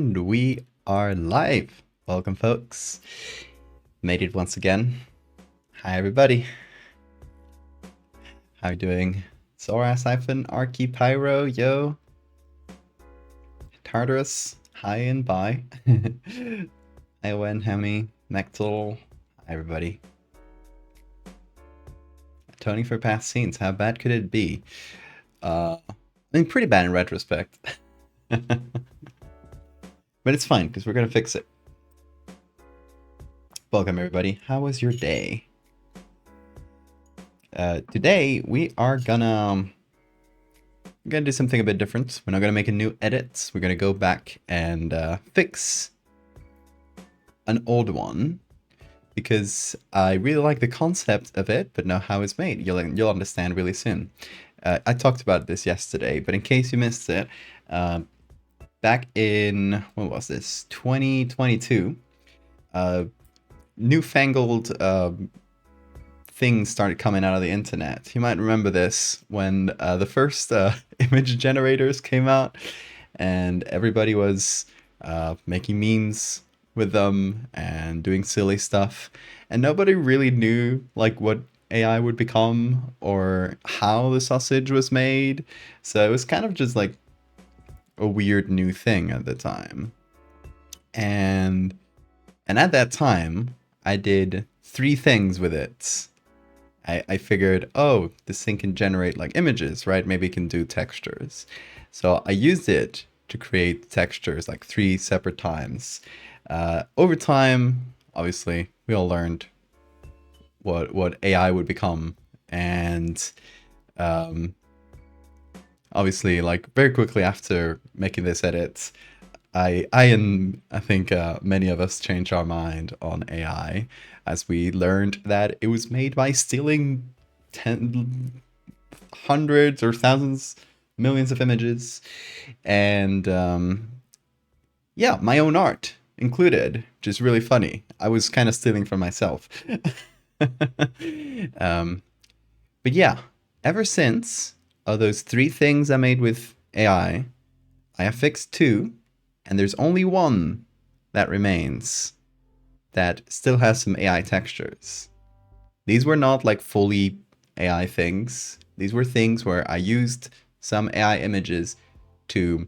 And we are live. Welcome, folks. Made it once again. Hi, everybody. How you doing? Sora, Siphon, Archie, Pyro, yo. Tartarus, hi and bye. Hi, Wen, Hemi, Nectal. Hi, everybody. Tony for past scenes. How bad could it be? I mean, pretty bad in retrospect. But it's fine, because we're going to fix it. Welcome, everybody. How was your day? Today, we are gonna do something a bit different. We're not gonna make a new edit. We're gonna go back and fix an old one, because I really like the concept of it, but not how it's made. You'll understand really soon. I talked about this yesterday, but in case you missed it, back in, when was this? 2022, newfangled things started coming out of the internet. You might remember this when the first image generators came out, and everybody was making memes with them and doing silly stuff, and nobody really knew like what AI would become or how the sausage was made. So it was kind of just like a weird new thing at the time. And at that time, I did 3 things with it. I figured, oh, this thing can generate like images, right? Maybe it can do textures. So I used it to create textures like 3 separate times. Over time, obviously, we all learned what AI would become. And obviously, like very quickly after making this edit, I think many of us changed our mind on AI as we learned that it was made by stealing hundreds or thousands, millions of images, and yeah, my own art included, which is really funny. I was kind of stealing from myself. But yeah, ever since those 3 things I made with AI, I have fixed 2. And there's only 1 that remains that still has some AI textures. These were not like fully AI things. These were things where I used some AI images to,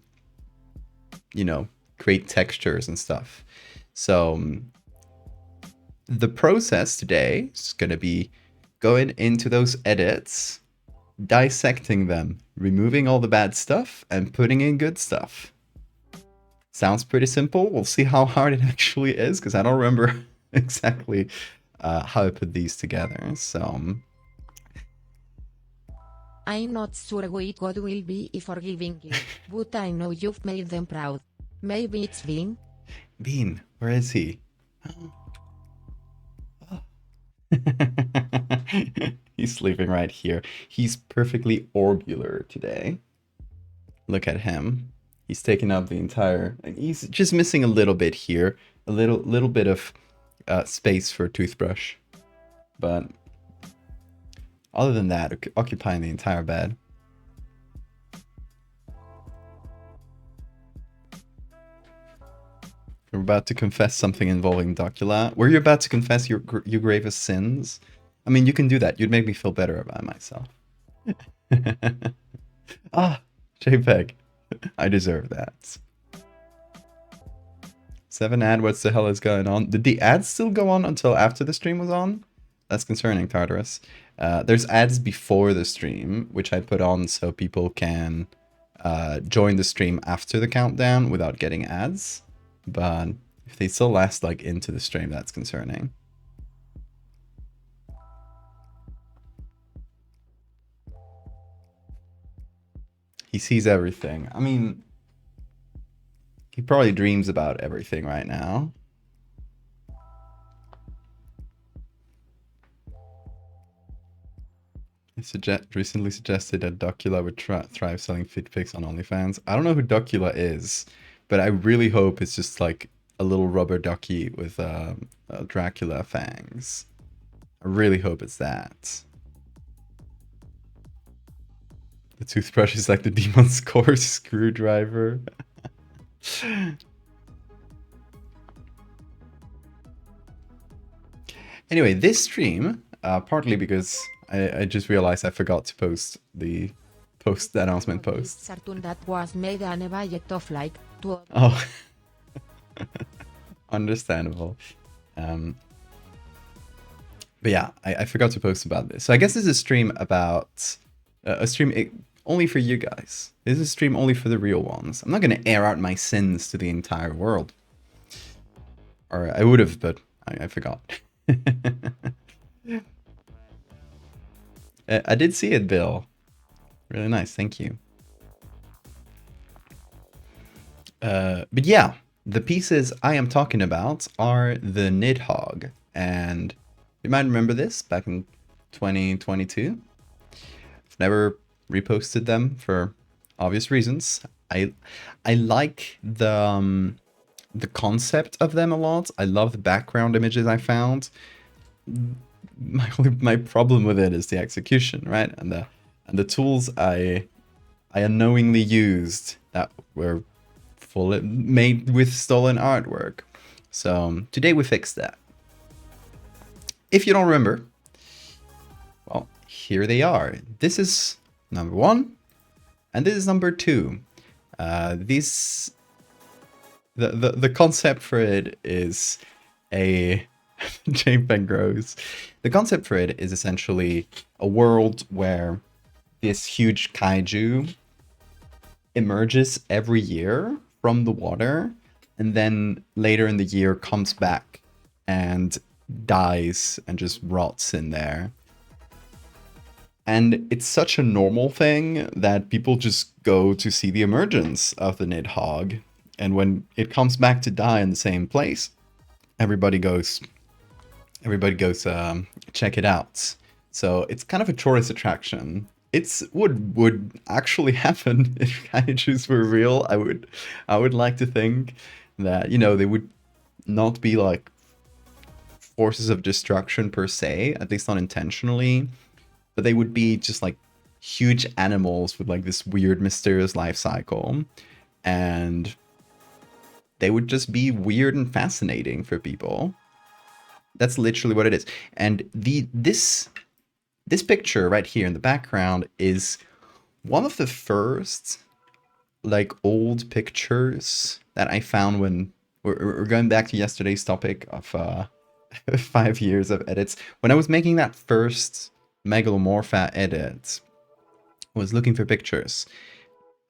you know, create textures and stuff. So the process today is going to be going into those edits, dissecting them, removing all the bad stuff, and putting in good stuff. Sounds pretty simple. We'll see how hard it actually is, because I don't remember exactly how I put these together. So I'm not sure what God will be forgiving you, but I know you've made them proud. Maybe it's Bean? Bean, where is he? Oh. He's sleeping right here. He's perfectly orbular today. Look at him. He's taking up the entire... He's just missing a little bit here. A little bit of space for a toothbrush. But other than that, occupying the entire bed. You're about to confess something involving Docula. Were you about to confess your gravest sins? I mean, you can do that. You'd make me feel better about myself. Ah, JPEG. I deserve that. 7 ad, what the hell is going on? Did the ads still go on until after the stream was on? That's concerning, Tartarus. There's ads before the stream, which I put on so people can join the stream after the countdown without getting ads. But if they still last like into the stream, that's concerning. He sees everything. I mean, he probably dreams about everything right now. I recently suggested that Docula would thrive selling feed pics on OnlyFans. I don't know who Docula is, but I really hope it's just like a little rubber ducky with Dracula fangs. I really hope it's that. The toothbrush is like the demon's core screwdriver. Anyway, this stream, partly because I just realized I forgot to post the announcement post. Cartoon that was made on a budget of like Oh, understandable. Um, but yeah, I forgot to post about this. So I guess this is a stream about a stream only for you guys. This is a stream only for the real ones. I'm not going to air out my sins to the entire world. Or I would have, but I forgot. I did see it, Bill. Really nice, thank you. But yeah, the pieces I am talking about are the Nidhogg, and you might remember this back in 2022. I've never reposted them for obvious reasons. I like the concept of them a lot. I love the background images I found. My problem with it is the execution, right? And the tools I unknowingly used that were made with stolen artwork. So today we fixed that. If you don't remember, well, here they are. This is number 1, and this is number 2. The concept for it is a JPEG grows. The concept for it is essentially a world where this huge kaiju emerges every year from the water, and then later in the year comes back and dies and just rots in there. And it's such a normal thing that people just go to see the emergence of the Nidhogg. And when it comes back to die in the same place, everybody goes check it out. So it's kind of a tourist attraction. It's would actually happen if kaijus were real. I would like to think that, you know, they would not be like forces of destruction per se, at least not intentionally, but they would be just like huge animals with like this weird mysterious life cycle, and they would just be weird and fascinating for people. That's literally what it is. And this picture right here in the background is one of the first like old pictures that I found when we're going back to yesterday's topic of 5 years of edits. When I was making that first Megalomorpha edit, I was looking for pictures.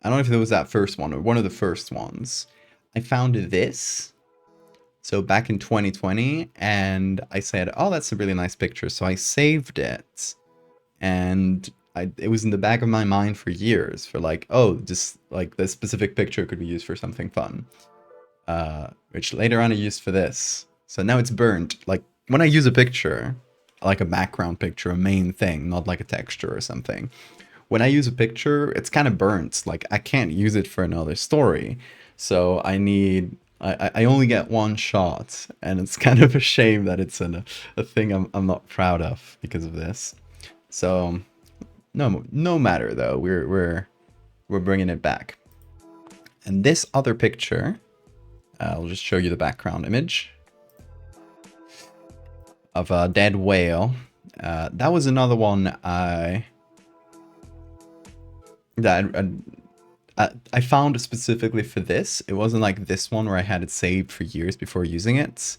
I don't know if it was that first one or one of the first ones. I found this. So back in 2020, and I said, oh, that's a really nice picture. So I saved it, and it was in the back of my mind for years, for like, oh, just like this specific picture could be used for something fun, which later on I used for this. So now it's burnt. Like when I use a picture, like a background picture, a main thing, not like a texture or something. When I use a picture, it's kind of burnt. Like I can't use it for another story. So I only get one shot, and it's kind of a shame that it's a thing I'm not proud of because of this. So no matter though, we're bringing it back. And this other picture, I'll just show you the background image of a dead whale. That was another one I found specifically for this. It wasn't like this one where I had it saved for years before using it,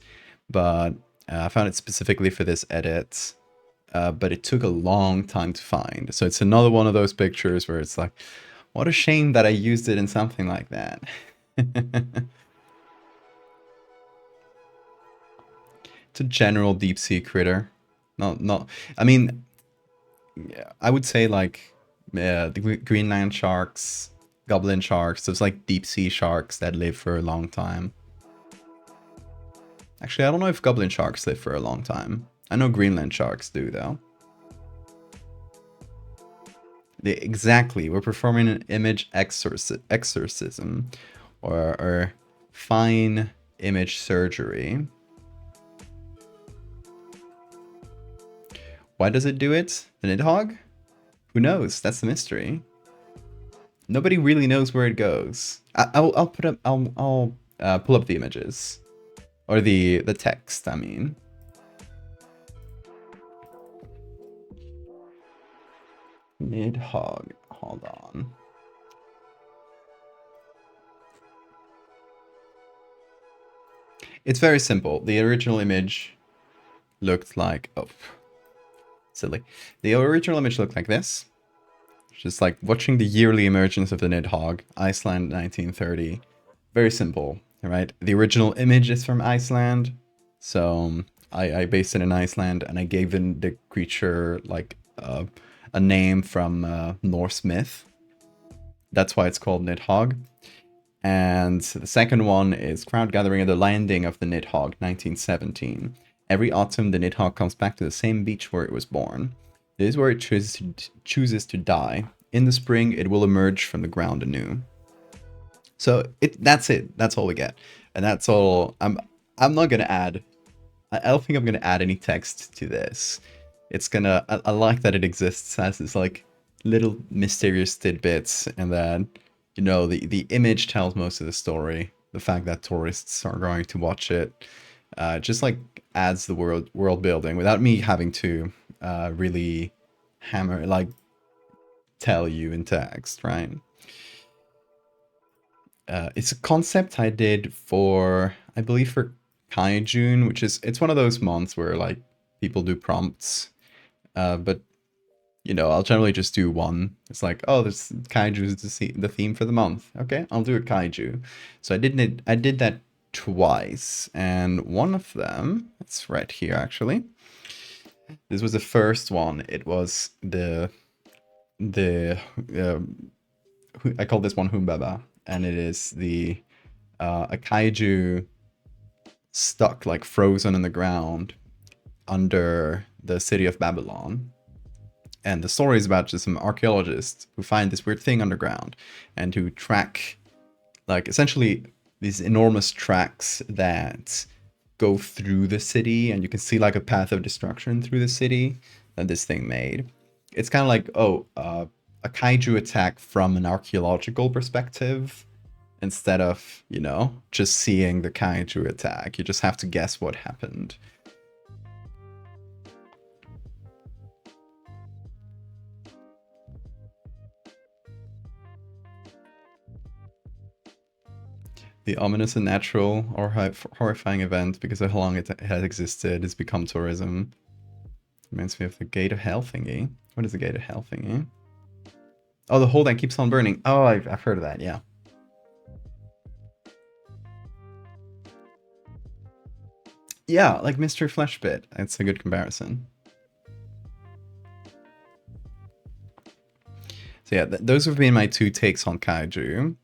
but I found it specifically for this edit. But it took a long time to find. So it's another one of those pictures where it's like, what a shame that I used it in something like that. It's a general deep sea critter. Not. I mean, I would say like the Greenland sharks, goblin sharks. Those like deep sea sharks that live for a long time. Actually, I don't know if goblin sharks live for a long time. I know Greenland sharks do, though. Exactly, we're performing an image exorcism, or fine image surgery. Why does it do it? The Nidhogg? Who knows? That's the mystery. Nobody really knows where it goes. I'll pull up the images, or the text. I mean. Nidhogg. Hold on. It's very simple. The original image looked like... Oh, silly. The original image looked like this. Just like watching the yearly emergence of the Nidhogg, Iceland 1930. Very simple, right? The original image is from Iceland. So I based it in Iceland and I gave the creature like a name from Norse myth. That's why it's called Nidhogg. And the second one is crowd gathering at the landing of the Nidhogg, 1917. Every autumn, the Nidhogg comes back to the same beach where it was born. This is where it chooses to die. In the spring, it will emerge from the ground anew. So that's it. That's all we get, and that's all. I'm not gonna add. I don't think I'm gonna add any text to this. It's gonna. I like that it exists as this like little mysterious tidbits, and then the image tells most of the story. The fact that tourists are going to watch it, just like adds the world building without me having to really hammer like tell you in text, right? It's a concept I did for, I believe, for Kaijun, which is, it's one of those months where like people do prompts, but I'll generally just do one. It's like, oh, this Kaiju is the theme for the month. Okay, I'll do a Kaiju. So I did that twice, and one of them, it's right here actually. This was the first one. It was the I call this one Humbaba, and it is a kaiju stuck like frozen in the ground under the city of Babylon. And the story is about just some archaeologists who find this weird thing underground and who track like essentially these enormous tracks that go through the city, and you can see like a path of destruction through the city that this thing made. It's kind of like, a kaiju attack from an archaeological perspective instead of, just seeing the kaiju attack. You just have to guess what happened. The ominous and natural or horrifying event, because of how long it has existed, has become tourism. Reminds me of the Gate of Hell thingy. What is the Gate of Hell thingy? Oh, the hole that keeps on burning. Oh, I've heard of that, yeah. Yeah, like Mr. Fleshbit. It's a good comparison. So yeah, those have been my two takes on kaiju.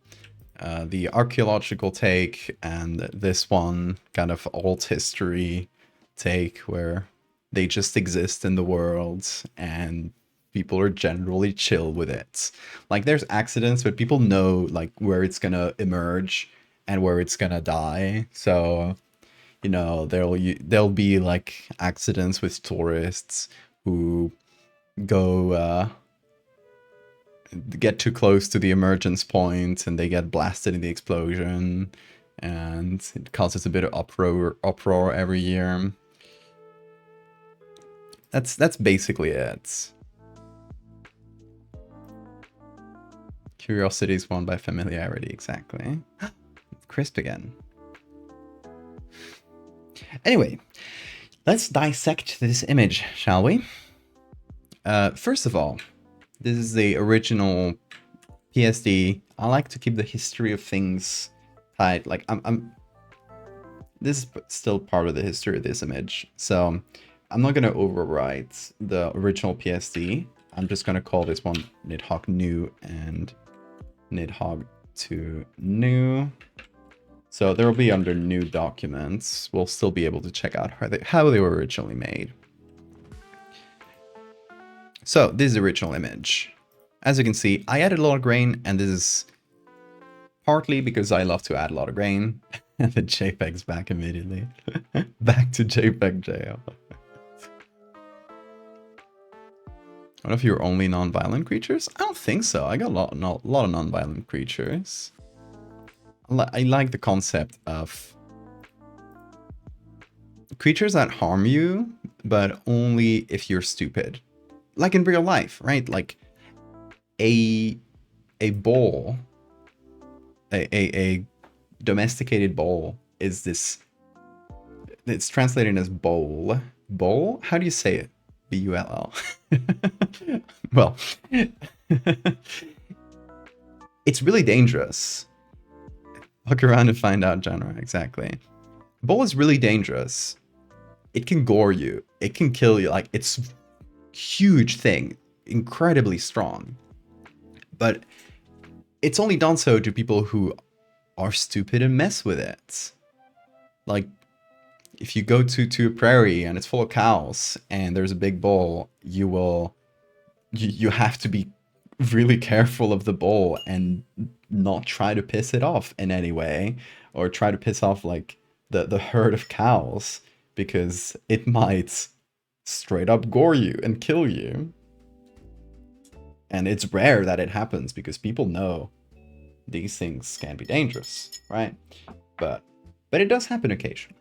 The archaeological take and this one kind of alt history take where they just exist in the world and people are generally chill with it. Like there's accidents, but people know like where it's gonna emerge and where it's gonna die. So there'll be like accidents with tourists who go get too close to the emergence point and they get blasted in the explosion, and it causes a bit of uproar every year. That's basically it. Curiosity is won by familiarity, exactly. Crisp again. Anyway, let's dissect this image, shall we? First of all, this is the original PSD. I like to keep the history of things tight. Like this is still part of the history of this image, so I'm not gonna overwrite the original PSD. I'm just gonna call this one Nidhogg New and Nidhogg to New. So there will be under new documents. We'll still be able to check out how they were originally made. So this is the original image. As you can see, I added a lot of grain, and this is partly because I love to add a lot of grain. And the JPEG's back immediately. Back to JPEG jail. One of your only non-violent creatures? I don't think so. I got a lot of non-violent creatures. I like the concept of creatures that harm you, but only if you're stupid. Like in real life, right? Like a a bowl, a domesticated bowl is this. It's translated as bowl. Bowl? How do you say it? Bull. Well, it's really dangerous. Look around and find out genre exactly. Bowl is really dangerous. It can gore you. It can kill you. Like, it's huge thing, incredibly strong. But it's only done so to people who are stupid and mess with it. Like, if you go to a prairie and it's full of cows and there's a big bull, you have to be really careful of the bull and not try to piss it off in any way, or try to piss off like the herd of cows, because it might straight up gore you and kill you. And it's rare that it happens because people know these things can be dangerous, right? But it does happen occasionally.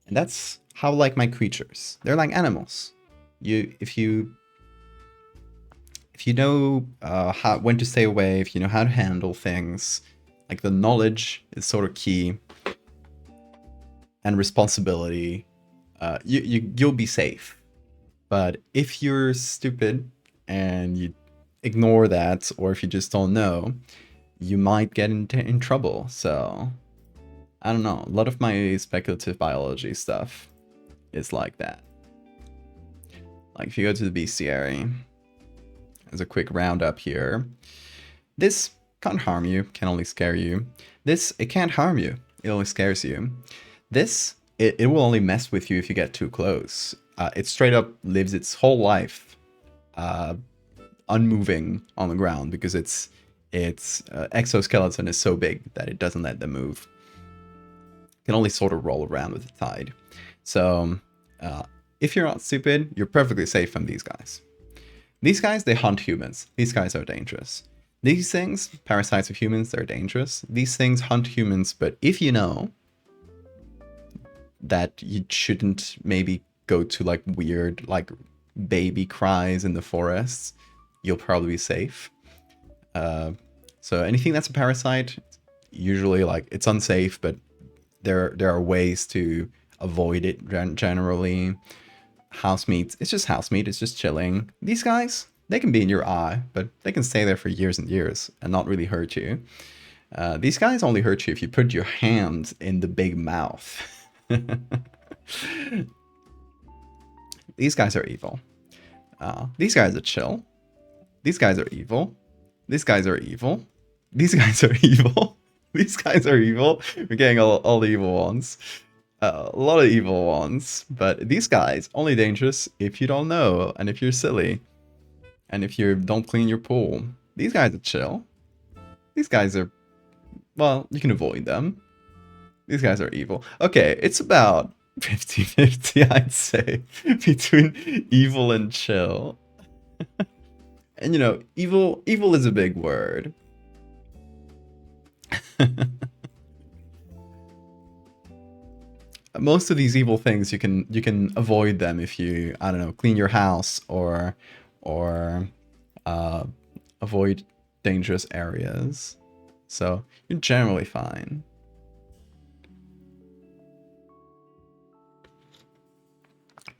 And that's how like my creatures. They're like animals. If you know when to stay away, if you know how to handle things, like the knowledge is sort of key, and responsibility, you'll be safe. But if you're stupid and you ignore that, or if you just don't know, you might get in trouble. So I don't know. A lot of my speculative biology stuff is like that. Like if you go to the bestiary, as a quick roundup here, this can't harm you, can only scare you. This, it can't harm you, it only scares you. This, it will only mess with you if you get too close. It straight up lives its whole life unmoving on the ground because its exoskeleton is so big that it doesn't let them move. It can only sort of roll around with the tide. So if you're not stupid, you're perfectly safe from these guys. These guys, they hunt humans. These guys are dangerous. These things, parasites of humans, they're dangerous. These things hunt humans, but if you know that you shouldn't maybe go to like weird like baby cries in the forests, you'll probably be safe. So anything that's a parasite, usually like it's unsafe, but there are ways to avoid it generally. House meat, it's just house meat, it's just chilling. These guys, they can be in your eye, but they can stay there for years and years and not really hurt you. These guys only hurt you if you put your hand in the big mouth. These guys are evil. These guys are chill. These guys are evil. These guys are evil. These guys are evil. These guys are evil. We're getting all the evil ones. A lot of evil ones. But these guys, only dangerous if you don't know and if you're silly. And if you don't clean your pool. These guys are chill. These guys are, well, you can avoid them. These guys are evil. Okay, it's about 50-50, I'd say, between evil and chill. And you know, evil is a big word. Most of these evil things you can avoid them if you, I don't know, clean your house or avoid dangerous areas. So you're generally fine.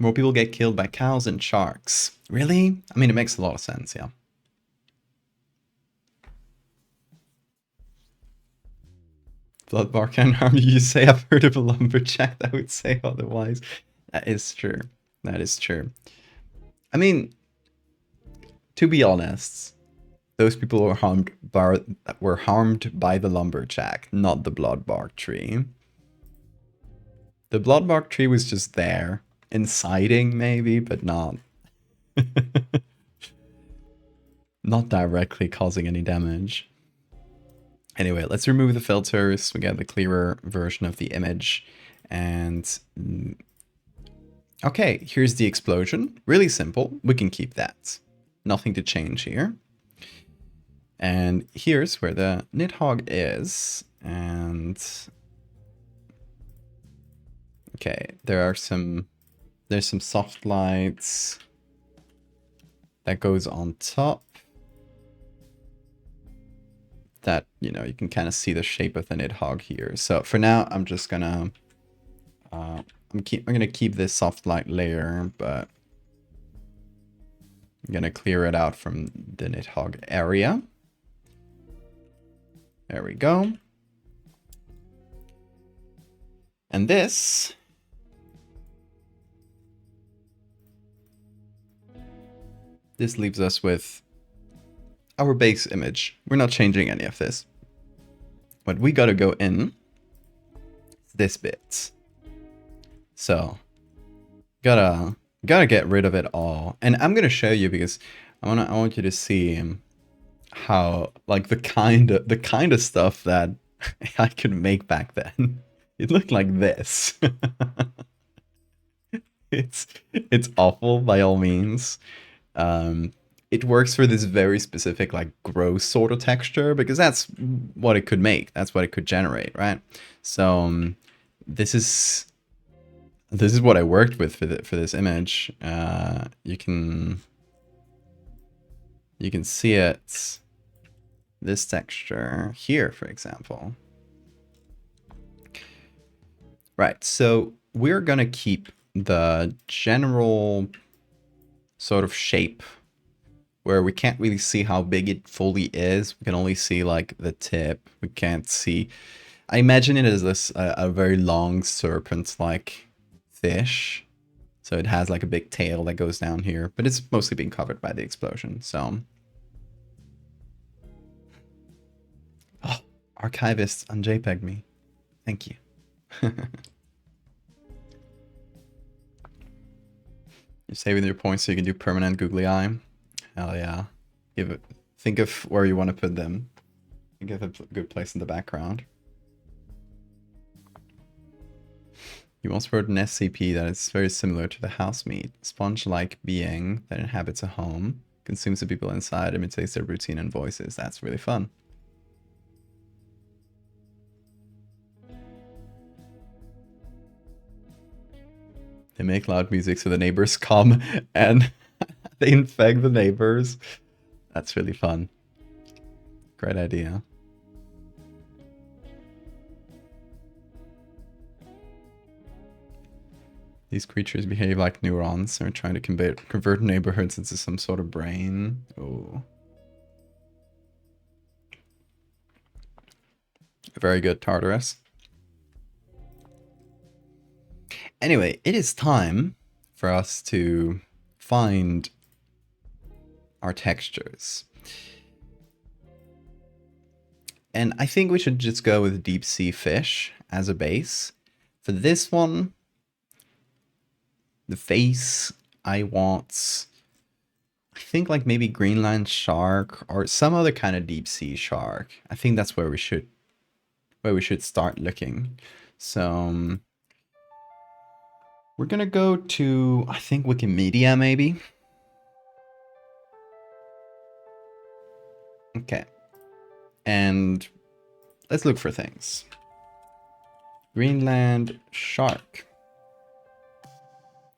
More people get killed by cows and sharks. Really? I mean, it makes a lot of sense, yeah. Bloodbark can harm you. You say I've heard of a lumberjack that would say otherwise. That is true. That is true. I mean, to be honest, those people were harmed by the lumberjack, not the bloodbark tree. The bloodbark tree was just there, inciting maybe, but not not directly causing any damage. Anyway, let's remove the filters. We get the clearer version of the image. And okay, here's the explosion. Really simple. We can keep that. Nothing to change here. And here's where the Nidhogg is. And okay, there's some soft lights that goes on top. that, you know, you can kind of see the shape of the Nidhogg here. So for now, I'm just gonna I'm gonna keep this soft light layer, but I'm gonna clear it out from the Nidhogg area. There we go. And this leaves us with our base image. We're not changing any of this. But we gotta go in this bit. So gotta get rid of it all. And I'm gonna show you because I want you to see how, like, the kind of stuff that I could make back then. It looked like this. It's awful by all means. It works for this very specific, like, gross sort of texture because that's what it could make. That's what it could generate, right? So this is what I worked with for this image. You can see it. This texture here, for example. Right. So we're gonna keep the general sort of shape where we can't really see how big it fully is. We can only see like the tip. We can't see. I imagine it as this a very long serpent-like fish. So it has like a big tail that goes down here, but it's mostly being covered by the explosion. So, oh, archivist on JPEG me. Thank you. You're saving your points so you can do permanent googly eye. Hell yeah. Think of where you want to put them. Think of a good place in the background. You once wrote an SCP that is very similar to the house meat, sponge-like being that inhabits a home, consumes the people inside, imitates their routine and voices. That's really fun. They make loud music so the neighbors come and they infect the neighbors. That's really fun. Great idea. These creatures behave like neurons. They're trying to convert neighborhoods into some sort of brain. Oh. Very good, Tartarus. Anyway, it is time for us to find our textures. And I think we should just go with deep sea fish as a base. For this one, the face, I think like maybe Greenland shark or some other kind of deep sea shark. I think that's where we should start looking. So we're gonna go to, I think, Wikimedia maybe. Okay. And let's look for things. Greenland shark.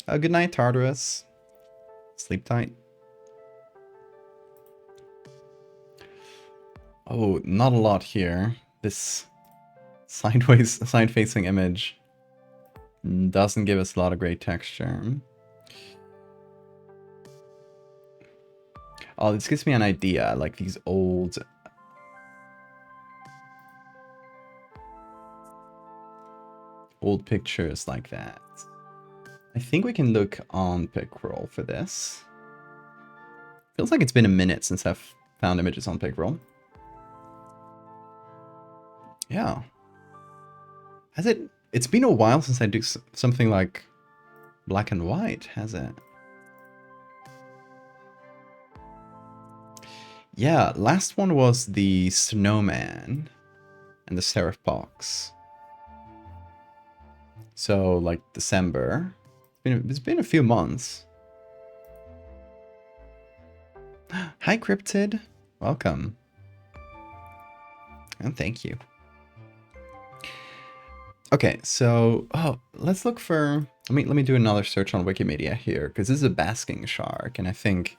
Oh, good night, Tartarus. Sleep tight. Oh, not a lot here. This side-facing image doesn't give us a lot of great texture. Oh, this gives me an idea, like these old pictures like that. I think we can look on Pickroll for this. Feels like it's been a minute since I've found images on Pickroll. Yeah. Has it? It's been a while since I do something like black and white, has it? Yeah, last one was the snowman and the seraph box. So, like, December. It's been a few months. Hi, Cryptid. Welcome. And thank you. Okay, so let's look for. Let me do another search on Wikimedia here because this is a basking shark, and I think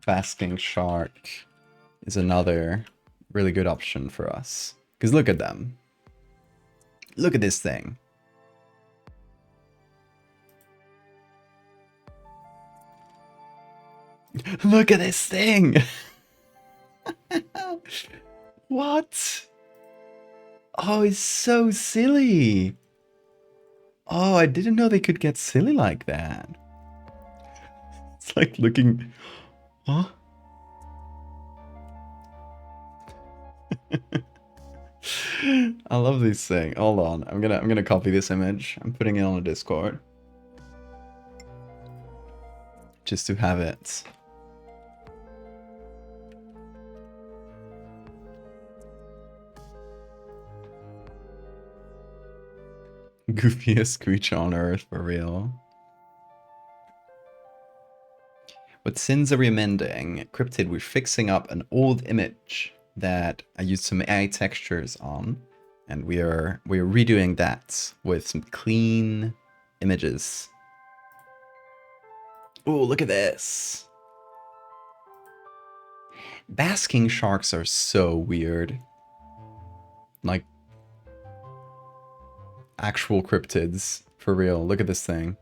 basking shark is another really good option for us. Because look at them. Look at this thing. Look at this thing! What? Oh, it's so silly. Oh, I didn't know they could get silly like that. It's like looking... Huh? I love this thing. Hold on. I'm gonna copy this image. I'm putting it on a Discord. Just to have it. Goofiest creature on earth, for real. With sins are remending, Cryptid, we're fixing up an old image that I used some AI textures on, and we're redoing that with some clean images. Oh, look at this. Basking sharks are so weird. Like actual cryptids, for real. Look at this thing.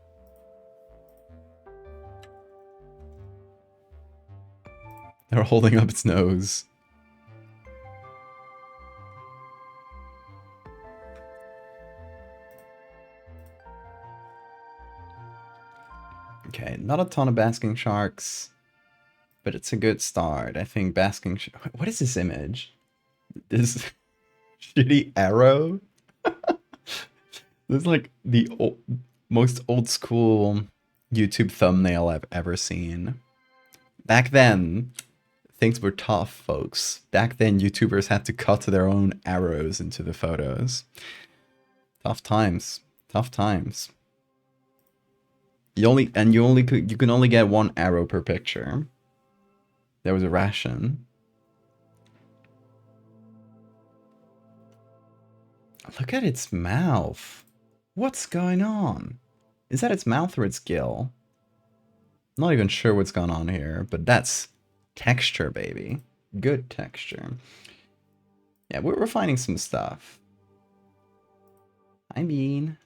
They're holding up its nose. Okay, not a ton of basking sharks, but it's a good start. I think basking what is this image? This shitty arrow? This is like the most old school YouTube thumbnail I've ever seen. Back then, things were tough, folks. Back then, YouTubers had to cut their own arrows into the photos. Tough times. Tough times. You can only get one arrow per picture. There was a ration. Look at its mouth. What's going on? Is that its mouth or its gill? I'm not even sure what's going on here, but that's texture, baby. Good texture. Yeah, we're finding some stuff. I mean...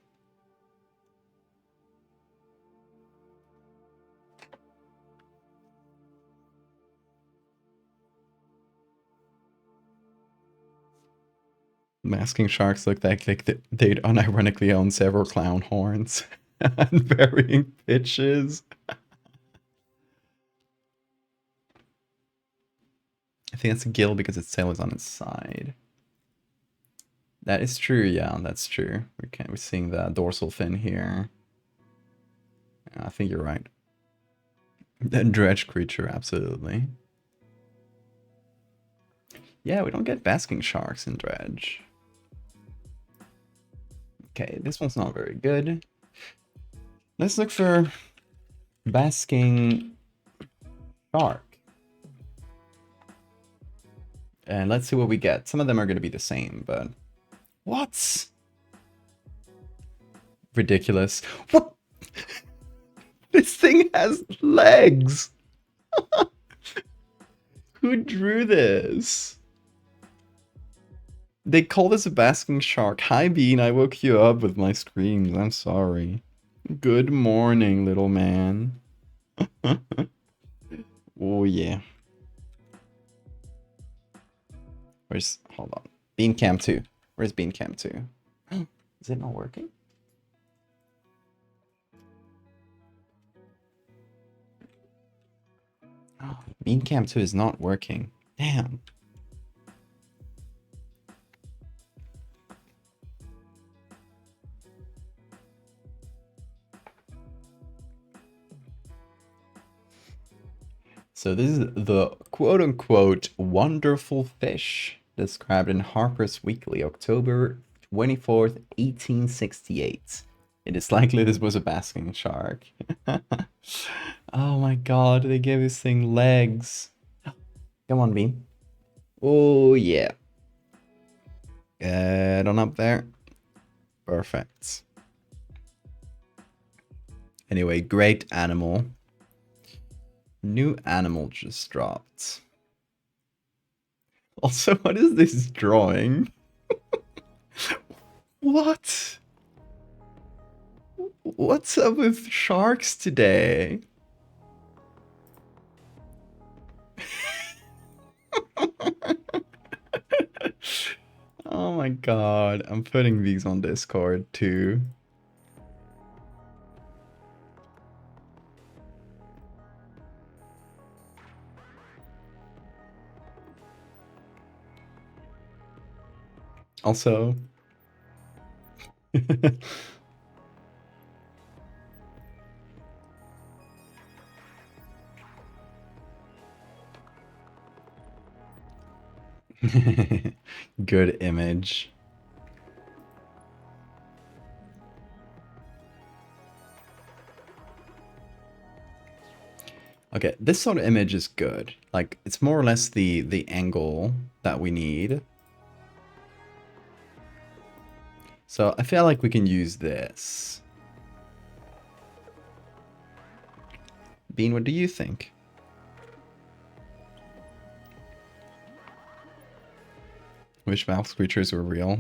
Masking sharks look like they'd unironically own several clown horns and varying pitches. I think that's a gill because its tail is on its side. That is true, yeah, that's true. We're seeing the dorsal fin here. I think you're right. That dredge creature, absolutely. Yeah, we don't get basking sharks in dredge. Okay, this one's not very good. Let's look for basking shark. And let's see what we get. Some of them are going to be the same, but... What? Ridiculous. What? This thing has legs! Who drew this? They call this a basking shark. Hi, Bean, I woke you up with my screams. I'm sorry. Good morning, little man. Oh, yeah. Hold on. Bean Cam 2. Where's Bean Cam 2? Is it not working? Oh, Bean Cam 2 is not working. Damn. So this is the quote-unquote wonderful fish described in Harper's Weekly, October 24th, 1868. It is likely this was a basking shark. Oh my god, they gave this thing legs. Come on, Bean. Oh yeah. Get on up there. Perfect. Anyway, great animal. New animal just dropped. Also, what is this drawing? What? What's up with sharks today? Oh my god, I'm putting these on Discord too. Also, good image. Okay, this sort of image is good. Like, it's more or less the angle that we need. So I feel like we can use this. Bean, what do you think? Wish mouse creatures were real.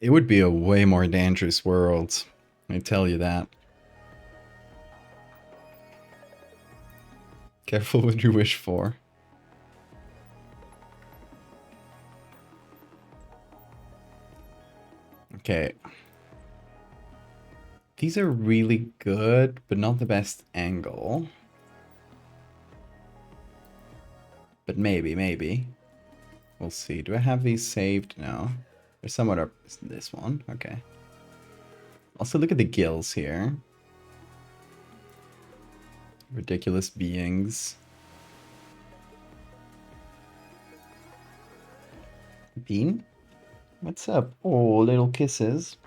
It would be a way more dangerous world. I tell you that. Careful what you wish for. Okay. These are really good, but not the best angle. But maybe. We'll see. Do I have these saved? No. There's somewhat up this one. Okay. Also, look at the gills here. Ridiculous beings. Bean? What's up? Oh, little kisses.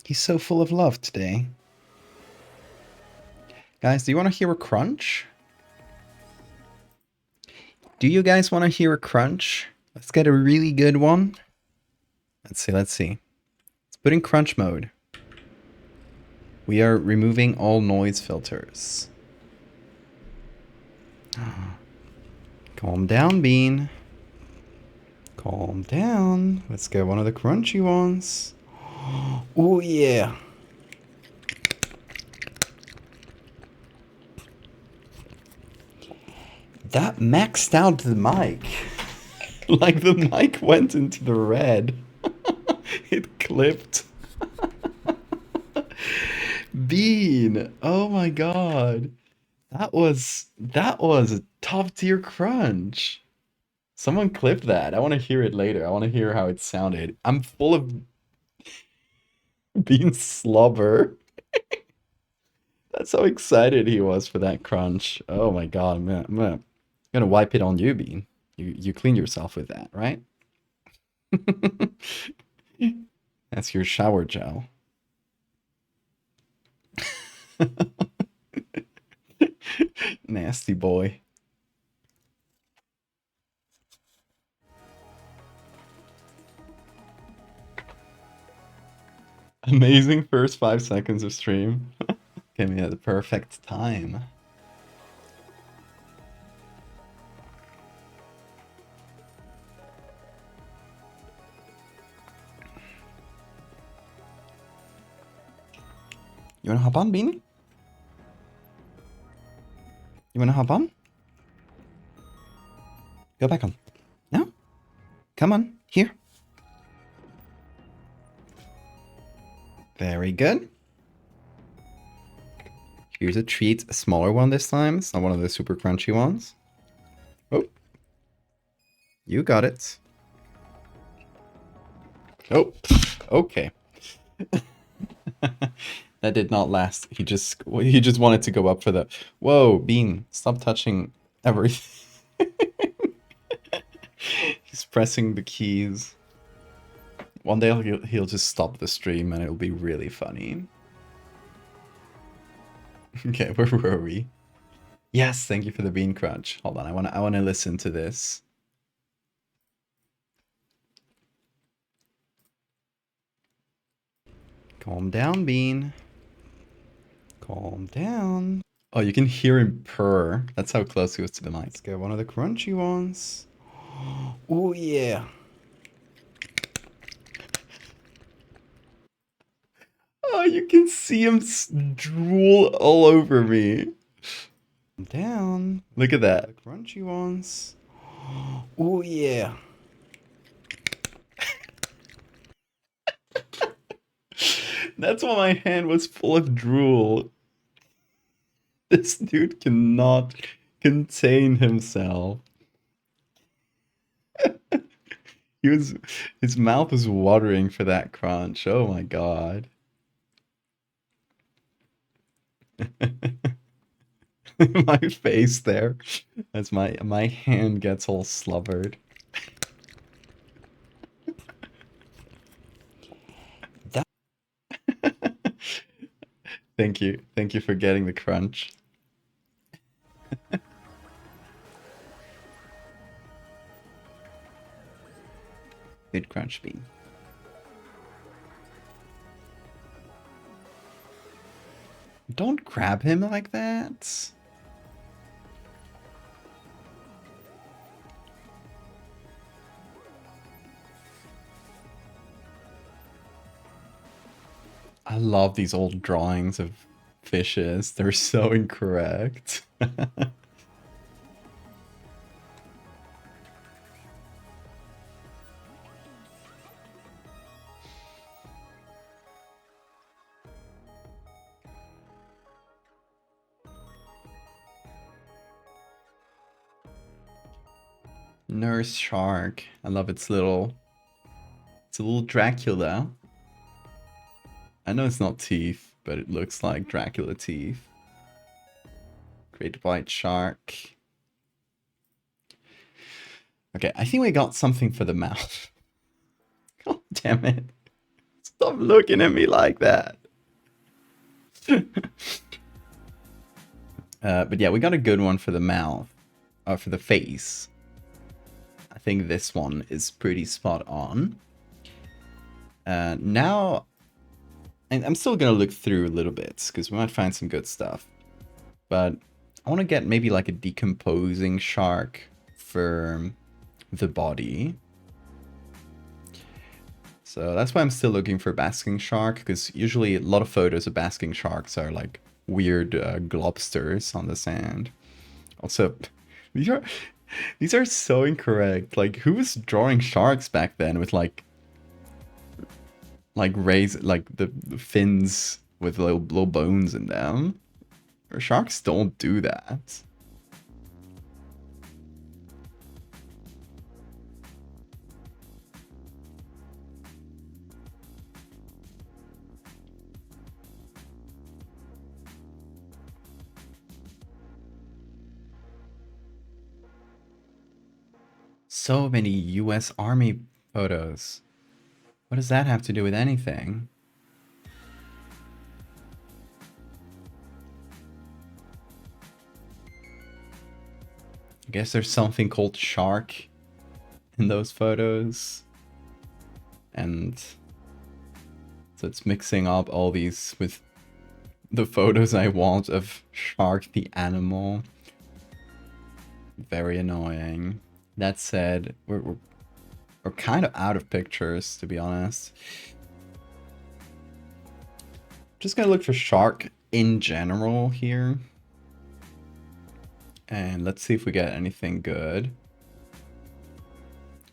He's so full of love today. Guys, do you want to hear a crunch? Do you guys want to hear a crunch? Let's get a really good one. Let's see. Let's put in crunch mode. We are removing all noise filters. Calm down, Bean. Calm down. Let's get one of the crunchy ones. Oh, yeah. That maxed out the mic. Like the mic went into the red. It clipped. Bean. Oh my god. That was a top tier crunch. Someone clip that. I want to hear it later. I want to hear how it sounded. I'm full of bean slobber. That's how excited he was for that crunch. Oh my god, man. I'm gonna wipe it on you, Bean. You clean yourself with that, right? That's your shower gel. Nasty boy. Amazing first 5 seconds of stream. Came in at the perfect time. You wanna hop on, Bean? You wanna hop on? Go back on. No? Come on, here. Very good. Here's a treat, a smaller one this time. It's not one of the super crunchy ones. Oh. You got it. Oh, okay. That did not last. He just wanted to go up for the... Whoa, Bean, stop touching everything. He's pressing the keys. One day he'll just stop the stream and it'll be really funny. Okay, where were we? Yes, thank you for the bean crunch. Hold on, I wanna listen to this. Calm down, Bean. Calm down. Oh, you can hear him purr. That's how close he was to the mic. Let's get one of the crunchy ones. Oh, yeah. Oh, you can see him drool all over me. Down. Look at that. The crunchy ones. Oh, yeah. That's why my hand was full of drool. This dude cannot contain himself. He was, his mouth was watering for that crunch. Oh my god. My face there as my hand gets all slobbered. Thank you for getting the crunch. Good crunch bean. Don't grab him like that. I love these old drawings of fishes. They're so incorrect. Nurse shark. I love it's a little Dracula. I know it's not teeth, but it looks like Dracula teeth. Great white shark. Okay, I think we got something for the mouth. God damn it. Stop looking at me like that. But yeah, we got a good one for the mouth. For the face. I think this one is pretty spot on. Now, I'm still gonna look through a little bit, because we might find some good stuff. But I want to get maybe like a decomposing shark for the body. So that's why I'm still looking for basking shark, because usually a lot of photos of basking sharks are like weird globsters on the sand. Also, these are these are so incorrect. Like, who was drawing sharks back then with like the fins with little bones in them? Or sharks don't do that. So many US Army photos. What does that have to do with anything? I guess there's something called shark in those photos. And so it's mixing up all these with the photos I want of Shark the animal. Very annoying. That said, we're kind of out of pictures, to be honest. Just gonna look for shark in general here. And let's see if we get anything good.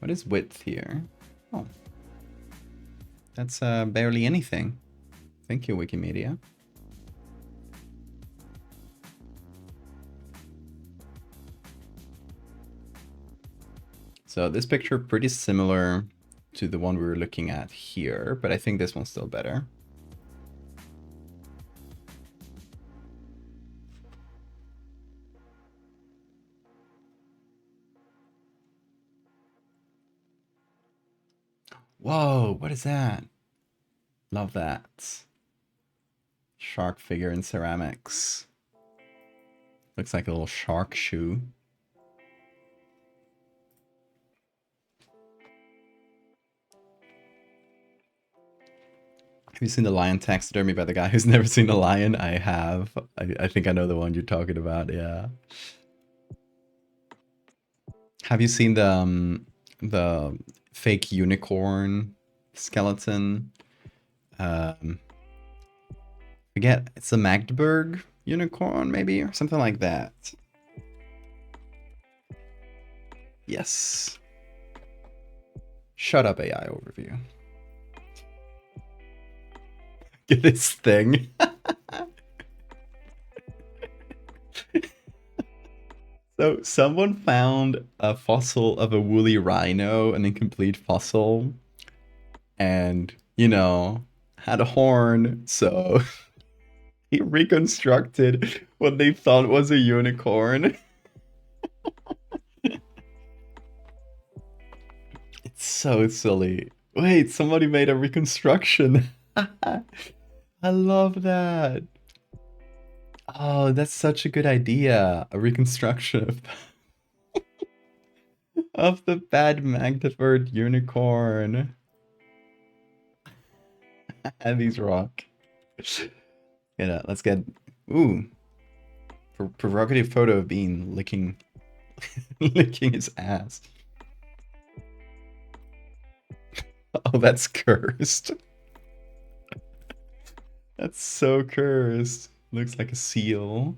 What is width here? Oh. That's barely anything. Thank you, Wikimedia. So this picture pretty similar to the one we were looking at here, but I think this one's still better. Whoa, what is that? Love that. Shark figure in ceramics. Looks like a little shark shoe. Have you seen the lion taxidermy by the guy who's never seen a lion? I have. I think I know the one you're talking about. Yeah. Have you seen the fake unicorn skeleton? Um, Forget, it's a Magdeburg unicorn, maybe, or something like that. Yes. Shut up, AI overview. Get this thing. So someone found a fossil of a woolly rhino, an incomplete fossil, and had a horn. So he reconstructed what they thought was a unicorn. It's so silly. Wait, somebody made a reconstruction. I love that. Oh, that's such a good idea. A reconstruction of the bad Magdeburg unicorn. And these rock. Let's get ooh. Provocative photo of Bean licking licking his ass. Oh, that's cursed. That's so cursed. Looks like a seal.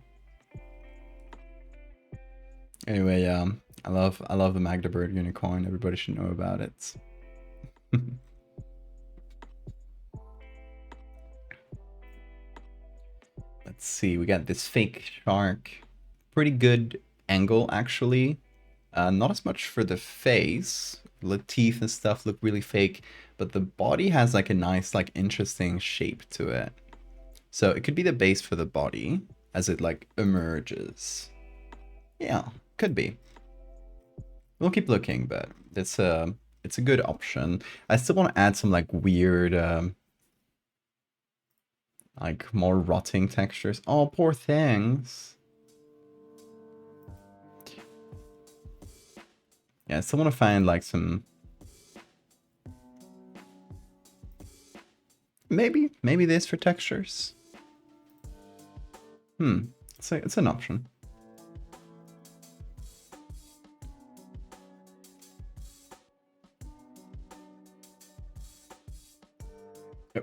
Anyway, I love the Magdeburg unicorn. Everybody should know about it. Let's see. We got this fake shark. Pretty good angle, actually. Not as much for the face. The teeth and stuff look really fake, but the body has like a nice, like interesting shape to it. So it could be the base for the body as it like emerges. Yeah, could be. We'll keep looking, but it's a good option. I still want to add some like weird, like more rotting textures. Oh, poor things. Yeah, I still want to find like some. Maybe this for textures. It's an option.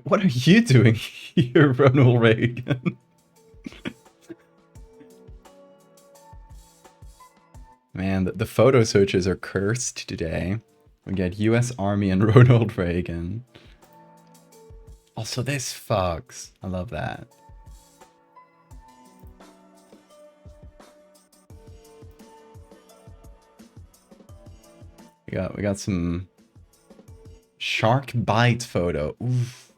What are you doing here, Ronald Reagan? Man, the photo searches are cursed today. We get US Army and Ronald Reagan. Also, this fucks. I love that. We got some shark bite photo. Oof.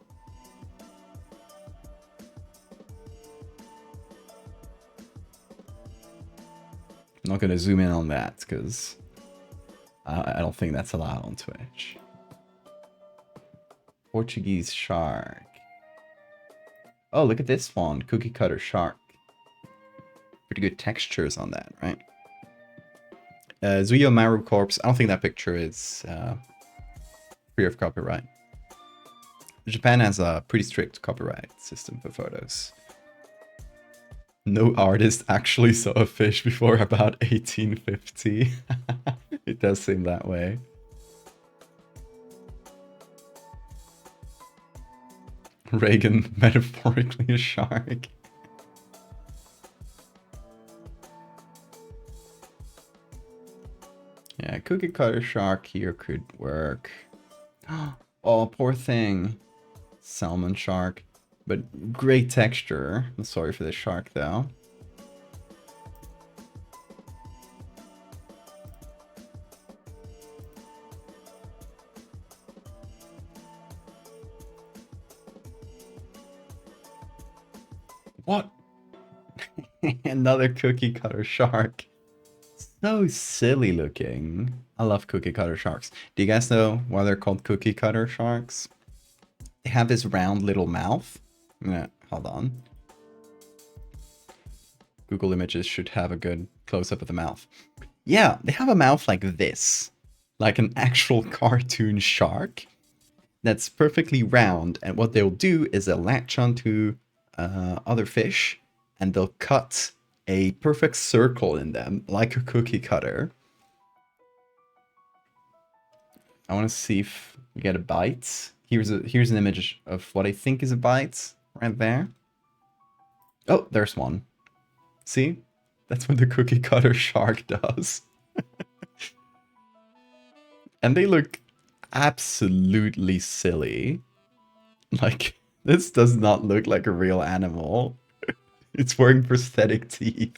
I'm not gonna zoom in on that because I don't think that's allowed on Twitch. Portuguese shark. Oh, look at this one. Cookie cutter shark. Pretty good textures on that, right? Zuyo Maru Corpse. I don't think that picture is free of copyright. Japan has a pretty strict copyright system for photos. No artist actually saw a fish before about 1850. It does seem that way. Reagan, metaphorically a shark. Yeah, cookie cutter shark here could work. Oh, poor thing. Salmon shark. But great texture. I'm sorry for the shark, though. What? Another cookie cutter shark. So silly looking. I love cookie cutter sharks. Do you guys know why they're called cookie cutter sharks? They have this round little mouth. Yeah, hold on. Google Images should have a good close-up of the mouth. Yeah, they have a mouth like this. Like an actual cartoon shark. that's perfectly round, and what they'll do is they'll latch onto other fish, and they'll cut a perfect circle in them, like a cookie cutter. I want to see if we get a bite. Here's an image of what I think is a bite right there. Oh, there's one. See? That's what the cookie cutter shark does. And they look absolutely silly. Like, this does not look like a real animal. It's wearing prosthetic teeth.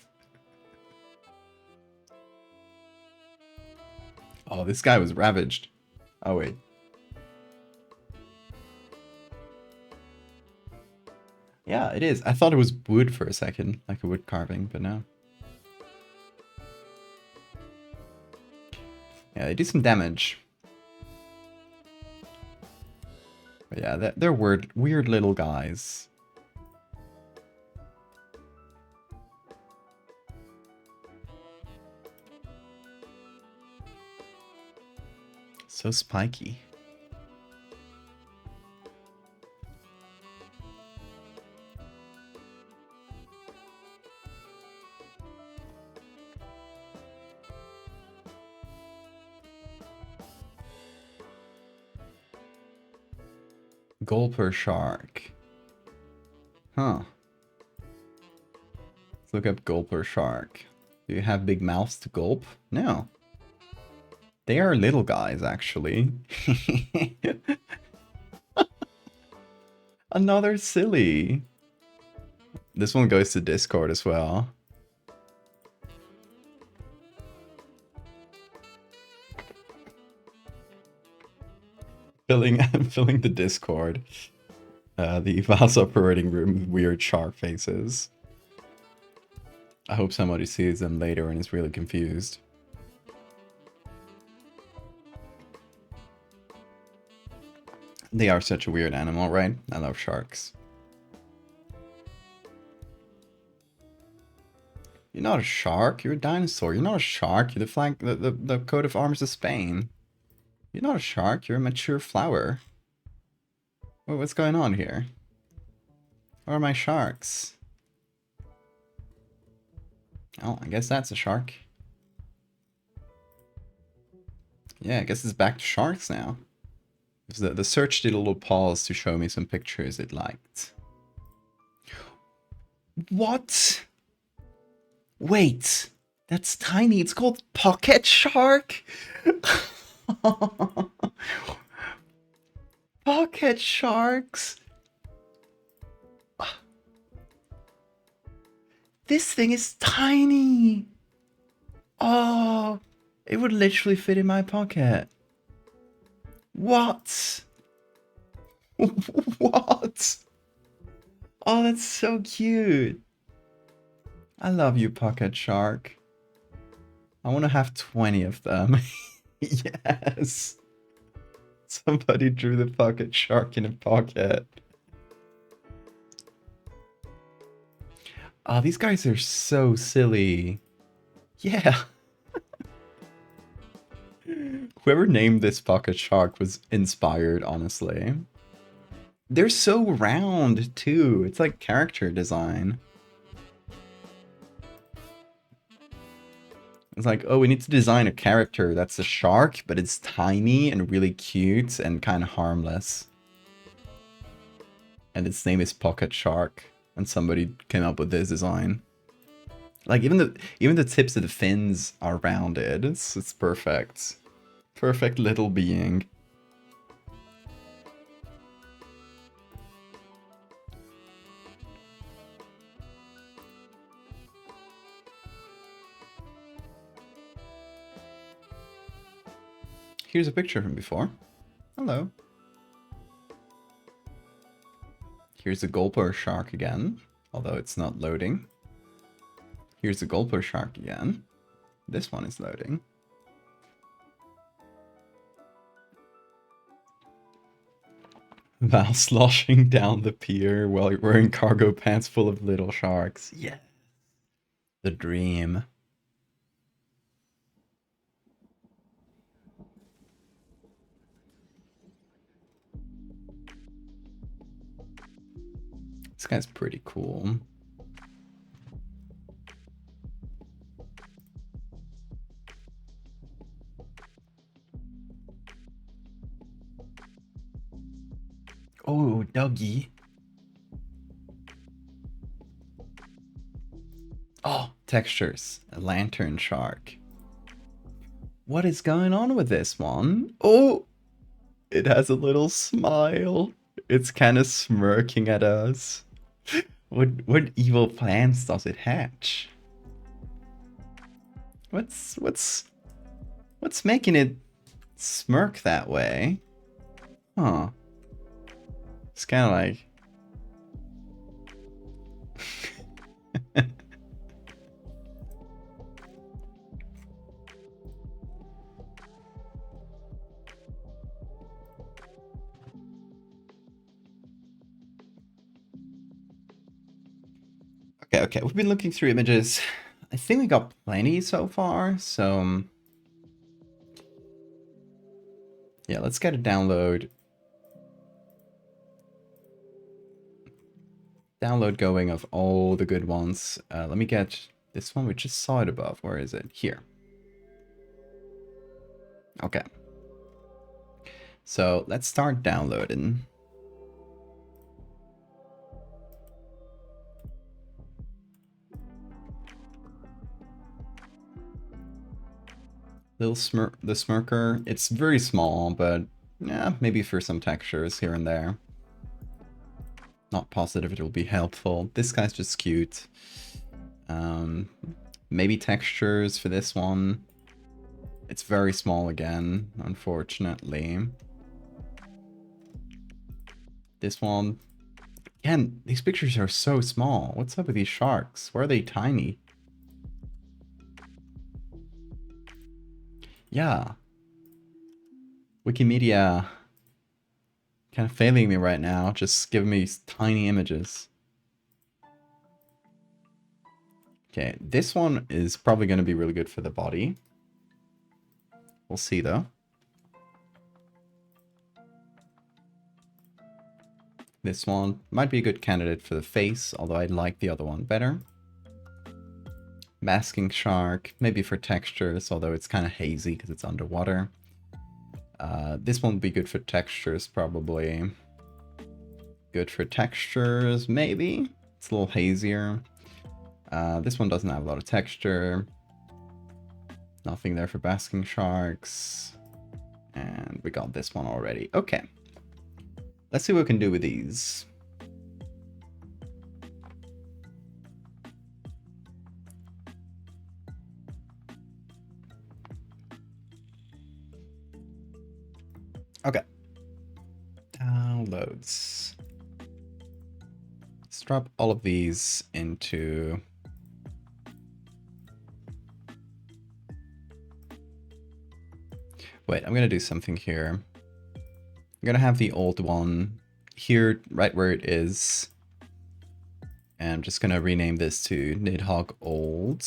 Oh, this guy was ravaged. Oh, wait. Yeah, it is. I thought it was wood for a second, like a wood carving, but no. Yeah, they do some damage. But yeah, they're weird little guys. So spiky. Gulper shark. Huh. Let's look up gulper shark. Do you have big mouths to gulp? No. They are little guys, actually. Another silly. This one goes to Discord as well. Filling the Discord. The Val's operating room with weird shark faces. I hope somebody sees them later and is really confused. They are such a weird animal, right? I love sharks. You're not a shark, you're a dinosaur. You're not a shark, you're the coat of arms of Spain. You're not a shark, you're a mature flower. What's going on here? Where are my sharks? Oh, I guess that's a shark. Yeah, I guess it's back to sharks now. The search did a little pause to show me some pictures it liked. What? Wait, that's tiny. It's called pocket shark? Pocket sharks? This thing is tiny. Oh, it would literally fit in my pocket. What? What? Oh, that's so cute. I love you, pocket shark. I want to have 20 of them. Yes. Somebody drew the pocket shark in a pocket. Oh, these guys are so silly. Yeah. Whoever named this pocket shark was inspired, honestly. They're so round, too. It's like character design. It's like, oh, we need to design a character that's a shark, but it's tiny and really cute and kind of harmless. And its name is Pocket Shark. And somebody came up with this design. Like, even the tips of the fins are rounded. It's perfect. Perfect little being. Here's a picture from before. Hello. Here's the gulper shark again, although it's not loading. Here's the gulper shark again. This one is loading. Val sloshing down the pier while wearing cargo pants full of little sharks. Yeah. The dream. This guy's pretty cool. Oh, doggy. Oh, textures. A lantern shark. What is going on with this one? Oh, it has a little smile. It's kind of smirking at us. What evil plans does it hatch? What's making it smirk that way? Huh. It's kind of like okay, okay. We've been looking through images. I think we got plenty so far, so yeah, let's get a download going of all the good ones. Let me get this one. We just saw it above. Where is it? Here. Okay. So let's start downloading. The smirker. It's very small, but yeah, maybe for some textures here and there. Not positive it will be helpful. This guy's just cute. Maybe textures for this one. It's very small again, unfortunately. This one. Again, these pictures are so small. What's up with these sharks? Why are they tiny? Yeah. Wikimedia kind of failing me right now, just giving me tiny images. Okay, this one is probably going to be really good for the body. We'll see though. This one might be a good candidate for the face, although I like the other one better. Masking shark, maybe for textures, although it's kind of hazy because it's underwater. This one would be good for textures, probably. Good for textures, maybe. It's a little hazier. This one doesn't have a lot of texture. Nothing there for basking sharks. And we got this one already. Okay. Let's see what we can do with these. Okay. Downloads. Let's drop all of these into... Wait, I'm gonna do something here. I'm gonna have the old one here, right where it is. And I'm just gonna rename this to Nidhogg Old.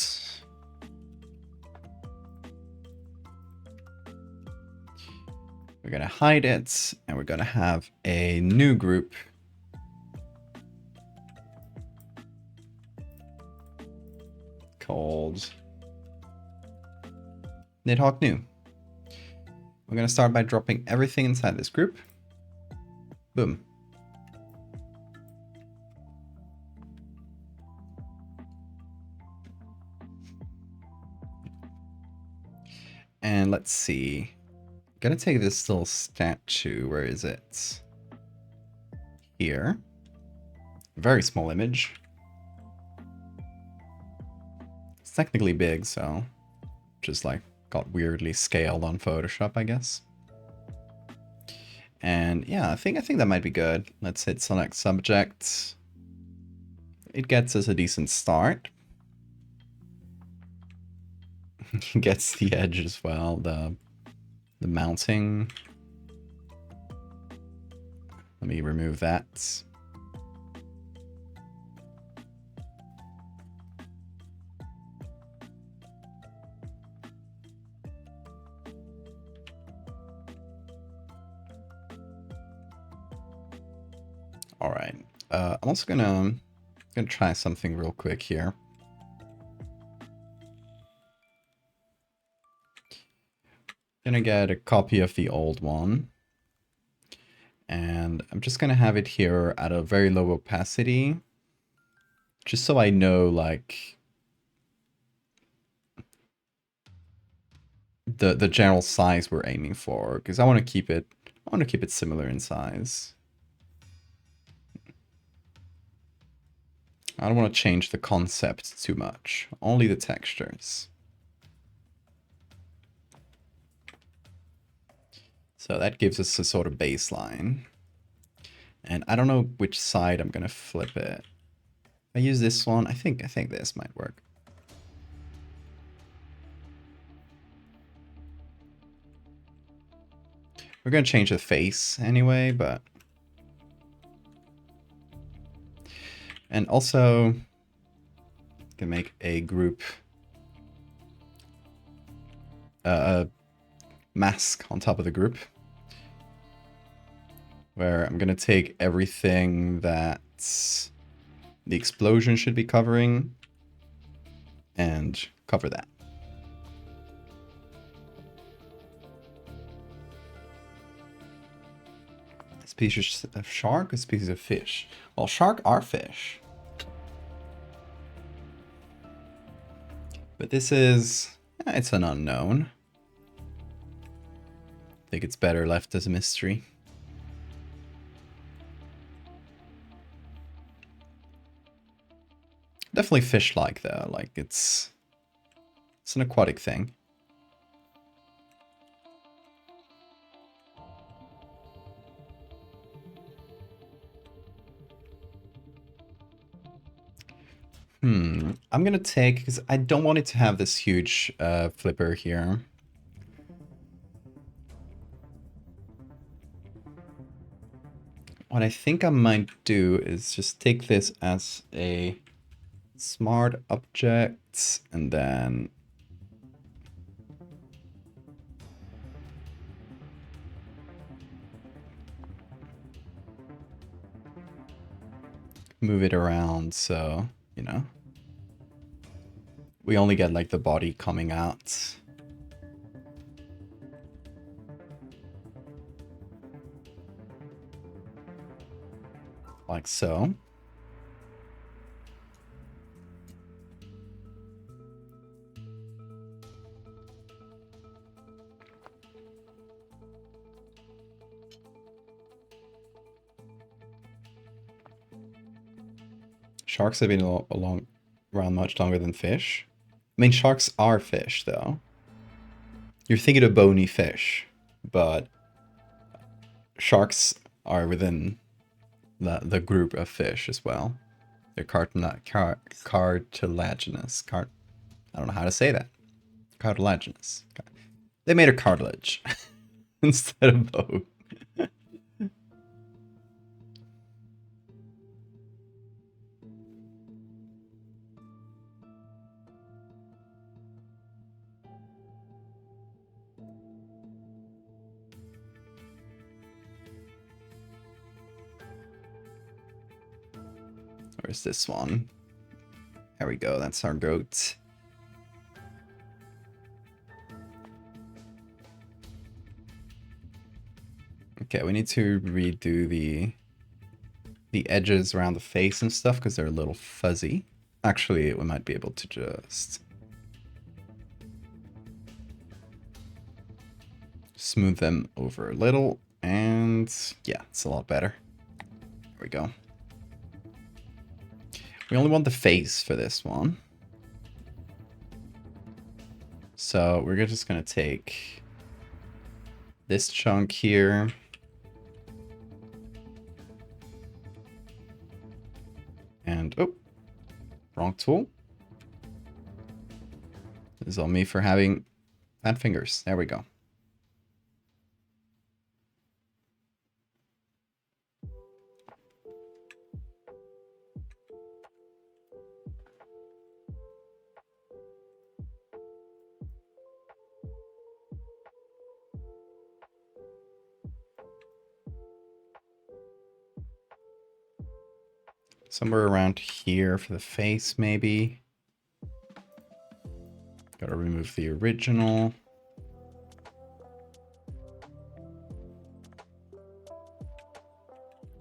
We're gonna hide it, and we're gonna have a new group. Called Nidhogg New. We're gonna start by dropping everything inside this group. Boom. And let's see. I'm gonna take this little statue. Where is it? Here. Very small image. It's technically big, so just like got weirdly scaled on Photoshop, I guess. And yeah, I think that might be good. Let's hit select subject. It gets us a decent start. Gets the edge as well, the mounting. Let me remove that. All right. I'm also gonna try something real quick here. Gonna get a copy of the old one. And I'm just gonna have it here at a very low opacity. Just so I know, like, the general size we're aiming for, because I want to keep it similar in size. I don't want to change the concept too much, only the textures. So that gives us a sort of baseline. And I don't know which side I'm gonna flip it. I use this one. I think this might work. We're gonna change the face anyway, but and also can make a group a mask on top of the group where I'm gonna take everything that the explosion should be covering and cover that. A species of shark, a species of fish. Well, shark are fish. But this is, it's an unknown. I think it's better left as a mystery. Definitely fish-like though, like it's an aquatic thing. I'm gonna take, because I don't want it to have this huge flipper here. What I think I might do is just take this as a smart object and then move it around so, you know, we only get like the body coming out. Like so. Sharks have been around much longer than fish. I mean, sharks are fish, though. You're thinking of bony fish, but sharks are within the group of fish as well. They're cartilaginous. I don't know how to say that. Cartilaginous. They made a cartilage instead of bone. Where's this one? There we go. That's our goat. Okay, we need to redo the edges around the face and stuff because they're a little fuzzy. Actually, we might be able to just smooth them over a little, and yeah, it's a lot better. There we go. We only want the face for this one. So we're just gonna take this chunk here. And, oh, wrong tool. This is on me for having bad fingers. There we go. Somewhere around here for the face, maybe. Gotta remove the original.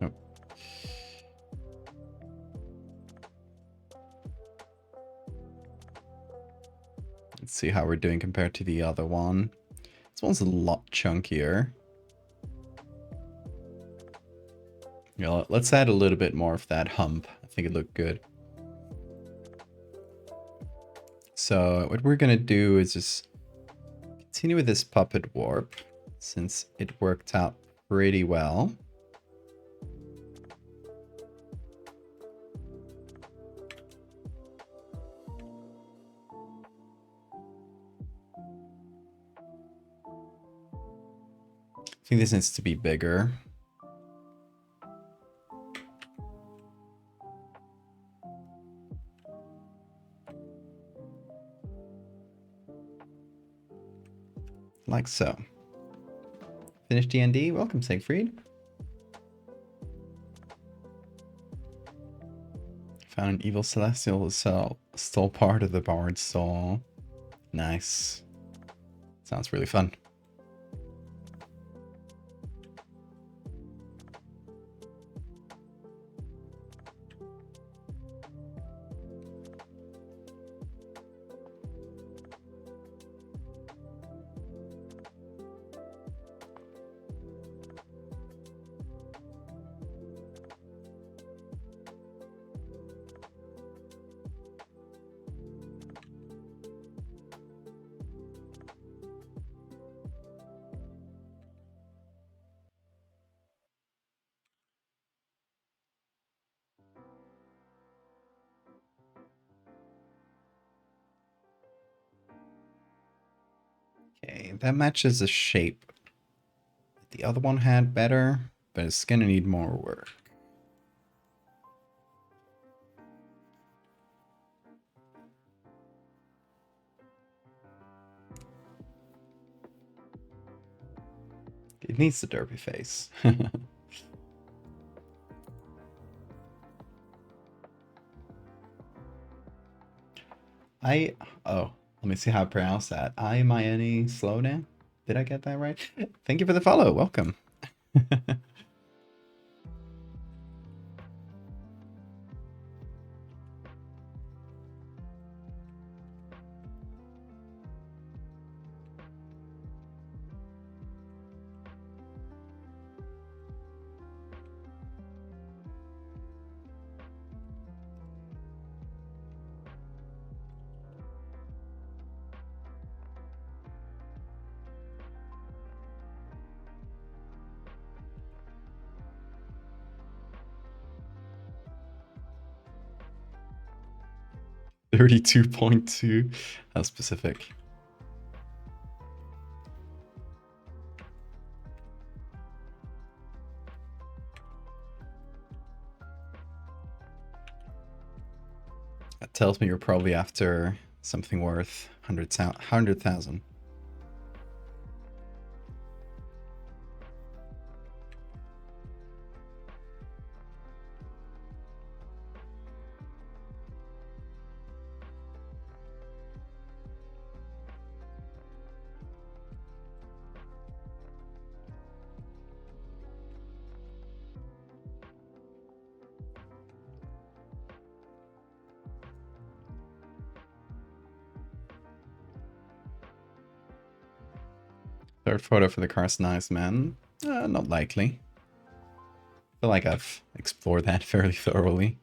Oh. Let's see how we're doing compared to the other one. This one's a lot chunkier. Yeah, let's add a little bit more of that hump. I think it looked good. So what we're gonna do is just continue with this puppet warp, since it worked out pretty well. I think this needs to be bigger. Like so. Finish D&D. Welcome, Siegfried. Found an evil celestial cell. Stole part of the bard's soul. Nice. Sounds really fun. Okay, that matches the shape the other one had better, but it's gonna need more work. It needs the derpy face. Oh, let me see how I pronounce that. Imayani Slowdown? Did I get that right? Thank you for the follow. Welcome. 32.2. How specific. That tells me you're probably after something worth 100,000. Third photo for the car's nice, man. Not likely. I feel like I've explored that fairly thoroughly.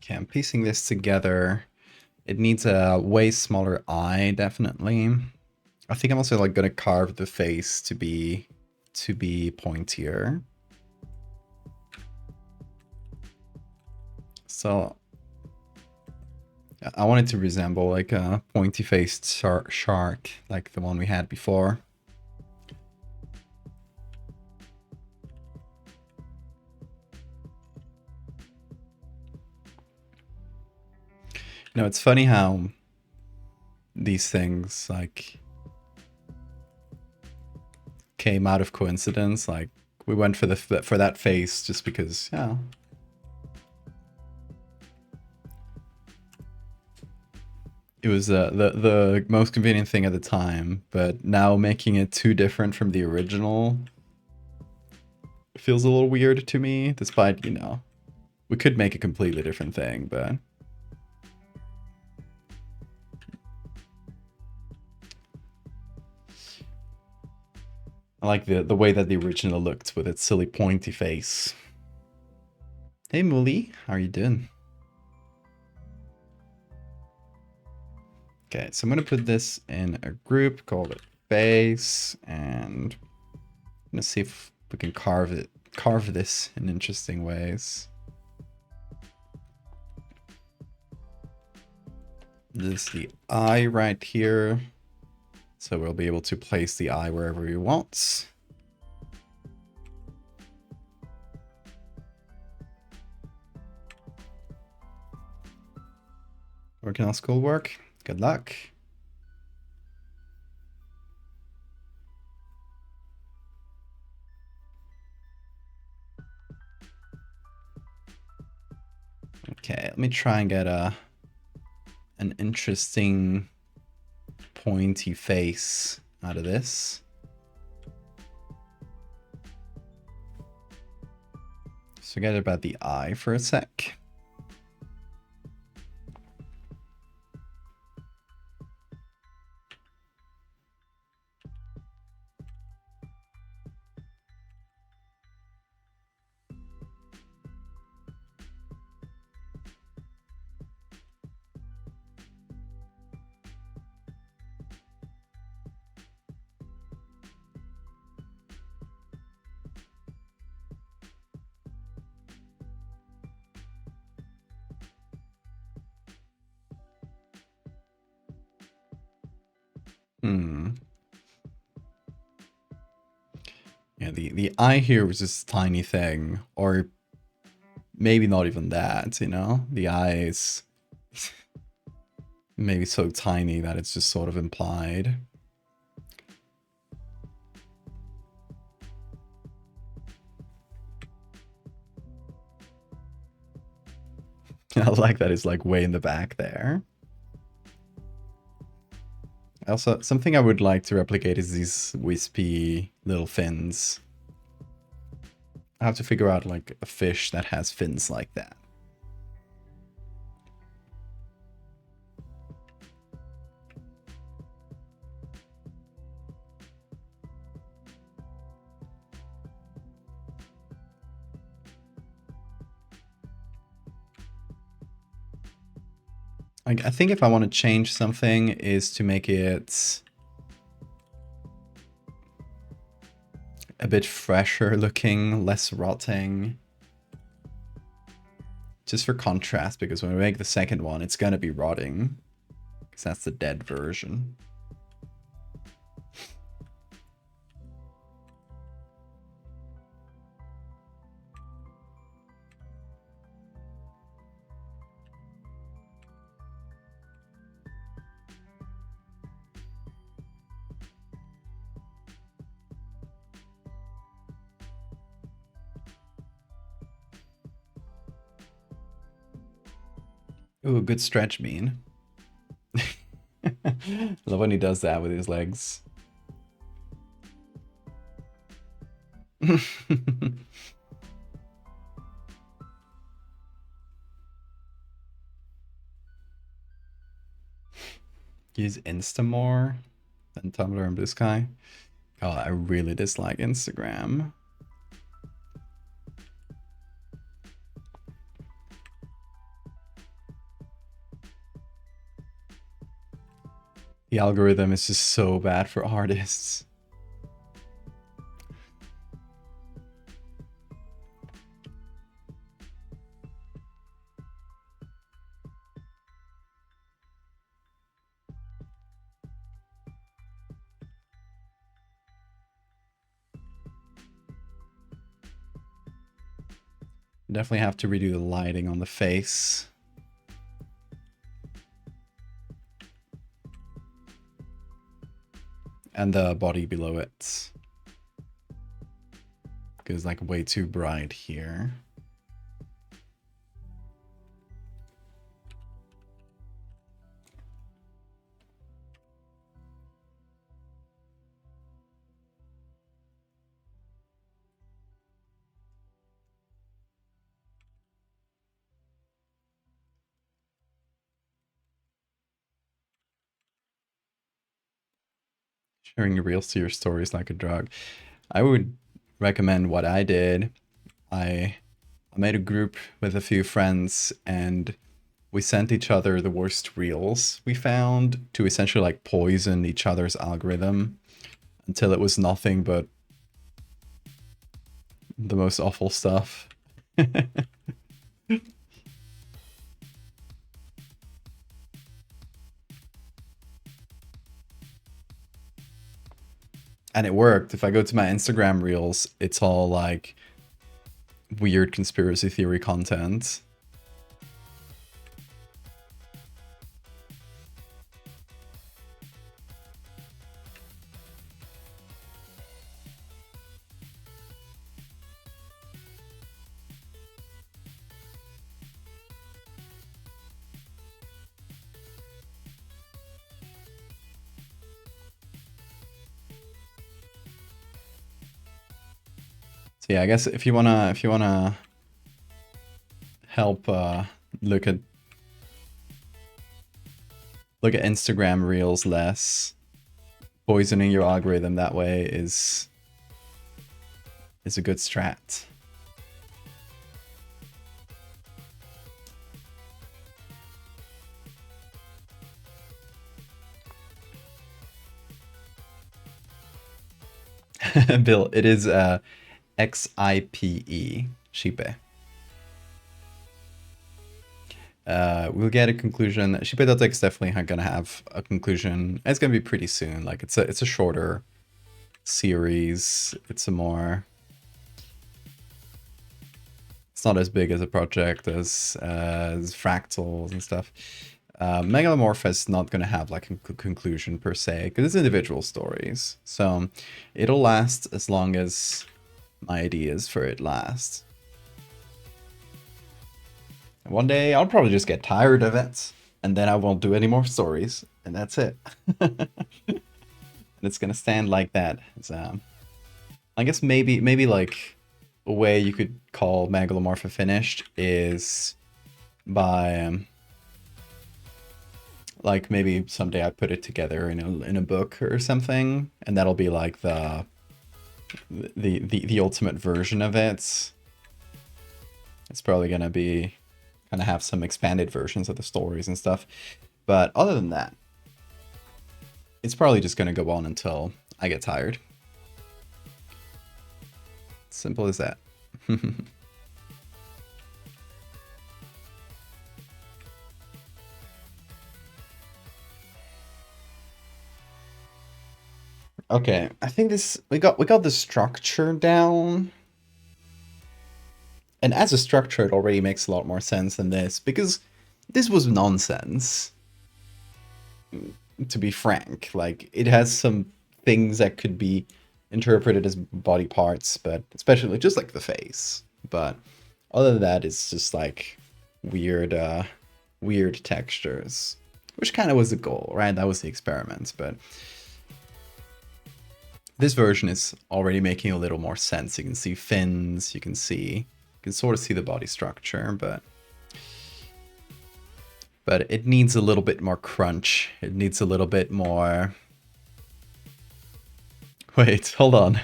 Okay, I'm piecing this together. It needs a way smaller eye, definitely. I think I'm also like gonna carve the face to be pointier. So I want it to resemble like a pointy-faced shark, like the one we had before. You know, it's funny how these things like came out of coincidence. Like we went for that face just because, yeah. It was the most convenient thing at the time, but now making it too different from the original feels a little weird to me, despite, you know, we could make a completely different thing, but I like the way that the original looked with its silly pointy face. Hey Muli, how are you doing? Okay, so I'm gonna put this in a group called face, and I'm gonna see if we can carve this in interesting ways. This is the eye right here. So we'll be able to place the eye wherever we want. Working on schoolwork. Good luck. Okay, let me try and get an interesting pointy face out of this. Forget about the eye for a sec. Yeah, the eye here was just a tiny thing, or maybe not even that, you know? The eye is maybe so tiny that it's just sort of implied. I like that it's like way in the back there. Also, something I would like to replicate is these wispy little fins. I have to figure out like a fish that has fins like that. I think if I want to change something is to make it a bit fresher looking, less rotting. Just for contrast, because when we make the second one, it's gonna be rotting. Because that's the dead version. Ooh, good stretch mean. I love when he does that with his legs. Use Insta more than Tumblr and Blue Sky. God, I really dislike Instagram. The algorithm is just so bad for artists. Definitely have to redo the lighting on the face. And the body below it. Because like way too bright here. Sharing your reels to your stories like a drug. I would recommend what I did. I made a group with a few friends and we sent each other the worst reels we found to essentially like poison each other's algorithm until it was nothing but the most awful stuff. And it worked. If I go to my Instagram reels, it's all like weird conspiracy theory content. So yeah, I guess if you wanna help look at Instagram reels less, poisoning your algorithm that way is a good strat. Bill, it is XIPE, Shipe. We'll get a conclusion. Shipe.tech is definitely gonna have a conclusion. It's gonna be pretty soon. Like it's a shorter series. It's not as big as a project as Fractals and stuff. Megalomorph is not going to have like a conclusion per se because it's individual stories. So it'll last as long as my ideas for it last. One day I'll probably just get tired of it and then I won't do any more stories and that's it. And it's going to stand like that. So I guess maybe like a way you could call Megalomorph finished is by like maybe someday I put it together in a book or something, and that'll be like the ultimate version of it. It's probably gonna be kind of have some expanded versions of the stories and stuff, but other than that, it's probably just gonna go on until I get tired. Simple as that. Okay, I think we got the structure down. And as a structure, it already makes a lot more sense than this, because this was nonsense. To be frank, like, it has some things that could be interpreted as body parts, but especially just like the face. But other than that, it's just like weird, weird textures, which kind of was the goal, right? That was the experiment, but this version is already making a little more sense. You can see fins, you can sort of see the body structure, but it needs a little bit more crunch. It needs a little bit more... Wait, hold on.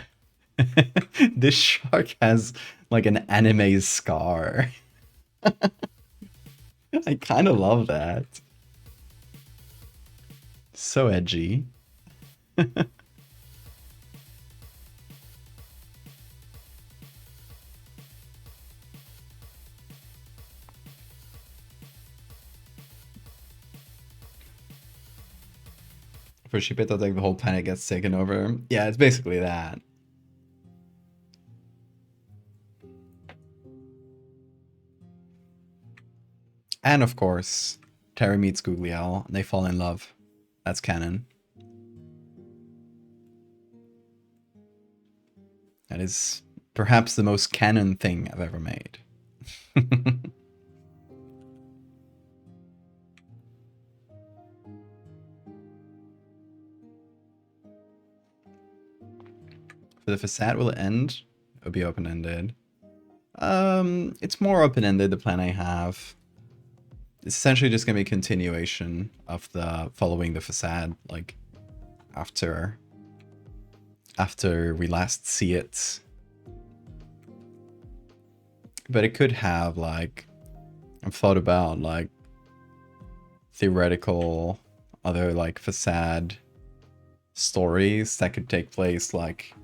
This shark has like an anime scar. I kind of love that. So edgy. For Shipeta, like the whole planet gets taken over. Yeah, it's basically that. And of course, Terry meets Gugliel and they fall in love. That's canon. That is perhaps the most canon thing I've ever made. For the facade, will it end? It'll be open-ended. It's more open-ended, the plan I have. It's essentially just gonna be a continuation of the following the facade, like after we last see it. But it could have like I've thought about like theoretical other like facade stories that could take place like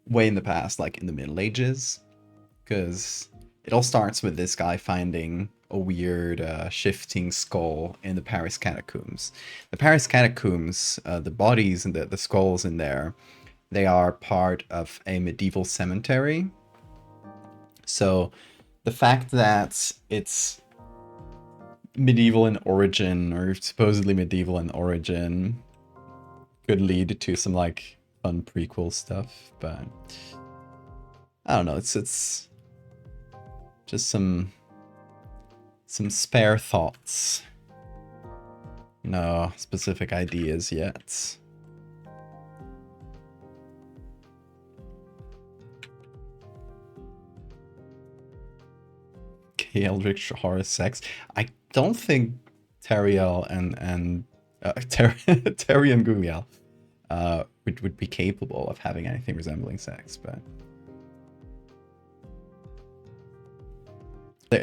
way in the past, like in the Middle Ages, because it all starts with this guy finding a weird shifting skull in the Paris catacombs. The Paris catacombs, the bodies and the skulls in there, they are part of a medieval cemetery. So the fact that it's medieval in origin, or supposedly medieval in origin, could lead to some like fun prequel stuff, but I don't know. It's just some spare thoughts. No specific ideas yet. K. Eldritch horror sex. I don't think Teriel and Terry and Guliel would be capable of having anything resembling sex, but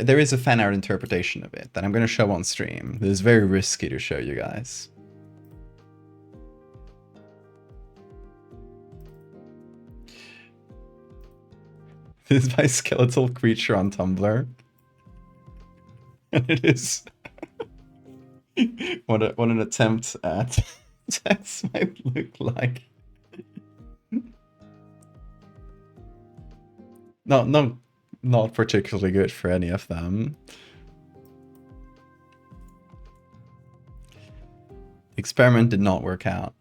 there is a fan art interpretation of it that I'm going to show on stream. It is very risky to show you guys. This is my skeletal creature on Tumblr. And it is what an attempt at sex might look like. No, not particularly good for any of them. Experiment did not work out.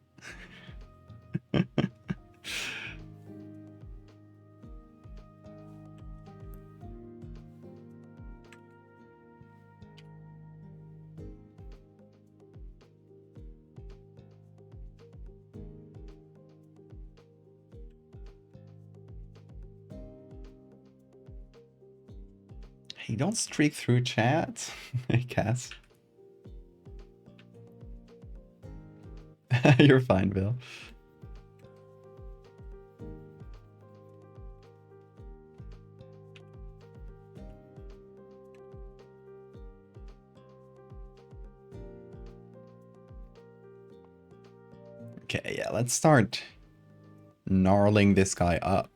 Hey, don't streak through chat. Hey, Cass. You're fine, Bill. Okay, yeah, let's start gnarling this guy up.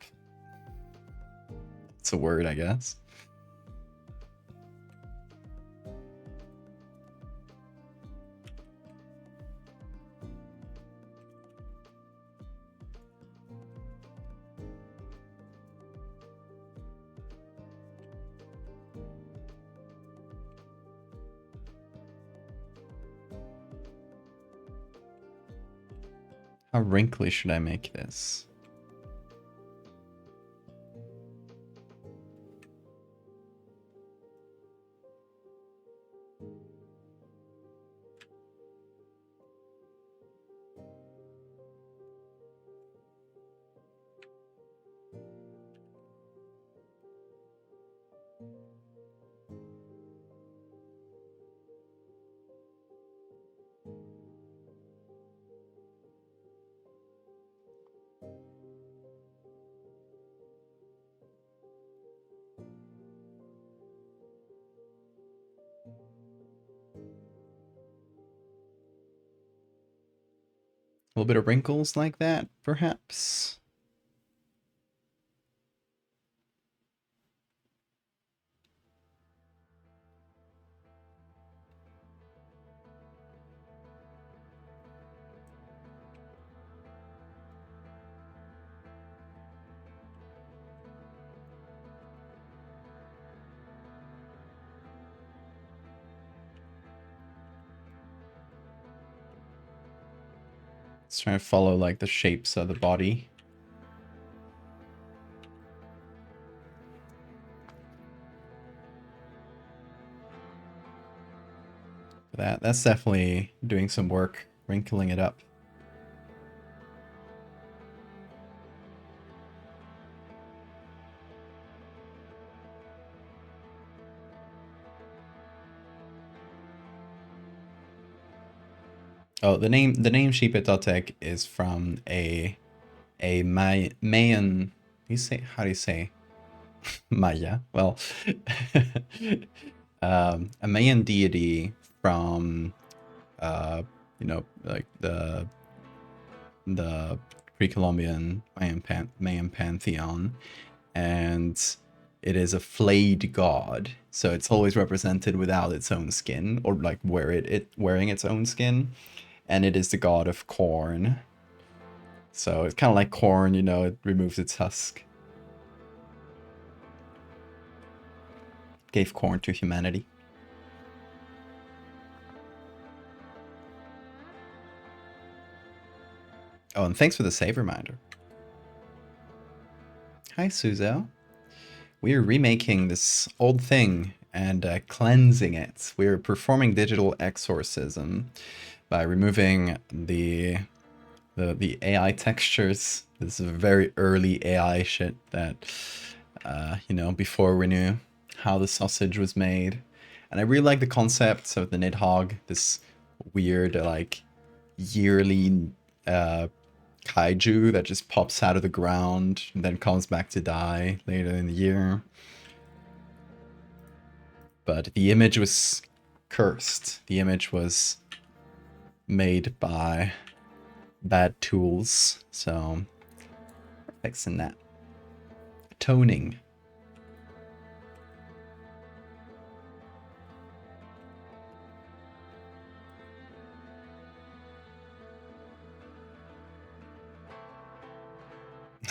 It's a word, I guess. How wrinkly should I make this? A little bit of wrinkles like that, perhaps. It's trying to follow like the shapes of the body. That's definitely doing some work, wrinkling it up. Oh, the name Sheepet.tech is from a Mayan. How do you say Maya? Well, a Mayan deity from like the pre-Columbian Mayan pantheon, and it is a flayed god. So it's always represented without its own skin, or like wearing its own skin, and it is the god of corn. So it's kind of like corn, it removes its husk. Gave corn to humanity. Oh, and thanks for the save reminder. Hi, Suzo. We're remaking this old thing and cleansing it. We're performing digital exorcism by removing the AI textures. This is very early AI shit that, before we knew how the sausage was made. And I really like the concept of the Nidhogg, this weird, like, yearly kaiju that just pops out of the ground and then comes back to die later in the year. But the image was cursed. The image was made by bad tools, so fixing that. Toning.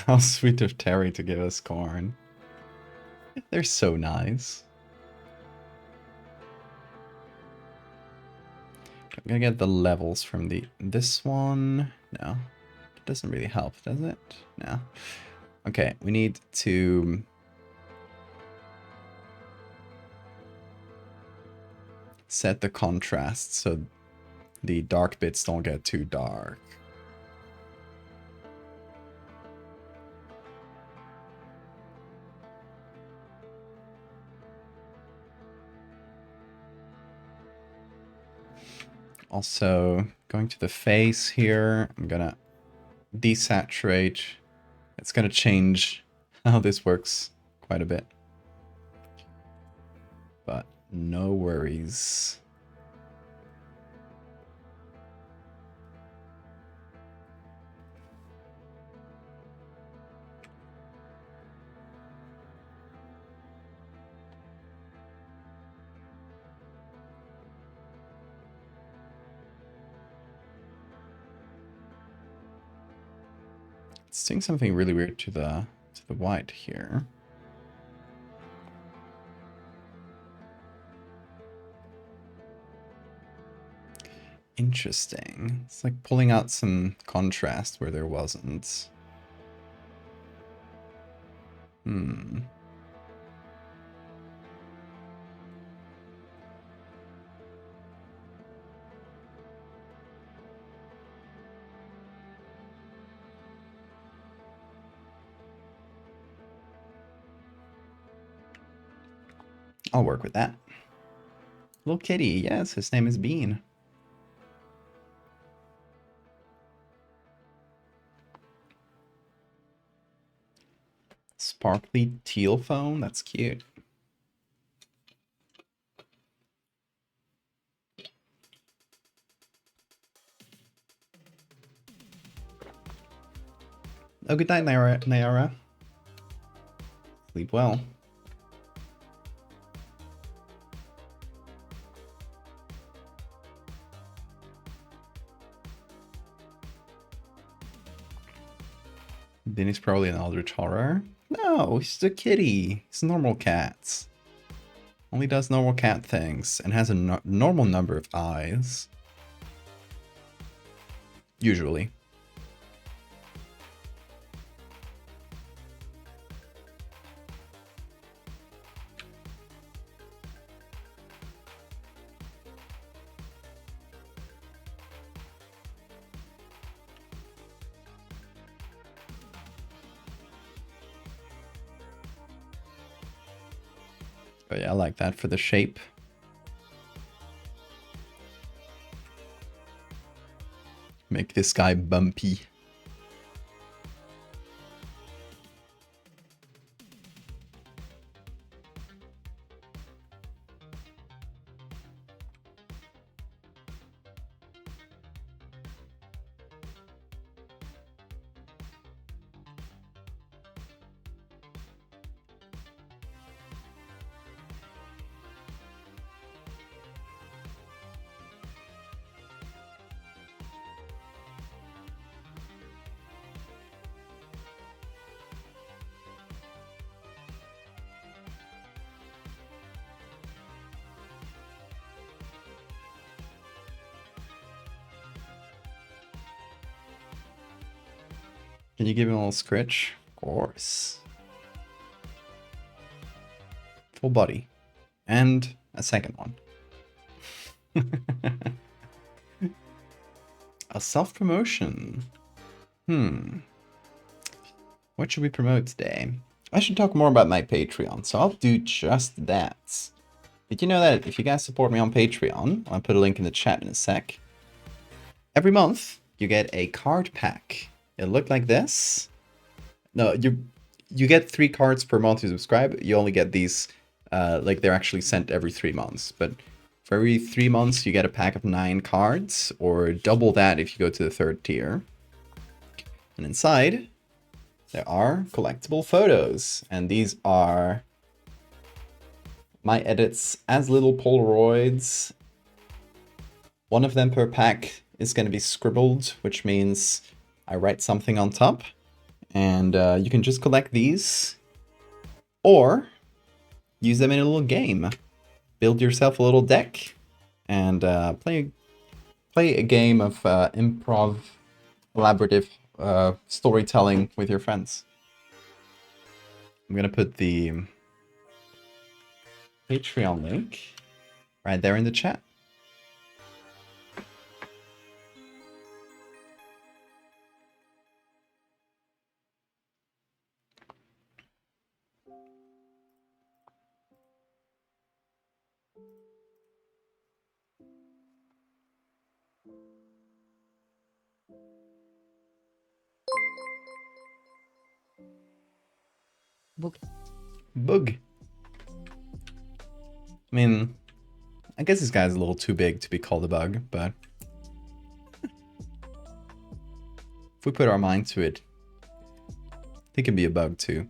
How sweet of Terry to give us corn. They're so nice. I'm gonna get the levels from this one. No, it doesn't really help, does it? No. Okay, we need to set the contrast so the dark bits don't get too dark. Also, going to the face here, I'm gonna desaturate. It's gonna change how this works quite a bit. But no worries. It's doing something really weird to the white here. Interesting. It's like pulling out some contrast where there wasn't. Hmm. I'll work with that. Little kitty, yes, his name is Bean. Sparkly teal phone, that's cute. Oh, good night, Nayara. Sleep well. Benny's probably an eldritch horror. No, he's a kitty. He's normal cats. Only does normal cat things and has a normal number of eyes. Usually. But yeah, I like that for the shape. Make this guy bumpy. Can you give him a little scritch? Of course. Full body. And a second one. A self-promotion. What should we promote today? I should talk more about my Patreon, so I'll do just that. Did you know that if you guys support me on Patreon, I'll put a link in the chat in a sec. Every month, you get a card pack. It'll look like this. No, you get 3 cards per month you subscribe. You only get these, like they're actually sent every 3 months. But for every 3 months, you get a pack of 9 cards, or double that if you go to the 3rd tier. And inside, there are collectible photos. And these are my edits as little Polaroids. One of them per pack is going to be scribbled, which means I write something on top, and you can just collect these, or use them in a little game. Build yourself a little deck, and play a game of improv, collaborative storytelling with your friends. I'm gonna put the Patreon link right there in the chat. Book. Bug. I mean, I guess this guy's a little too big to be called a bug, but if we put our mind to it, he can be a bug too.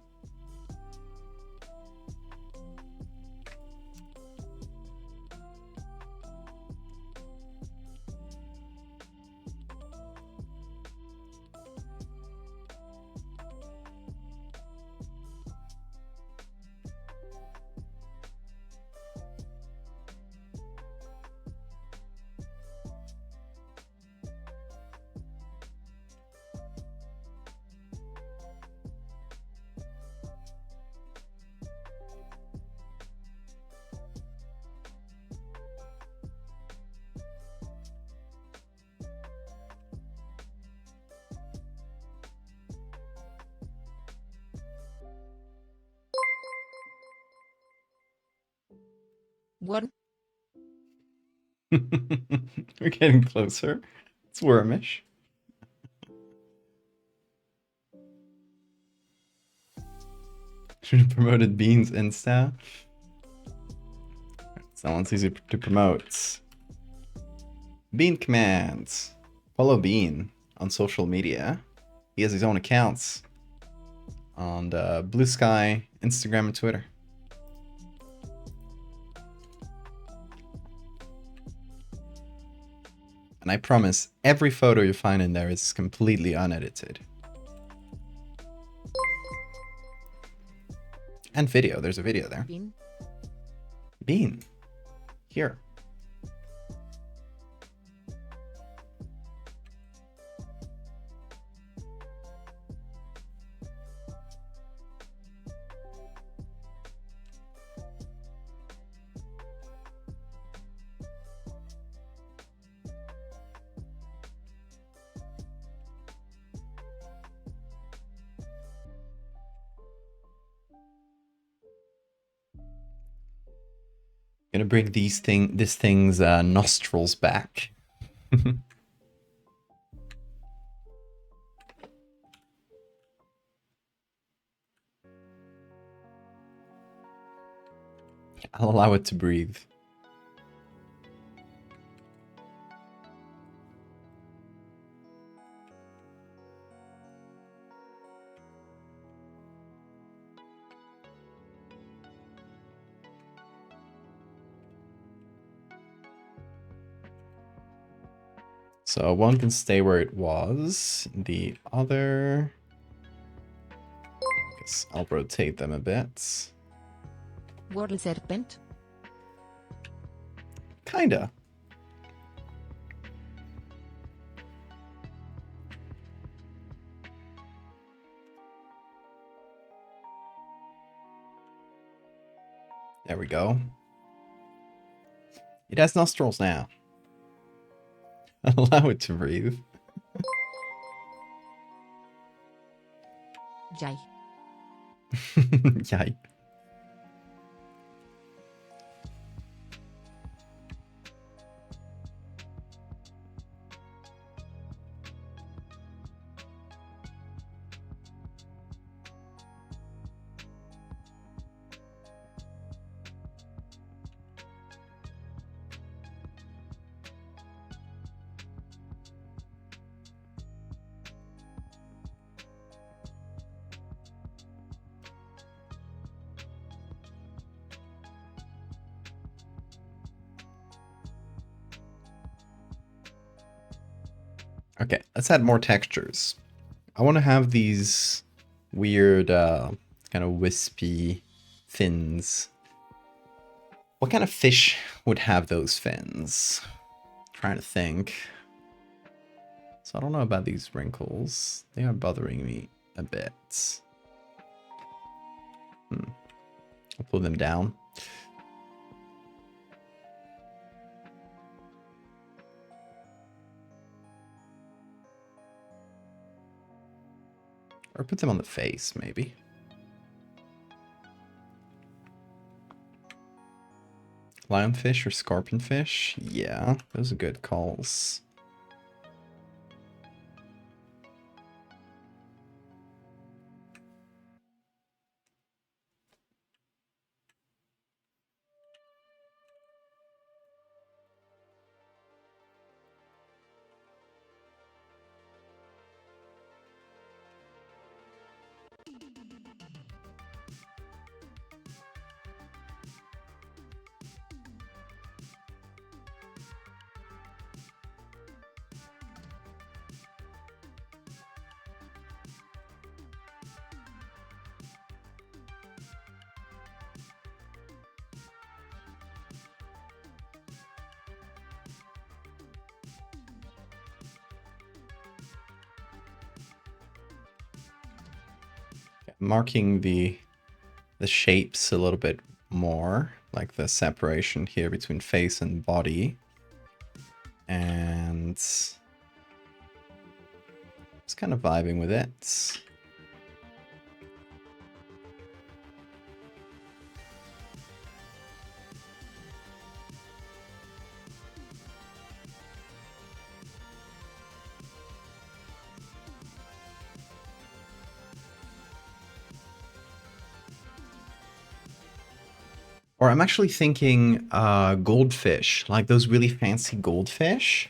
Worm. We're getting closer. It's wormish. Should have promoted Beans Insta. Someone's easy to promote. Bean commands. Follow Bean on social media. He has his own accounts. on Blue Sky, Instagram, and Twitter. And I promise, every photo you find in there is completely unedited. And video. There's a video there. Bean. Bean. Here. Gonna bring this thing's nostrils back. I'll allow it to breathe. So one can stay where it was. The other, I guess I'll rotate them a bit. World serpent. Kinda. There we go. It has nostrils now. Allow it to breathe. Jai. Yay. Okay, let's add more textures. I want to have these weird, kind of wispy fins. What kind of fish would have those fins? Trying to think. So I don't know about these wrinkles. They are bothering me a bit. I'll pull them down. Or put them on the face, maybe. Lionfish or scorpionfish? Yeah, those are good calls. Marking the shapes a little bit more, like the separation here between face and body. And just kind of vibing with it. Or I'm actually thinking goldfish, like those really fancy goldfish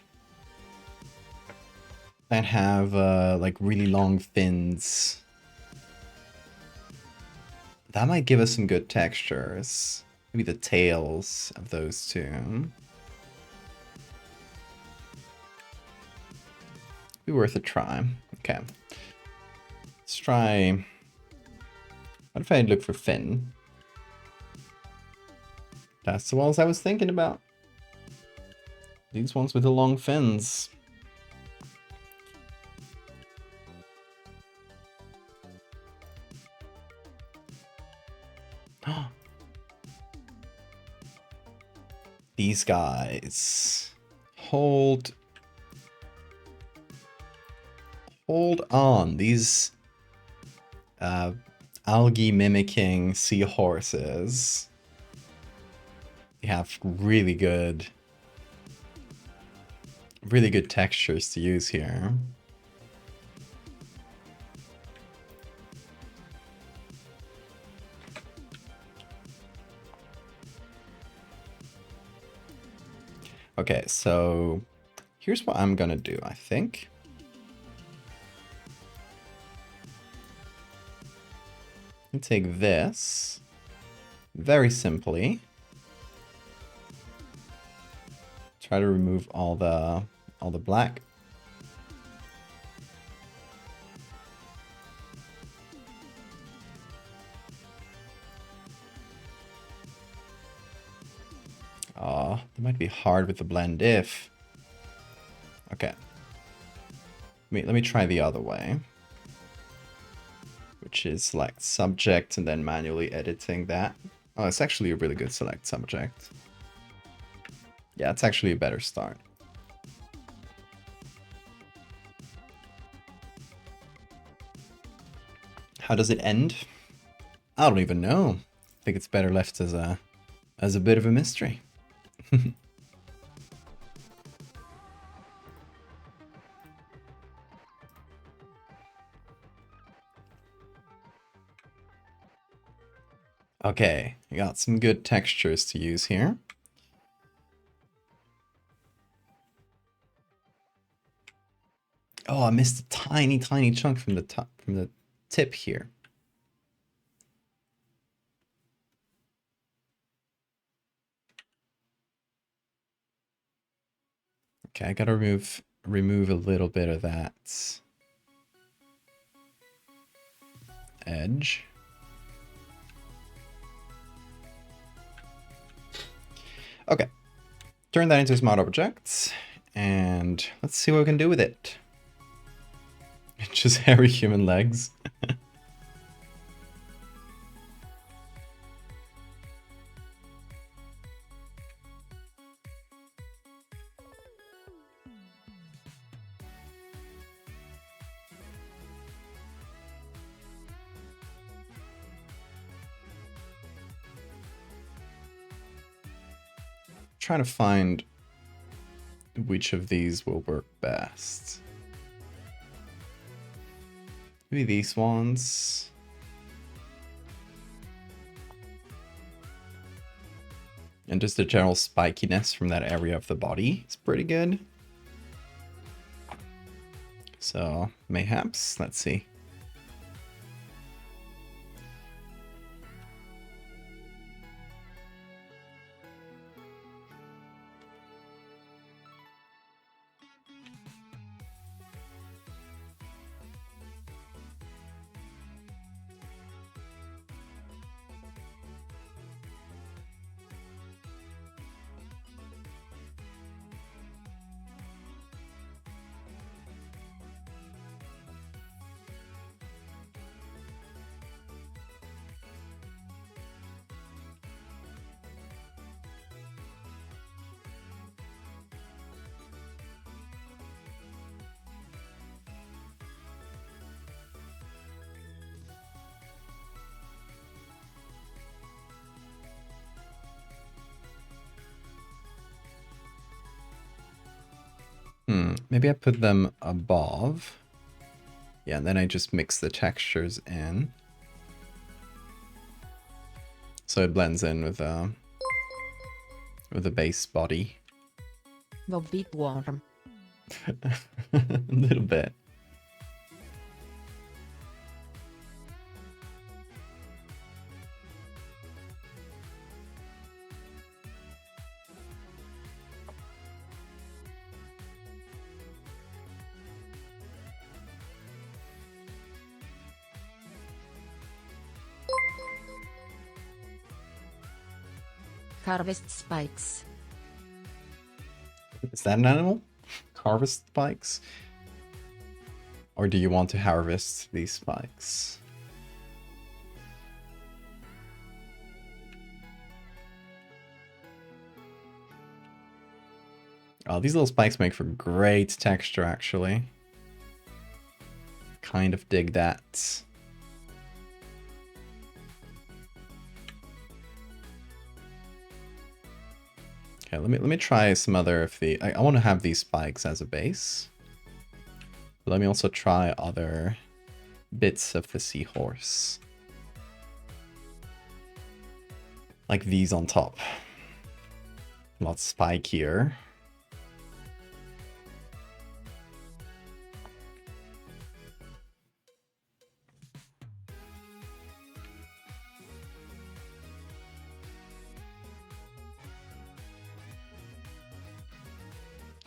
that have like really long fins. That might give us some good textures. Maybe the tails of those two. Be worth a try. Okay. Let's try... What if I look for fin? That's the ones I was thinking about. These ones with the long fins. These guys. Hold on. These algae mimicking seahorses. They have really good textures to use here. Okay, so here's what I'm gonna do, I think. I take this very simply. Try to remove all the black. Oh, that might be hard with the blend if. Okay. Let me try the other way. Which is select subject and then manually editing that. Oh, it's actually a really good select subject. Yeah, it's actually a better start. How does it end? I don't even know. I think it's better left as a bit of a mystery. Okay, I got some good textures to use here. Oh, I missed a tiny chunk from the top, from the tip here. Okay, I gotta remove a little bit of that edge. Okay, turn that into a smart object, and let's see what we can do with it. Just hairy human legs. Trying to find which of these will work best. Maybe these ones. And just the general spikiness from that area of the body is pretty good. So, mayhaps, let's see. Maybe I put them above. Yeah, and then I just mix the textures in. So it blends in with the base body. The big worm. A little bit. harvest spikes. Is that an animal? Harvest spikes? Or do you want to harvest these spikes? Oh, these little spikes make for great texture, actually. Kind of dig that. Okay, let me try some other of the... I want to have these spikes as a base. Let me also try other bits of the seahorse. Like these on top. Lots spikier.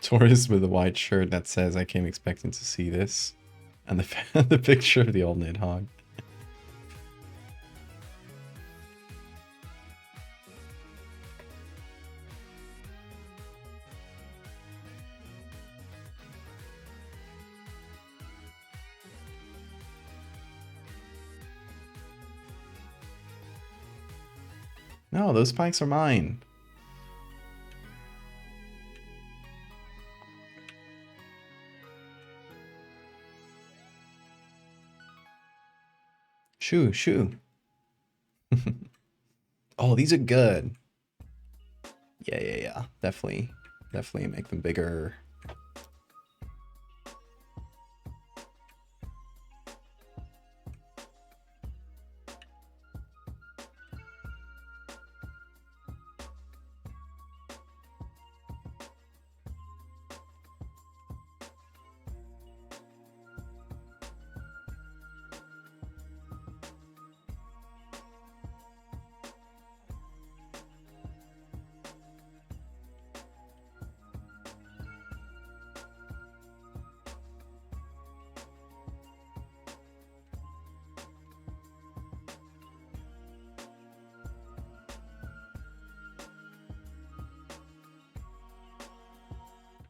Tourist with a white shirt that says, "I came expecting to see this." And the picture of the old Nidhogg. No, those spikes are mine. Shoo, shoo. Oh, these are good. Yeah. Definitely make them bigger.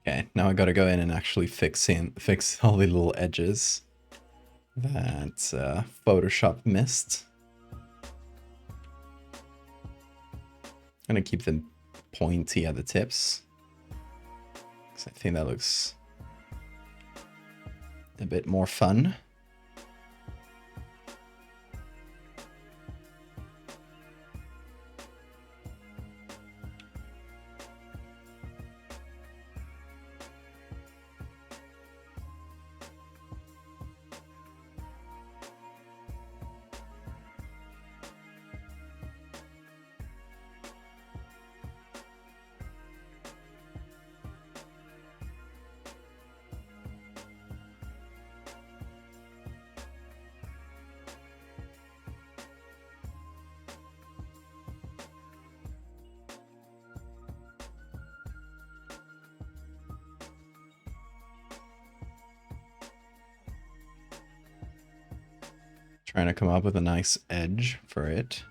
Okay, now I gotta go in and actually fix all the little edges that Photoshop missed. I'm gonna keep them pointy at the tips, because I think that looks a bit more fun. Trying to come up with a nice edge for it.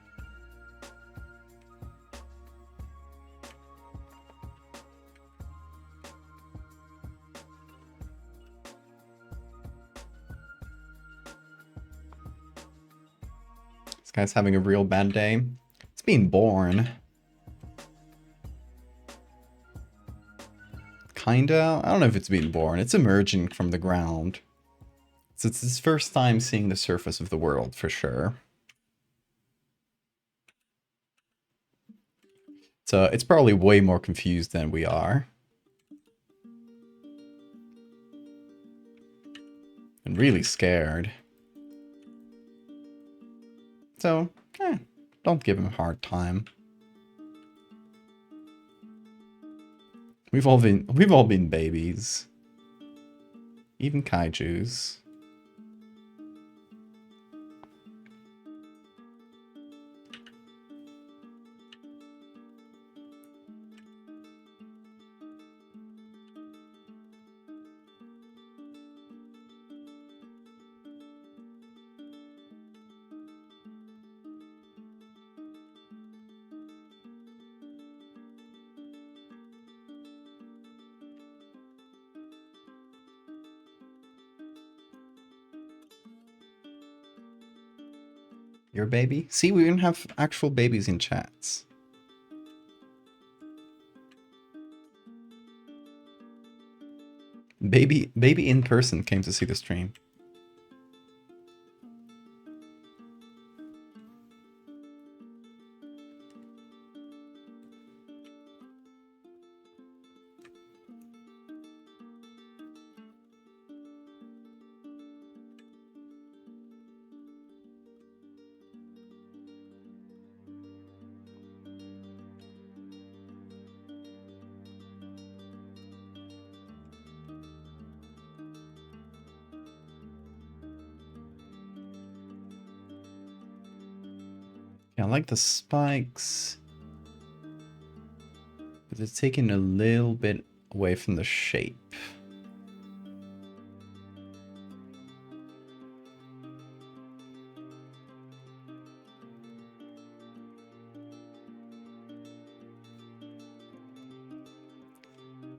This guy's having a real bad day. It's being born. Kinda. I don't know if it's being born. It's emerging from the ground. So it's his first time seeing the surface of the world, for sure. So it's probably way more confused than we are. And really scared. So, don't give him a hard time. We've all been babies. Even kaijus. Your baby? See, we even have actual babies in chats. Baby in person came to see the stream. Yeah, I like the spikes, but it's taking a little bit away from the shape.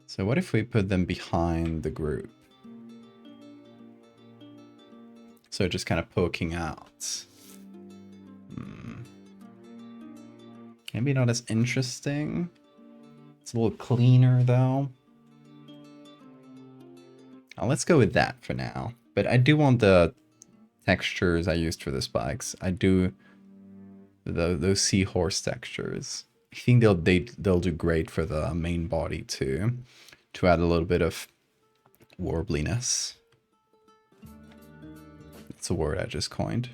So what if we put them behind the group? So just kind of poking out. Maybe not as interesting. It's a little cleaner though. Let's go with that for now. But I do want the textures I used for the spikes. I do those seahorse textures. I think they'll do great for the main body too, to add a little bit of warbliness. It's a word I just coined.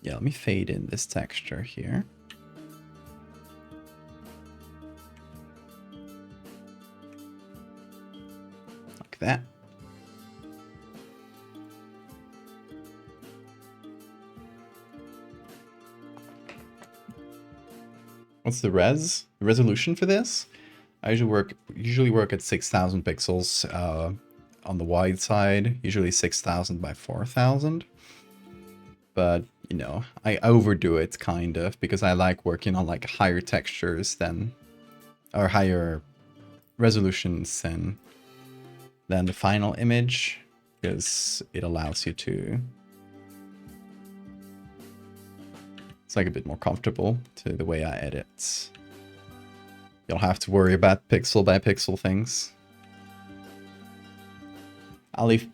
Yeah, let me fade in this texture here. Like that. What's the resolution for this? I usually work at 6,000 pixels on the wide side, usually 6,000 by 4,000. But, you know, I overdo it kind of because I like working on like higher textures than, or higher resolutions than the final image, because it allows you to, it's like a bit more comfortable to the way I edit. You don't have to worry about pixel by pixel things. I'll leave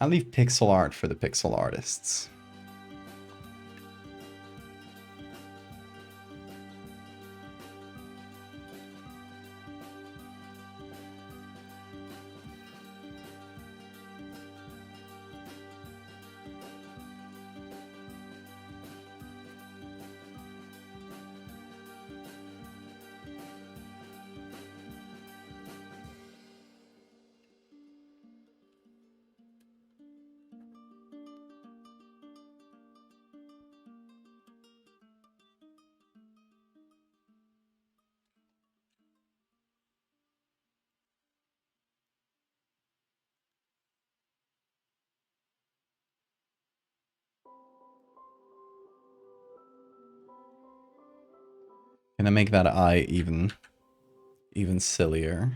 pixel art for the pixel artists. Gonna make that eye even sillier.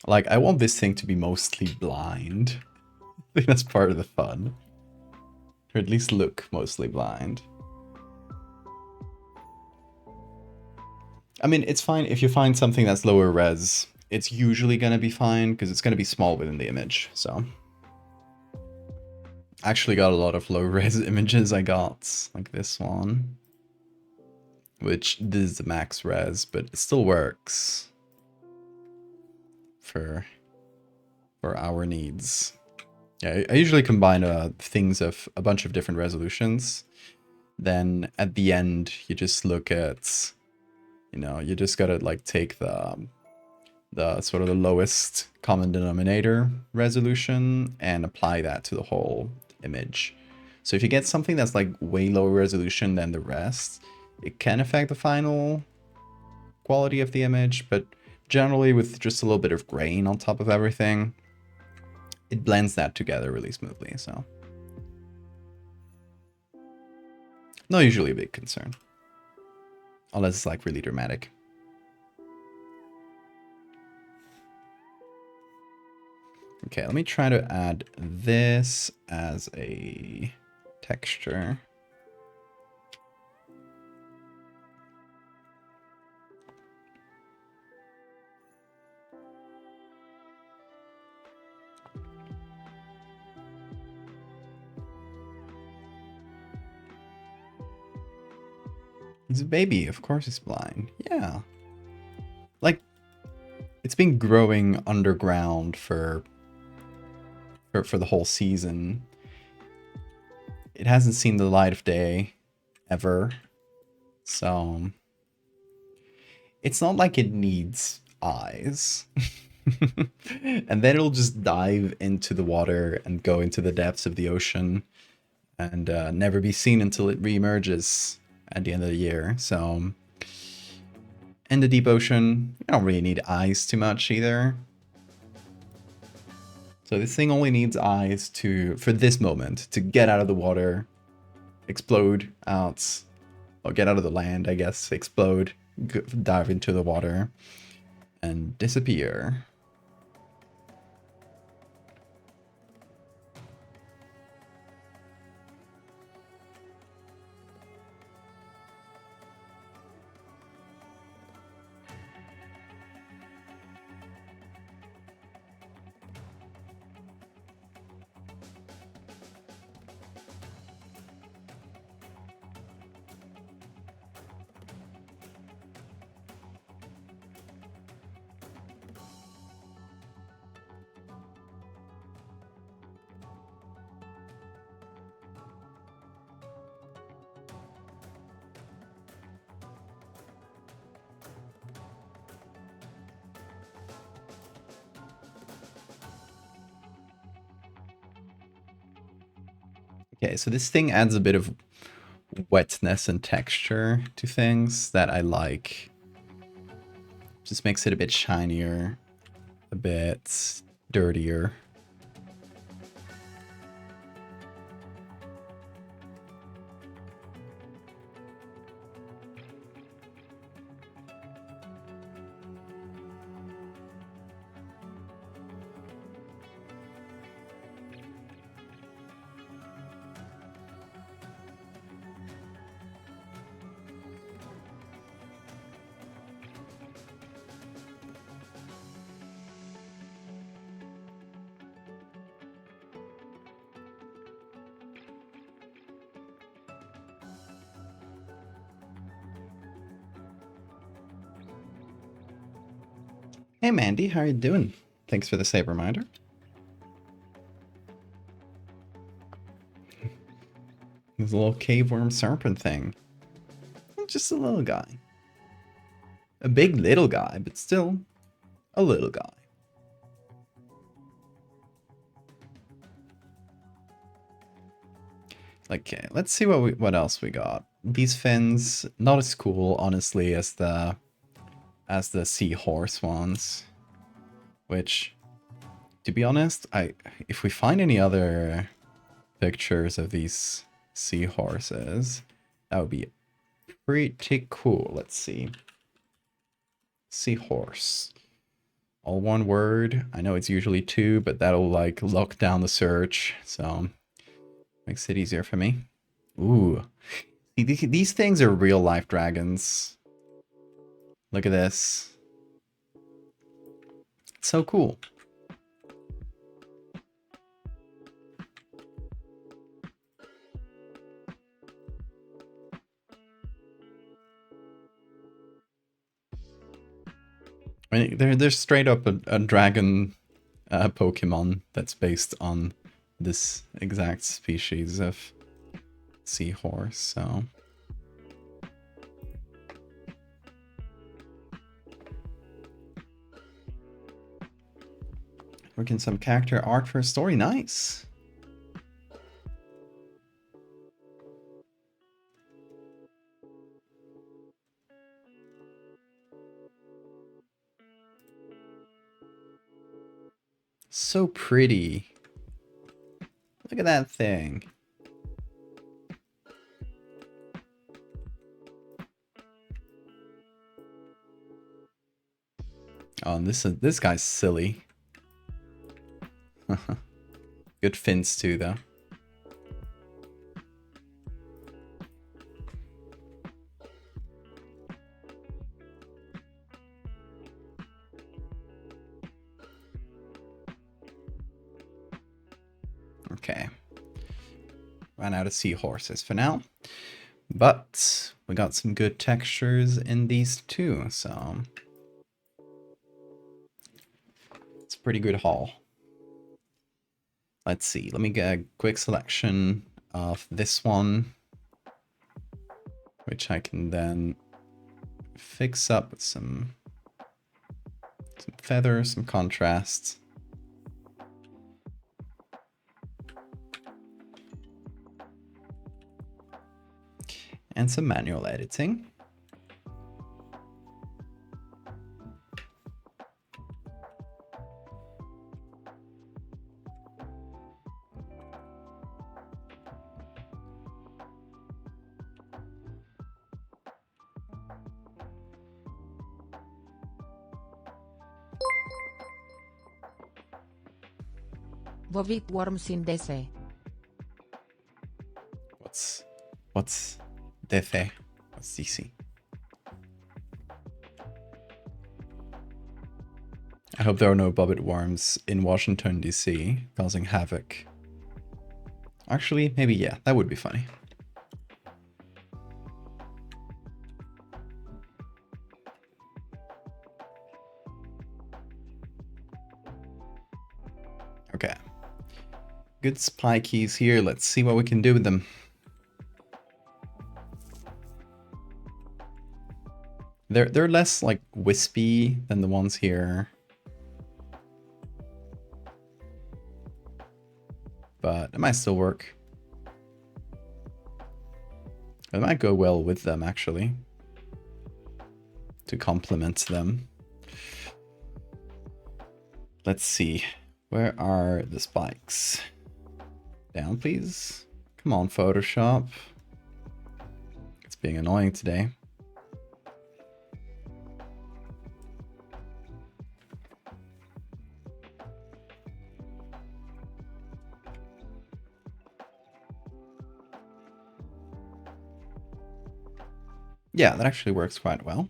Like, I want this thing to be mostly blind. I think that's part of the fun. Or at least look mostly blind. I mean, it's fine if you find something that's lower res. It's usually going to be fine because it's going to be small within the image, so. I actually got a lot of low res images I got, like this one. Which, this is the max res, but it still works. For our needs. Yeah, I usually combine things of a bunch of different resolutions. Then at the end, you just look at, you know, you just gotta like take the the sort of the lowest common denominator resolution and apply that to the whole image. So if you get something that's like way lower resolution than the rest, it can affect the final quality of the image, but generally with just a little bit of grain on top of everything, it blends that together really smoothly. So not usually a big concern, unless it's like really dramatic. Okay, let me try to add this as a texture. He's a baby, of course he's blind. Yeah. Like, it's been growing underground for the whole season. It hasn't seen the light of day ever. So it's not like it needs eyes. And then it'll just dive into the water and go into the depths of the ocean and never be seen until it reemerges at the end of the year. So in the deep ocean, you don't really need eyes too much either. So this thing only needs eyes for this moment, to get out of the water, explode out, or get out of the land, I guess, explode, dive into the water, and disappear. Okay, so this thing adds a bit of wetness and texture to things that I like. Just makes it a bit shinier, a bit dirtier. Hey Mandy, how are you doing? Thanks for the save reminder. There's a little cave worm serpent thing. Just a little guy. A big little guy, but still a little guy. Okay, let's see what else we got. These fins, not as cool, honestly, as the seahorse ones. Which, to be honest, if we find any other pictures of these seahorses, that would be pretty cool. Let's see. Seahorse. All one word. I know it's usually two, but that'll like lock down the search, so makes it easier for me. Ooh. See, these things are real life dragons. Look at this. It's so cool. I mean, they're straight up a dragon Pokemon that's based on this exact species of seahorse, so... Working some character art for a story. Nice. So pretty. Look at that thing. Oh, and this guy's silly. Good fins too, though. Okay. Ran out of seahorses for now. But we got some good textures in these too, so it's a pretty good haul. Let's see. Let me get a quick selection of this one, which I can then fix up with some feathers, some contrast. And some manual editing. Vovit worms in DC. What's DC? What's DC? I hope there are no bobbit worms in Washington, D.C. causing havoc. Actually, maybe yeah, that would be funny. Okay. Good spikies here. Let's see what we can do with them. They're less like wispy than the ones here. But it might still work. It might go well with them actually. To complement them. Let's see. Where are the spikes? Down, please. Come on, Photoshop. It's being annoying today. Yeah, that actually works quite well.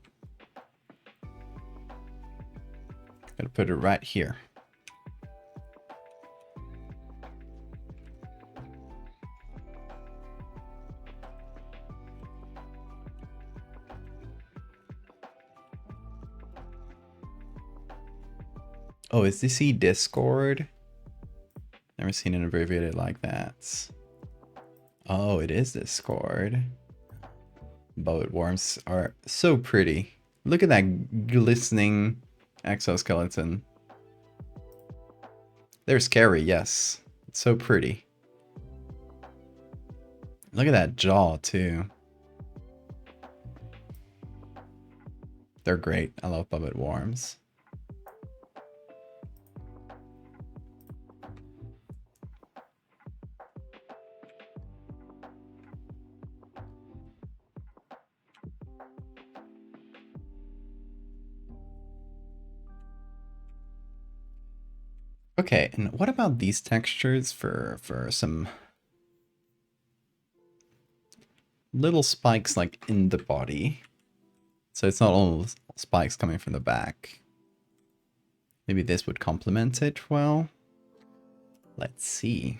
Gonna put it right here. Oh, is this Discord? Never seen it abbreviated like that. Oh, it is Discord. Boat worms are so pretty. Look at that glistening exoskeleton. They're scary, yes. It's so pretty. Look at that jaw, too. They're great. I love bobbit worms. Okay, and what about these textures for some little spikes like in the body? So it's not all spikes coming from the back. Maybe this would complement it well. Let's see.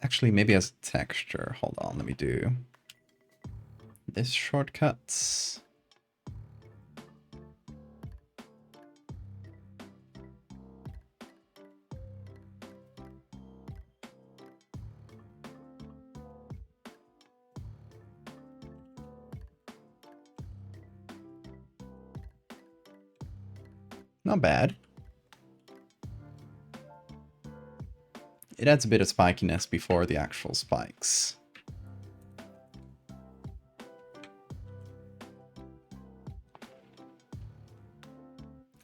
Actually, maybe as a texture. Hold on, let me do this shortcut. Not bad. It adds a bit of spikiness before the actual spikes.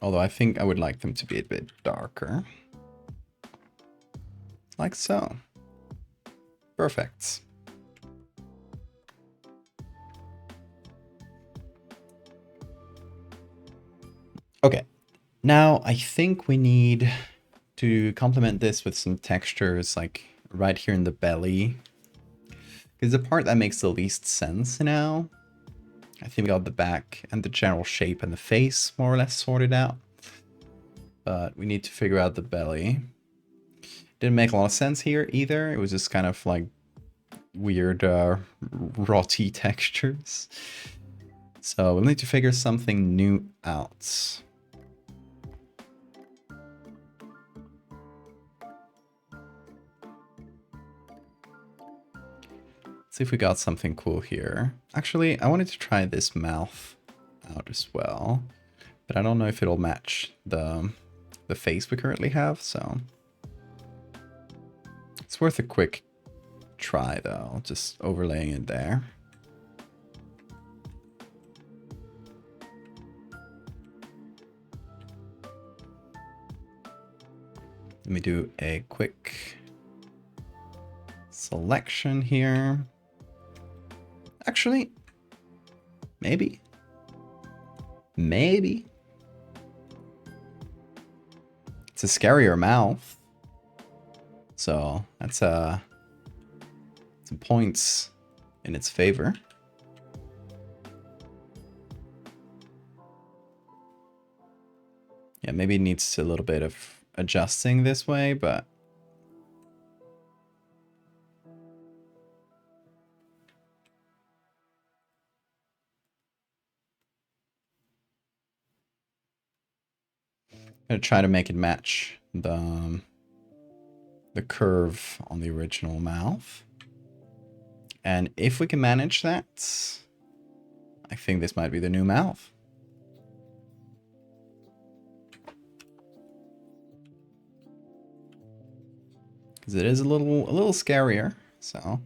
Although I think I would like them to be a bit darker. Like so. Perfect. Okay, now I think we need to complement this with some textures like right here in the belly. Because the part that makes the least sense now. I think we got the back and the general shape and the face more or less sorted out. But we need to figure out the belly. Didn't make a lot of sense here either. It was just kind of like weird rotty textures. So we'll need to figure something new out. See if we got something cool here. Actually, I wanted to try this mouth out as well, but I don't know if it'll match the face we currently have, so it's worth a quick try though, just overlaying it there. Let me do a quick selection here. Actually, maybe. It's a scarier mouth. So that's some points in its favor. Yeah, maybe it needs a little bit of adjusting this way, but I'm gonna try to make it match the curve on the original mouth. And if we can manage that, I think this might be the new mouth. Because it is a little scarier, so.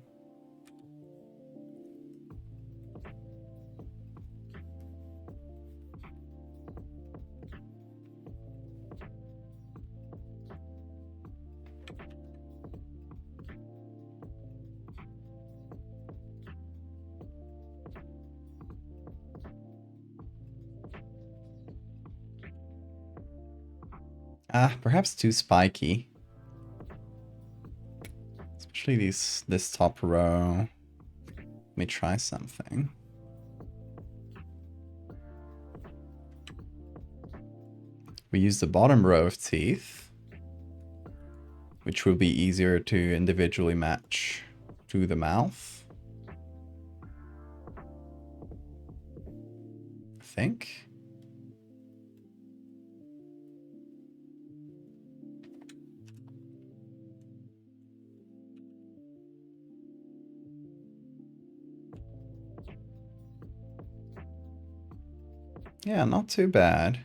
Perhaps too spiky. Especially this top row. Let me try something. We use the bottom row of teeth, which will be easier to individually match to the mouth, I think. Yeah, not too bad.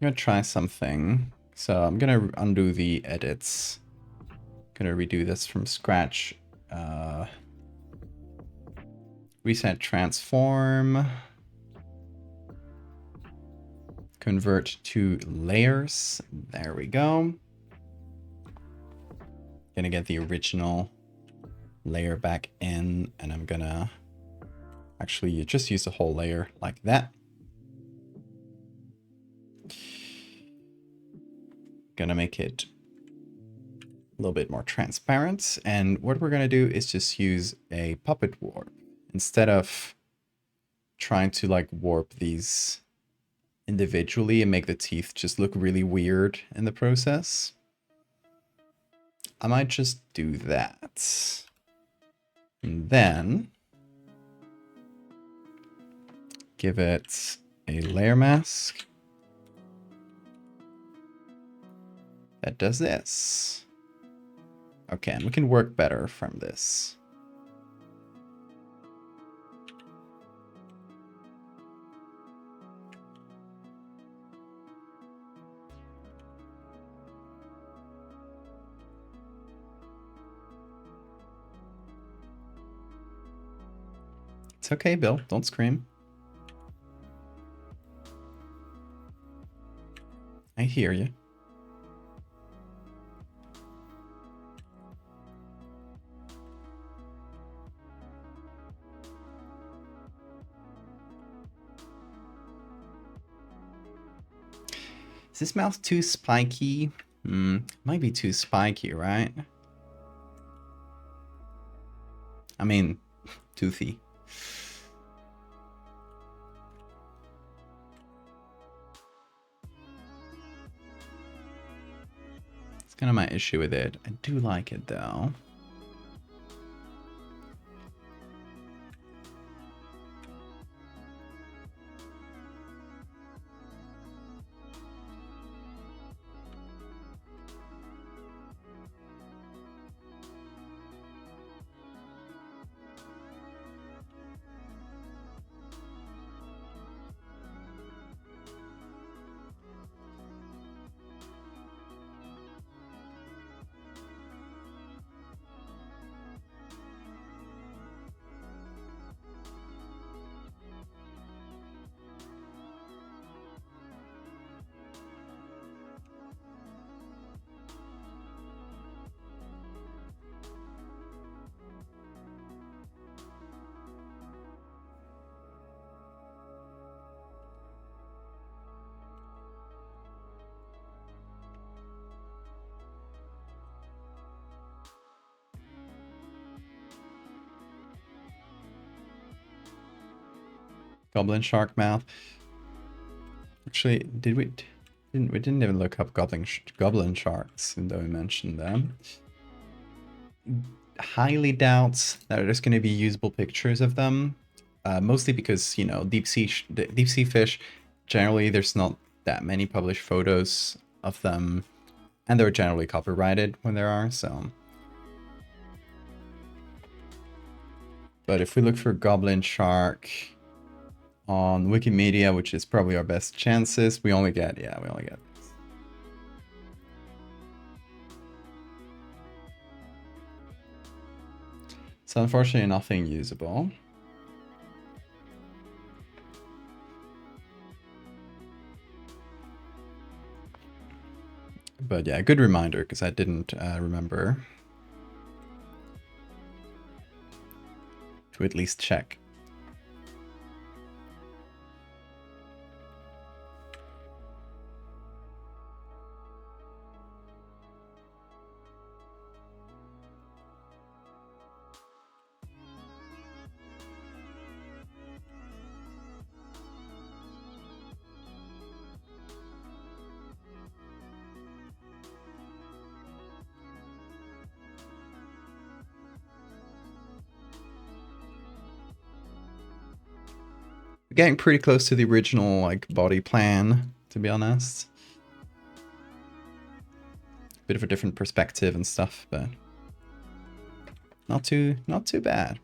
I'm gonna try something. So I'm gonna undo the edits. Gonna redo this from scratch. Reset transform. Convert to layers. There we go. Gonna get the original layer back in, and I'm gonna actually just use the whole layer like that. Gonna make it a little bit more transparent, and what we're gonna do is just use a puppet warp instead of trying to like warp these individually and make the teeth just look really weird in the process. I might just do that. And then give it a layer mask. that does this. Okay, and we can work better from this. It's okay, Bill. Don't scream. I hear you. Is this mouth too spiky? Might be too spiky, right? I mean, toothy. It's kind of my issue with it. I do like it though. Goblin shark mouth. Actually, did we? We didn't even look up goblin sharks, even though we mentioned them. Highly doubt that there's going to be usable pictures of them. Mostly because, you know, deep sea fish, generally there's not that many published photos of them, and they're generally copyrighted when there are, so. But if we look for goblin shark on Wikimedia, which is probably our best chances, we only get. So unfortunately nothing usable. But yeah, good reminder, because I didn't remember to at least check. Getting pretty close to the original like body plan, to be honest. Bit of a different perspective and stuff, but not too bad.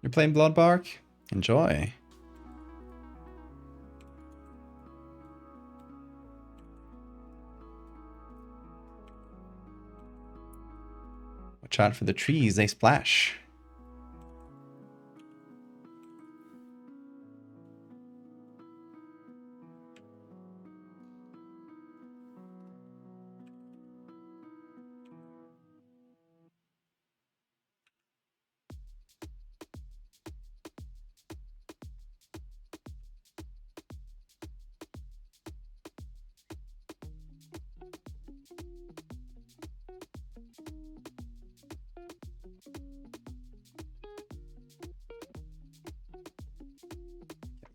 You're playing Bloodbark? Enjoy. Watch out for the trees, they splash.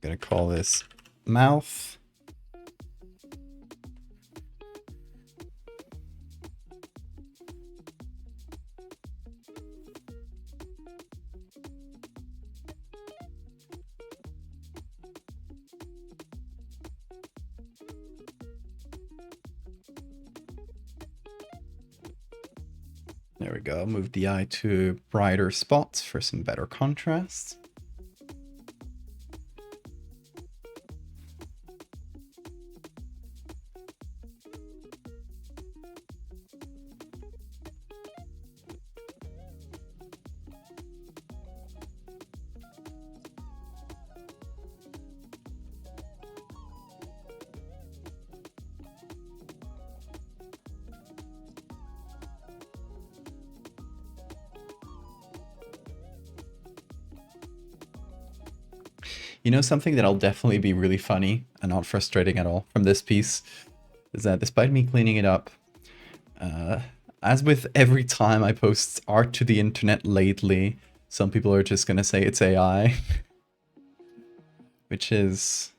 gonna call this mouth. There we go. Move the eye to brighter spots for some better contrast. You know, something that'll definitely be really funny and not frustrating at all from this piece is that despite me cleaning it up, as with every time I post art to the internet lately, some people are just gonna say it's AI, which is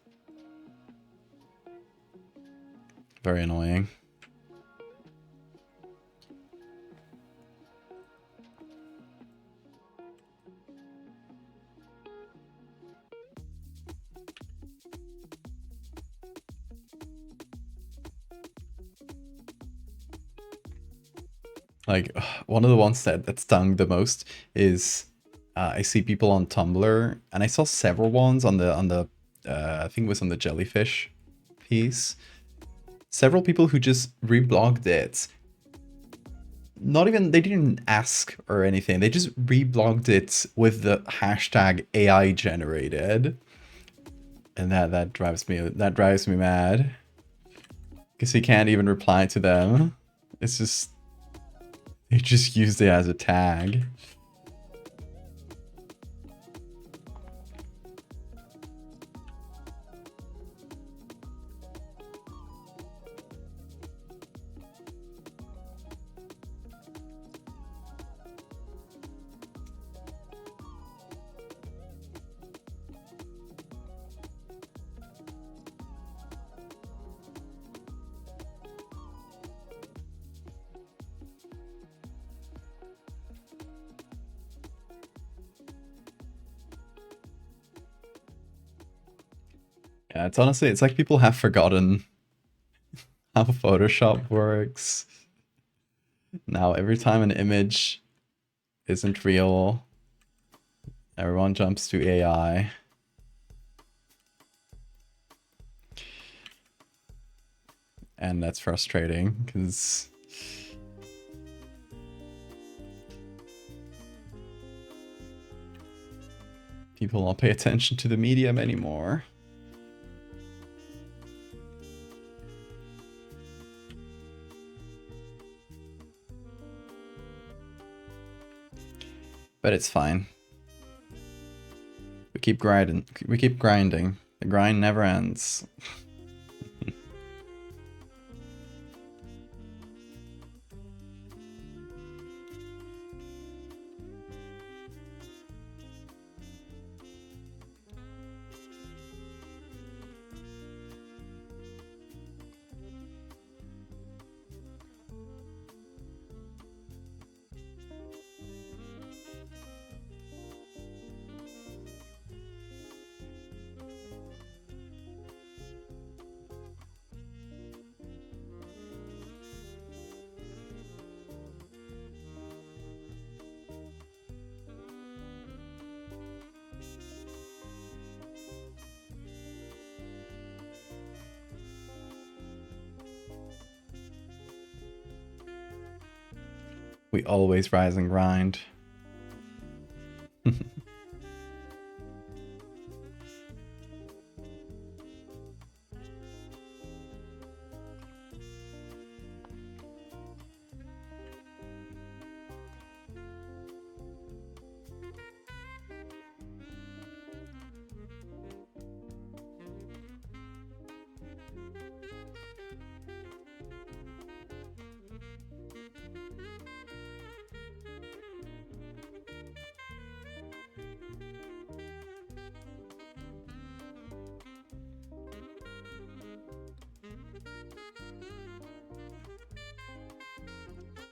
very annoying. Like, one of the ones that stung the most is I see people on Tumblr, and I saw several ones on the I think it was on the jellyfish piece. Several people who just reblogged it. Not even, they didn't ask or anything. They just reblogged it with the hashtag AI generated, and that drives me mad. Because you can't even reply to them. It's just, they just used it as a tag. Yeah, it's honestly, it's like people have forgotten how Photoshop works. Now, every time an image isn't real, everyone jumps to AI. And that's frustrating, because people don't pay attention to the medium anymore. But it's fine. We keep grinding. The grind never ends. We always rise and grind.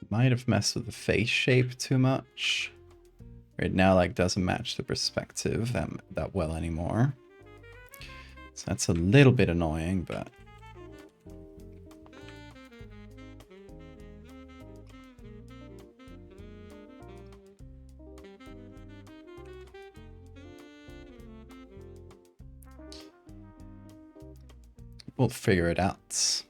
Might have messed with the face shape too much. Right now, like, doesn't match the perspective that well anymore. So that's a little bit annoying, but... we'll figure it out.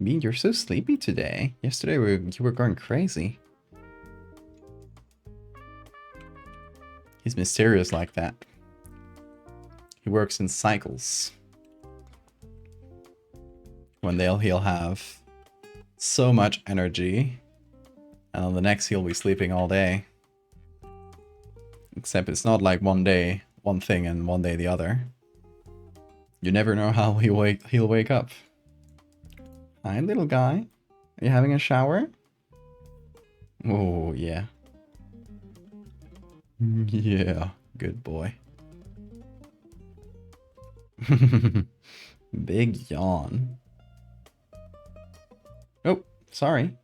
Bean, you're so sleepy today. Yesterday you were going crazy. He's mysterious like that. He works in cycles. One day he'll have so much energy, and on the next he'll be sleeping all day. Except it's not like one day one thing and one day the other. You never know how he'll wake up. Hi, little guy. Are you having a shower? Oh, yeah. Yeah, good boy. Big yawn. Oh, sorry.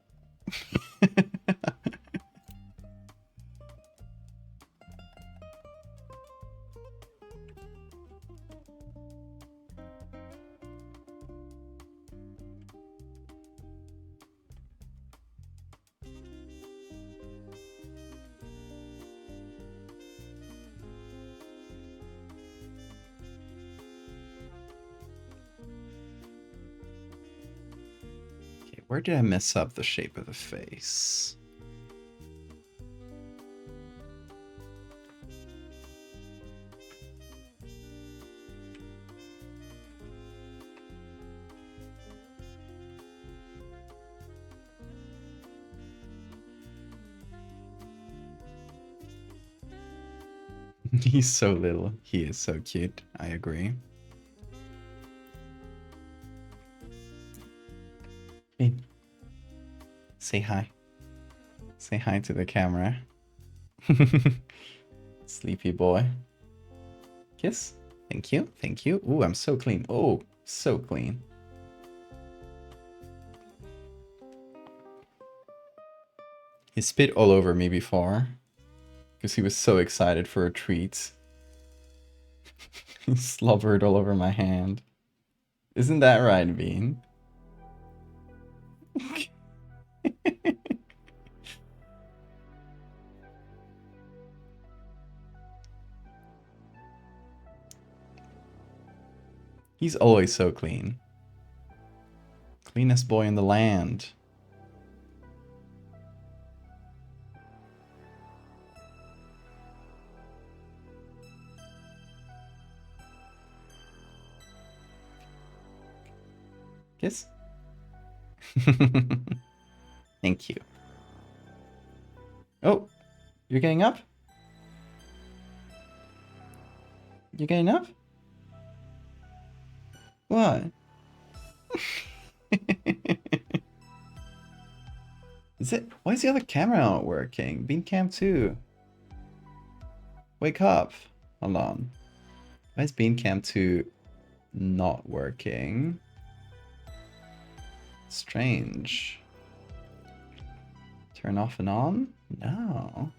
Where did I mess up the shape of the face? He's so little. He is so cute. I agree. Hey. Say hi. Say hi to the camera. Sleepy boy. Kiss. Thank you. Thank you. Ooh, I'm so clean. Oh, so clean. He spit all over me before because he was so excited for a treat. He slobbered all over my hand. Isn't that right, Bean? He's always so clean. Cleanest boy in the land. Kiss? Thank you. Oh, you're getting up? You're getting up? What? Is it? Why is the other camera not working? Bean Cam 2. Wake up. Hold on. Why is Bean Cam 2 not working? Strange. Turn off and on? No.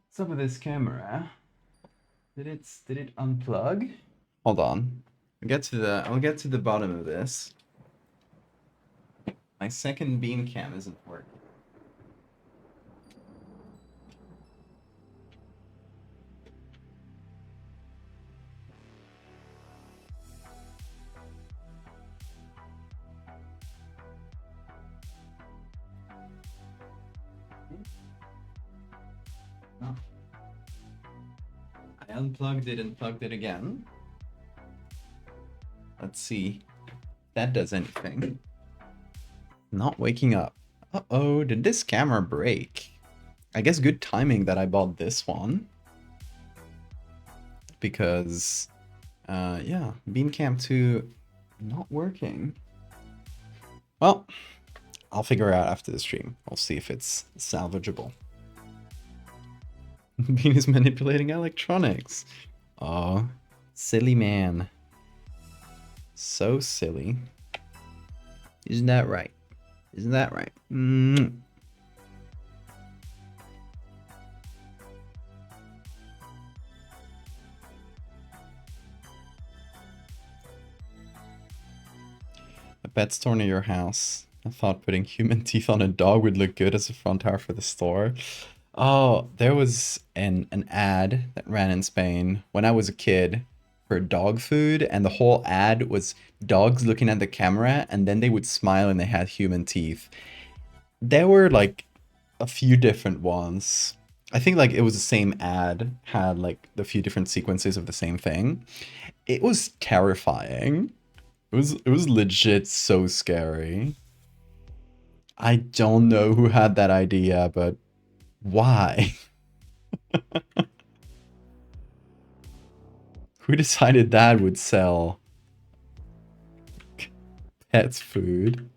What's up with this camera? Did it unplug? Hold on. I'll get to the bottom of this. My second beam cam isn't working. Oh. I unplugged it and plugged it again. Let's see if that does anything. Not waking up. Uh-oh, did this camera break? I guess good timing that I bought this one. Because, yeah, Beam Cam 2 not working. Well, I'll figure it out after the stream. I'll see if it's salvageable. Bean is manipulating electronics. Oh, silly man. So silly. Isn't that right? Isn't that right? A pet store near your house. I thought putting human teeth on a dog would look good as a front art for the store. Oh, there was an ad that ran in Spain when I was a kid for dog food, and the whole ad was dogs looking at the camera, and then they would smile and they had human teeth. There were like a few different ones. I think like it was the same ad, had like the few different sequences of the same thing. It was terrifying. It was legit so scary. I don't know who had that idea, but why? Who decided that would sell pets food?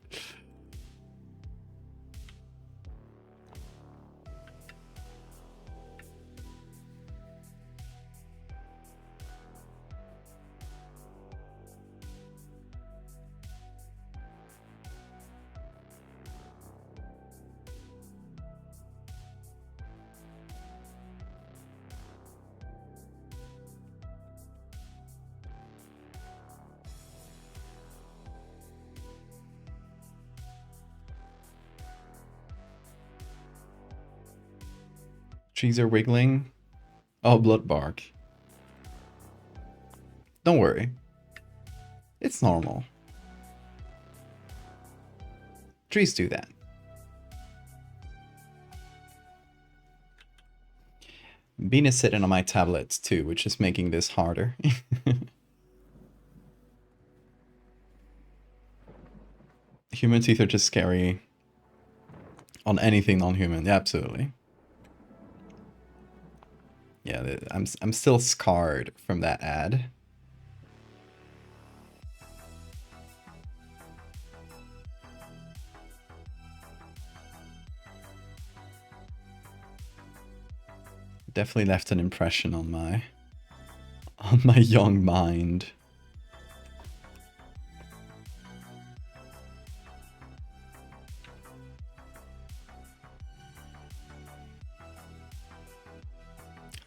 Trees are wiggling. Oh, blood bark. Don't worry. It's normal. Trees do that. Bean is sitting on my tablet too, which is making this harder. Human teeth are just scary on anything non-human. Yeah, absolutely. Yeah, I'm still scarred from that ad. Definitely left an impression on my young mind.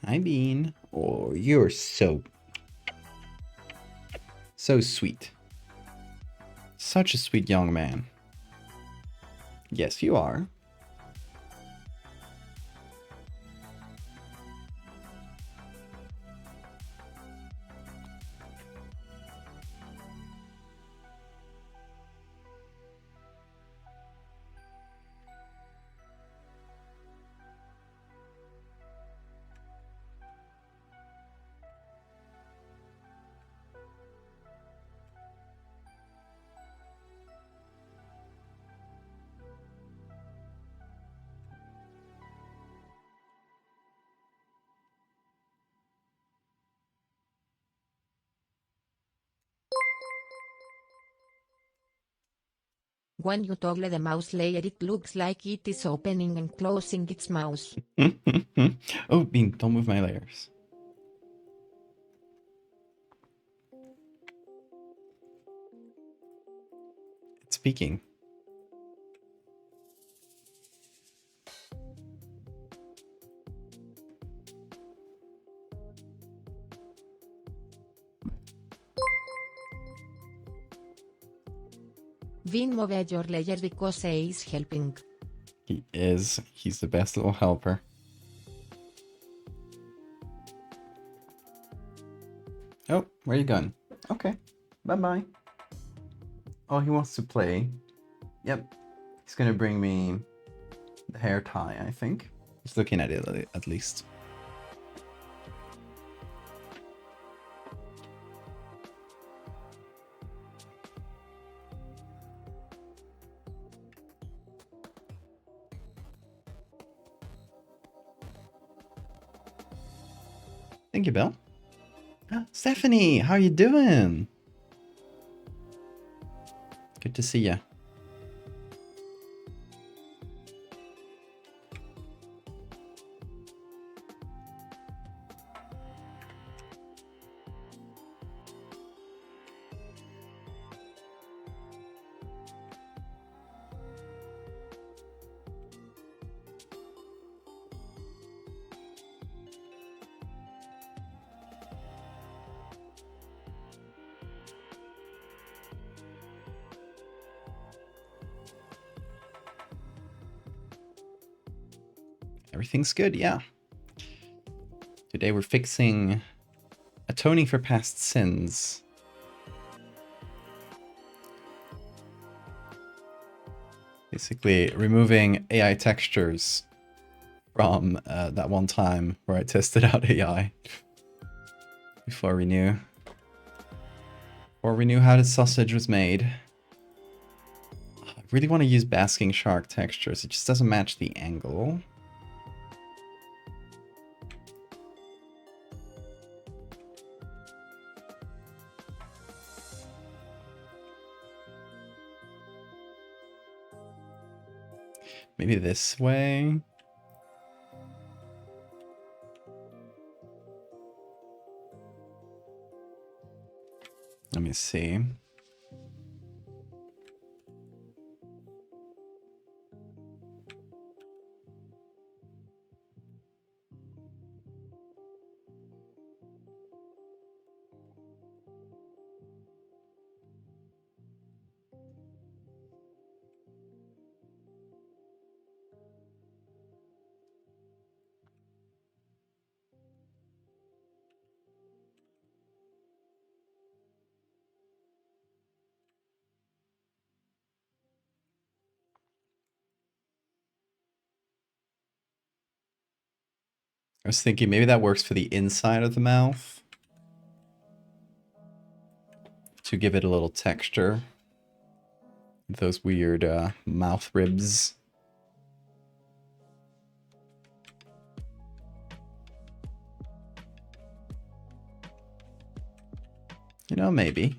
Hi, Bean. Oh, you're so sweet. Such a sweet young man. Yes, you are. When you toggle the mouse layer, it looks like it is opening and closing its mouth. Oh, Bean, don't move my layers. It's speaking. Vin move your layer because he is helping. He is. He's the best little helper. Oh, where are you going? Okay. Bye-bye. Oh, he wants to play. Yep. He's gonna bring me the hair tie, I think. He's looking at it at least. Thank you, Bill. Stephanie, how you doing? Good to see you. Everything's good, yeah. Today we're fixing atoning for past sins. Basically removing AI textures from that one time where I tested out AI before we knew how the sausage was made. I really want to use basking shark textures. It just doesn't match the angle. Maybe this way. Let me see. I was thinking maybe that works for the inside of the mouth to give it a little texture. Those weird mouth ribs. You know, maybe.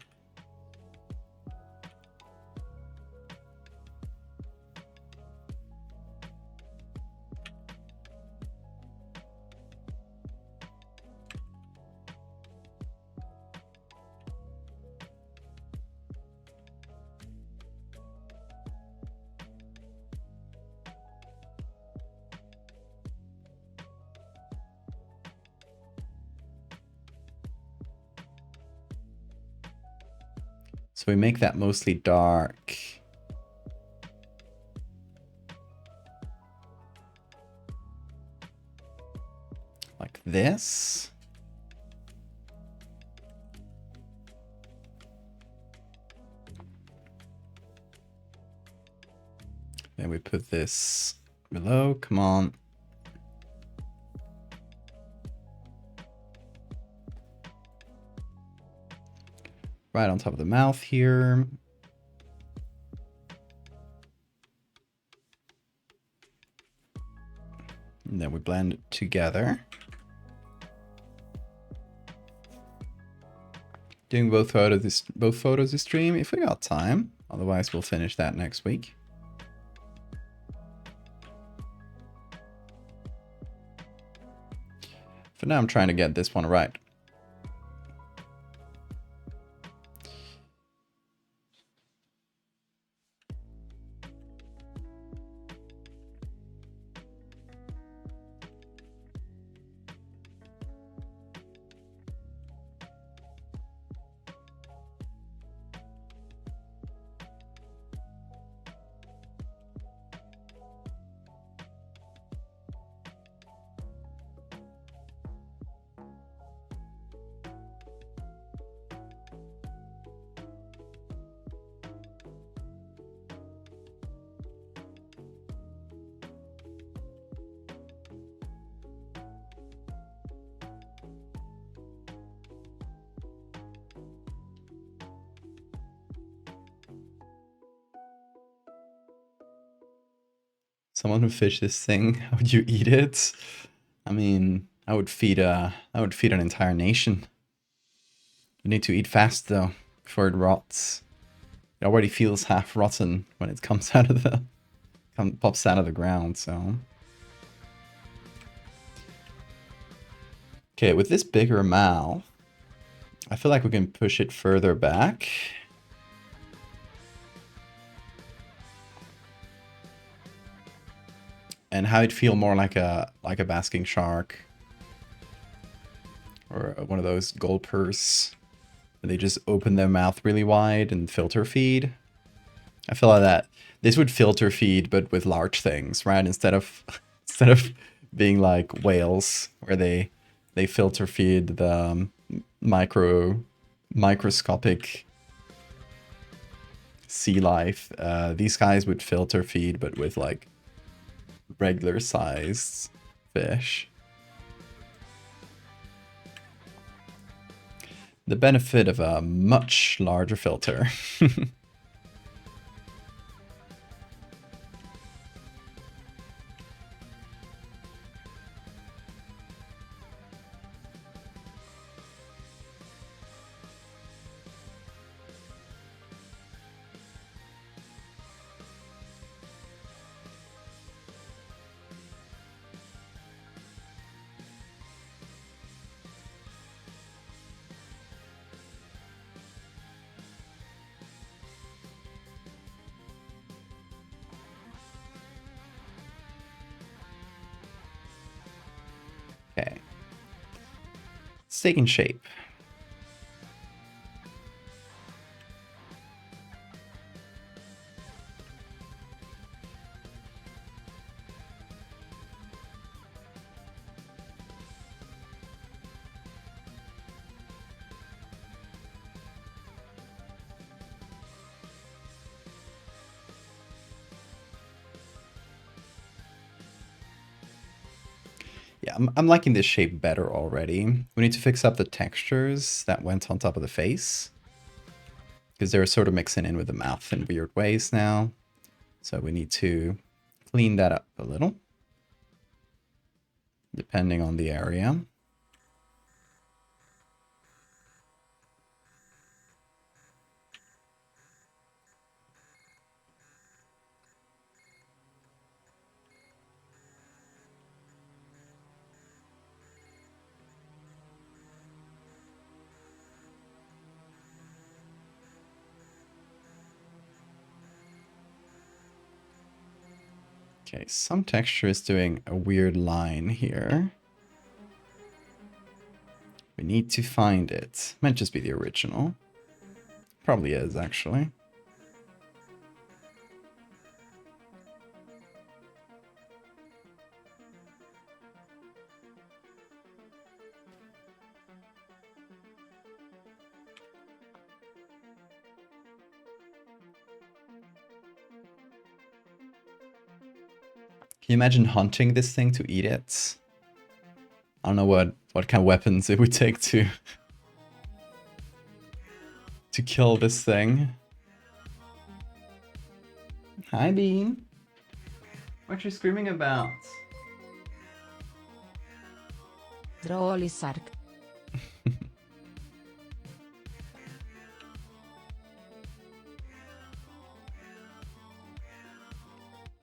So we make that mostly dark. Like this. Then we put this below. Come on. Right on top of the mouth here. And then we blend it together. Doing both photos this stream if we got time. Otherwise, we'll finish that next week. For now, I'm trying to get this one right. Someone who fished this thing, how would you eat it? I mean, I would feed an entire nation. You need to eat fast though, before it rots. It already feels half rotten when it comes out of the pops out of the ground, so. Okay, with this bigger mouth, I feel like we can push it further back. And have it feel more like a basking shark. Or one of those gulpers. They just open their mouth really wide and filter feed. I feel like that this would filter feed, but with large things, right? Instead of being like whales, where they filter feed the microscopic sea life. These guys would filter feed, but with like regular sized fish. The benefit of a much larger filter. Okay. It's taking shape. Yeah, I'm liking this shape better already. We need to fix up the textures that went on top of the face. Because they're sort of mixing in with the mouth in weird ways now. So we need to clean that up a little. Depending on the area. Okay, some texture is doing a weird line here. We need to find it. Might just be the original. Probably is, actually. Can you imagine hunting this thing to eat it? I don't know what kind of weapons it would take to kill this thing. Hi, Bean. What you screaming about? Droli sark.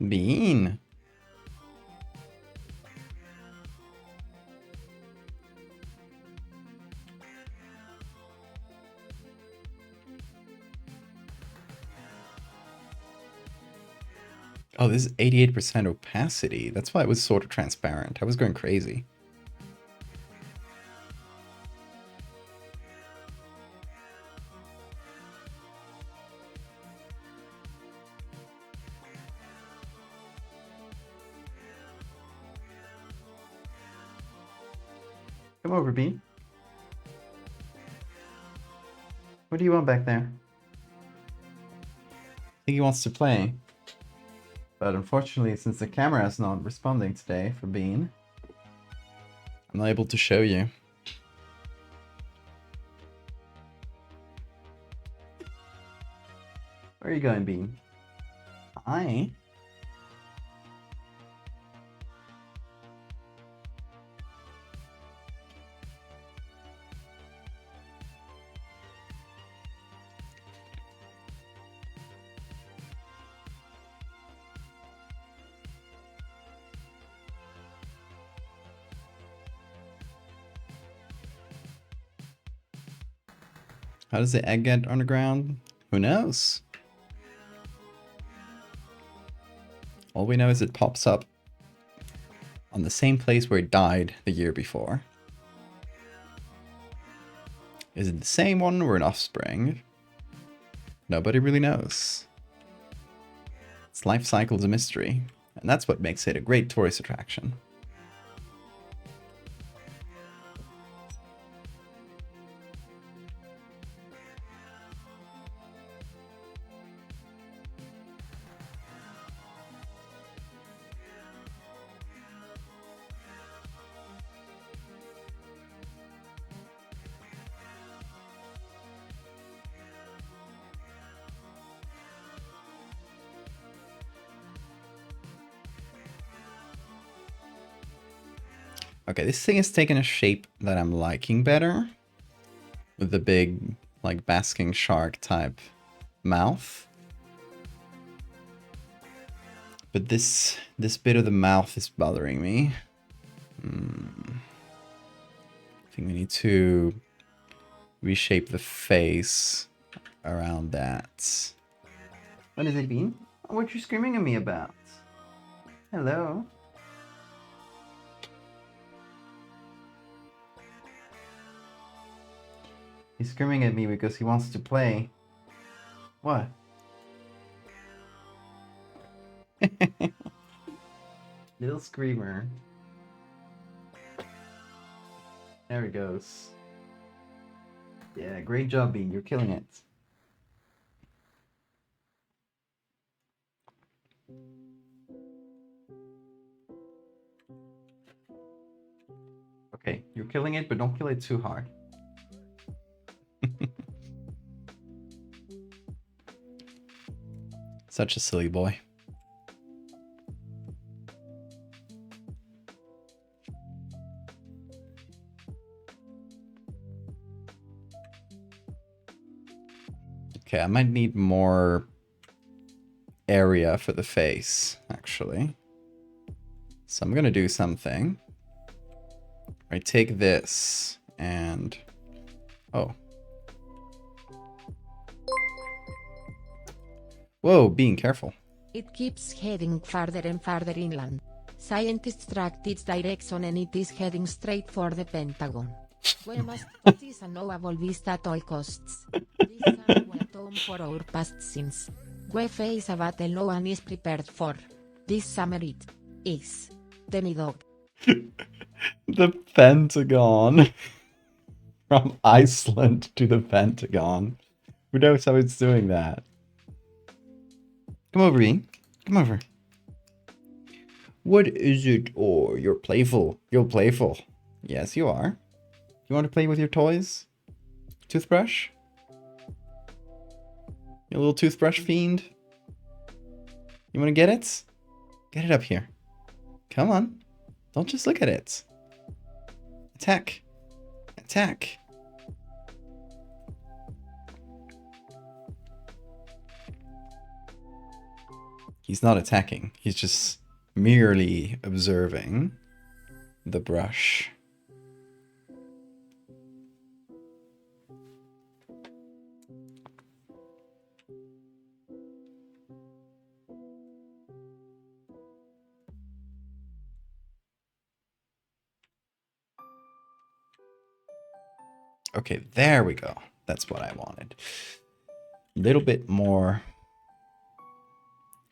Bean. Oh, this is 88% opacity. That's why it was sort of transparent. I was going crazy. Come over, Bean. What do you want back there? I think he wants to play. But unfortunately, since the camera is not responding today for Bean, I'm not able to show you. Where are you going, Bean? Hi. How does the egg get underground? Who knows? All we know is it pops up on the same place where it died the year before. Is it the same one or an offspring? Nobody really knows. Its life cycle is a mystery, and that's what makes it a great tourist attraction. Okay, this thing has taken a shape that I'm liking better. With the big, like, basking shark type mouth. But this bit of the mouth is bothering me. I think we need to reshape the face around that. What has it been? What you screaming at me about? Hello? He's screaming at me because he wants to play. What? Little screamer. There he goes. Yeah, great job, Bean. You're killing it. Okay, you're killing it, but don't kill it too hard. Such a silly boy. Okay, I might need more area for the face, actually. So I'm gonna do something. I take this and... Oh. Whoa, being careful. It keeps heading farther and farther inland. Scientists tracked its direction and it is heading straight for the Pentagon. We must put this a knowable vista at all costs. This is our atone for our past sins. We face a battle no one is prepared for. This summer it is Demidog. The Pentagon. From Iceland to the Pentagon. Who knows how it's doing that? Come over, Ian. Come over. What is it? Oh, you're playful. You're playful. Yes, you are. You want to play with your toys? Toothbrush? You little toothbrush fiend? You want to get it? Get it up here. Come on. Don't just look at it. Attack. Attack. He's not attacking. He's just merely observing the brush. Okay, there we go. That's what I wanted. A little bit more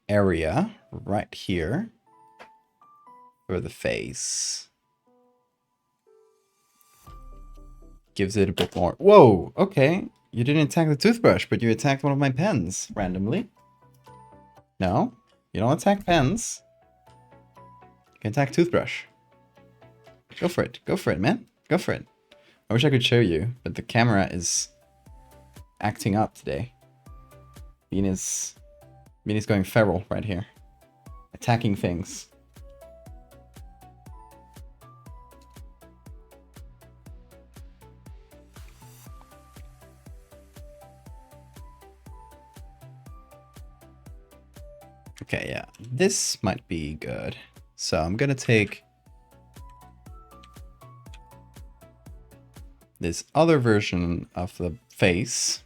area right here for the face. Gives it a bit more. Whoa, okay. You didn't attack the toothbrush, but you attacked one of my pens randomly. No, you don't attack pens. You can attack toothbrush. Go for it. Go for it, man. Go for it. I wish I could show you, but the camera is acting up today. Bean is going feral right here. Attacking things. Okay, yeah. This might be good. So I'm gonna take this other version of the face.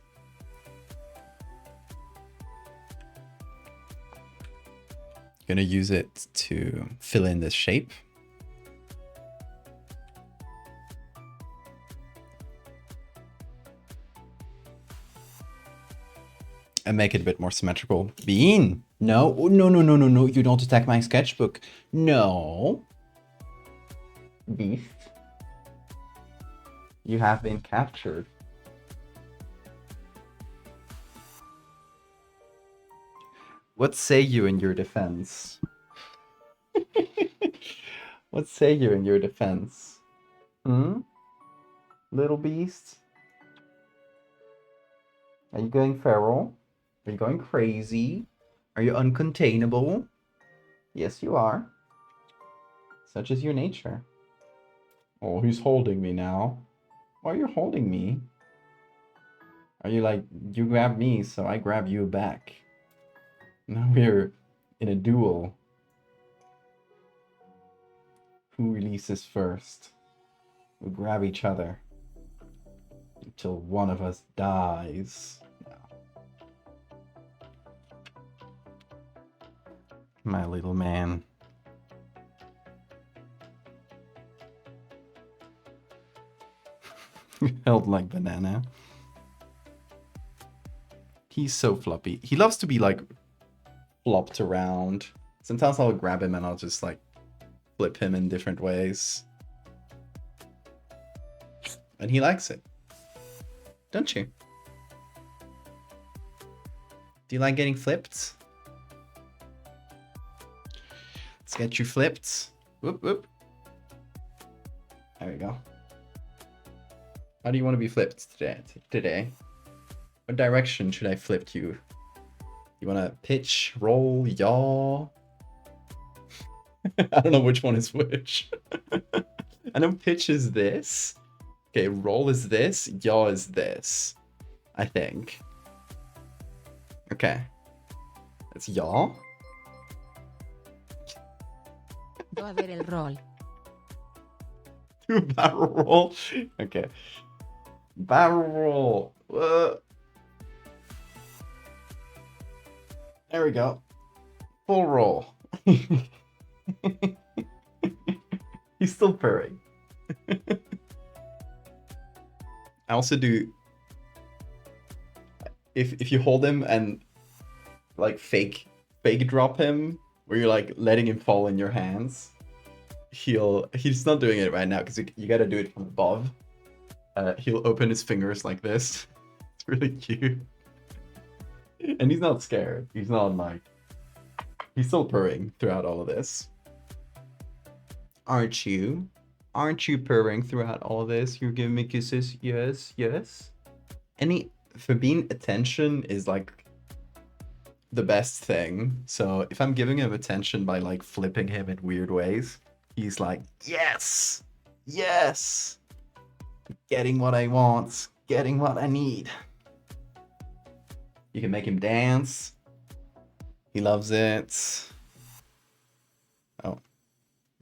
Gonna use it to fill in this shape. And make it a bit more symmetrical. Bean! No, oh, no, no, no, no, no, you don't attack my sketchbook. No. Beast. You have been captured. What say you in your defense? What say you in your defense? Hmm? Little beast? Are you going feral? Are you going crazy? Are you uncontainable? Yes, you are. Such is your nature. Oh, who's holding me now? Why are you holding me? Are you like, you grab me, so I grab you back? Now we're in a duel. Who releases first? We grab each other until one of us dies. My little man. Held like banana. He's so floppy. He loves to be like flopped around. Sometimes I'll grab him and I'll just like flip him in different ways. And he likes it. Don't you? Do you like getting flipped? Let's get you flipped. Whoop, whoop. There we go. How do you want to be flipped today? What direction should I flip you? You want to pitch, roll, yaw? I don't know which one is which. I know pitch is this. Okay, roll is this. Yaw is this. I think. Okay. It's yaw. Do a ver el rol. Do a barrel roll. Okay. Barrel roll. There we go. Full roll. He's still purring. I also do. If you hold him and like fake drop him, where you're like letting him fall in your hands, he's not doing it right now because you gotta do it from above. He'll open his fingers like this. It's really cute. And he's not scared. He's not like, he's still purring throughout all of this. Aren't you? Aren't you purring throughout all of this? You're giving me kisses. Yes, yes. For being attention is like the best thing. So if I'm giving him attention by like flipping him in weird ways, he's like, yes, yes. Getting what I want, getting what I need. You can make him dance. He loves it. Oh,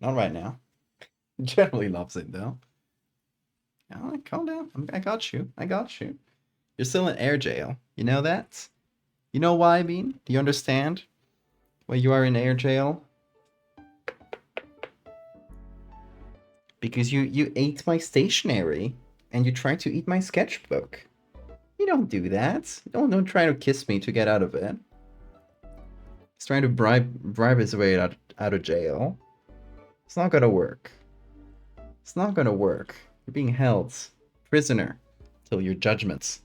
not right now. He generally loves it though. Oh, calm down. I got you. I got you. You're still in air jail. You know that? You know why, Bean? Do you understand why you are in air jail? Because you ate my stationery and you tried to eat my sketchbook. You don't do that. Don't try to kiss me to get out of it. He's trying to bribe his way out of jail. It's not gonna work. It's not gonna work. You're being held prisoner till your judgments.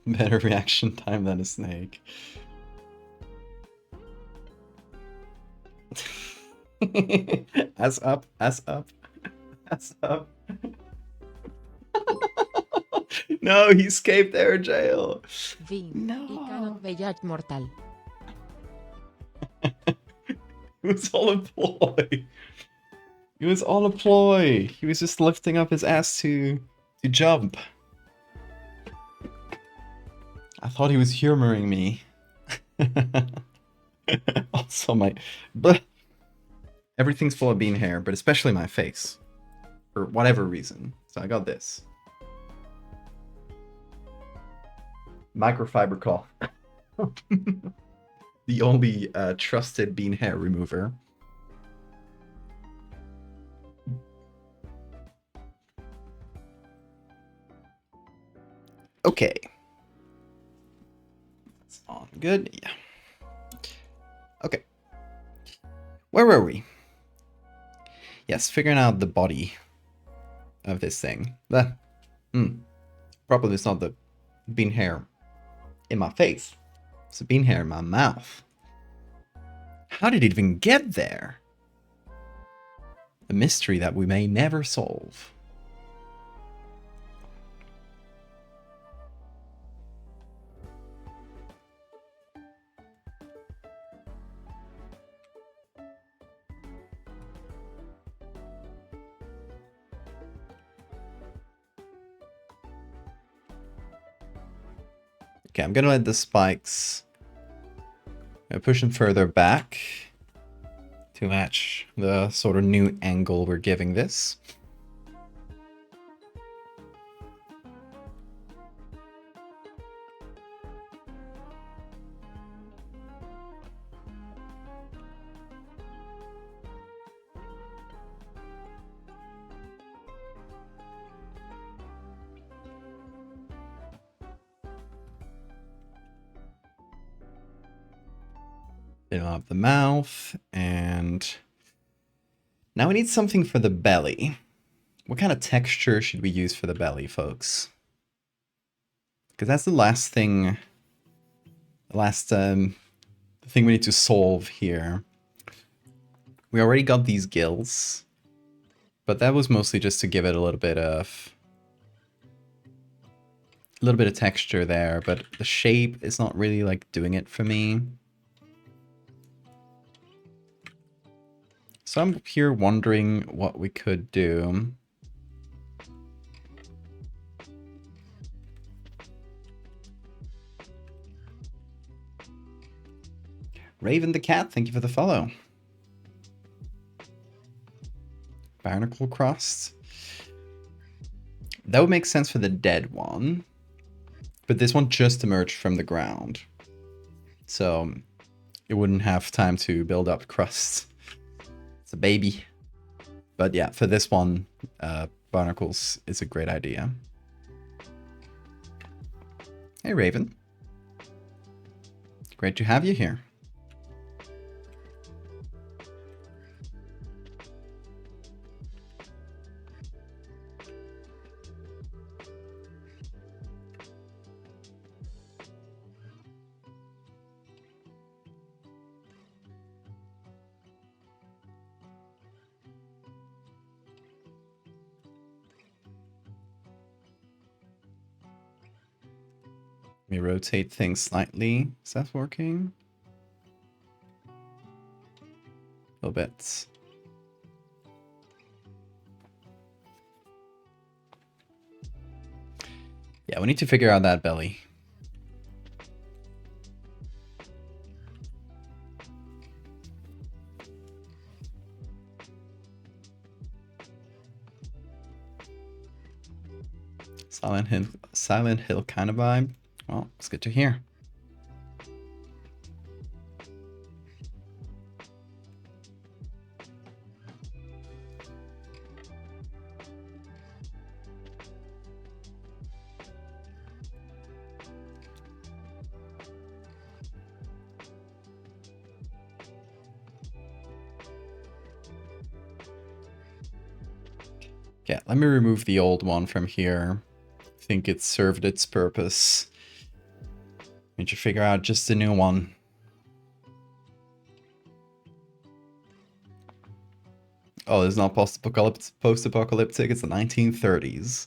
Better reaction time than a snake. Ass up, ass up, ass up. No, he escaped air jail. Vin. No. Y cannot voyage mortal. It was all a ploy. It was all a ploy. He was just lifting up his ass to jump. I thought he was humoring me. Also, Everything's full of bean hair, but especially my face. For whatever reason. So I got this. Microfiber cloth. The only trusted bean hair remover. Okay. It's on good. Yeah. Okay. Where were we? Yes, figuring out the body of this thing. Probably it's not the bean hair in my face. It's the bean hair in my mouth. How did it even get there? A mystery that we may never solve. Okay, I'm gonna let the spikes push them further back to match the sort of new angle we're giving this. Fill up the mouth, and now we need something for the belly. What kind of texture should we use for the belly, folks? Because that's the last thing, thing we need to solve here. We already got these gills, but that was mostly just to give it a little bit of texture there, but the shape is not really like doing it for me. So I'm here wondering what we could do. Raven the Cat, thank you for the follow. Barnacle crust. That would make sense for the dead one. But this one just emerged from the ground. So it wouldn't have time to build up crust. It's a baby. But yeah, for this one, barnacles is a great idea. Hey, Raven. Great to have you here. Let me rotate things slightly. Is that working? A little bit. Yeah, we need to figure out that belly. Silent Hill kind of vibe. Well, it's good to hear. Yeah, let me remove the old one from here. I think it served its purpose. Need to figure out just a new one. Oh, it's not post-apocalyptic, it's the 1930s.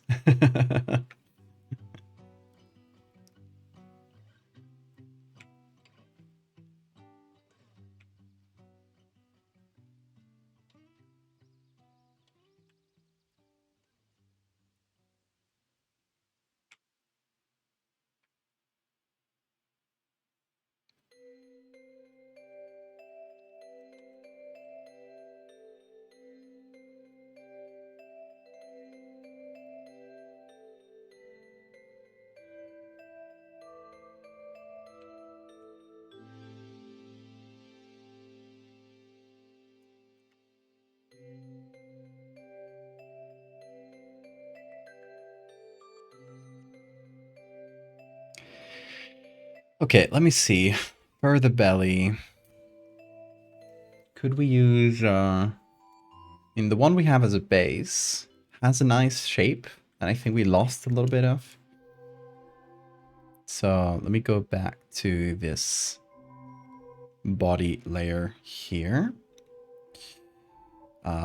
Okay, let me see. For the belly, could we use in the one we have as a base has a nice shape that I think we lost a little bit of. So let me go back to this body layer here.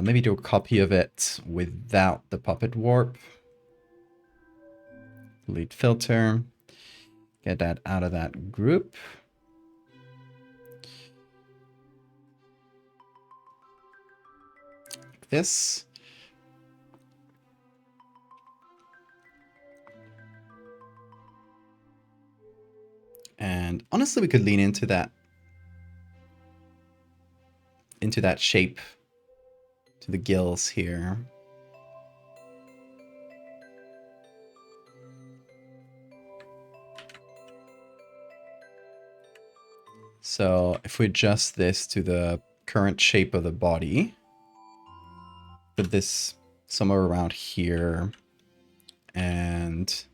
Maybe do a copy of it without the puppet warp. Delete filter. Get that out of that group. Like this. And honestly, we could lean into that shape to the gills here. So if we adjust this to the current shape of the body, put this somewhere around here and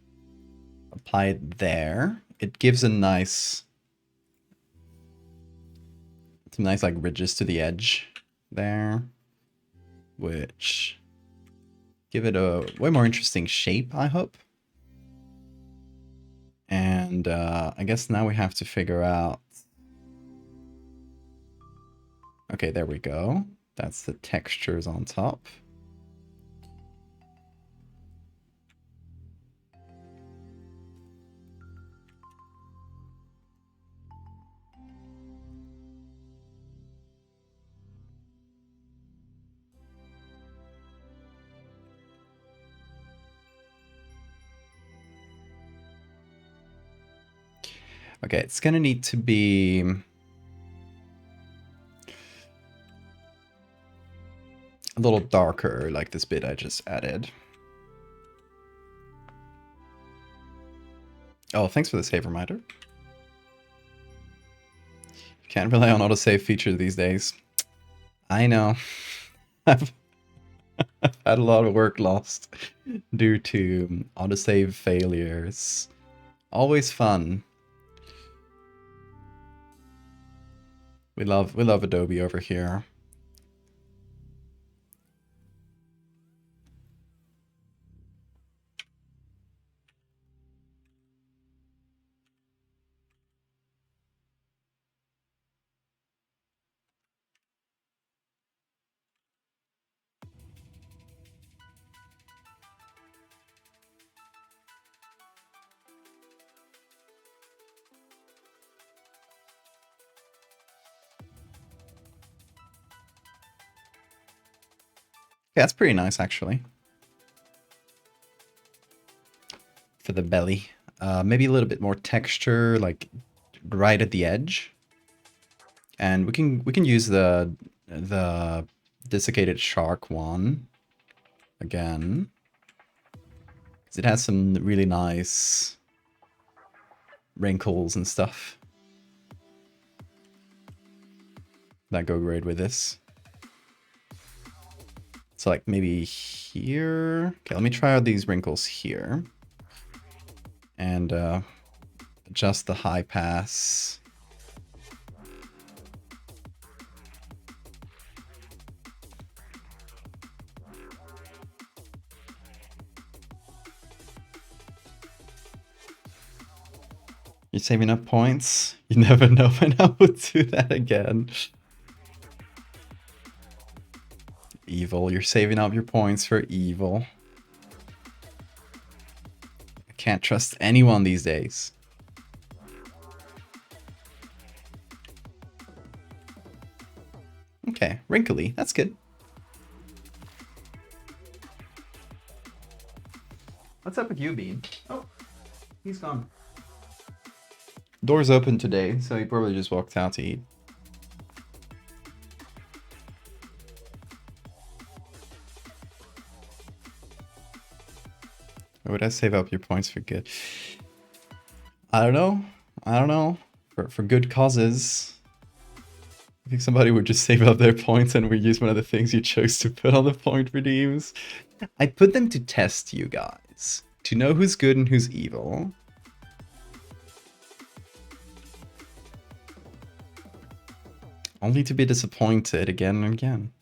apply it there, it gives a nice, some nice like ridges to the edge there, which give it a way more interesting shape, I hope. And I guess now we have to figure out. Okay, there we go. That's the textures on top. Okay, it's gonna need to be a little darker, like this bit I just added. Oh, thanks for the save reminder. Can't rely on autosave features these days. I know. I've had a lot of work lost due to autosave failures. Always fun. We love Adobe over here. Yeah, that's pretty nice actually. For the belly. Maybe a little bit more texture, like right at the edge. And we can use the desiccated shark one again. Because it has some really nice wrinkles and stuff that go great with this. So like maybe here. Okay, let me try out these wrinkles here. And adjust the high pass. You're saving up points? You never know when I will do that again. Evil. You're saving up your points for evil. I can't trust anyone these days. Okay, wrinkly. That's good. What's up with you, Bean? Oh, he's gone. Door's open today, so he probably just walked out to eat. Or would I save up your points for good? I don't know. I don't know. For good causes. I think somebody would just save up their points and we use one of the things you chose to put on the point redeems. I put them to test you guys. To know who's good and who's evil. Only to be disappointed again and again.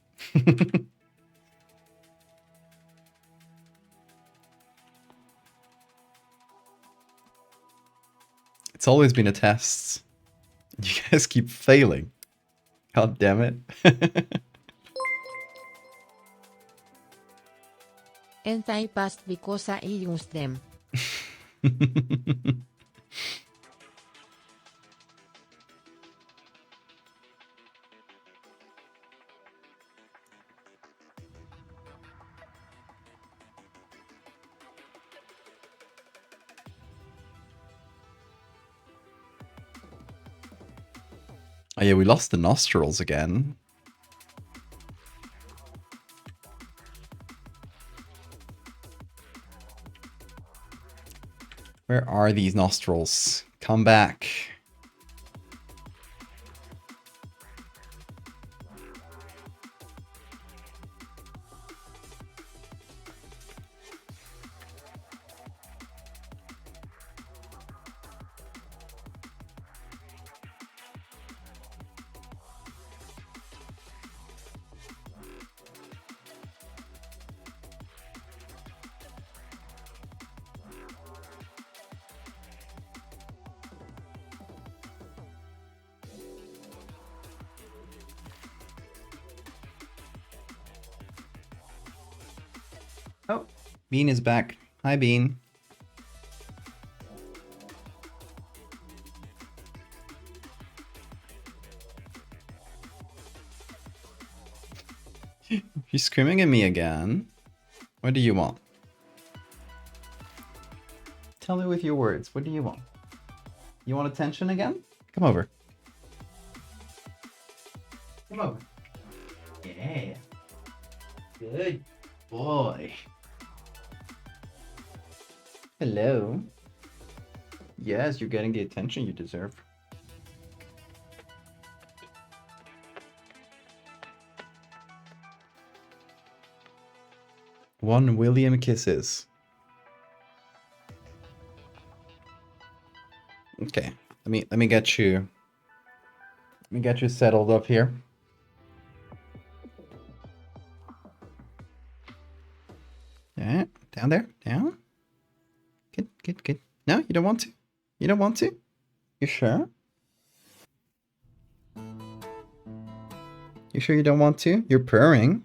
It's always been a test. You guys keep failing. God damn it. And I passed because I used them. Oh yeah, we lost the nostrils again. Where are these nostrils? Come back. Oh, Bean is back. Hi, Bean. She's screaming at me again. What do you want? Tell me with your words. What do you want? You want attention again? Come over. Come over. Yeah. Good boy. Hello. Yes, you're getting the attention you deserve. One William kisses. Okay, let me get you. Let me get you settled up here. Yeah, down there, down. Good, good, good. No, you don't want to. You don't want to. You sure? You sure you don't want to? You're purring.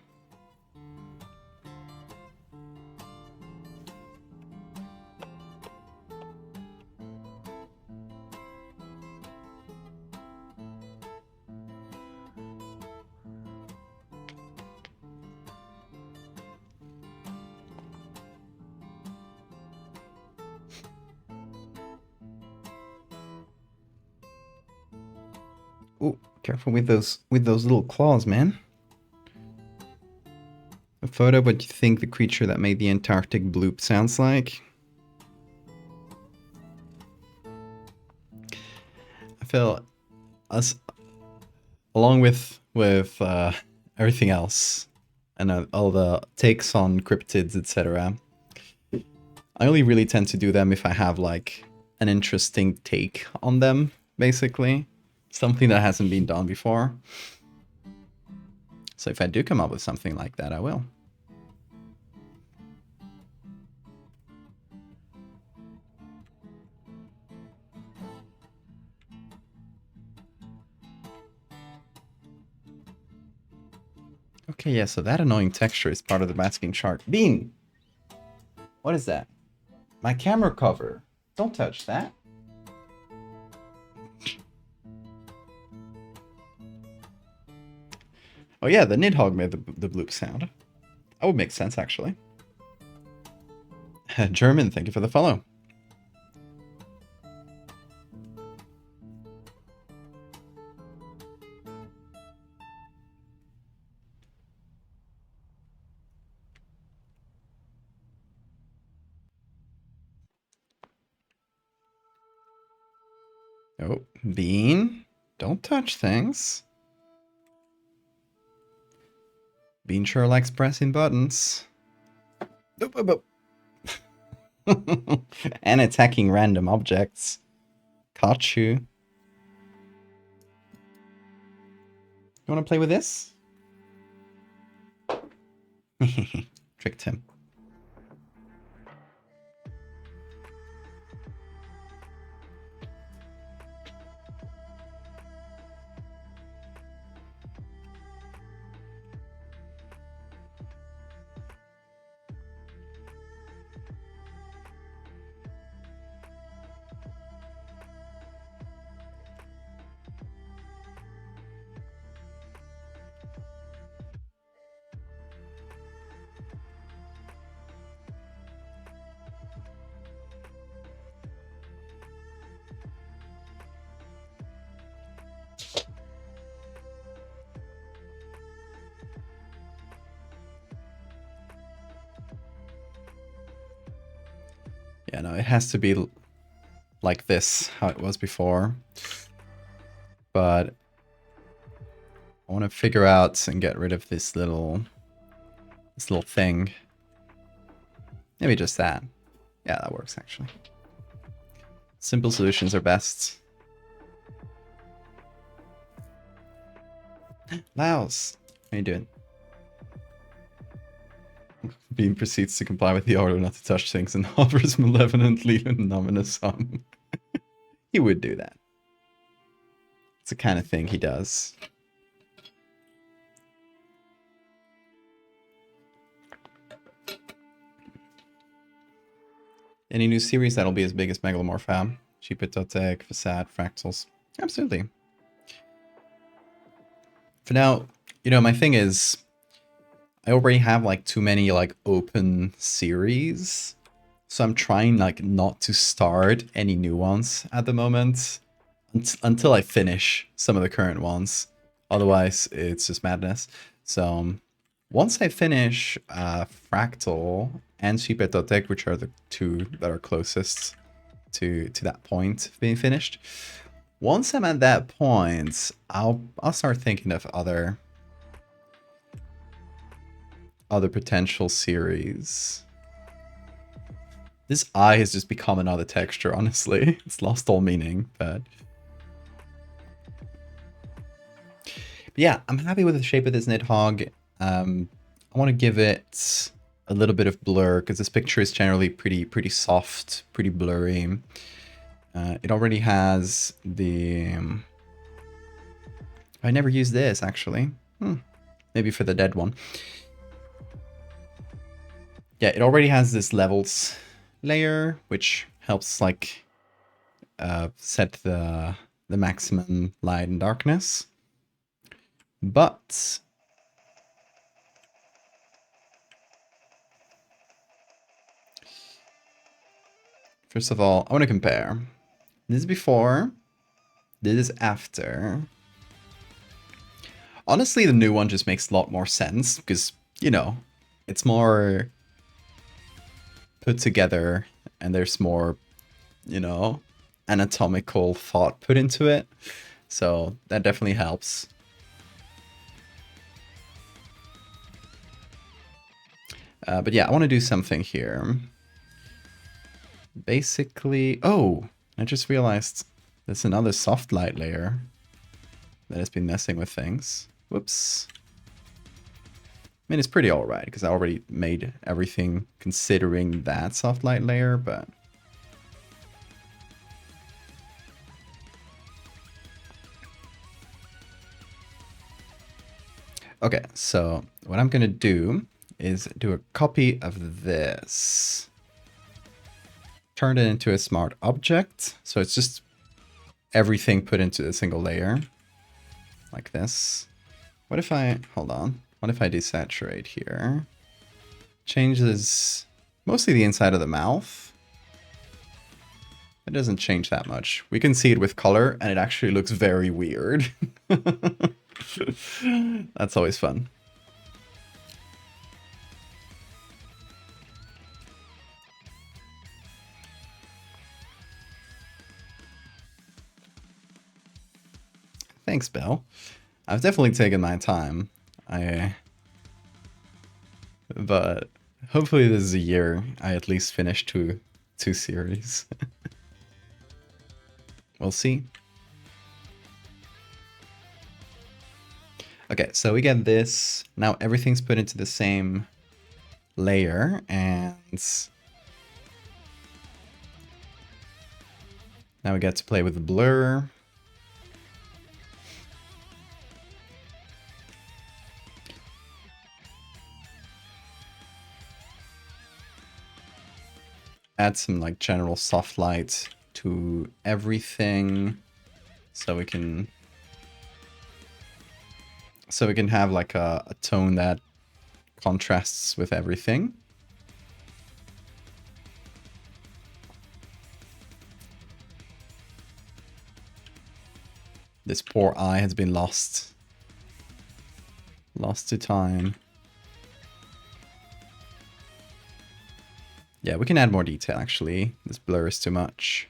Ooh, careful with those little claws, man. A photo, what you think the creature that made the Antarctic bloop sounds like? I feel us, along with everything else, and all the takes on cryptids, etc. I only really tend to do them if I have like an interesting take on them, basically. Something that hasn't been done before. So if I do come up with something like that, I will. Okay, yeah, so that annoying texture is part of the masking chart. Bean! What is that? My camera cover. Don't touch that. Oh yeah, the Nidhogg made the bloop sound. That would make sense, actually. German, thank you for the follow. Oh, Bean, don't touch things. Bean sure likes pressing buttons. Oop, oop, oop. And attacking random objects. Caught you. You want to play with this? Tricked him. Yeah, no, it has to be like this, how it was before. But I want to figure out and get rid of this little thing. Maybe just that. Yeah, that works actually. Simple solutions are best. Laos, how you doing? Beam proceeds to comply with the order not to touch things and hovers malevolently in ominous hum. He would do that. It's the kind of thing he does. Any new series that'll be as big as Megalomorph? Cheapitotek, Facade, Fractals. Absolutely. For now, you know, my thing is, I already have like too many like open series. So I'm trying like not to start any new ones at the moment until I finish some of the current ones. Otherwise, it's just madness. So once I finish Fractal and Shipetotec, which are the two that are closest to that point of being finished, once I'm at that point, I'll start thinking of other potential series. This eye has just become another texture, honestly. It's lost all meaning, but yeah, I'm happy with the shape of this Nidhogg. I want to give it a little bit of blur because this picture is generally pretty soft, pretty blurry. It already has the... I never used this, actually. Maybe for the dead one. Yeah, it already has this levels layer, which helps like set the maximum light and darkness. But first of all, I want to compare. This is before, this is after. Honestly, the new one just makes a lot more sense because, you know, it's more put together and there's more, you know, anatomical thought put into it. So that definitely helps. But yeah, I want to do something here. Basically, oh, I just realized there's another soft light layer that has been messing with things. Whoops. I mean, it's pretty alright, because I already made everything considering that soft light layer, but... Okay, so what I'm gonna do is do a copy of this. Turn it into a smart object, so it's just everything put into a single layer. Like this. What if I... hold on. What if I desaturate here? Changes mostly the inside of the mouth. It doesn't change that much. We can see it with color, and it actually looks very weird. That's always fun. Thanks, Bill. I've definitely taken my time. But hopefully this is a year I at least finish two series. We'll see. Okay, so we get this. Now everything's put into the same layer, and now we get to play with the blur. Add some like general soft light to everything, so we can have like a tone that contrasts with everything. This poor eye has been lost to time. Yeah, we can add more detail actually. This blur is too much.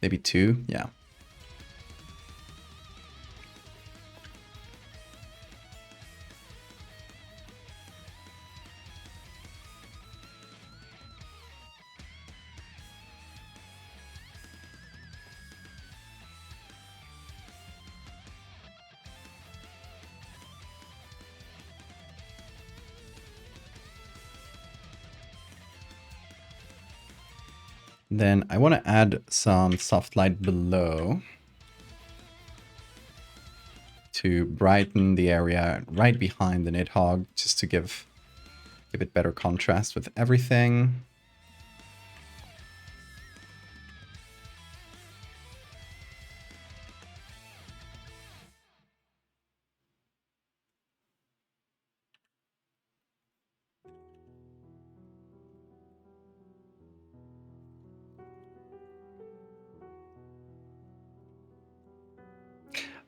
Maybe 2, yeah. Then I want to add some soft light below to brighten the area right behind the Nidhogg, just to give it better contrast with everything.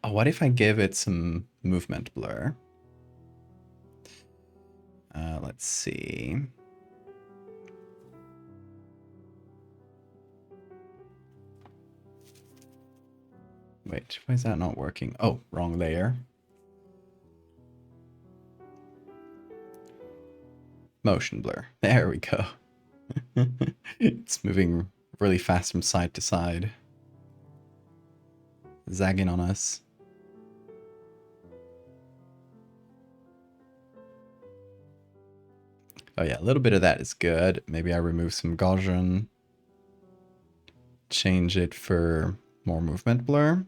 Oh, what if I give it some movement blur? Let's see. Wait, why is that not working? Oh, wrong layer. Motion blur. There we go. It's moving really fast from side to side. Zagging on us. Oh yeah, a little bit of that is good. Maybe I remove some Gaussian. Change it for more movement blur.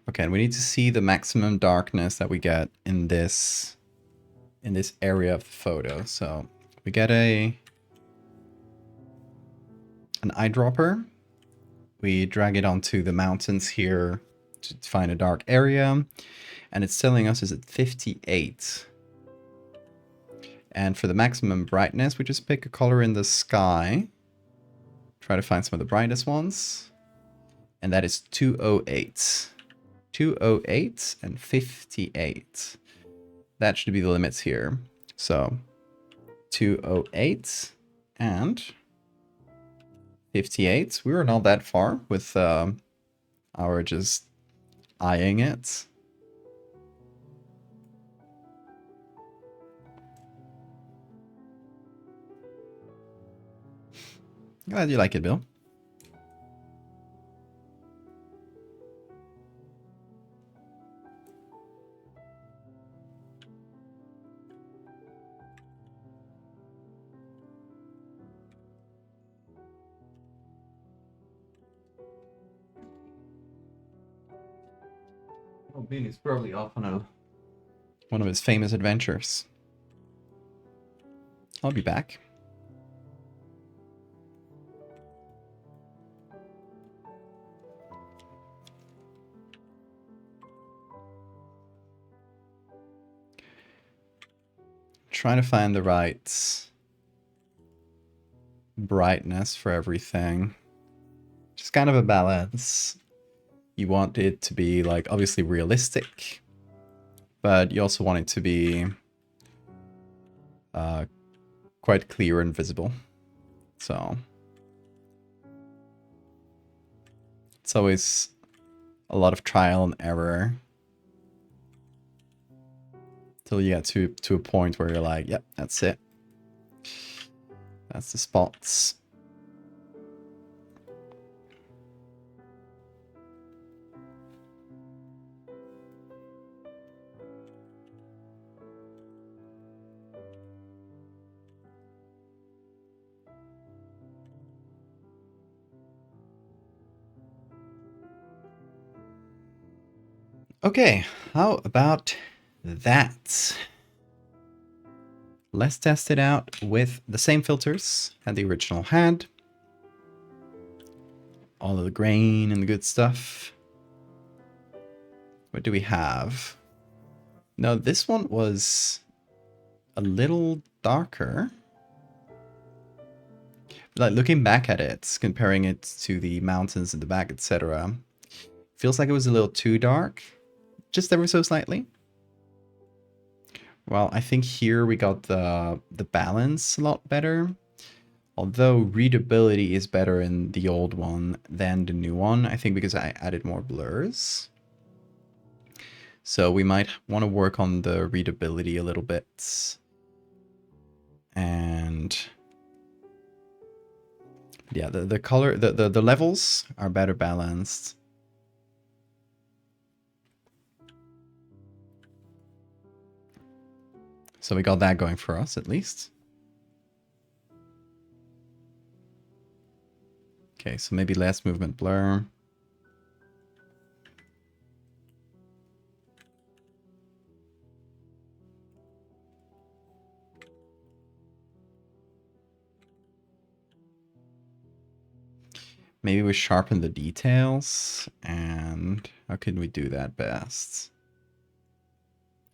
Okay, and we need to see the maximum darkness that we get in this area of the photo. So we get an eyedropper. We drag it onto the mountains here to find a dark area, and it's telling us is at 58. And for the maximum brightness, we just pick a color in the sky. Try to find some of the brightest ones. And that is 208. 208 and 58. That should be the limits here. So 208 and 58. We were not that far with our just eyeing it. Glad you like it, Bill. Oh, Bean is probably off on one of his famous adventures. I'll be back. Trying to find the right brightness for everything. Just kind of a balance. You want it to be like obviously realistic, but you also want it to be quite clear and visible. So it's always a lot of trial and error. Till you get to a point where you're like, yep, that's it. That's the spots. Okay, how about that? Let's test it out with the same filters that the original had. All of the grain and the good stuff. What do we have? No, this one was a little darker. Like looking back at it, comparing it to the mountains in the back, etc., feels like it was a little too dark, just ever so slightly. Well, I think here we got the balance a lot better. Although readability is better in the old one than the new one, I think because I added more blurs. So we might want to work on the readability a little bit. And yeah, the color, the levels are better balanced. So we got that going for us at least. Okay, so maybe less movement blur. Maybe we sharpen the details, and how can we do that best?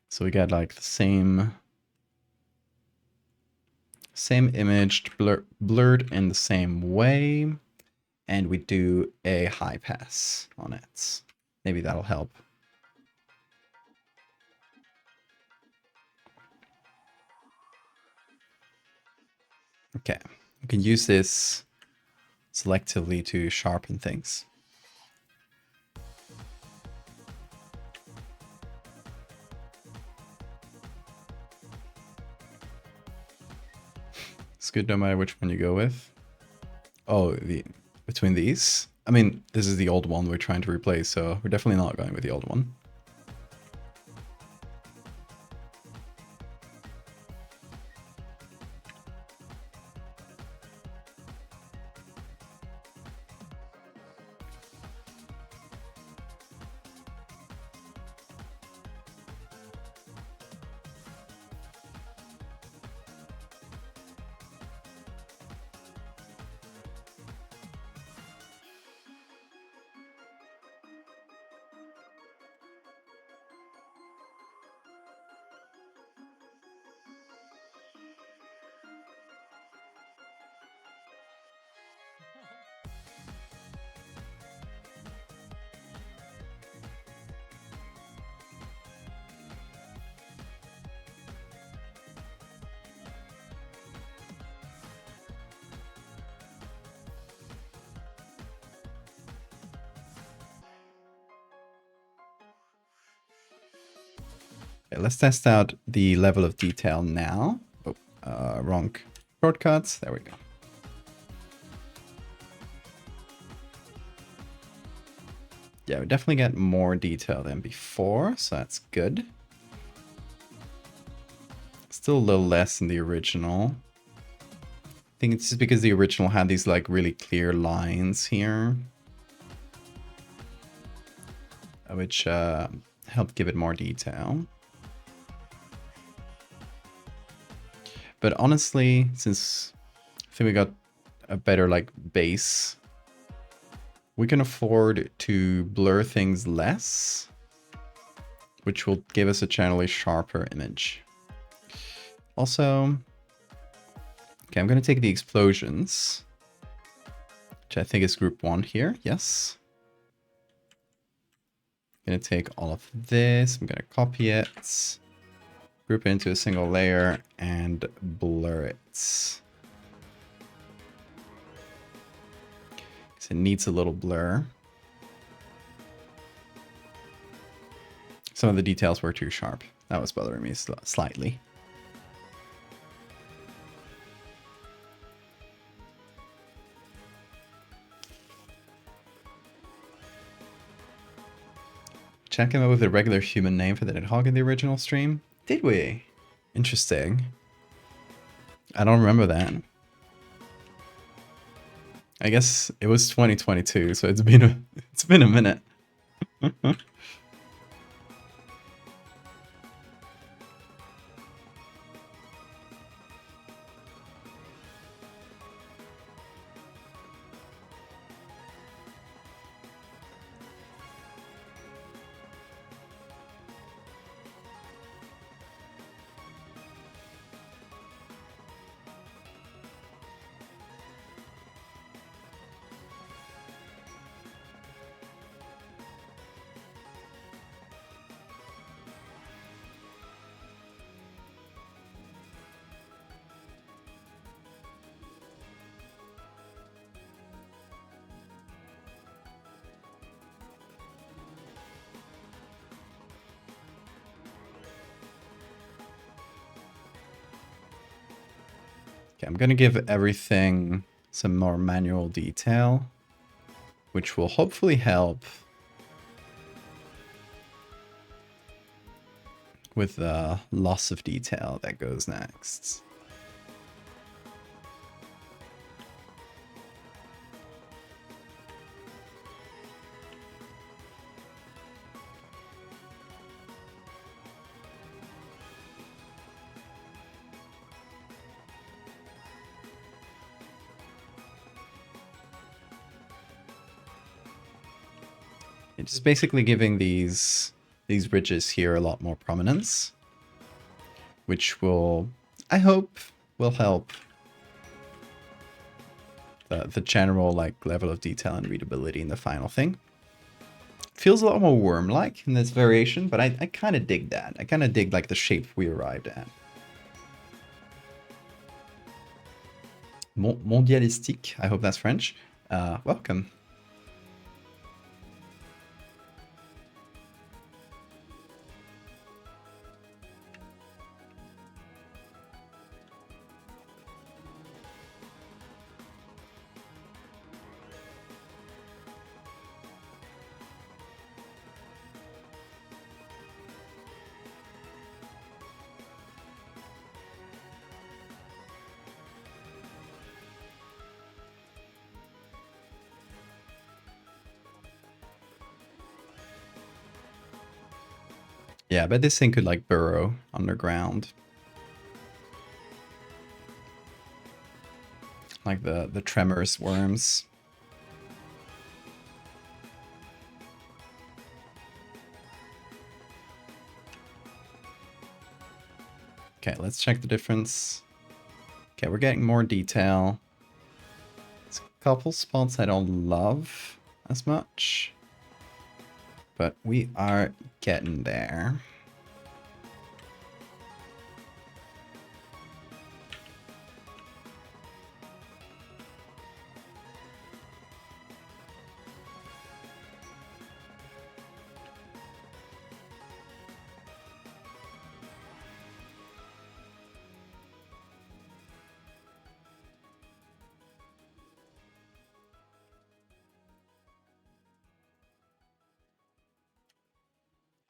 So we got like the same image blurred in the same way, and we do a high pass on it. Maybe that'll help. Okay, we can use this selectively to sharpen things. It's good no matter which one you go with. Oh, between these? I mean, this is the old one we're trying to replace, so we're definitely not going with the old one. Okay, let's test out the level of detail now. Oh, wrong shortcuts. There we go. Yeah, we definitely get more detail than before, so that's good. Still a little less than the original. I think it's just because the original had these like really clear lines here, which helped give it more detail. But honestly, since I think we got a better like base, we can afford to blur things less, which will give us a generally sharper image. Also, okay, I'm going to take the explosions, which I think is group 1 here. Yes. I'm going to take all of this. I'm going to copy it, group it into a single layer, and blur it. Because it needs a little blur. Some of the details were too sharp. That was bothering me slightly. Jack came up with a regular human name for the Nidhogg in the original stream? Did we? Interesting. I don't remember that. I guess it was 2022, so it's been a minute. Okay, I'm gonna give everything some more manual detail, which will hopefully help with the loss of detail that goes next. It's basically giving these ridges here a lot more prominence, which will, I hope, will help the general like level of detail and readability in the final thing. Feels a lot more worm-like in this variation, but I kind of dig that. I kind of dig like the shape we arrived at. Mondialistique, I hope that's French. Welcome. Yeah, but this thing could like burrow underground. Like the tremors worms. Okay, let's check the difference. Okay, we're getting more detail. There's a couple spots I don't love as much, but we are getting there.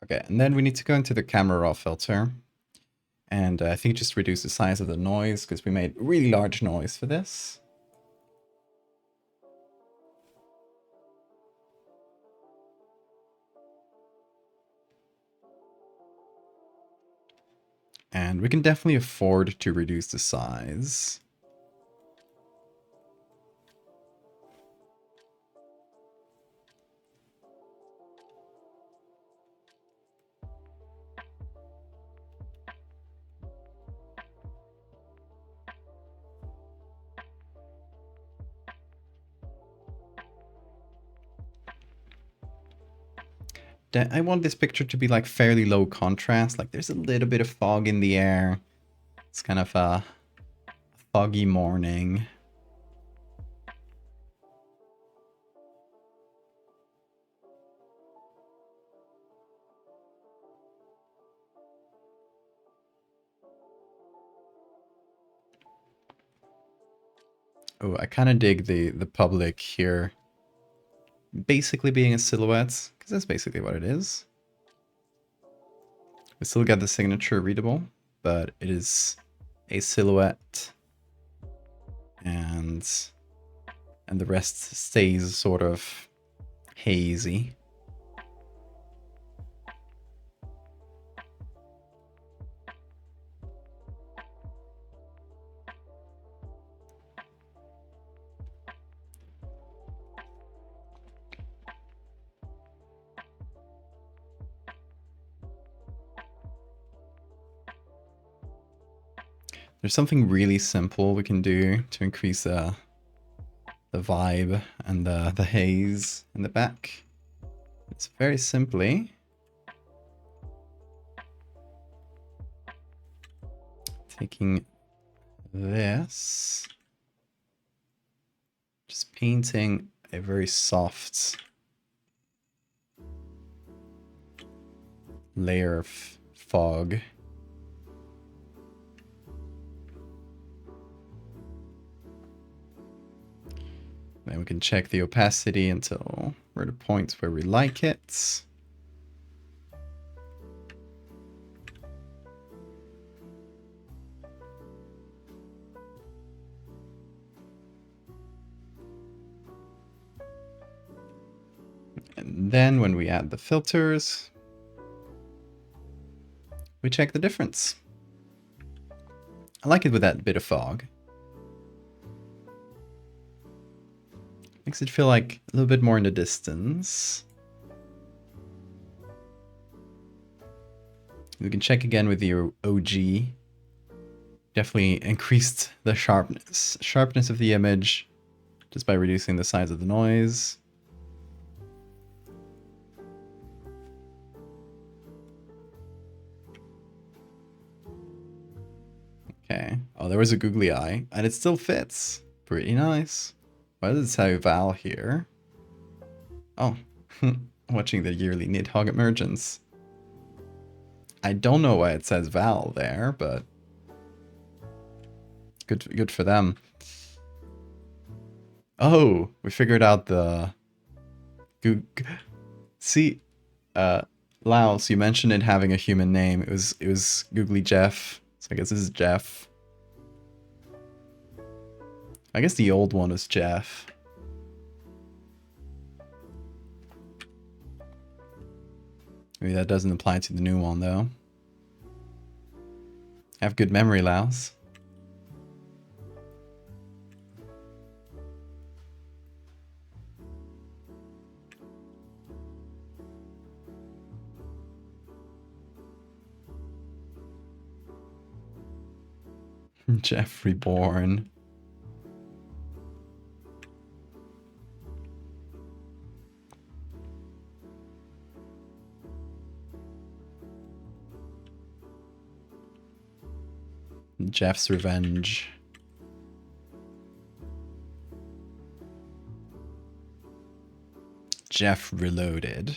Okay, and then we need to go into the camera raw filter. And I think just reduce the size of the noise because we made really large noise for this. And we can definitely afford to reduce the size. I want this picture to be like fairly low contrast. Like there's a little bit of fog in the air. It's kind of a foggy morning. Oh, I kind of dig the public here basically being a silhouette, because that's basically what it is. We still got the signature readable, but it is a silhouette, and the rest stays sort of hazy. There's something really simple we can do to increase the vibe and the haze in the back. It's very simply taking this, just painting a very soft layer of fog. Then we can check the opacity until we're at a point where we like it. And then when we add the filters, we check the difference. I like it with that bit of fog. Makes it feel like a little bit more in the distance. We can check again with the OG. Definitely increased the sharpness of the image just by reducing the size of the noise. Okay. Oh, there was a googly eye, and it still fits. Pretty nice. Why does it say Val here? Oh, watching the yearly Nidhogg emergence. I don't know why it says Val there, but good for them. Oh, we figured out the... See, Laos, you mentioned it having a human name. It was Googly Jeff. So I guess this is Jeff. I guess the old one was Jeff. Maybe that doesn't apply to the new one, though. Have good memory, Laos. Jeff Reborn. Jeff's Revenge. Jeff Reloaded.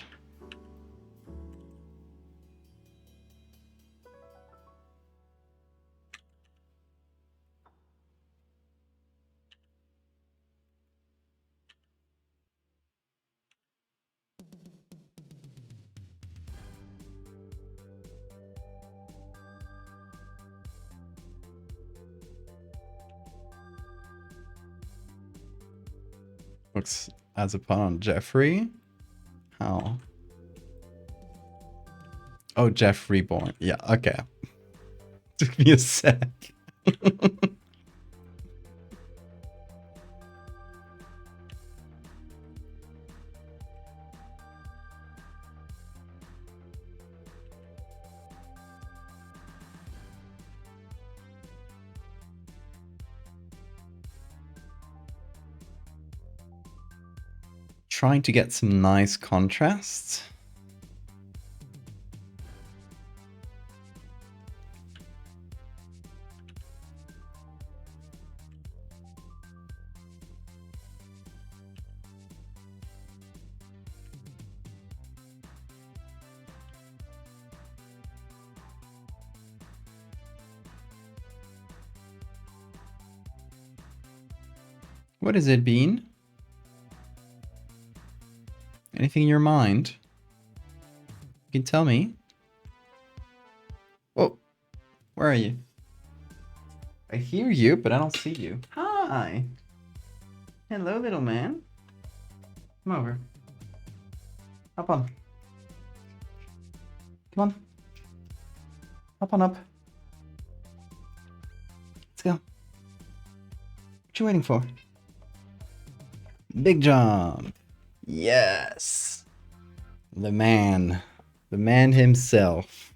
Looks as upon Jeffrey. How? Oh, Jeff Reborn. Yeah, okay. Took me a sec. Trying to get some nice contrast. What is it, Bean? Anything in your mind? You can tell me. Whoa, where are you? I hear you, but I don't see you. Hi. Hello, little man. Come over. Hop on. Come on. Hop on up. Let's go. What you waiting for? Big jump. Yes. The man. The man himself.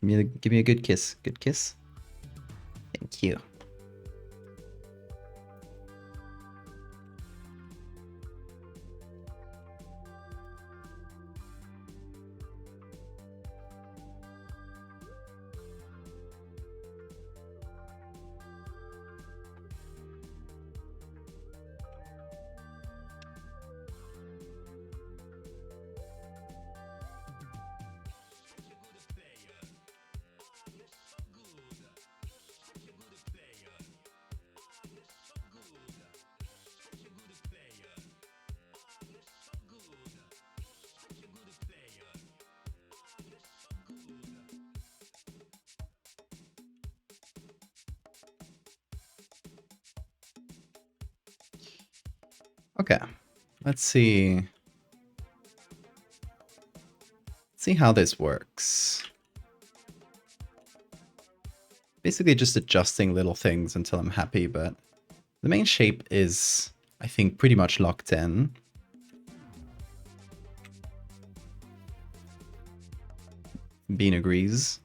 Give me a good kiss. Good kiss. Thank you. Okay, let's see. Let's see how this works. Basically just adjusting little things until I'm happy, but the main shape is, I think, pretty much locked in. Bean agrees.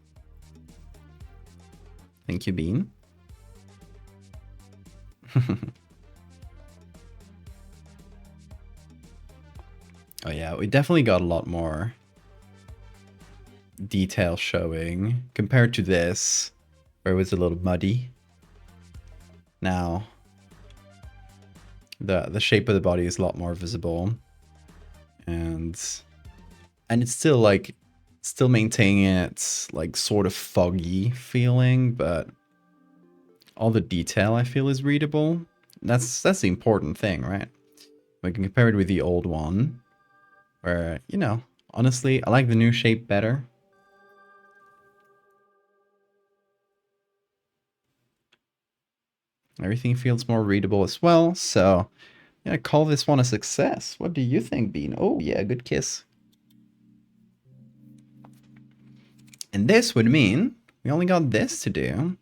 Thank you, Bean. Oh yeah, we definitely got a lot more detail showing compared to this, where it was a little muddy. Now, the shape of the body is a lot more visible, and it's still like maintaining its like sort of foggy feeling, but all the detail I feel is readable. That's the important thing, right? We can compare it with the old one, where, you know, honestly, I like the new shape better. Everything feels more readable as well, so I'm gonna call this one a success. What do you think, Bean? Oh yeah, good kiss. And this would mean we only got this to do.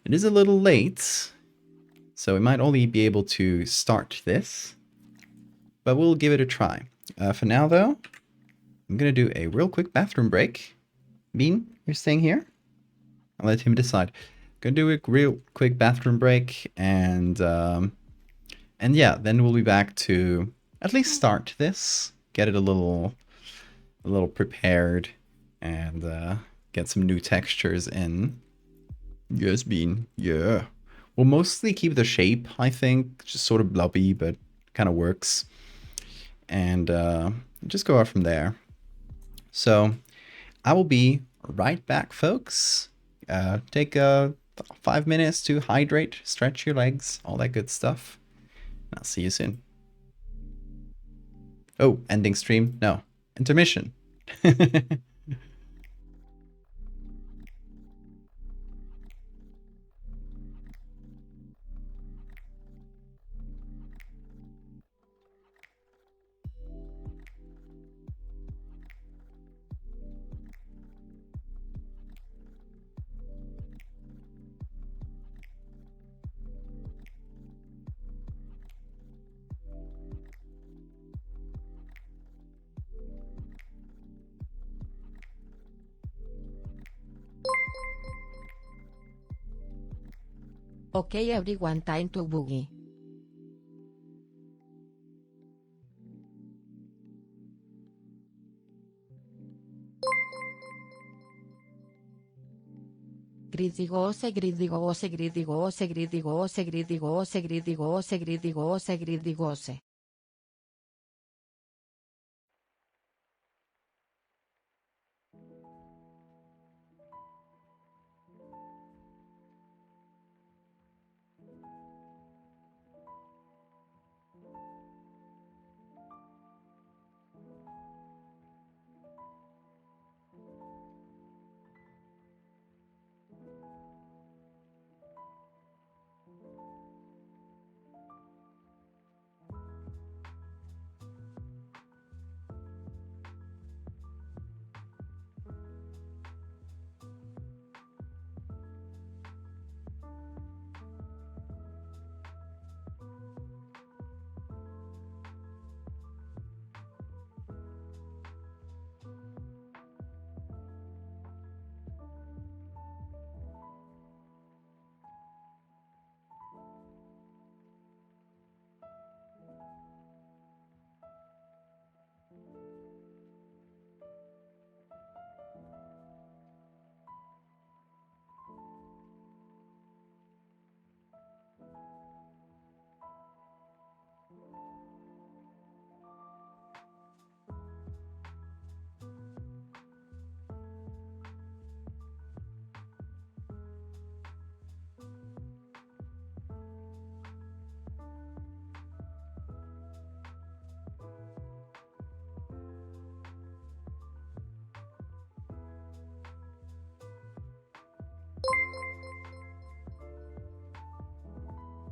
It is a little late, so we might only be able to start this, but we'll give it a try. For now, though, I'm gonna do a real quick bathroom break. Bean, you're staying here? I'll let him decide. Gonna do a real quick bathroom break, and yeah, then we'll be back to at least start this, get it a little prepared, and get some new textures in. Yes, Bean. Yeah. We'll mostly keep the shape, I think, just sort of blobby, but kind of works. And just go out from there. So I will be right back, folks. Take 5 minutes to hydrate, stretch your legs, all that good stuff. And I'll see you soon. Oh, ending stream? No. Intermission. Okay everyone, time to boogie. Gridigose, gridigose, gridigose, gridigose, gridigose, gridigose, gridigose, gridigose.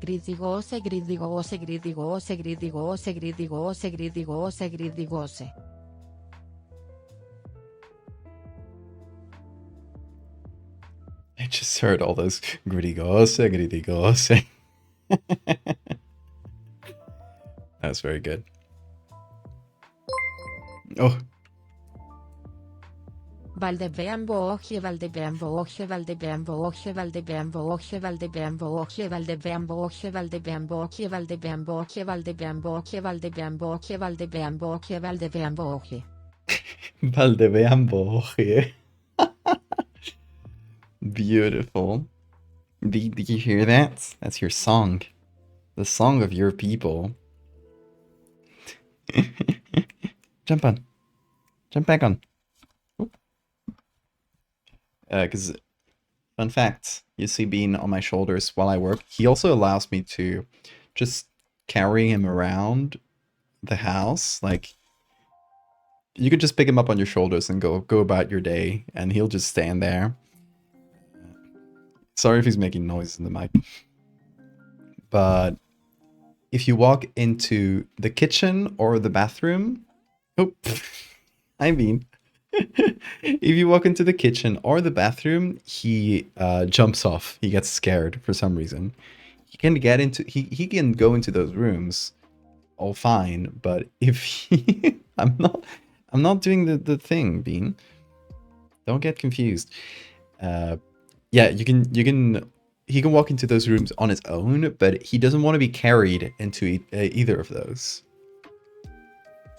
Gridigose, gridigose, gridigose, gridigose, gridigose, gridigose, gridigose. I just heard all those gridigose, gridigose. That's very good. Oh, Valdevia-Boje, Valdevia-Boje, Valdevia-Boje, Valdevia-Boje, Valdevia-Boje, Valdevia-Boje, Valdevia-Boje, Valdevia-Boje, Valdevia-Boje, Valdevia-Boje, Valdevia-Boje, Valdevia-Boje. Valdevia-Boje. Beautiful. Did you hear that? That's your song. The song of your people. Jump on. Jump back on. Because, fun fact, you see Bean on my shoulders while I work. He also allows me to just carry him around the house. Like, you could just pick him up on your shoulders and go about your day, and he'll just stand there. Sorry if he's making noise in the mic. But if you walk into the kitchen or the bathroom... Oh, I mean... if you walk into the kitchen or the bathroom, he jumps off. He gets scared for some reason. He can get into... He can go into those rooms all fine, but if he... I'm not doing the thing, Bean. Don't get confused. Yeah, you can he can walk into those rooms on his own, but he doesn't want to be carried into either of those.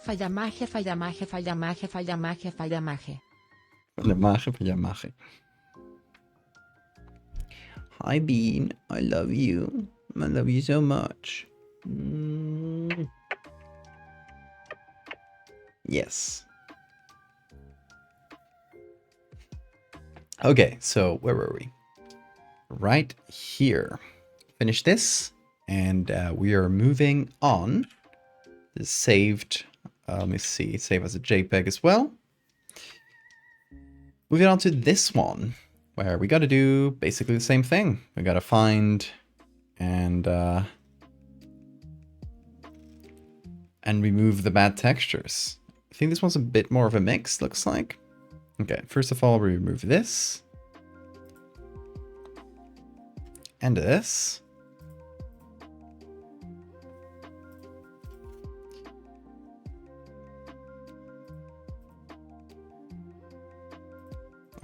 Fallamaje, fallamaje, fallamaje, fallamaje, fallamaje. Fallamaje. Hi, Bean. I love you. I love you so much. Yes. Okay, so where were we? Right here. Finish this, and we are moving on. This saved. Let me see. Save as a JPEG as well. Moving on to this one, where we got to do basically the same thing. We got to find and remove the bad textures. I think this one's a bit more of a mix, looks like. Okay, first of all, we remove this. And this.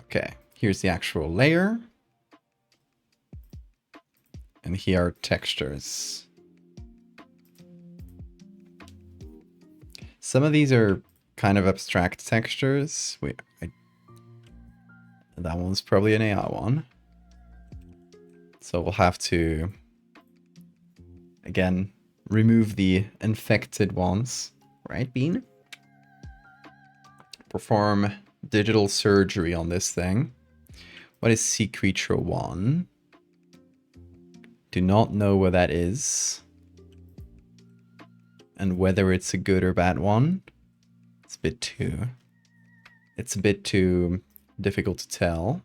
Okay, here's the actual layer. And here are textures. Some of these are kind of abstract textures. That one's probably an AI one. So we'll have to, again, remove the infected ones. Right, Bean? Perform digital surgery on this thing. What is Sea Creature 1? Do not know what that is. And whether it's a good or bad one. It's a bit too difficult to tell.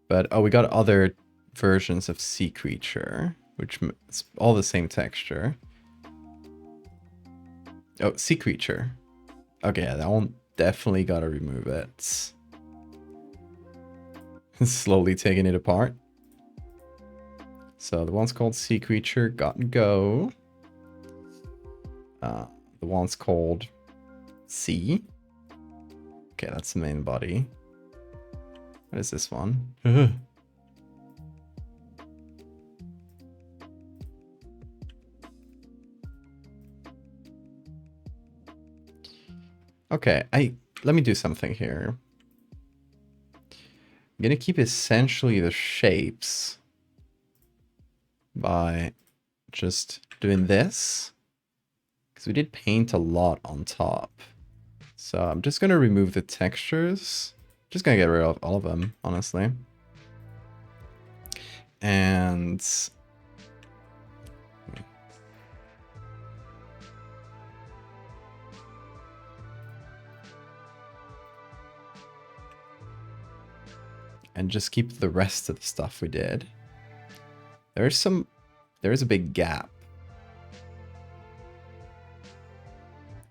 But, oh, we got other versions of Sea Creature, which is all the same texture. Oh, Sea Creature. Okay, yeah, that one definitely gotta remove it. Slowly taking it apart. So the one's called Sea Creature, got and go. The one's called Sea. Okay, that's the main body. What is this one? Okay, let me do something here. I'm gonna keep essentially the shapes by just doing this, because we did paint a lot on top. So I'm just gonna remove the textures. Just gonna get rid of all of them, honestly. And just keep the rest of the stuff we did. There's some there is a big gap.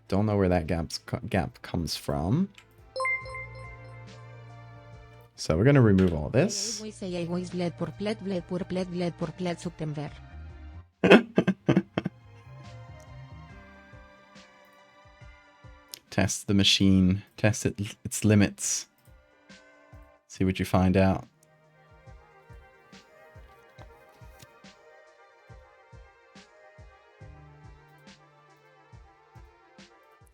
Don't know where that gap comes from. So we're going to remove all this. Test the machine. Test its limits. See what you find out.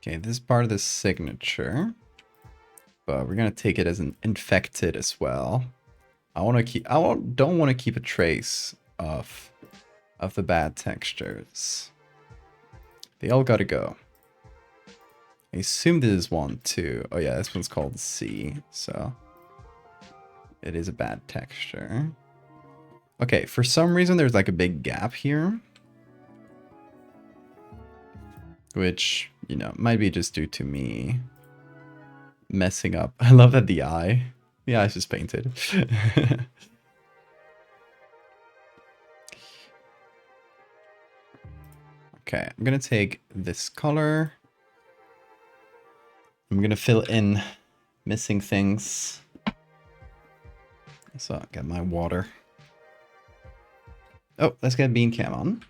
Okay, this is part of the signature. But we're gonna take it as an infected as well. I don't want to keep a trace of the bad textures. They all gotta go. I assume this is one too. Oh yeah, this one's called C, so it is a bad texture. Okay, for some reason there's like a big gap here. Which, you know, might be just due to me messing up. I love that the eye's just painted. Okay, I'm gonna take this color. I'm gonna fill in missing things. So get my water. Oh, let's get Bean Cam on.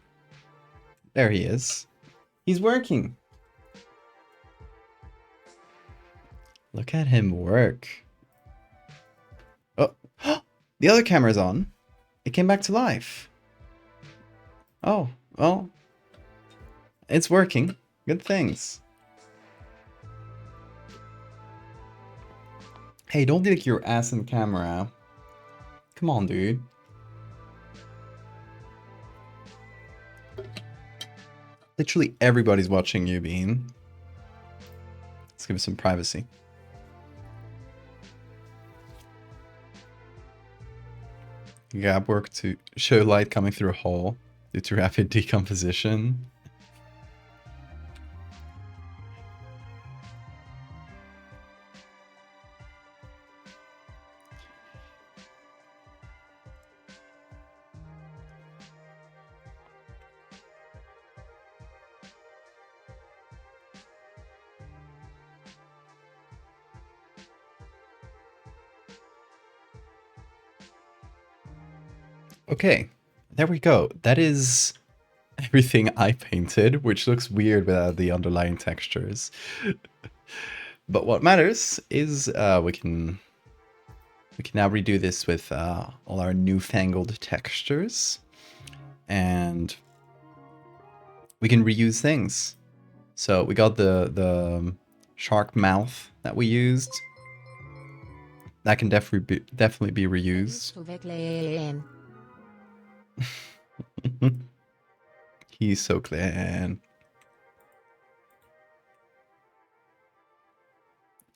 There he is. He's working. Look at him work. Oh, the other camera's on. It came back to life. Oh, well, it's working. Good things. Hey, don't lick your ass in camera. Come on, dude. Literally everybody's watching you, Bean. Let's give it some privacy. Gap work to show light coming through a hole due to rapid decomposition. Okay, there we go. That is everything I painted, which looks weird without the underlying textures. But what matters is we can now redo this with all our newfangled textures, and we can reuse things. So we got the shark mouth that we used. That can definitely be reused. He's so clean.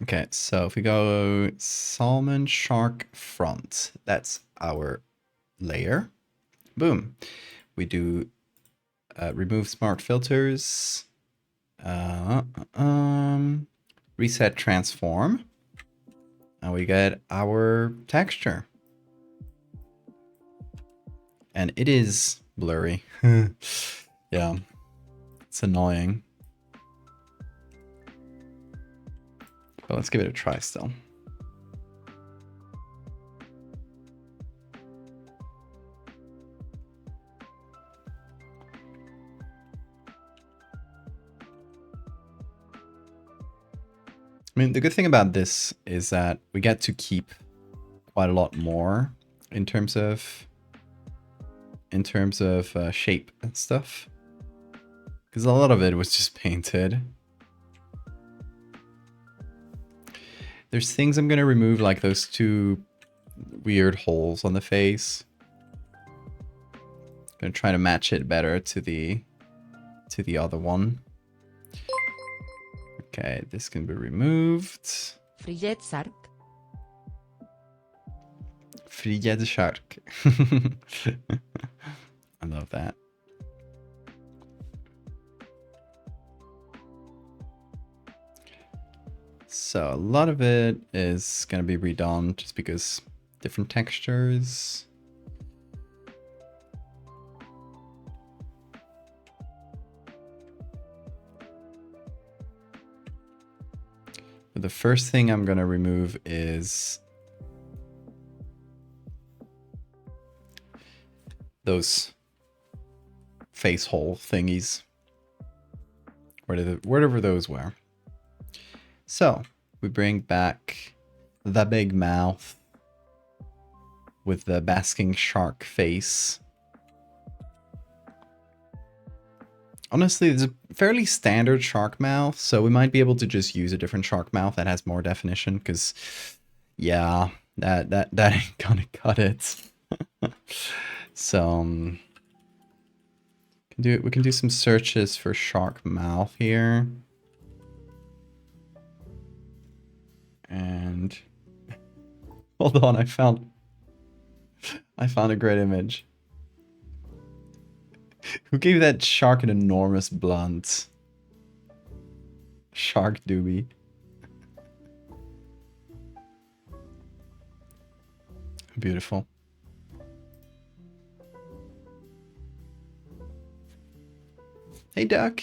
Okay, so if we go salmon shark front, that's our layer. Boom. We do remove smart filters, reset transform, and we get our texture. And it is blurry. Yeah, it's annoying. But let's give it a try still. I mean, the good thing about this is that we get to keep quite a lot more in terms of shape and stuff, because a lot of it was just painted. There's things I'm gonna remove, like those two weird holes on the face. I'm gonna try to match it better to the other one. Okay, this can be removed. Frillet shark. Frillet shark. I love that. So a lot of it is going to be redone just because different textures. The first thing I'm gonna remove is those face hole thingies. Wherever those were. So we bring back the big mouth with the basking shark face. Honestly, it's a fairly standard shark mouth, so we might be able to just use a different shark mouth that has more definition, because yeah, that ain't gonna cut it. So we can do some searches for shark mouth here. And hold on, I found a great image. Who gave that shark an enormous blunt? Shark doobie. Beautiful. Hey, duck.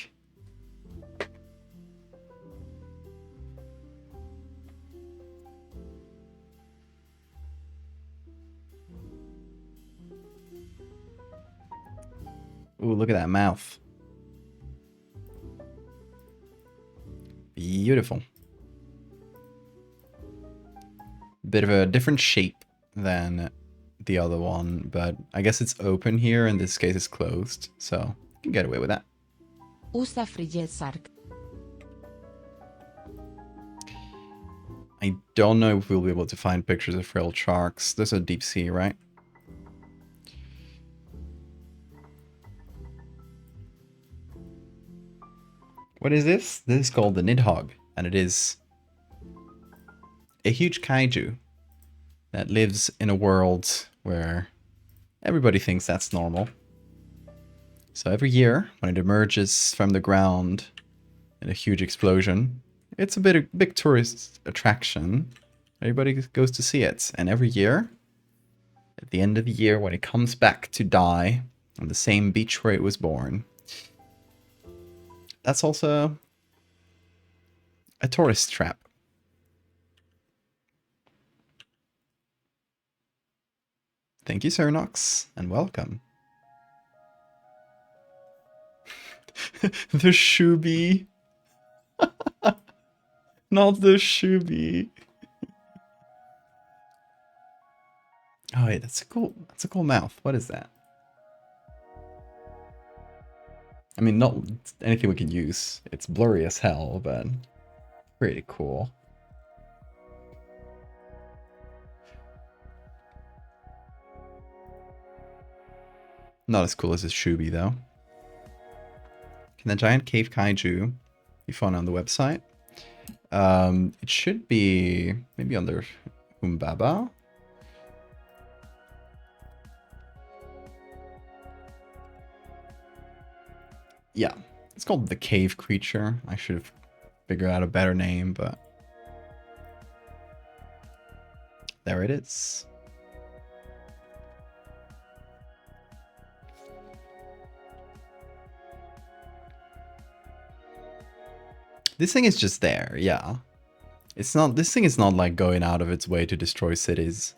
Ooh, look at that mouth. Beautiful. Bit of a different shape than the other one, but I guess it's open here. In this case, it's closed, so you can get away with that. Usa frigid sark. I don't know if we'll be able to find pictures of frilled sharks. There's a deep sea, right? What is this? This is called the Nidhogg, and it is a huge kaiju that lives in a world where everybody thinks that's normal. So every year, when it emerges from the ground in a huge explosion, it's a big tourist attraction. Everybody goes to see it, and every year, at the end of the year, when it comes back to die on the same beach where it was born, that's also a tourist trap. Thank you, Cernox, and welcome. The Shubi. Not the Shubi. Oh wait, that's a cool mouth. What is that? I mean, not anything we can use. It's blurry as hell, but pretty cool. Not as cool as this Shubi, though. Can the giant cave kaiju be found on the website? It should be maybe under Humbaba. Yeah, it's called the cave creature. I should have figured out a better name, but there it is. This thing is just there, yeah. This thing is not like going out of its way to destroy cities.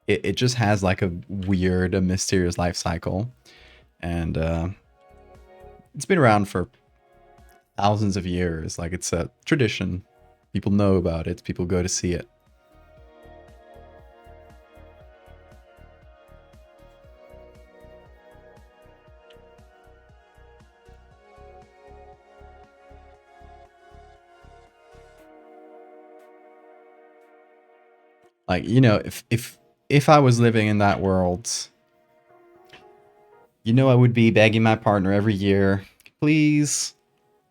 It just has like a weird, mysterious life cycle. And it's been around for thousands of years. Like, it's a tradition. People know about it. People go to see it. Like, you know, if I was living in that world, you know, I would be begging my partner every year, please,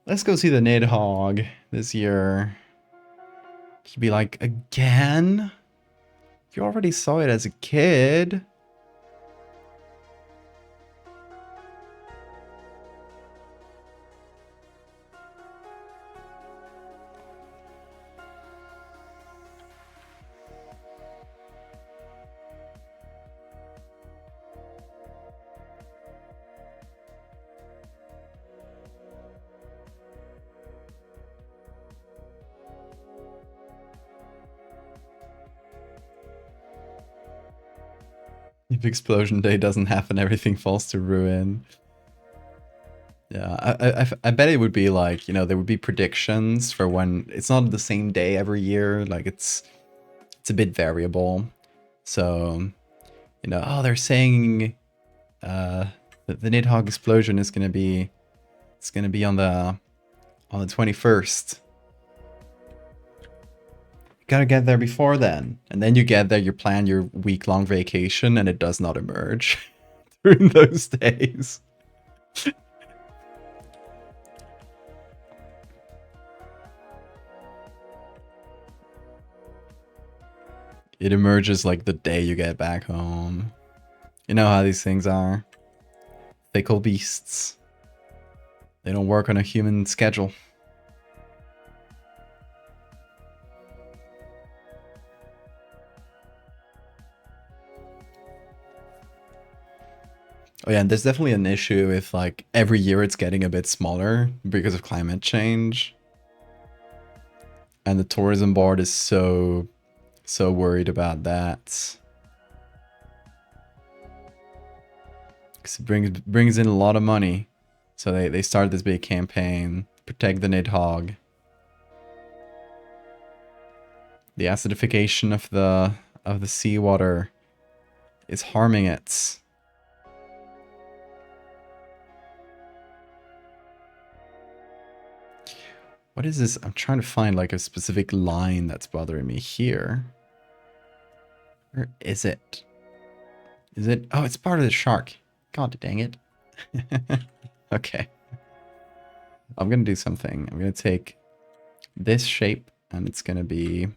let's go see the Nidhogg this year. She'd be like, again? You already saw it as a kid. if explosion day doesn't happen, everything falls to ruin. Yeah, I bet it would be like, you know, there would be predictions for when it's not the same day every year. Like it's a bit variable. So, you know, oh, they're saying that the Nidhogg explosion is gonna be on the 21st. You gotta get there before then, and then you get there, you plan your week-long vacation, and it does not emerge during those days. It emerges like the day you get back home. You know how these things are. Fickle beasts. They don't work on a human schedule. Oh yeah, and there's definitely an issue with like every year it's getting a bit smaller because of climate change. And the tourism board is so worried about that. Because it brings in a lot of money. So they started this big campaign, protect the Nidhogg. The acidification of the seawater is harming it. What is this? I'm trying to find like a specific line that's bothering me here. Where is it? Is it? Oh, it's part of the shark. God dang it. Okay. I'm gonna do something. I'm gonna take this shape and it's gonna be...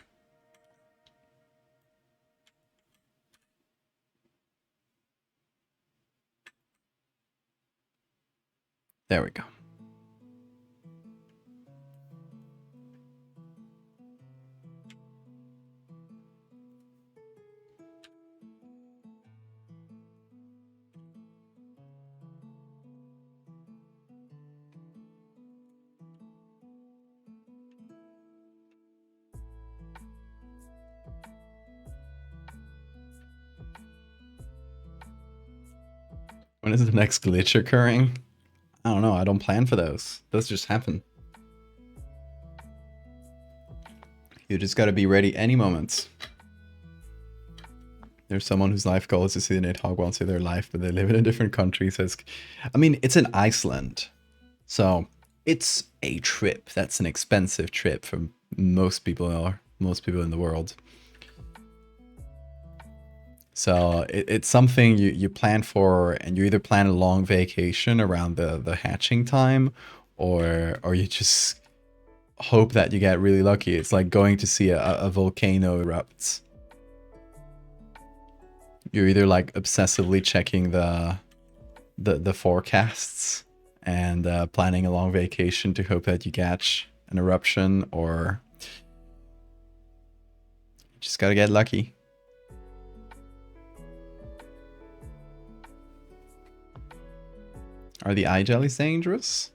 There we go. When is the next glitch occurring? I don't know. I don't plan for those. Those just happen. You just gotta be ready any moment. There's someone whose life goal is to see the Nidhogg once in their life, but they live in a different country. So it's, I mean, it's in Iceland. So it's a trip. That's an expensive trip for most people in the world. So it's something you plan for, and you either plan a long vacation around the hatching time, or you just hope that you get really lucky. It's like going to see a volcano erupt. You're either like obsessively checking the forecasts and planning a long vacation to hope that you catch an eruption, or you just gotta get lucky. Are the eye jellies dangerous?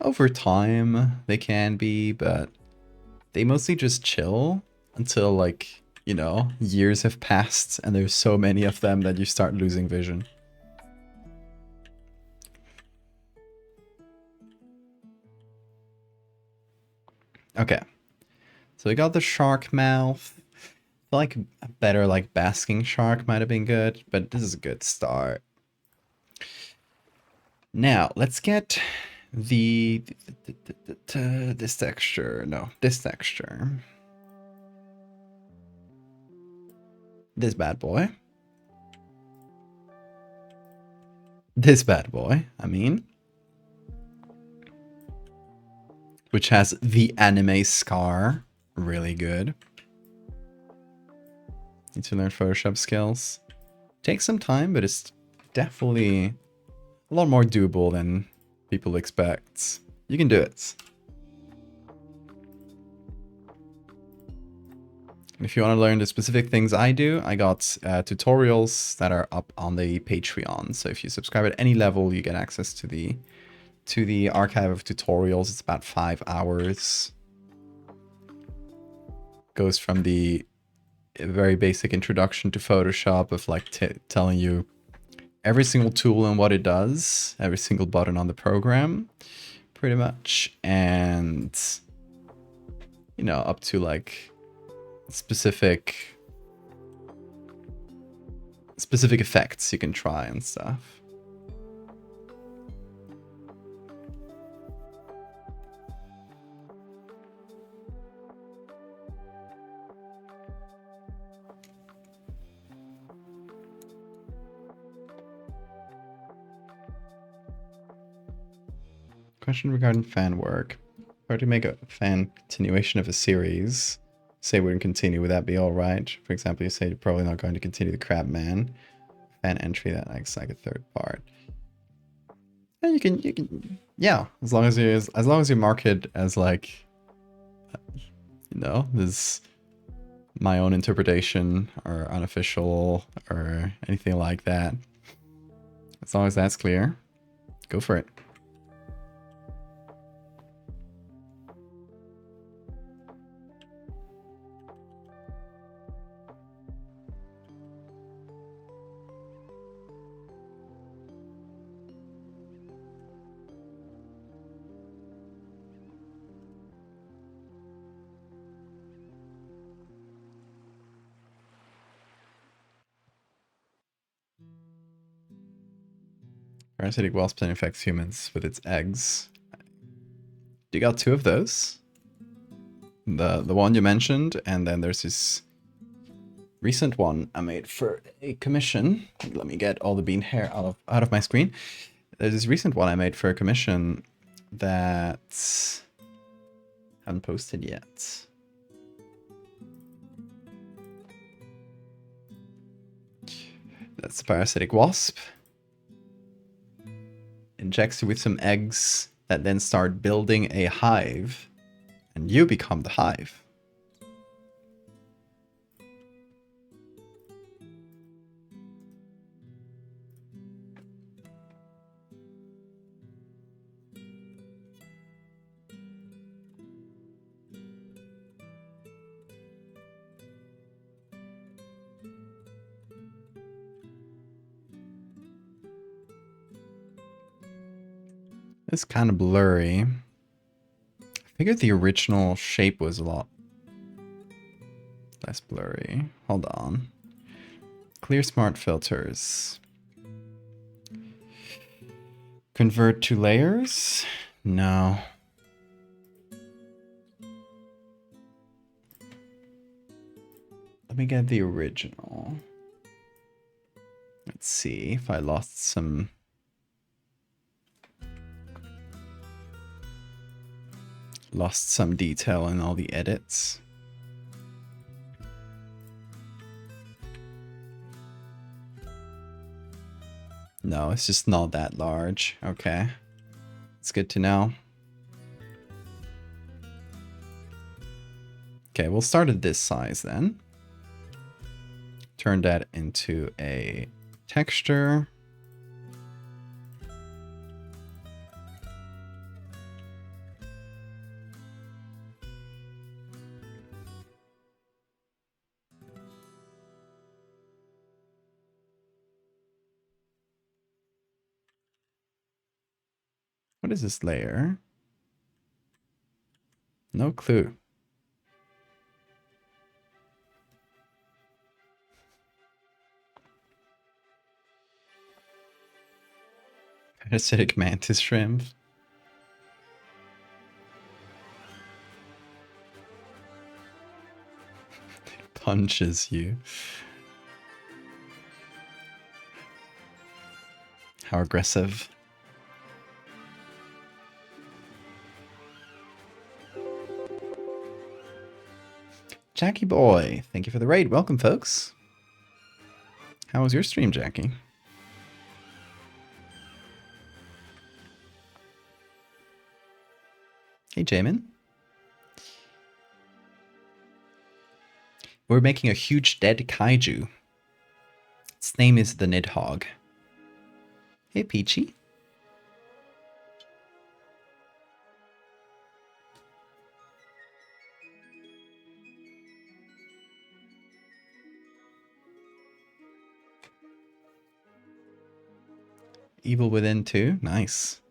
Over time, they can be, but they mostly just chill until, like, you know, years have passed and there's so many of them that you start losing vision. Okay. So we got the shark mouth. I feel like a better, like, basking shark might have been good, but this is a good start. Now, let's get this texture. No, this texture. This bad boy. This bad boy, I mean. Which has the anime scar. Really good. Need to learn Photoshop skills. Takes some time, but it's definitely a lot more doable than people expect. You can do it. If you want to learn the specific things I do, I got tutorials that are up on the Patreon. So if you subscribe at any level, you get access to the archive of tutorials. It's about 5 hours. Goes from the very basic introduction to Photoshop of like telling you every single tool and what it does, every single button on the program, pretty much, and up to like specific effects you can try and stuff. Question regarding fan work. If I were to make a fan continuation of a series, say we wouldn't continue, would that be alright? For example, you say you're probably not going to continue the Crabman fan entry that acts like a third part. And you can yeah, as long as you mark it as like this my own interpretation or unofficial or anything like that. As long as that's clear, go for it. Parasitic wasp infects humans with its eggs. You got 2 of those. The one you mentioned, and then there's this recent one I made for a commission. Let me get all the bean hair out of my screen. There's this recent one I made for a commission that I haven't posted yet. That's the parasitic wasp. Injects you with some eggs that then start building a hive, and you become the hive. It's kind of blurry. I figured the original shape was a lot less blurry. Hold on. Clear smart filters. Convert to layers? No. Let me get the original. Let's see if I lost some... detail in all the edits. No, it's just not that large. Okay. It's good to know. Okay, we'll start at this size then. Turn that into a texture. What is this layer? No clue. Parasitic mantis shrimp. Punches you. How aggressive. Jackie boy, thank you for the raid. Welcome, folks. How was your stream, Jackie? Hey, Jamin. We're making a huge dead kaiju. Its name is the Nidhogg. Hey, Peachy. Evil Within 2. Nice.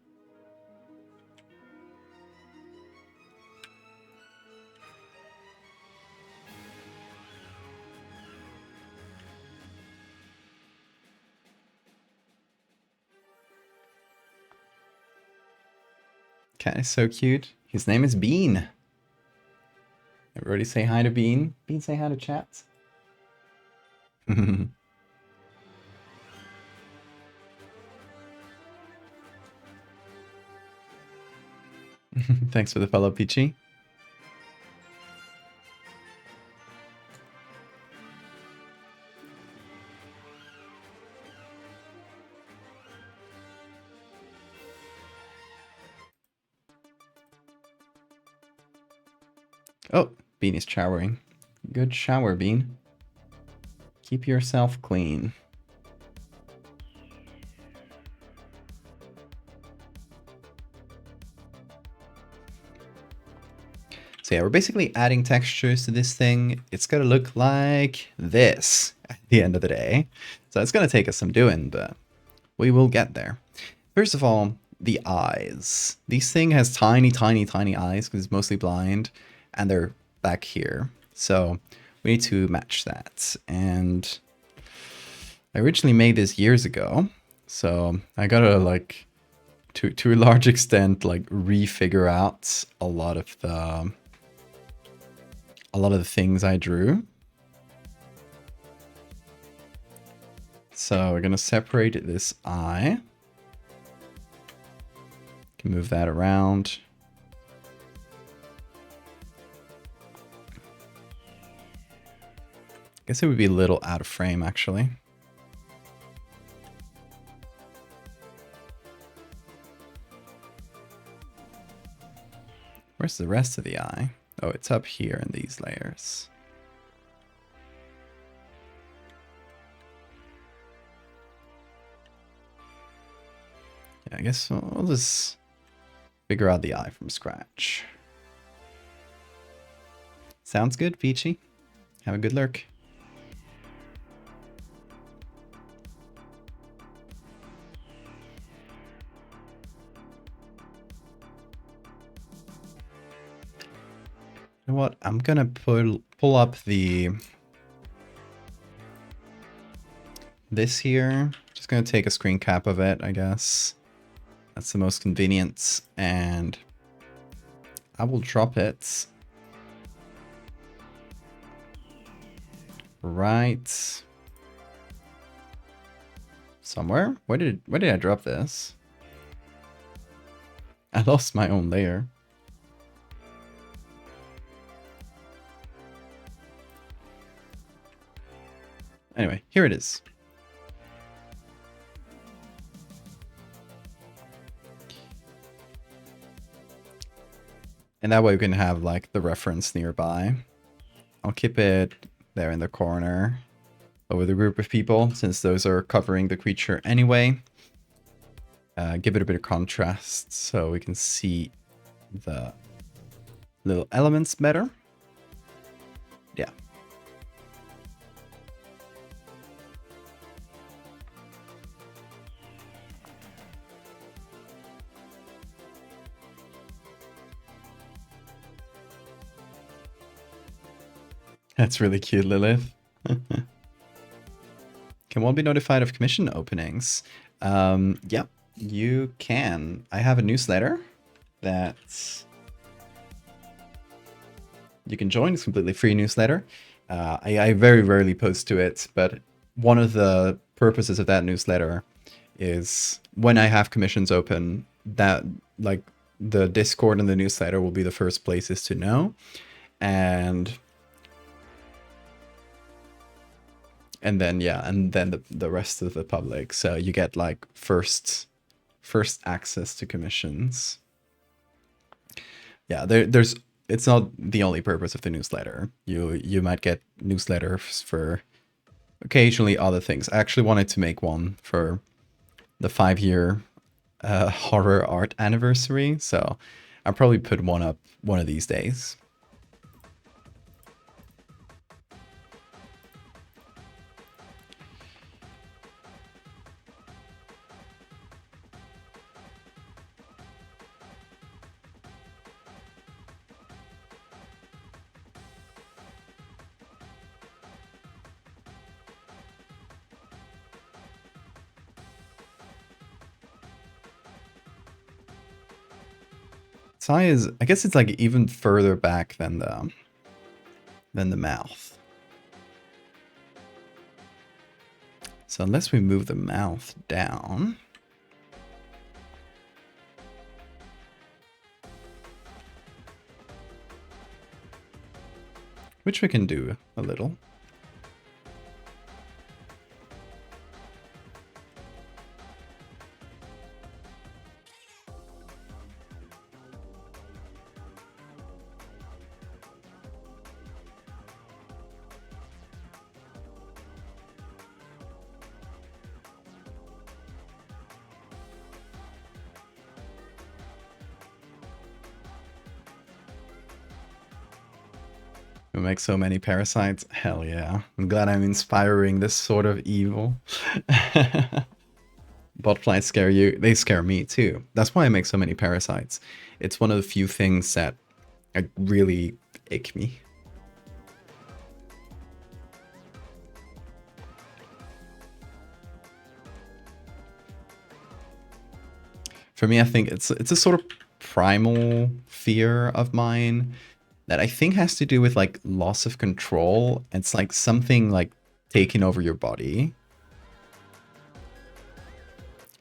Cat is so cute. His name is Bean. Everybody say hi to Bean. Bean, say hi to chat. Thanks for the follow, Peachy. Oh, Bean is showering. Good shower, Bean. Keep yourself clean. So yeah, we're basically adding textures to this thing. It's gonna look like this at the end of the day. So it's gonna take us some doing, but we will get there. First of all, the eyes. This thing has tiny, tiny, tiny eyes because it's mostly blind, and they're back here. So we need to match that. And I originally made this years ago, so I gotta like to a large extent like refigure out a lot of the things I drew. So we're gonna separate this eye. Can move that around. I guess it would be a little out of frame actually. Where's the rest of the eye? Oh, it's up here in these layers. Yeah, I guess we'll just figure out the eye from scratch. Sounds good, Peachy. Have a good lurk. You know what? I'm gonna pull up this here. Just gonna take a screen cap of it, I guess. That's the most convenient, and I will drop it right somewhere. Where did I drop this? I lost my own layer. Anyway, here it is. And that way we can have like the reference nearby. I'll keep it there in the corner over the group of people, since those are covering the creature anyway. Give it a bit of contrast so we can see the little elements better. Yeah. That's really cute, Lilith. Can one be notified of commission openings? Yep, you can. I have a newsletter that you can join. It's a completely free newsletter. I very rarely post to it, but one of the purposes of that newsletter is when I have commissions open, that like the Discord and the newsletter will be the first places to know. And then yeah, and then the rest of the public. So you get like first access to commissions. Yeah, there's it's not the only purpose of the newsletter. You might get newsletters for occasionally other things. I actually wanted to make one for the 5-year horror art anniversary, so I'll probably put one up one of these days. Its eye is, I guess it's like even further back than the mouth. So unless we move the mouth down, which we can do a little. We make so many parasites. Hell yeah. I'm glad I'm inspiring this sort of evil. Botflies scare you. They scare me too. That's why I make so many parasites. It's one of the few things that really ick me. For me, I think it's a sort of primal fear of mine that I think has to do with like loss of control. It's like something like taking over your body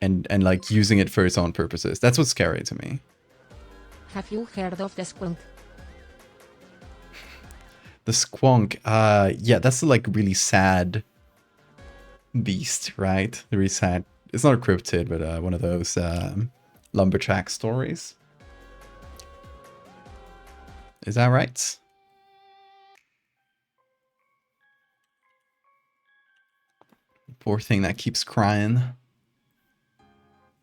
and like using it for its own purposes. That's what's scary to me. Have you heard of the squonk? The squonk, yeah, that's the like really sad beast, right? The really sad. It's not a cryptid, but one of those lumberjack stories. Is that right? Poor thing that keeps crying.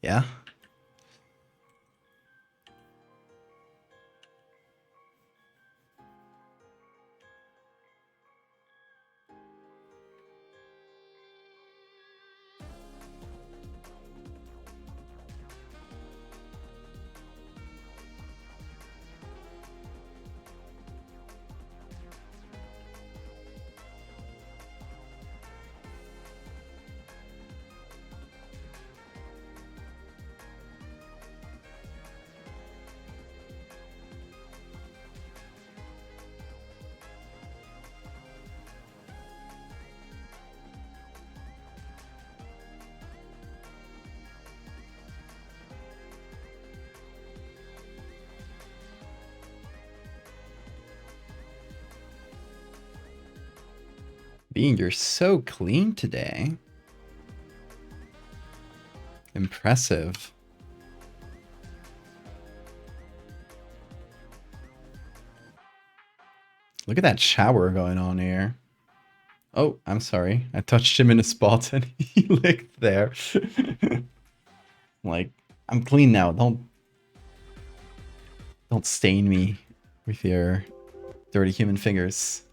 Yeah. Bean, you're so clean today. Impressive. Look at that shower going on here. Oh, I'm sorry. I touched him in a spot and he licked there. Like, I'm clean now. Don't stain me with your dirty human fingers.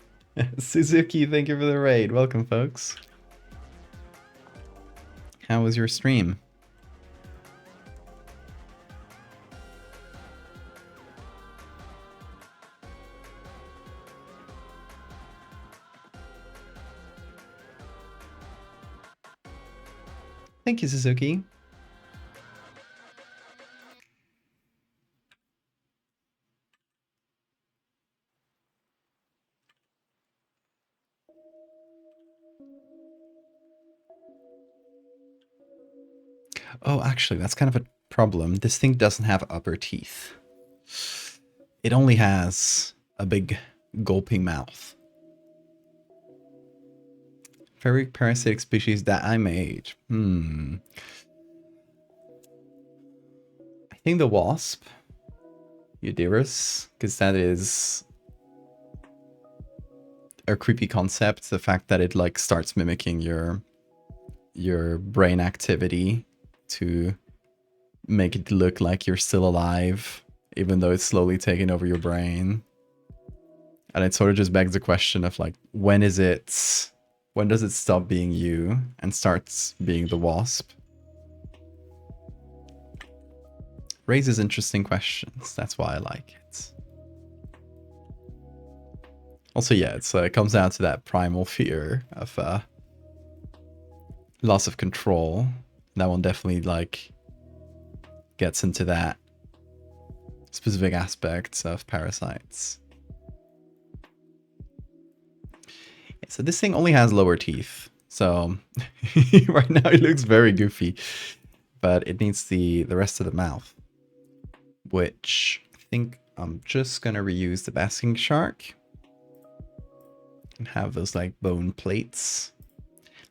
Suzuki, thank you for the raid. Welcome, folks. How was your stream? Thank you, Suzuki. Oh, actually, that's kind of a problem. This thing doesn't have upper teeth. It only has a big gulping mouth. Very parasitic species that I made. I think the wasp, Eudirus, because that is a creepy concept. The fact that it like starts mimicking your brain activity to make it look like you're still alive, even though it's slowly taking over your brain. And it sort of just begs the question of like, when does it stop being you and starts being the wasp? Raises interesting questions. That's why I like it. Also, yeah, it comes down to that primal fear of loss of control. That one definitely like gets into that specific aspects of parasites. Yeah, so this thing only has lower teeth. So right now it looks very goofy, but it needs the rest of the mouth, which I think I'm just gonna reuse the basking shark and have those like bone plates.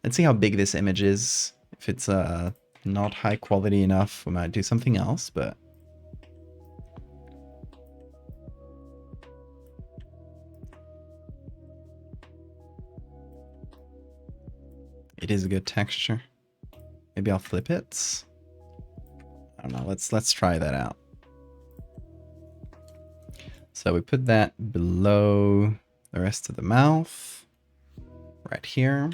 Let's see how big this image is. If it's not high quality enough, we might do something else, but it is a good texture. Maybe I'll flip it. I don't know. Let's try that out. So we put that below the rest of the mouth, right here.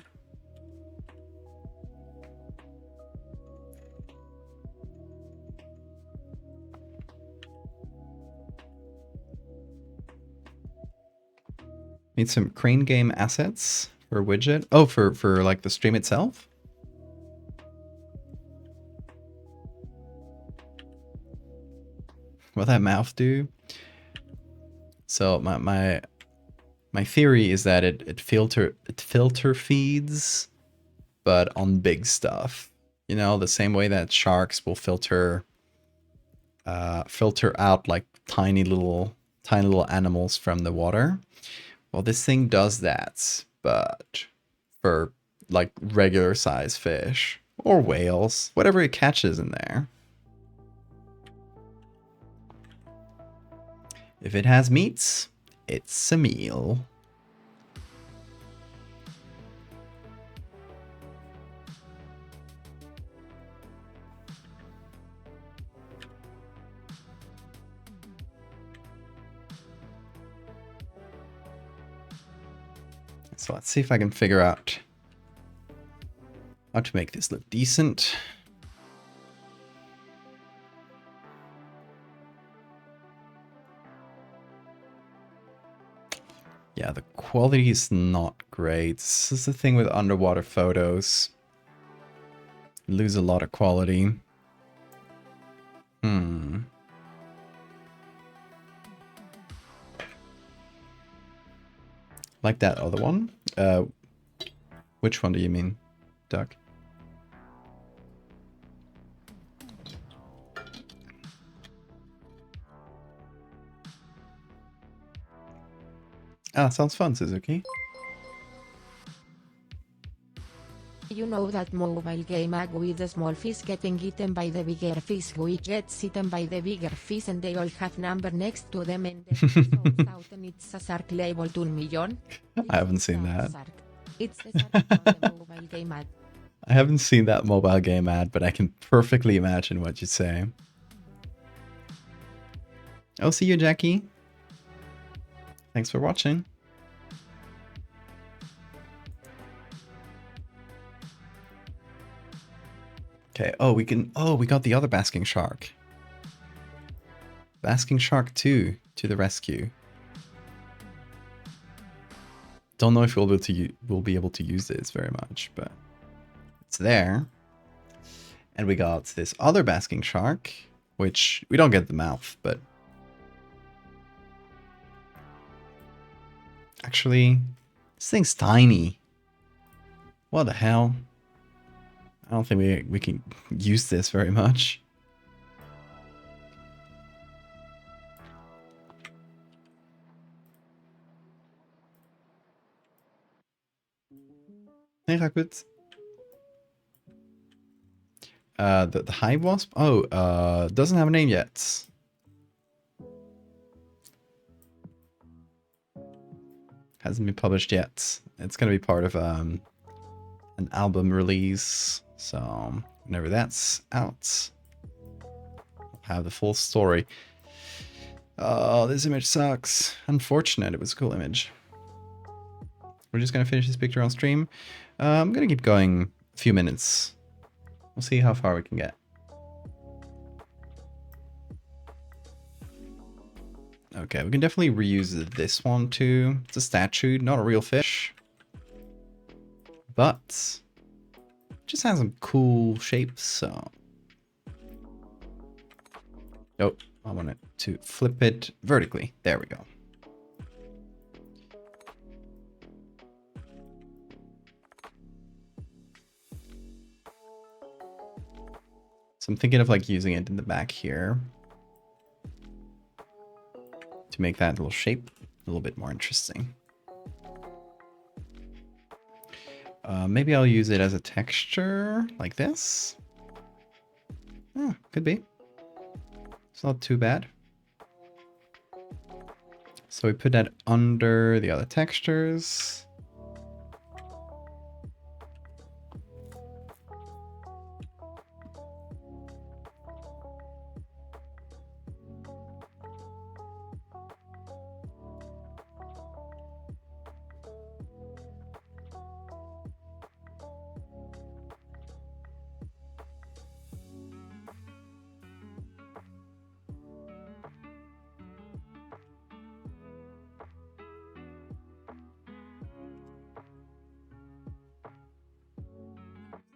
Need some crane game assets for widget. Oh, for like the stream itself. What that mouth do? So my theory is that it filter feeds, but on big stuff. You know, the same way that sharks will filter out like tiny little animals from the water. Well, this thing does that, but for like regular size fish or whales, whatever it catches in there. If it has meats, it's a meal. So let's see if I can figure out how to make this look decent. Yeah, the quality is not great. This is the thing with underwater photos. You lose a lot of quality. Like that other one. Which one do you mean, Duck? Ah, sounds fun, Suzuki. You know that mobile game with the small fish getting eaten by the bigger fish which gets eaten by the bigger fish and they all have number next to them and and it's a shark labeled 1 million? I haven't seen that. Shark. It's the shark from the mobile game ad. I haven't seen that mobile game ad, but I can perfectly imagine what you say. Oh, see you, Jackie. Thanks for watching. Okay, we got the other basking shark. Basking Shark 2 to the rescue. Don't know if we'll be able to use this very much, but it's there. And we got this other basking shark, which we don't get the mouth, but actually, this thing's tiny. What the hell? I don't think we can use this very much. Hey, Rakut. The hive wasp? Oh, doesn't have a name yet. Hasn't been published yet. It's gonna be part of an album release. So whenever that's out, I'll have the full story. Oh, this image sucks. Unfortunate. It was a cool image. We're just gonna finish this picture on stream. I'm gonna keep going a few minutes. We'll see how far we can get. Okay, we can definitely reuse this one too. It's a statue, not a real fish. But just has some cool shapes, so. Oh, I want it to flip it vertically. There we go. So I'm thinking of like using it in the back here to make that little shape a little bit more interesting. Maybe I'll use it as a texture like this. Oh, could be. It's not too bad. So we put that under the other textures.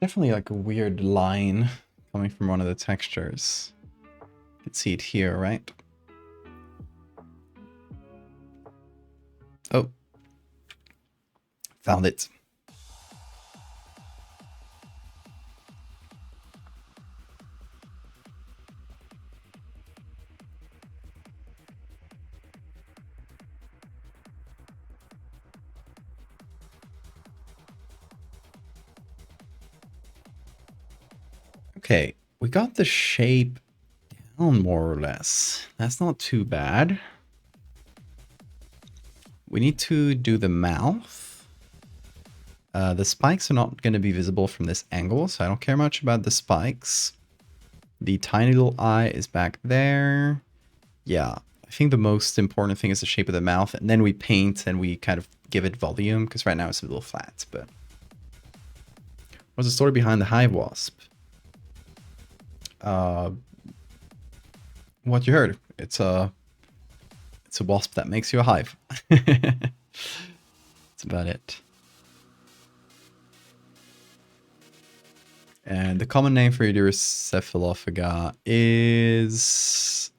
Definitely like a weird line coming from one of the textures. You can see it here, right? Oh. Found it. Okay, we got the shape down more or less. That's not too bad. We need to do the mouth. The spikes are not going to be visible from this angle, so I don't care much about the spikes. The tiny little eye is back there. Yeah, I think the most important thing is the shape of the mouth, and then we paint and we kind of give it volume, because right now it's a little flat, but... What's the story behind the hive wasp? What you heard. It's a wasp that makes you a hive. That's about it. And the common name for Eucephalophaga is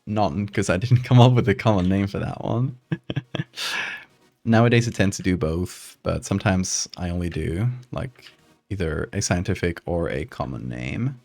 not, because I didn't come up with a common name for that one. Nowadays I tend to do both, but sometimes I only do like either a scientific or a common name.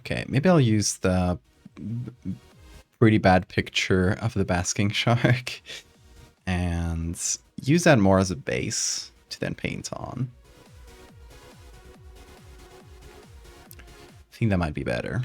Okay, maybe I'll use the pretty bad picture of the basking shark and use that more as a base to then paint on. I think that might be better.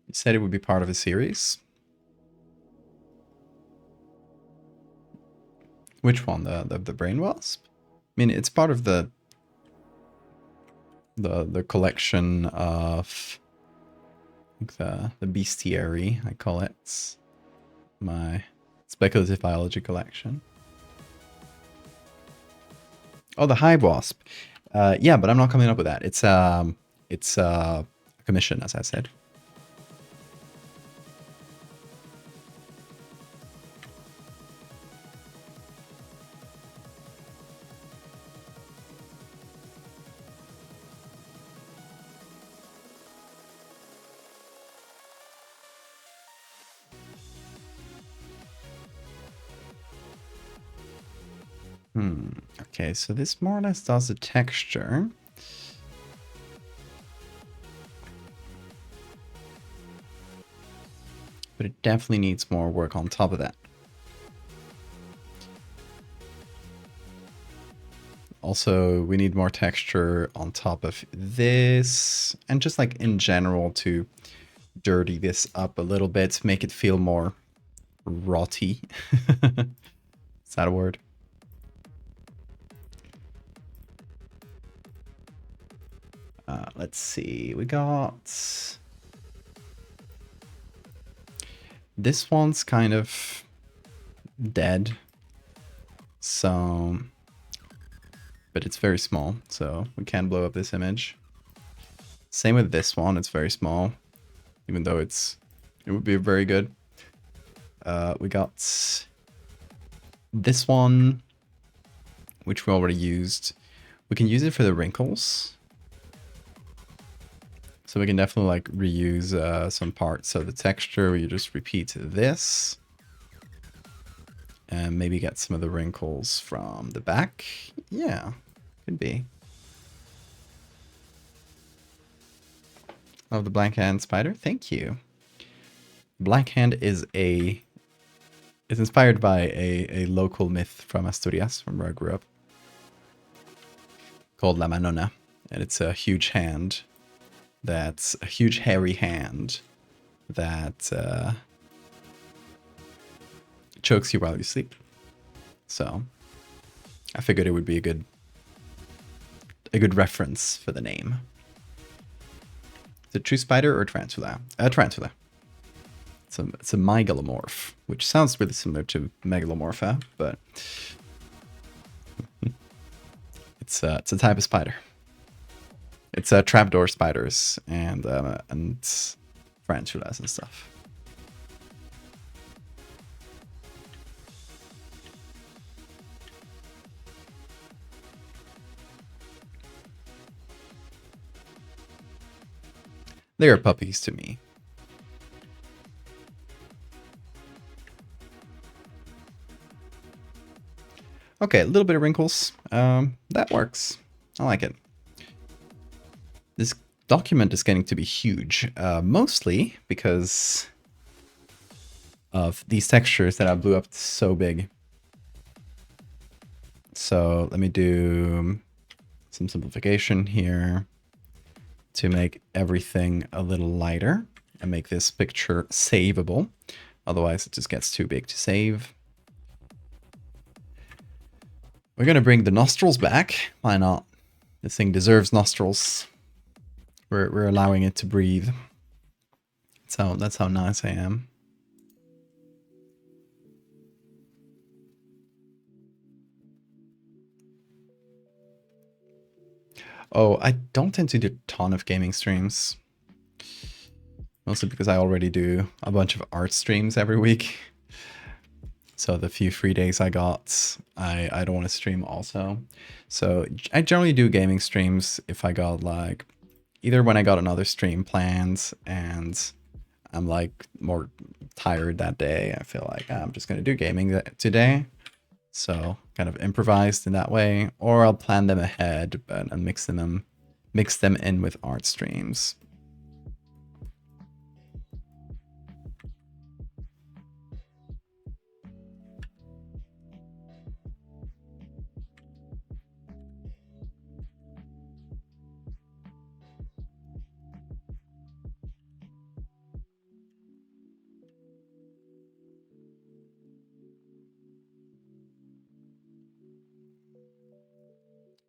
You said it would be part of a series. Which one? The brain wasp? I mean, it's part of the collection of the bestiary, I call it. My speculative biology collection. Oh, the hive wasp. Yeah, but I'm not coming up with that. It's a commission, as I said. Okay, so this more or less does the texture. But it definitely needs more work on top of that. Also, we need more texture on top of this, and just like in general to dirty this up a little bit, make it feel more rotty. Is that a word? Let's see, we got... This one's kind of dead, so... But it's very small, so we can blow up this image. Same with this one, it's very small, even though it would be very good. We got this one, which we already used. We can use it for the wrinkles. So we can definitely like reuse some parts of the texture. We just repeat this. And maybe get some of the wrinkles from the back. Yeah, could be. Oh, the Black Hand Spider, thank you. Black Hand is inspired by a local myth from Asturias, from where I grew up, called La Manona. And it's a huge hand. That's a huge hairy hand that chokes you while you sleep. So I figured it would be a good reference for the name. Is it true spider or tarantula? Tarantula. It's a megalomorph, which sounds really similar to megalomorpha, but it's a type of spider. It's trapdoor spiders and tarantulas and stuff. They are puppies to me. Okay, a little bit of wrinkles. That works. I like it. This document is getting to be huge, mostly because of these textures that I blew up so big. So let me do some simplification here to make everything a little lighter and make this picture savable. Otherwise it just gets too big to save. We're gonna bring the nostrils back. Why not? This thing deserves nostrils. We're allowing it to breathe. That's how nice I am. Oh, I don't tend to do a ton of gaming streams. Mostly because I already do a bunch of art streams every week. So the few free days I got, I don't want to stream also. So I generally do gaming streams if I got like, either when I got another stream planned and I'm like more tired that day, I feel like I'm just going to do gaming today. So kind of improvised in that way, or I'll plan them ahead and mix them in with art streams.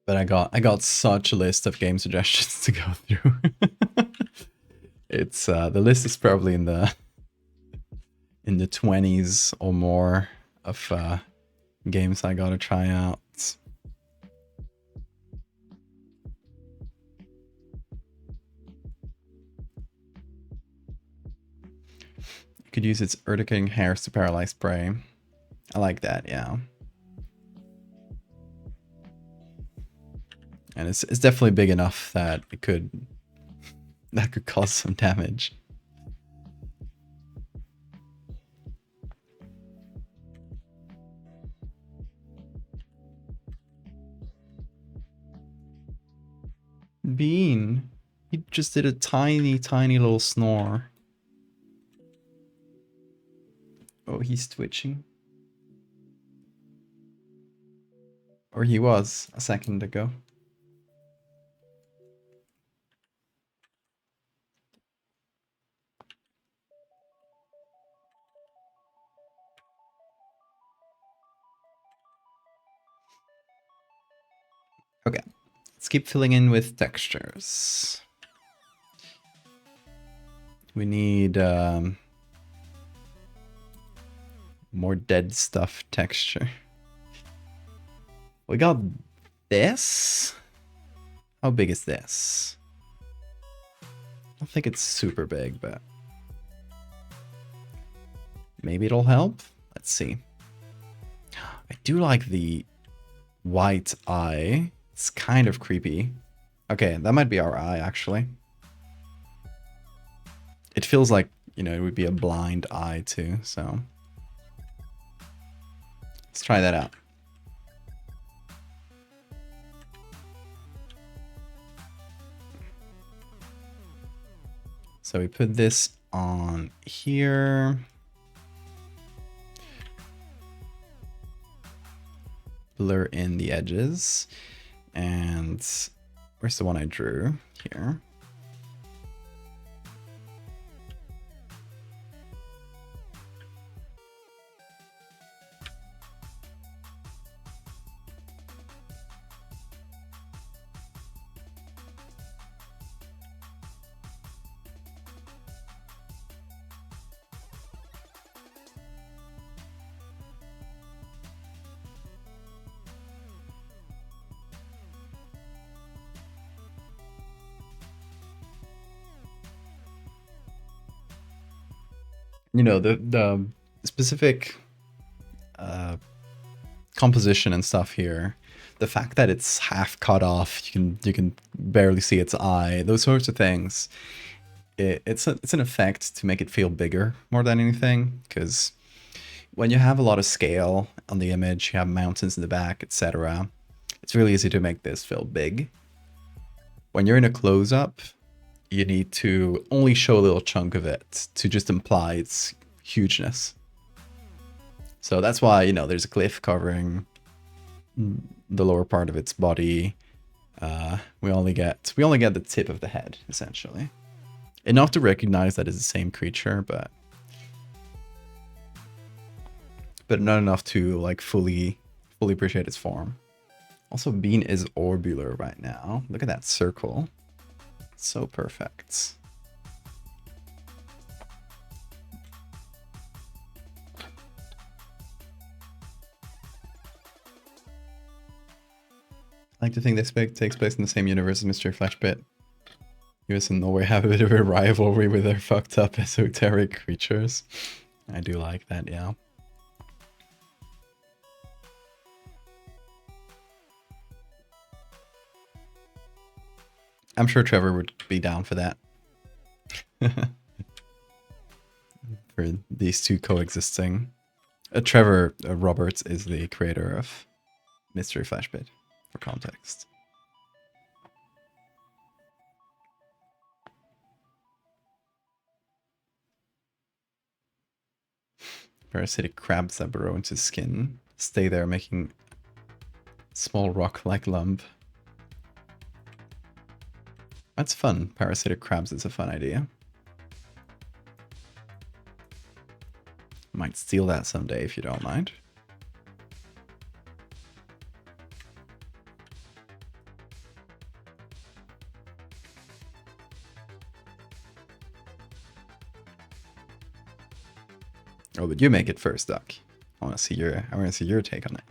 But I got such a list of game suggestions to go through. It's the list is probably in the 20s or more of games I gotta try out. You could use its urticating hairs to paralyze prey. I like that, yeah. And it's definitely big enough that it could cause some damage. Bean, he just did a tiny little snore. Oh, he's twitching. Or he was a second ago. Okay, let's keep filling in with textures. We need more dead stuff texture. We got this. How big is this? I don't think it's super big, but maybe it'll help. Let's see. I do like the white eye. It's kind of creepy. Okay, that might be our eye, actually. It feels like, you know, it would be a blind eye too, so let's try that out. So we put this on here. Blur in the edges. And where's the one I drew? Here. You know, the specific composition and stuff here, the fact that it's half cut off, you can barely see its eye, those sorts of things. It's an effect to make it feel bigger more than anything, because when you have a lot of scale on the image, you have mountains in the back, etc. It's really easy to make this feel big. When you're in a close-up, you need to only show a little chunk of it to just imply its hugeness. So that's why, you know, there's a cliff covering the lower part of its body. We only get the tip of the head, essentially. Enough to recognize that it's the same creature, but not enough to like fully appreciate its form. Also, Bean is orbular right now. Look at that circle. So perfect. I like to think this takes place in the same universe as Mystery Flashbit. US and Norway have a bit of a rivalry with their fucked up esoteric creatures. I do like that, yeah. I'm sure Trevor would be down for that. For these two coexisting. Trevor Roberts is the creator of Mystery Flashbit, for context. Parasitic crabs that burrow into skin. Stay there making small rock-like lump. That's fun. Parasitic crabs is a fun idea. Might steal that someday if you don't mind. Oh, but you make it first, Doc. I want to see your take on it.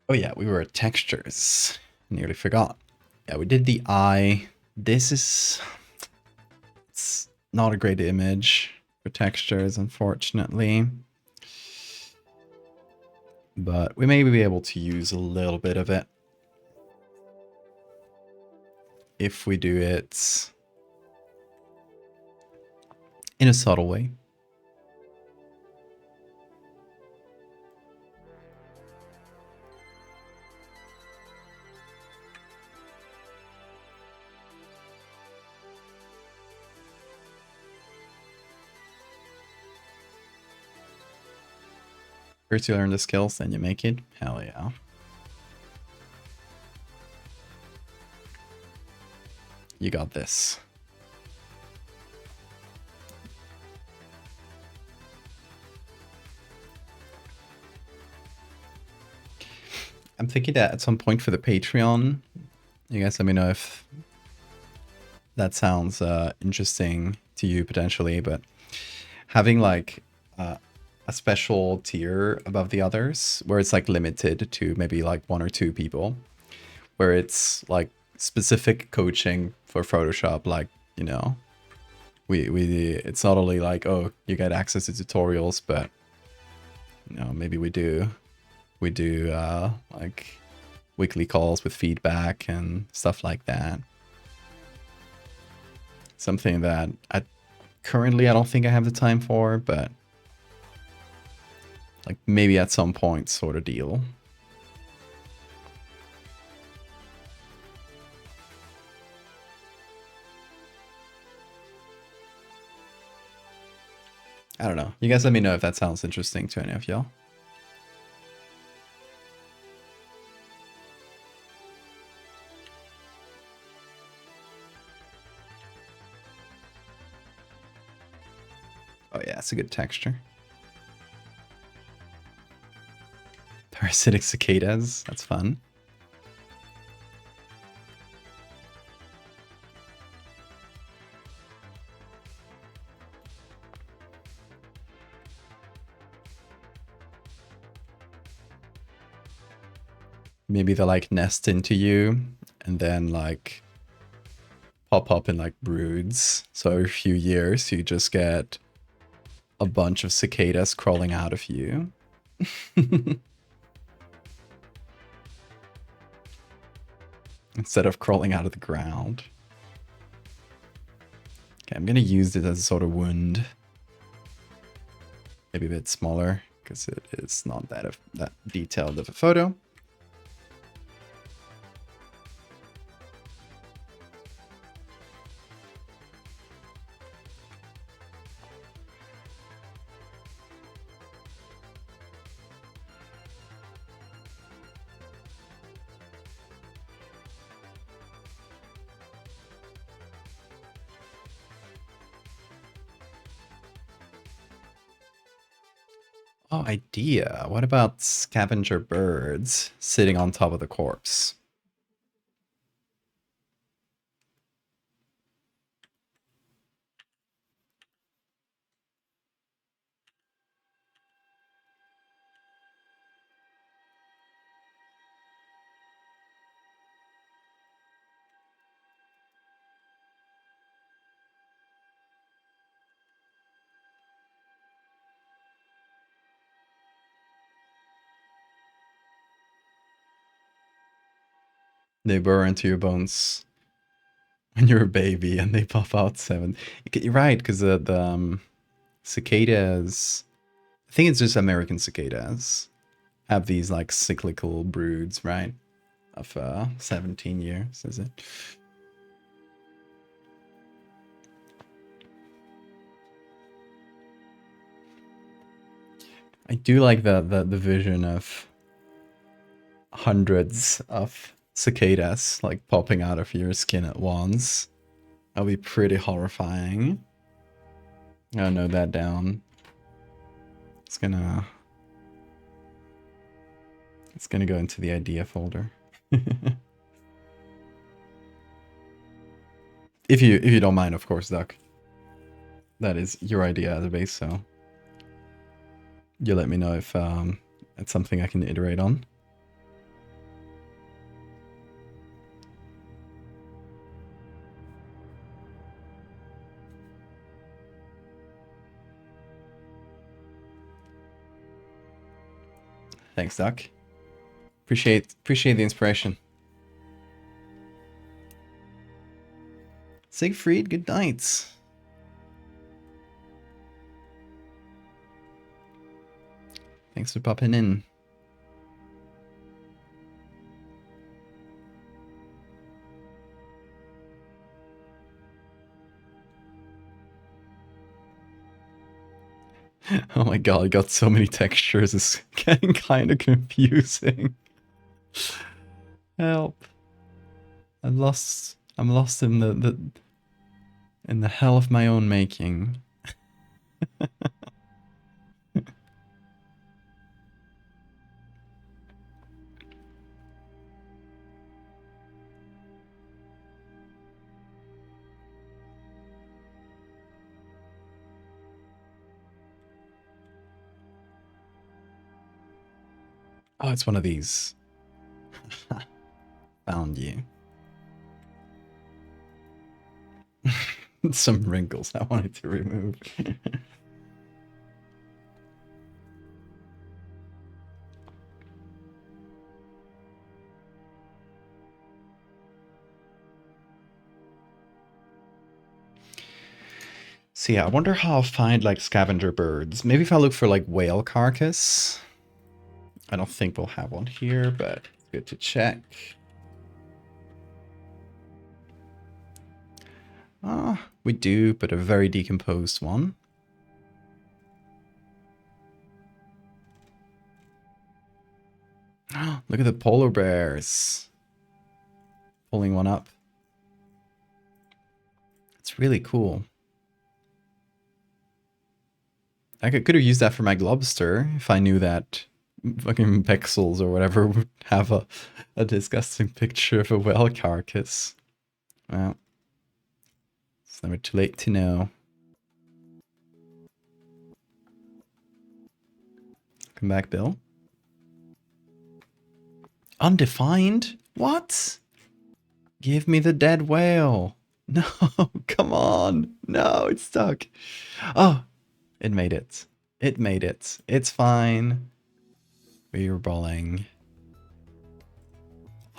Oh yeah, we were at textures. Nearly forgot. Yeah, we did the eye. This is... It's not a great image for textures, unfortunately. but we may be able to use a little bit of it if we do it in a subtle way. First you learn the skills, then you make it. Hell yeah. You got this. I'm thinking that at some point for the Patreon, you guys let me know if that sounds interesting to you potentially, but having like a special tier above the others where it's like limited to maybe like 1 or 2 people, where it's like specific coaching for Photoshop, like, you know, we it's not only like, oh, you get access to tutorials, but you know, maybe we do like weekly calls with feedback and stuff like that. Something that currently I don't think I have the time for, but like maybe at some point sort of deal. I don't know. You guys let me know if that sounds interesting to any of y'all. Oh yeah, it's a good texture. Parasitic cicadas, that's fun. Maybe they like nest into you and then like pop up in like broods. So every few years you just get a bunch of cicadas crawling out of you. Instead of crawling out of the ground. Okay, I'm gonna use it as a sort of wound. Maybe a bit smaller because it is not that detailed of a photo. Oh, idea. What about scavenger birds sitting on top of the corpse? They burrow into your bones when you're a baby and they pop out 7. You're right, because the cicadas, I think it's just American cicadas, have these like cyclical broods, right? Of 17 years, is it? I do like the vision of hundreds of cicadas like popping out of your skin at once. That'll be pretty horrifying. I'll note that down. It's gonna go into the idea folder. If you don't mind, of course, Duck. That is your idea as a base, so you let me know if it's something I can iterate on. Thanks, Doc. Appreciate the inspiration. Siegfried, good night. Thanks for popping in. Oh my god, I got so many textures, it's getting kind of confusing. Help. I'm lost in the hell of my own making. Oh, it's one of these. Found you. Some wrinkles I wanted to remove. So yeah, I wonder how I'll find like scavenger birds. Maybe if I look for like whale carcass. I don't think we'll have one here, but it's good to check. Ah, we do, but a very decomposed one. Look at the polar bears. Pulling one up. It's really cool. I could have used that for my globster if I knew that fucking pixels or whatever would have a disgusting picture of a whale carcass. Well, it's never too late to know. Come back, Bill. Undefined? What? Give me the dead whale. No, come on. No, it's stuck. Oh, it made it. It made it. It's fine. We were brawling.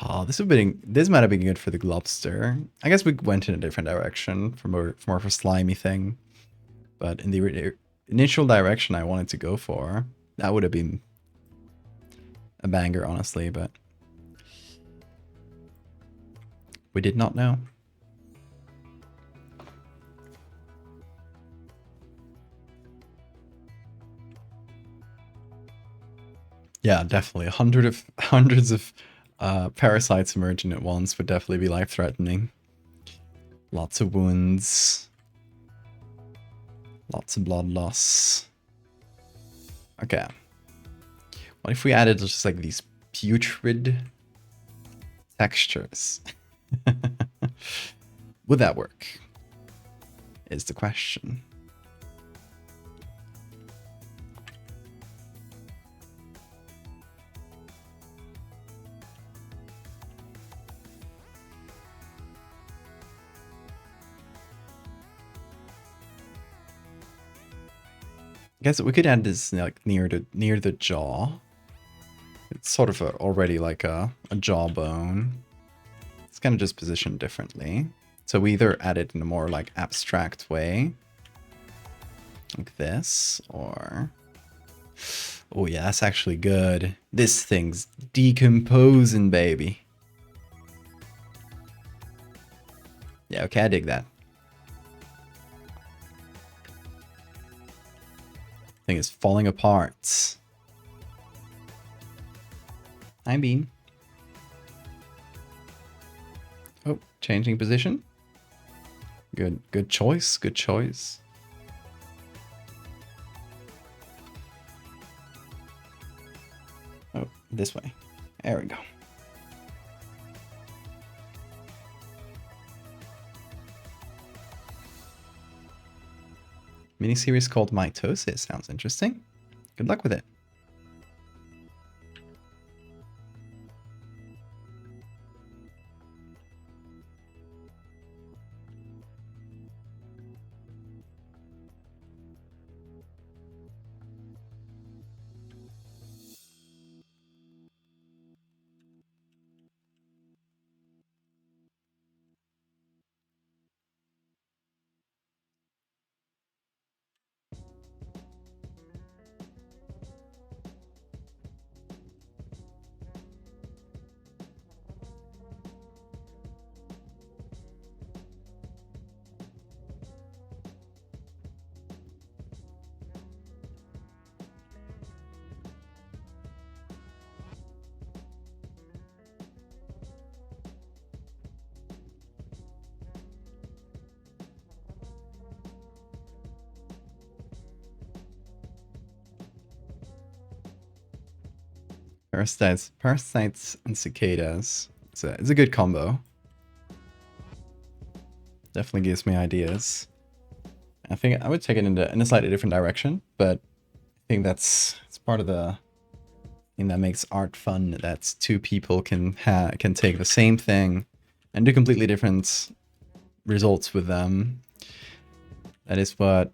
Oh, this might have been good for the globster. I guess we went in a different direction for more of a slimy thing. But in the initial direction I wanted to go for, that would have been a banger, honestly, but we did not know. Yeah, definitely. Hundreds of parasites emerging at once would definitely be life-threatening. Lots of wounds. Lots of blood loss. Okay. What if we added just like these putrid textures? Would that work? Is the question. I guess we could add this like near the jaw. It's sort of already like a jawbone. It's kind of just positioned differently. So we either add it in a more like abstract way, like this, or... Oh yeah, that's actually good. This thing's decomposing, baby. Yeah, okay, I dig that. Thing is falling apart. Hi, Bean. Oh, changing position. Good choice, good choice. Oh, this way. There we go. Miniseries called Mitosis. Sounds interesting. Good luck with it. Parasites and cicadas. It's a good combo. Definitely gives me ideas. I think I would take it in a slightly different direction, but I think that's part of the thing that makes art fun. That two people can take the same thing and do completely different results with them. That is what,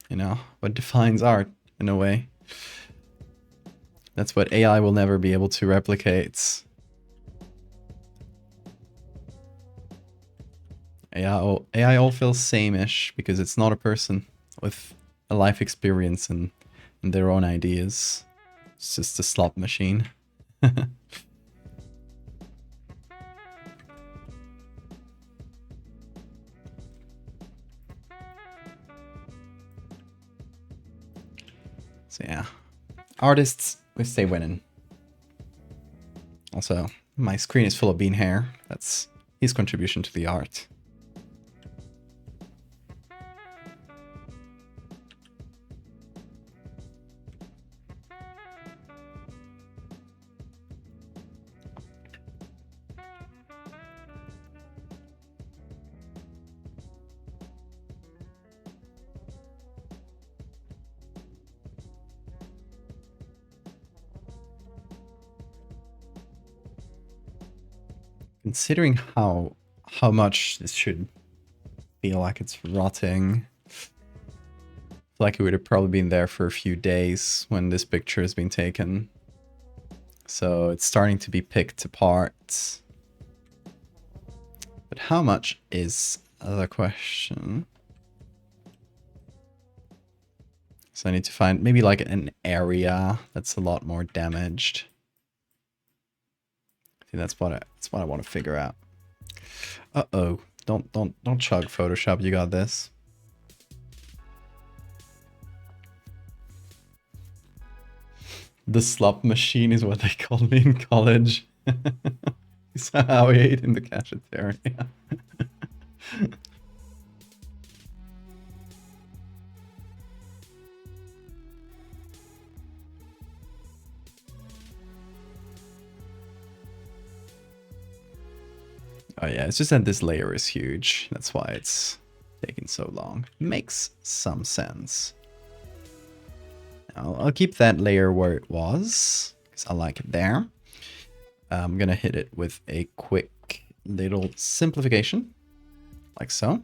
you know, what defines art in a way. That's what AI will never be able to replicate. AI all feels same-ish because it's not a person with a life experience and their own ideas. It's just a slot machine. So yeah, artists, we stay winning. Also, my screen is full of bean hair. That's his contribution to the art. Considering how much this should feel like it's rotting, I feel like it would have probably been there for a few days when this picture has been taken. So it's starting to be picked apart. But how much is the question? So I need to find maybe like an area that's a lot more damaged. I think that's what I want to figure out. Uh-oh. Don't chug Photoshop, you got this. The slop machine is what they called me in college. Is how I ate in the cafeteria. Oh yeah, it's just that this layer is huge. That's why it's taking so long. Makes some sense. I'll keep that layer where it was, because I like it there. I'm gonna hit it with a quick little simplification, like so.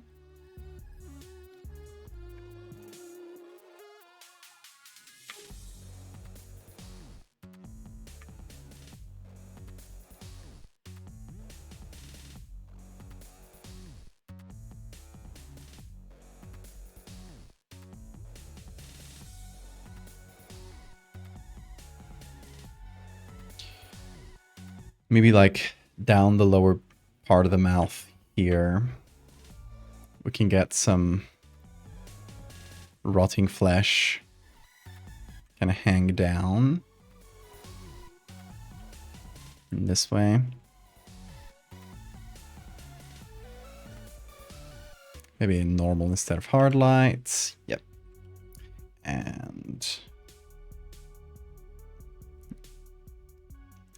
Maybe like down the lower part of the mouth here, we can get some rotting flesh kind of hang down in this way. Maybe normal instead of hard lights. Yep. And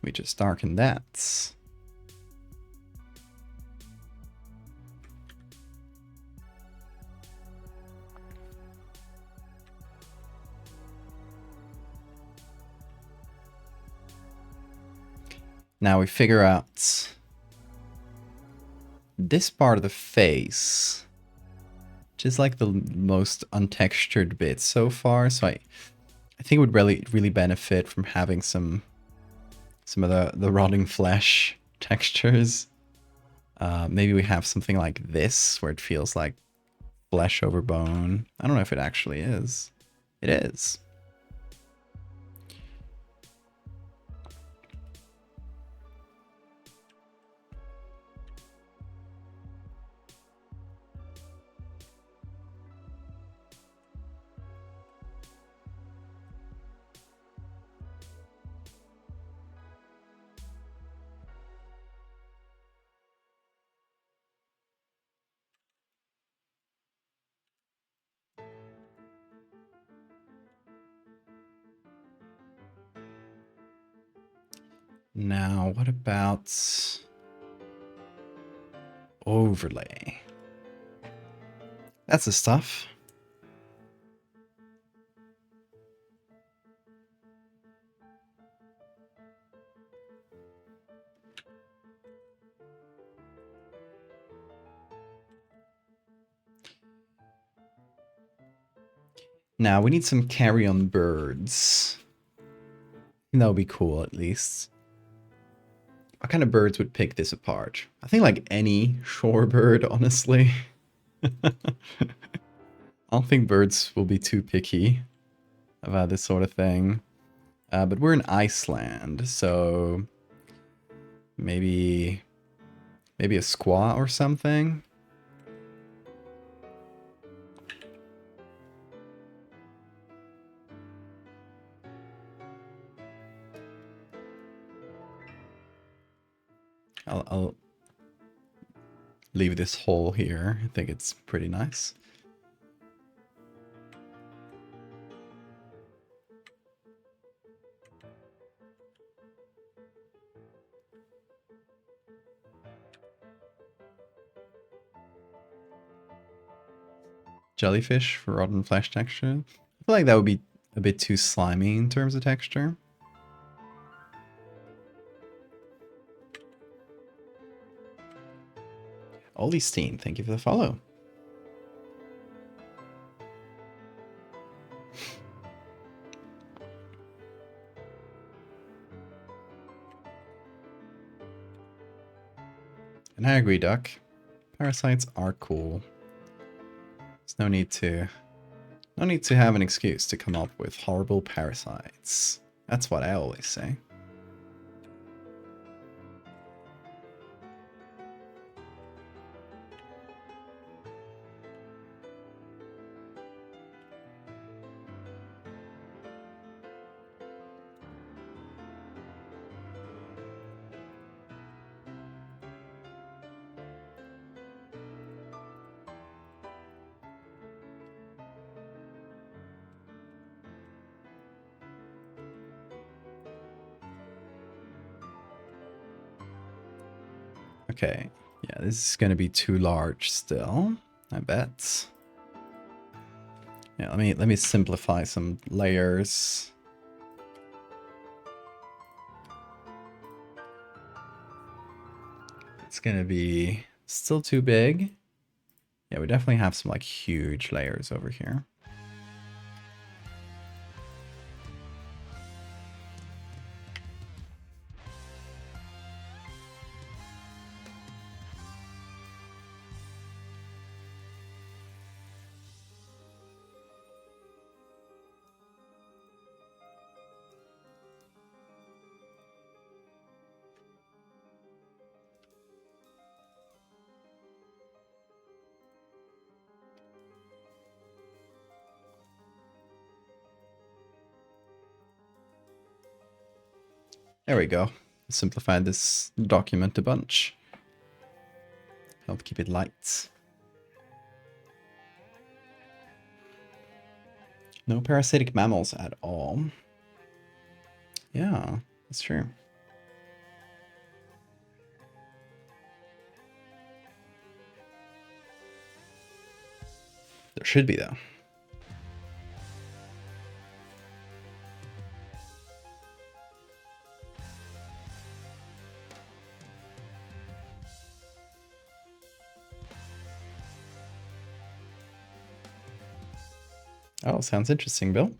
we just darken that. Now we figure out this part of the face, which is like the most untextured bit so far. So I think it would really benefit from having some of the rotting flesh textures. Maybe we have something like this where it feels like flesh over bone. I don't know if it actually is. It is. Now, what about overlay? That's the stuff. Now, we need some carrion birds. That would be cool, at least. What kind of birds would pick this apart? I think like any shorebird, honestly. I don't think birds will be too picky about this sort of thing. But we're in Iceland, so maybe a squaw or something. I'll leave this hole here. I think it's pretty nice. Jellyfish for rotten flesh texture. I feel like that would be a bit too slimy in terms of texture. Ollie Steen, thank you for the follow. And I agree, Duck. Parasites are cool. There's no need to have an excuse to come up with horrible parasites. That's what I always say. Okay, yeah, this is gonna be too large still, I bet. Yeah, let me simplify some layers. It's gonna be still too big. Yeah, we definitely have some like huge layers over here. There we go. Simplified this document a bunch. Help keep it light. No parasitic mammals at all. Yeah, that's true. There should be, though. Oh, sounds interesting, Bill.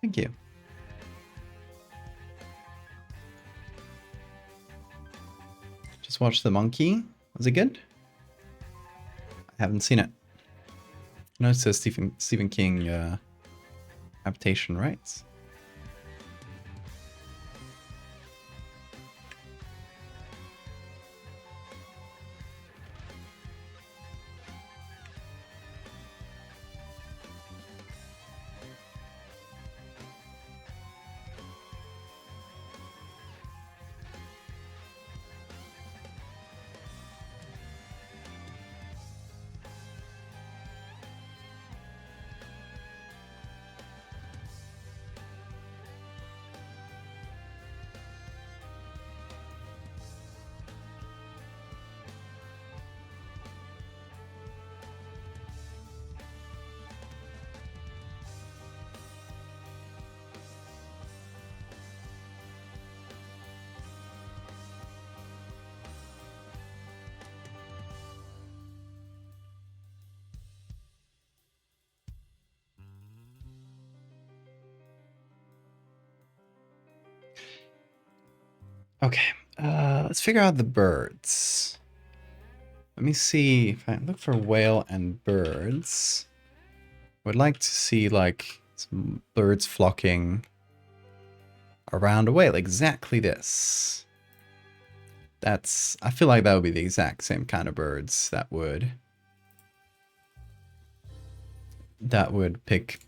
Thank you. Just watched The Monkey. Was it good? I haven't seen it. No, it's a Stephen King adaptation, right? Okay, let's figure out the birds. Let me see if I look for whale and birds. I would like to see like some birds flocking around a whale, exactly this. I feel like that would be the exact same kind of birds that would pick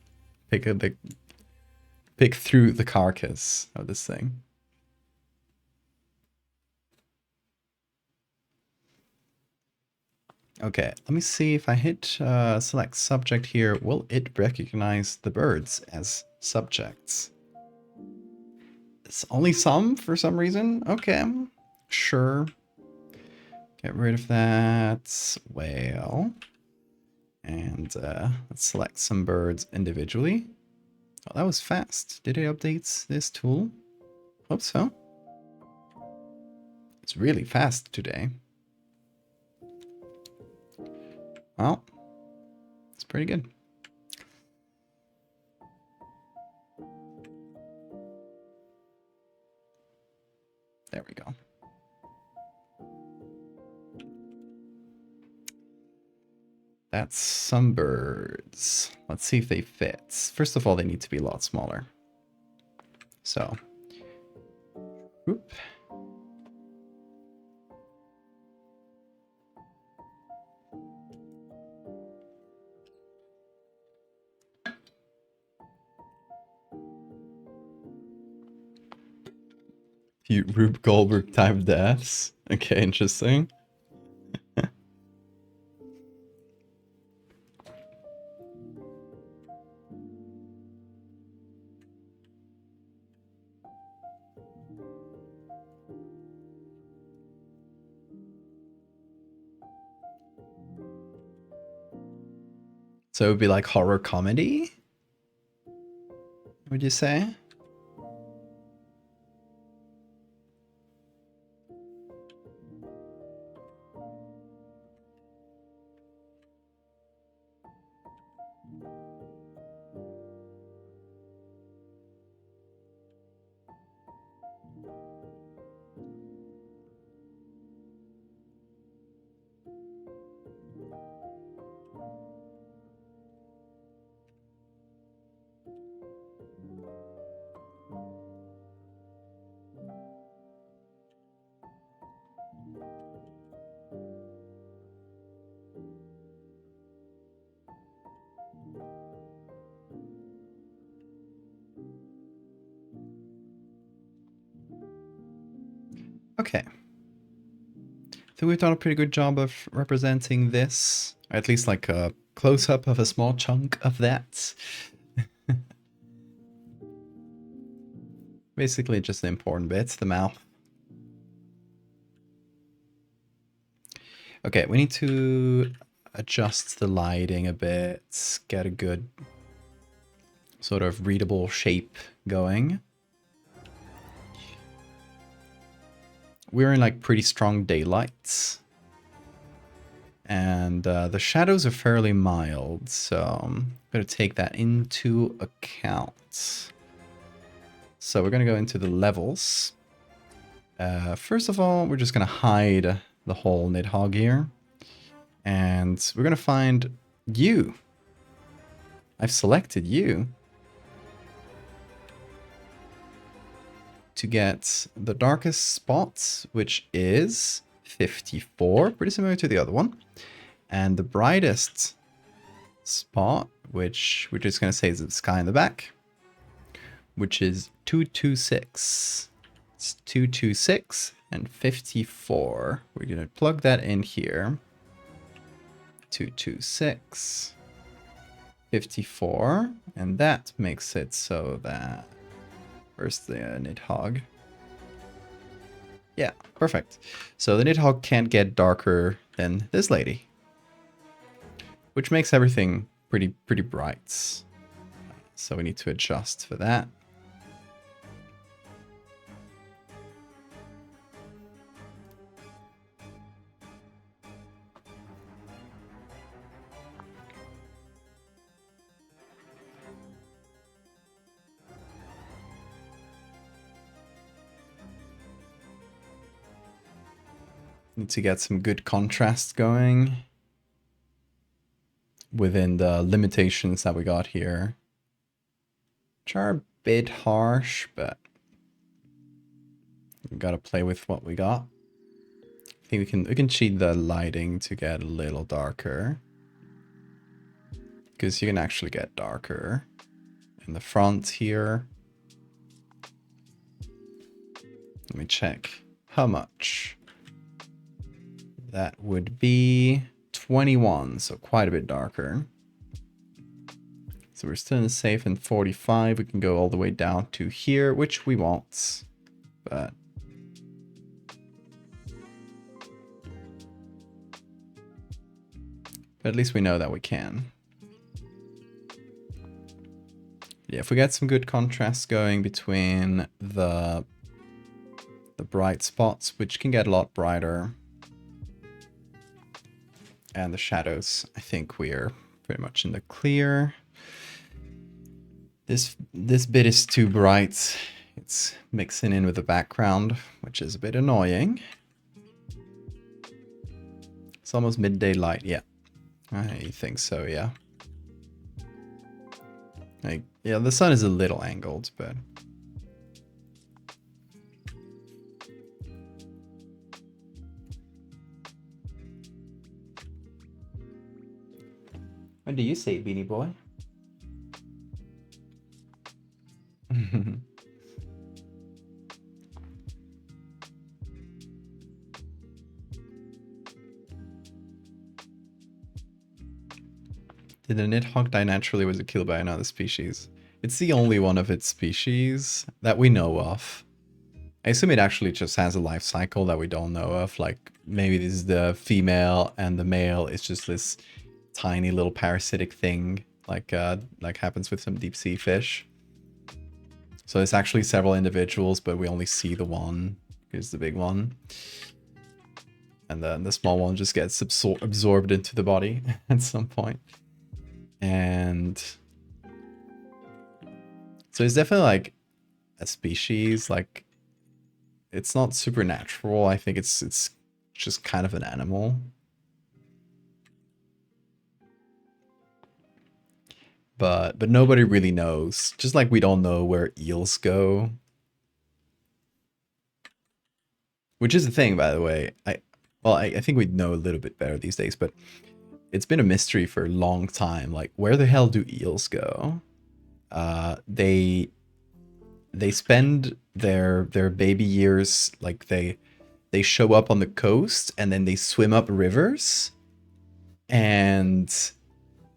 through the carcass of this thing. Okay, let me see if I hit select subject here. Will it recognize the birds as subjects? It's only some for some reason. Okay, sure. Get rid of that whale. And let's select some birds individually. Oh, that was fast. Did it update this tool? Hope so. It's really fast today. Well, it's pretty good. There we go. That's some birds. Let's see if they fit. First of all, they need to be a lot smaller. So, whoop. Few Rube Goldberg type deaths. Okay, interesting. So it would be like horror comedy? Would you say? Okay. I think we've done a pretty good job of representing this, or at least like a close-up of a small chunk of that. Basically just the important bits, the mouth. Okay, we need to adjust the lighting a bit, get a good sort of readable shape going. We're in like pretty strong daylights. And the shadows are fairly mild, so I'm going to take that into account. So we're going to go into the levels. First of all, we're just going to hide the whole Nidhogg here. And we're going to find you. I've selected you to get the darkest spot, which is 54, pretty similar to the other one. And the brightest spot, which we're just going to say is the sky in the back, which is 226. It's 226 and 54. We're going to plug that in here. 226, 54, and that makes it so that... Where's the Nidhogg? Yeah, perfect. So the Nidhogg can't get darker than this lady, which makes everything pretty bright. So we need to adjust for that. Need to get some good contrast going within the limitations that we got here, which are a bit harsh, but we gotta play with what we got. I think we can cheat the lighting to get a little darker, because you can actually get darker in the front here. Let me check how much. That would be 21, so quite a bit darker. So we're still in the safe in 45. We can go all the way down to here, which we won't. But at least we know that we can. Yeah, if we get some good contrast going between the bright spots, which can get a lot brighter, and the shadows, I think we are pretty much in the clear. This bit is too bright. It's mixing in with the background, which is a bit annoying. It's almost midday light, yeah. I think so, yeah. Yeah, the sun is a little angled, but... What do you say, Beanie Boy? Did the Nidhogg die naturally or was it killed by another species? It's the only one of its species that we know of. I assume it actually just has a life cycle that we don't know of. Like, maybe this is the female and the male is just this tiny little parasitic thing, like happens with some deep sea fish. So there's actually several individuals, but we only see the one. Here's the big one. And then the small one just gets absorbed into the body at some point. And so it's definitely like a species, like it's not supernatural. I think it's just kind of an animal. But nobody really knows. Just like we don't know where eels go. Which is the thing, by the way. I think we know a little bit better these days, but it's been a mystery for a long time. Like, where the hell do eels go? They spend their baby years, like they show up on the coast and then they swim up rivers, and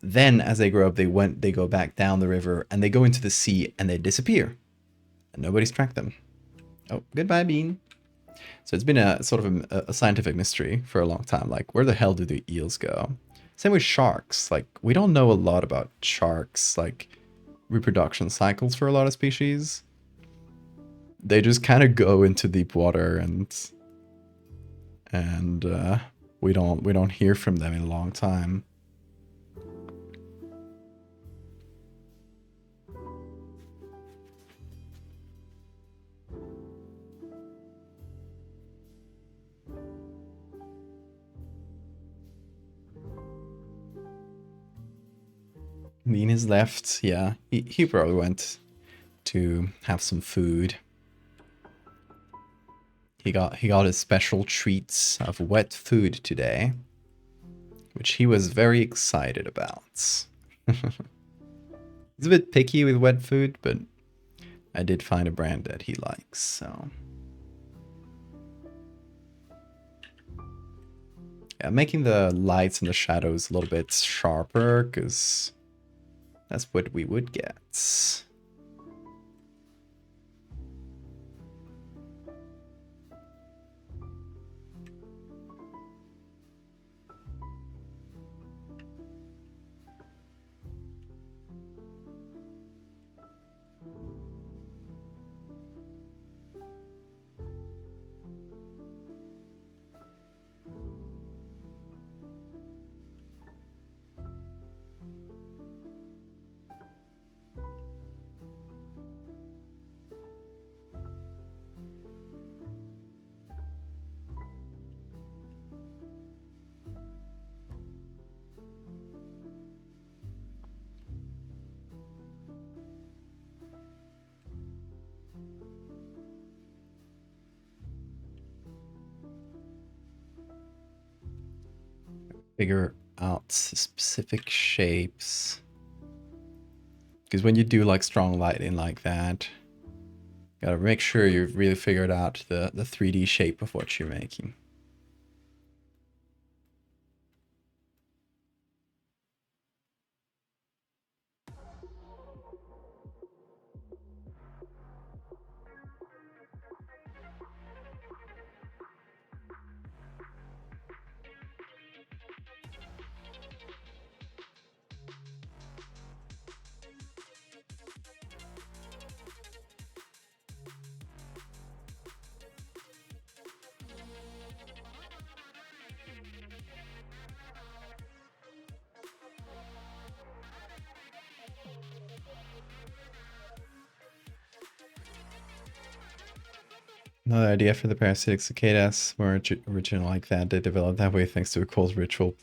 then as they grow up they go back down the river and they go into the sea and they disappear and nobody's tracked them. Oh, goodbye, Bean. So it's been a sort of a scientific mystery for a long time. Like, where the hell do the eels go? Same with sharks. Like, we don't know a lot about sharks, like reproduction cycles for a lot of species. They just kind of go into deep water and we don't hear from them in a long time. Lean is left. Yeah, he probably went to have some food. He got his special treats of wet food today, which he was very excited about. He's a bit picky with wet food, but I did find a brand that he likes, so. Yeah, making the lights and the shadows a little bit sharper, because that's what we would get. Figure out specific shapes. Because when you do like strong lighting like that, gotta make sure you've really figured out the 3D shape of what you're making. Another idea for the parasitic cicadas were original like that. They developed that way thanks to a cold ritual,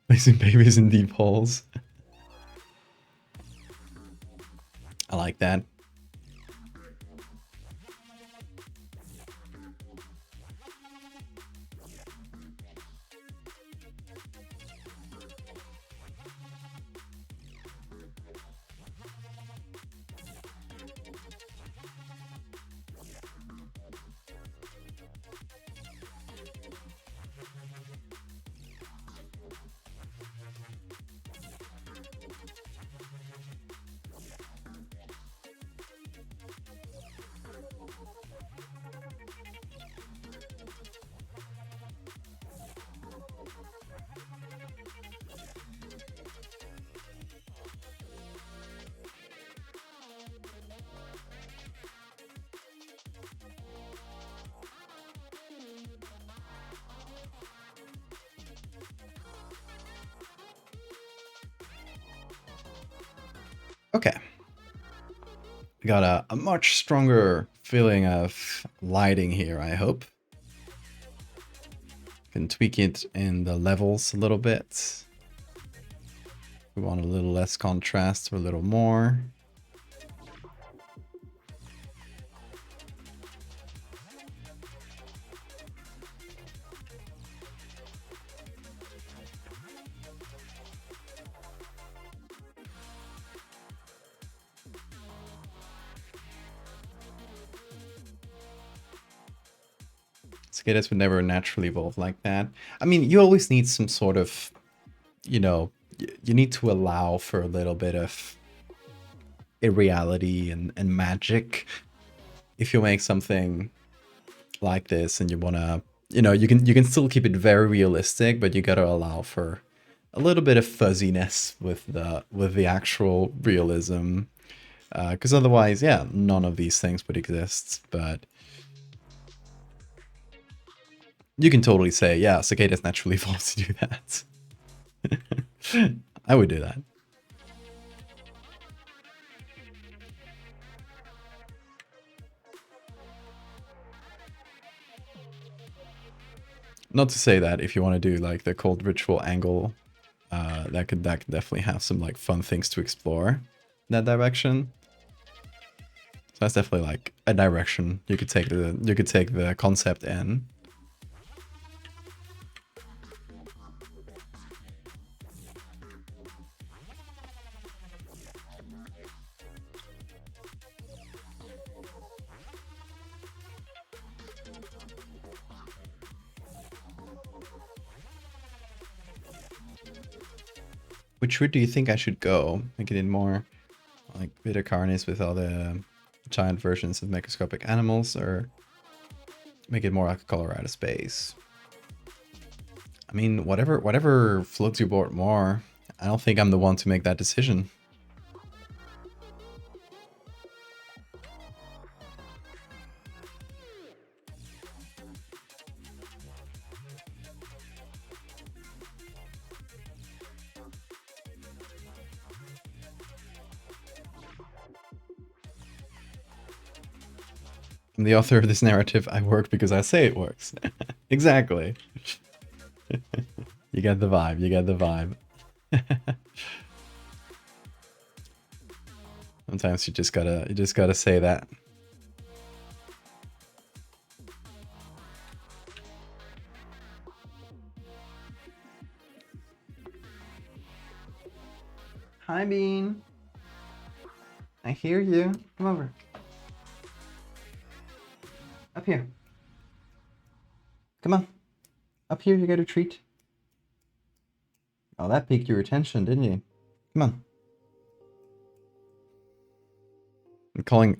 placing babies in deep holes. I like that. Okay. We got a much stronger feeling of lighting here, I hope. Can tweak it in the levels a little bit. We want a little less contrast or a little more. Cicadas would never naturally evolve like that. I mean, you always need some sort of, you know, you need to allow for a little bit of irreality and magic. If you make something like this and you want to, you know, you can still keep it very realistic, but you got to allow for a little bit of fuzziness with the actual realism. Because otherwise, yeah, none of these things would exist. But you can totally say, yeah, cicadas naturally evolve to do that. I would do that. Not to say that if you want to do like the cold ritual angle that could definitely have some like fun things to explore in that direction. So that's definitely like a direction you could take the concept in. Which route do you think I should go? Make it more like bitter carnies with all the giant versions of microscopic animals, or make it more like a Colorado space? I mean, whatever floats your boat more. I don't think I'm the one to make that decision. I'm the author of this narrative. I work because I say it works. Exactly. You get the vibe. You get the vibe. Sometimes you just gotta say that. Hi, Bean. I hear you. Come over. Up here. Come on. Up here, you get a treat. Oh, that piqued your attention, didn't you? Come on.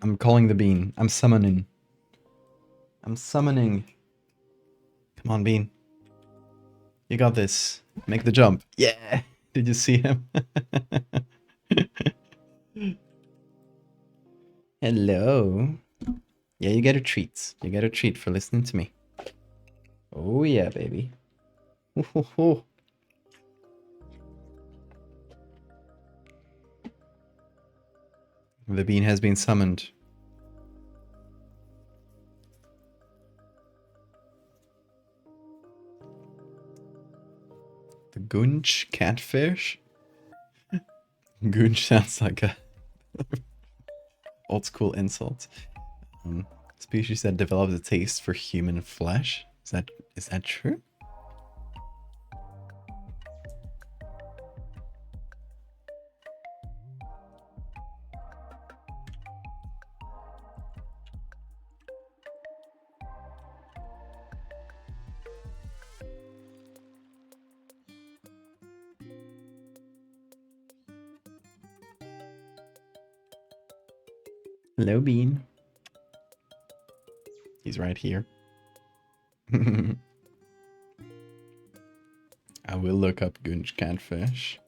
I'm calling the Bean. I'm summoning. I'm summoning. Come on, Bean. You got this. Make the jump. Yeah. Did you see him? Hello. Yeah, you get a treat. You get a treat for listening to me. Oh yeah, baby. Ooh. The Bean has been summoned. The Gunch catfish? Gunch sounds like a old school insult. Species that developed a taste for human flesh. Is that true? Hello, Bean. He's right here. I will look up Gunch catfish.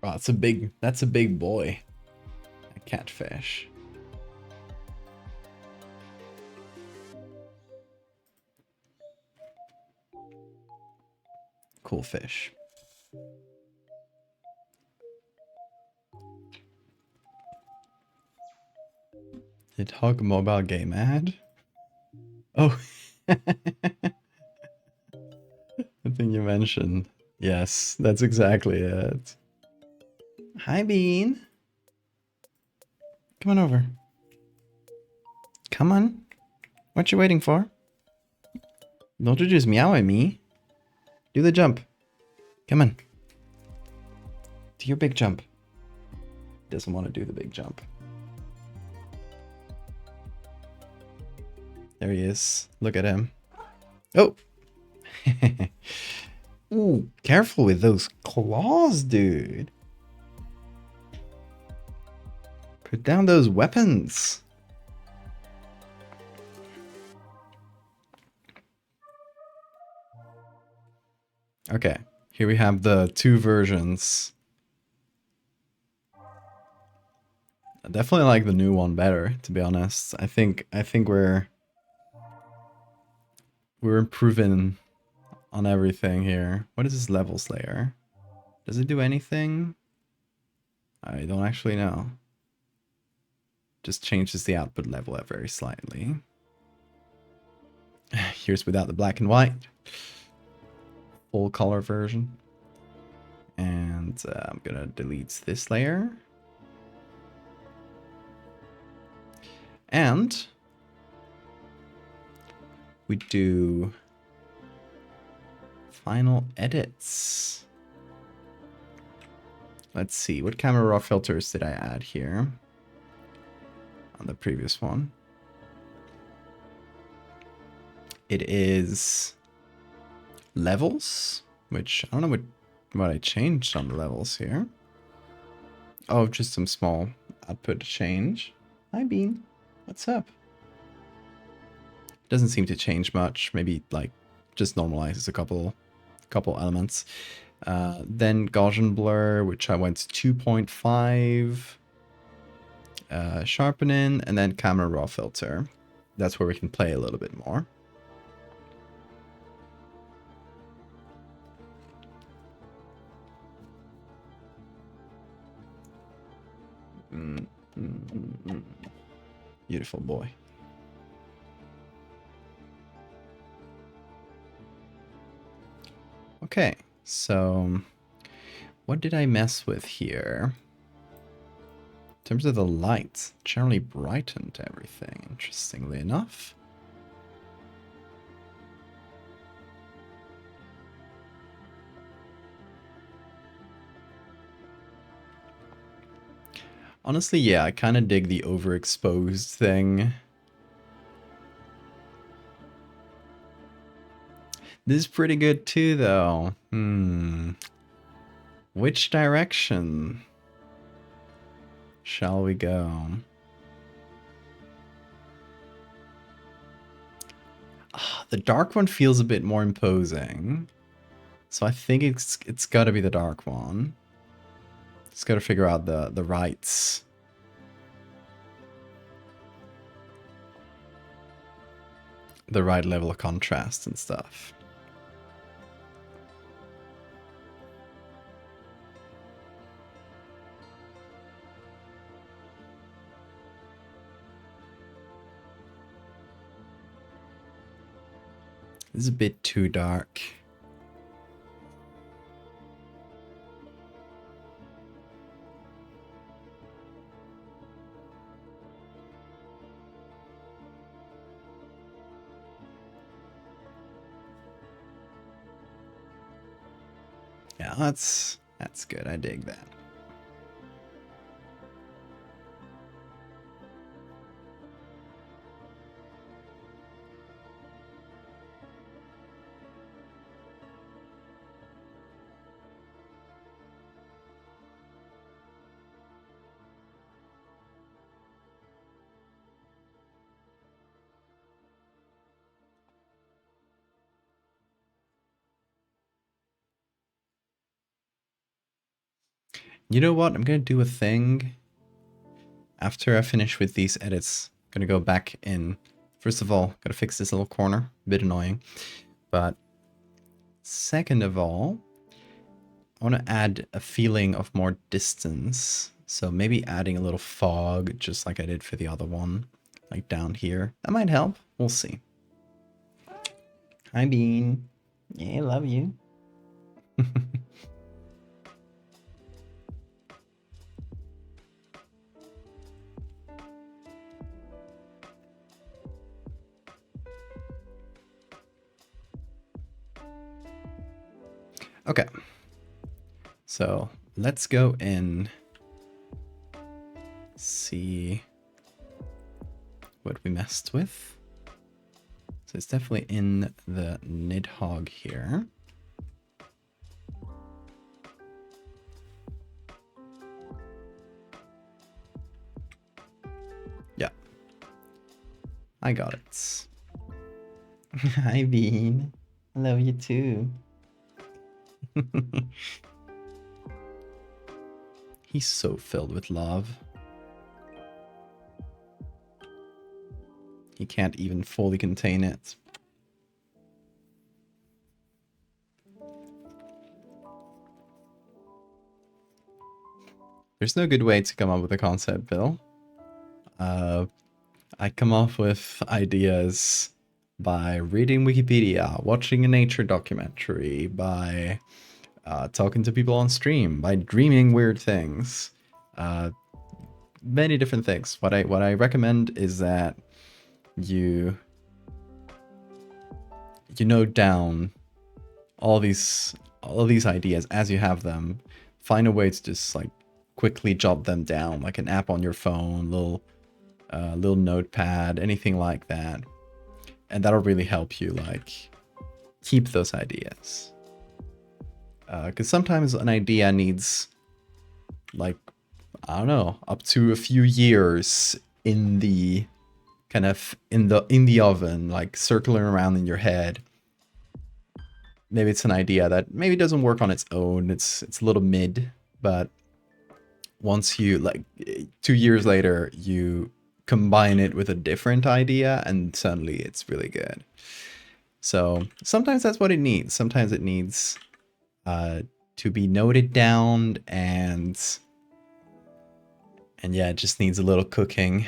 Oh, that's a big boy. A catfish. Cool fish. Did Hog Mobile game ad? Oh. The thing you mentioned. Yes, that's exactly it. Hi, Bean. Come on over. Come on. What you waiting for? Don't you just meow at me. Do the jump. Come on. Do your big jump. Doesn't want to do the big jump. There he is. Look at him. Oh. Ooh, careful with those claws, dude. Put down those weapons. Okay, here we have the two versions. I definitely like the new one better, to be honest. I think we're we're improving on everything here. What is this levels layer? Does it do anything? I don't actually know. Just changes the output level up very slightly. Here's without the black and white. Full color version. And I'm gonna delete this layer. And we do final edits. Let's see, what camera raw filters did I add here on the previous one? It is levels, which I don't know what I changed on the levels here. Oh, just some small output change. Hi, Bean. What's up? Doesn't seem to change much. Maybe like just normalizes a couple elements. Then Gaussian blur, which I went to 2.5. Sharpening, and then camera raw filter. That's where we can play a little bit more. Beautiful boy. Okay, so what did I mess with here? In terms of the lights, generally brightened everything, interestingly enough. Honestly, yeah, I kind of dig the overexposed thing. This is pretty good too, though. Which direction shall we go? The dark one feels a bit more imposing. So I think it's got to be the dark one. Just got to figure out the rights. The right level of contrast and stuff. This is a bit too dark. Yeah, that's good. I dig that. You know what? I'm gonna do a thing. After I finish with these edits, I'm gonna go back in. First of all, gotta fix this little corner. A bit annoying. But second of all, I want to add a feeling of more distance. So maybe adding a little fog, just like I did for the other one. Like down here. That might help. We'll see. Hi, Bean. Yeah, love you. Okay. So let's go in, see what we messed with. So it's definitely in the Nidhogg here. Yeah. I got it. Hi, Bean. I love you too. He's so filled with love. He can't even fully contain it. There's no good way to come up with a concept, Bill. I come up with ideas by reading Wikipedia, watching a nature documentary, by talking to people on stream, by dreaming weird things. Many different things. What I recommend is that you note down all these ideas as you have them. Find a way to just like quickly jot them down, like an app on your phone, little notepad, anything like that, and that'll really help you like keep those ideas. Because sometimes an idea needs like, I don't know, up to a few years in the kind of in the oven, like circling around in your head. Maybe it's an idea that maybe doesn't work on its own. It's a little mid, but once you like 2 years later, you combine it with a different idea and suddenly it's really good. So sometimes that's what it needs. Sometimes it needs to be noted down, and yeah, it just needs a little cooking.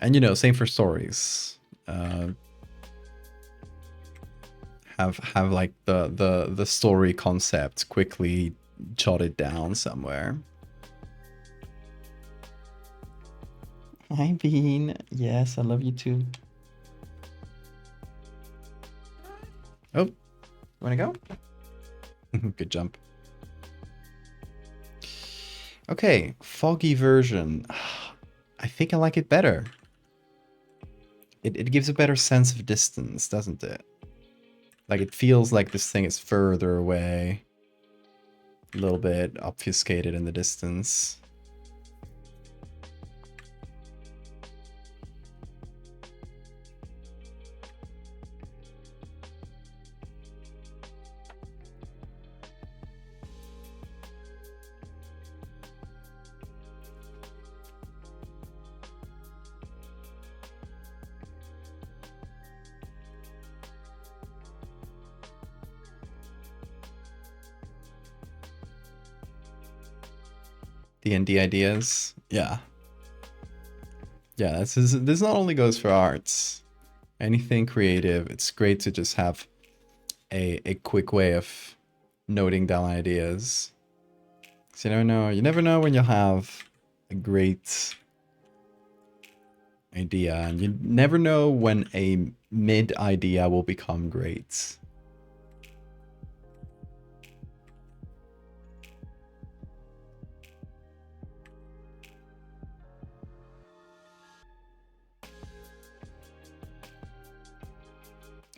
And you know, same for stories. Have like the story concept quickly jotted down somewhere. Hi Bean. Yes, I love you too. Oh, wanna go? Good jump. Okay, foggy version. I think I like it better. It gives a better sense of distance, doesn't it? Like it feels like this thing is further away. A little bit obfuscated in the distance. D&D ideas. Yeah. Yeah, this not only goes for arts. Anything creative, it's great to just have a quick way of noting down ideas. Because you never know when you'll have a great idea, and you never know when a mid idea will become great.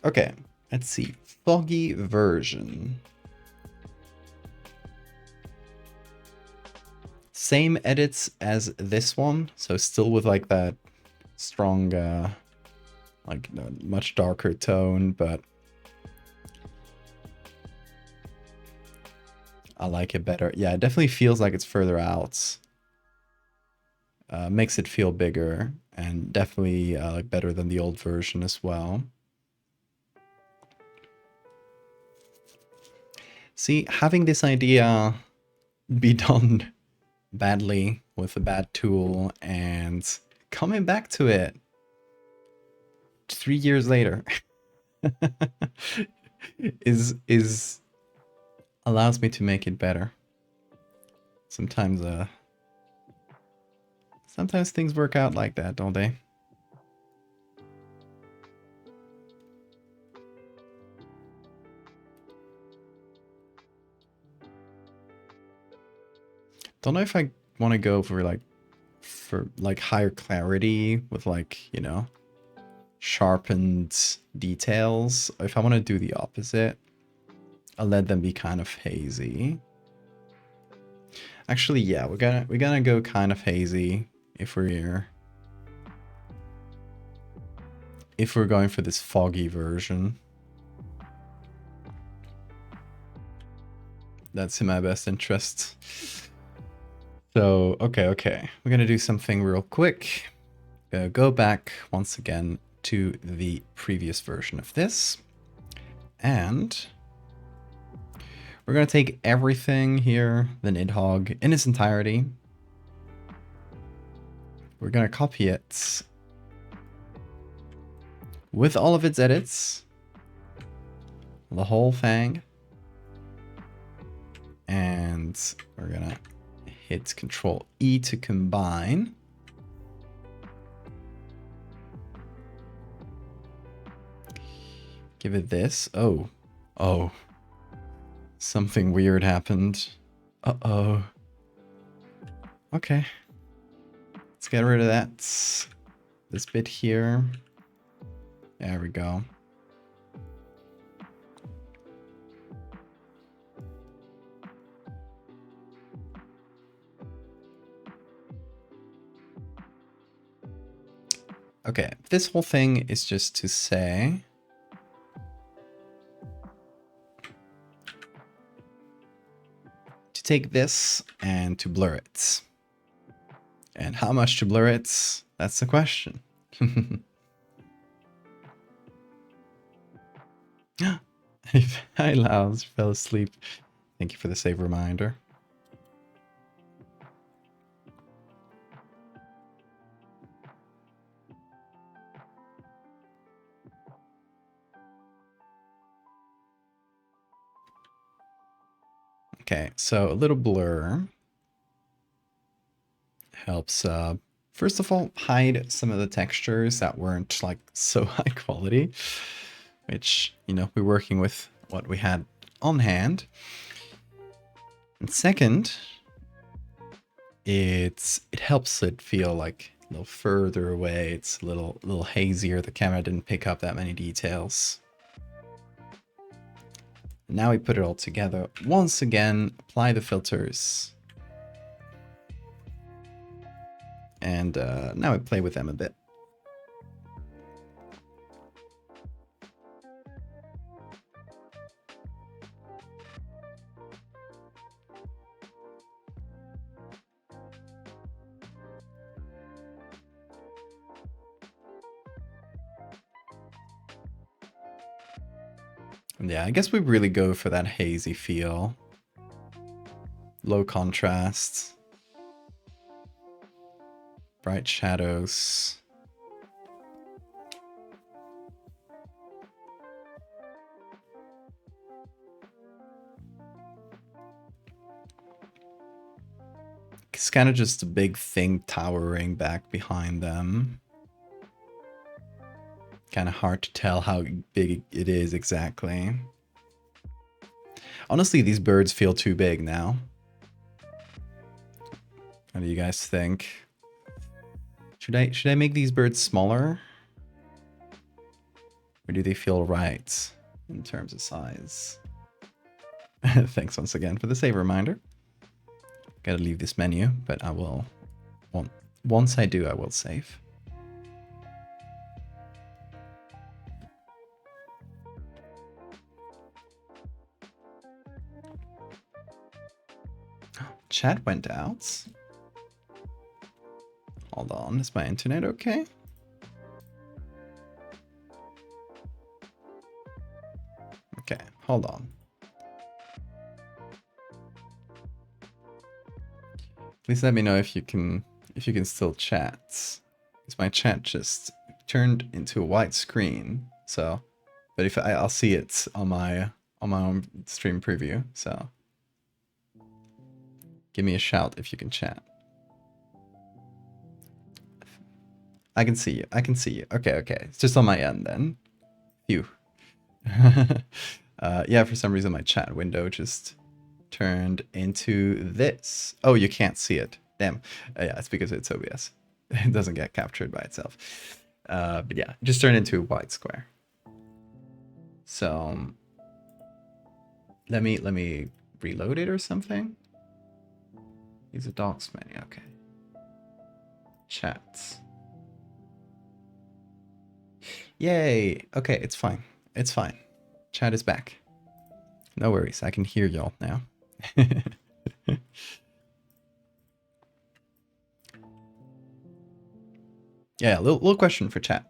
Okay, let's see. Foggy version. Same edits as this one, so still with like that strong, like much darker tone, but I like it better. Yeah, it definitely feels like it's further out. Makes it feel bigger, and definitely like better than the old version as well. See, having this idea be done badly with a bad tool and coming back to it 3 years later is allows me to make it better. Sometimes sometimes things work out like that, don't they? Don't know if I want to go for like higher clarity with like, you know, sharpened details. If I want to do the opposite, I'll let them be kind of hazy. Actually, yeah, we're gonna go kind of hazy if we're going for this foggy version. That's in my best interest. So, okay. We're gonna do something real quick. Go back once again to the previous version of this. And we're gonna take everything here, the Nidhogg, in its entirety. We're gonna copy it with all of its edits, the whole thing. And we're gonna hit Control E to combine. Give it this. Oh. Something weird happened. Uh-oh. Okay. Let's get rid of that. This bit here. There we go. Okay, this whole thing is just to say to take this and to blur it. And how much to blur it? That's the question. Hi, Laos. Fell asleep. Thank you for the save reminder. Okay, so a little blur helps, first of all, hide some of the textures that weren't like so high quality, which, you know, we're working with what we had on hand. And second, it helps it feel like a little further away. It's a little hazier. The camera didn't pick up that many details. Now we put it all together. Once again, apply the filters. And now we play with them a bit. Yeah, I guess we really go for that hazy feel. Low contrast. Bright shadows. It's kind of just a big thing towering back behind them. Kind of hard to tell how big it is exactly. Honestly, these birds feel too big now. What do you guys think? Should I make these birds smaller? Or do they feel right in terms of size? Thanks once again for the save reminder. Gotta leave this menu, but I will... Once I do, I will save. Chat went out. Hold on, is my internet okay? Okay, hold on. Please let me know if you can still chat. Because my chat just turned into a white screen. So, but if I'll see it on my own stream preview. So, give me a shout if you can chat. I can see you. I can see you. Okay. It's just on my end then. Phew. Yeah, for some reason my chat window just turned into this. Oh, you can't see it. Damn. Yeah, it's because it's OBS. It doesn't get captured by itself. But yeah, just turned into a white square. So let me reload it or something. Use a docs menu. Okay. Chats. Yay. Okay, it's fine. It's fine. Chat is back. No worries. I can hear y'all now. Yeah, little question for chat.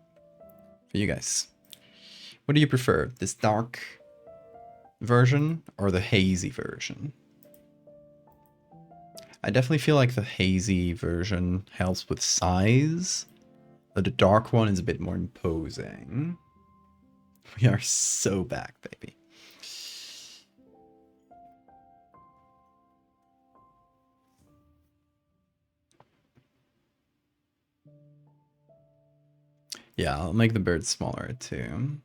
For you guys. What do you prefer? This dark version or the hazy version? I definitely feel like the hazy version helps with size, but the dark one is a bit more imposing. We are so back, baby. Yeah, I'll make the bird smaller too.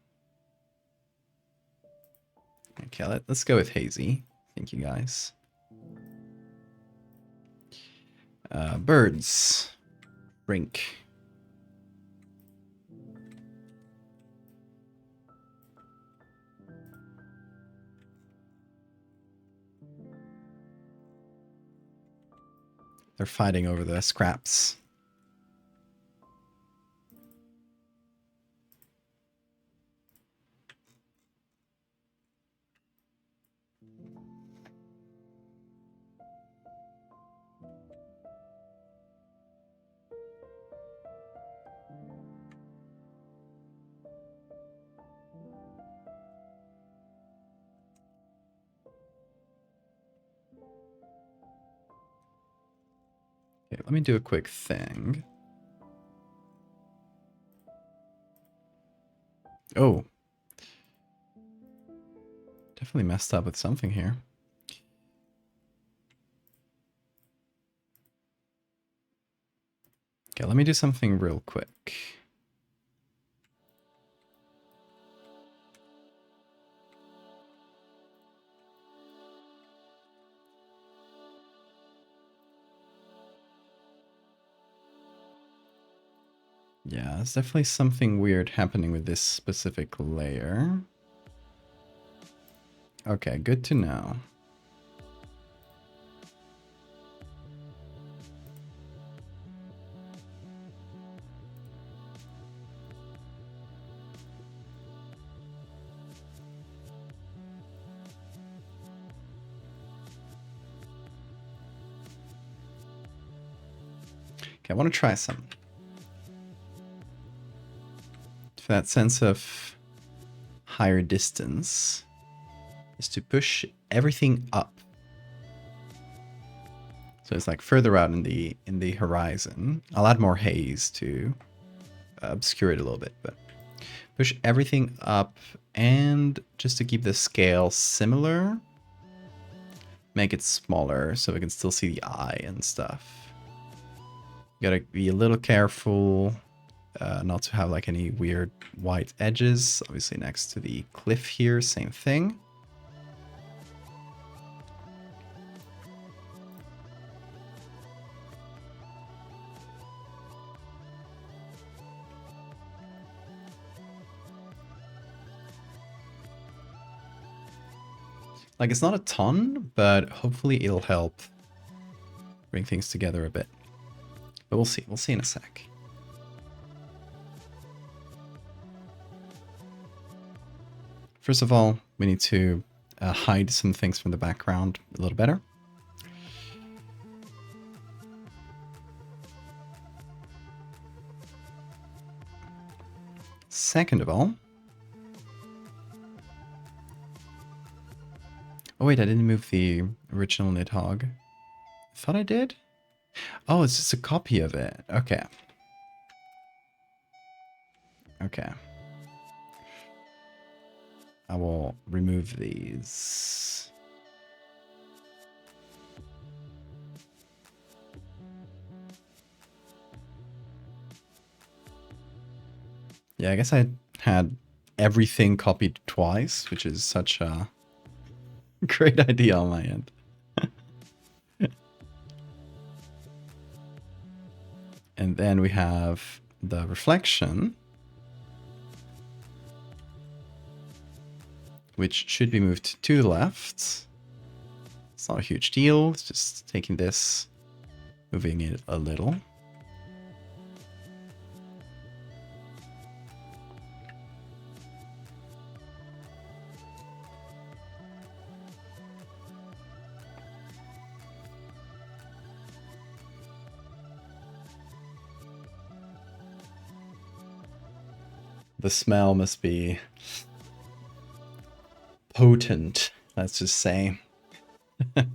Okay, let's go with hazy. Thank you, guys. Birds. Rink. They're fighting over the scraps. Okay, let me do a quick thing. Oh. Definitely messed up with something here. Okay, let me do something real quick. Yeah, there's definitely something weird happening with this specific layer. Okay, good to know. Okay, I want to try some. For that sense of higher distance is to push everything up. So it's like further out in the horizon. I'll add more haze to obscure it a little bit, but push everything up, and just to keep the scale similar, make it smaller so we can still see the eye and stuff. You gotta be a little careful not to have like any weird white edges. Obviously next to the cliff here, same thing. Like, it's not a ton, but hopefully it'll help bring things together a bit. But we'll see. We'll see in a sec. First of all, we need to hide some things from the background a little better. Second of all... Oh wait, I didn't move the original Nidhogg. I thought I did? Oh, it's just a copy of it. Okay. Okay. I will remove these. Yeah, I guess I had everything copied twice, which is such a great idea on my end. And then we have the reflection, which should be moved to the left. It's not a huge deal. It's just taking this, moving it a little. The smell must be potent, let's just say. Okay,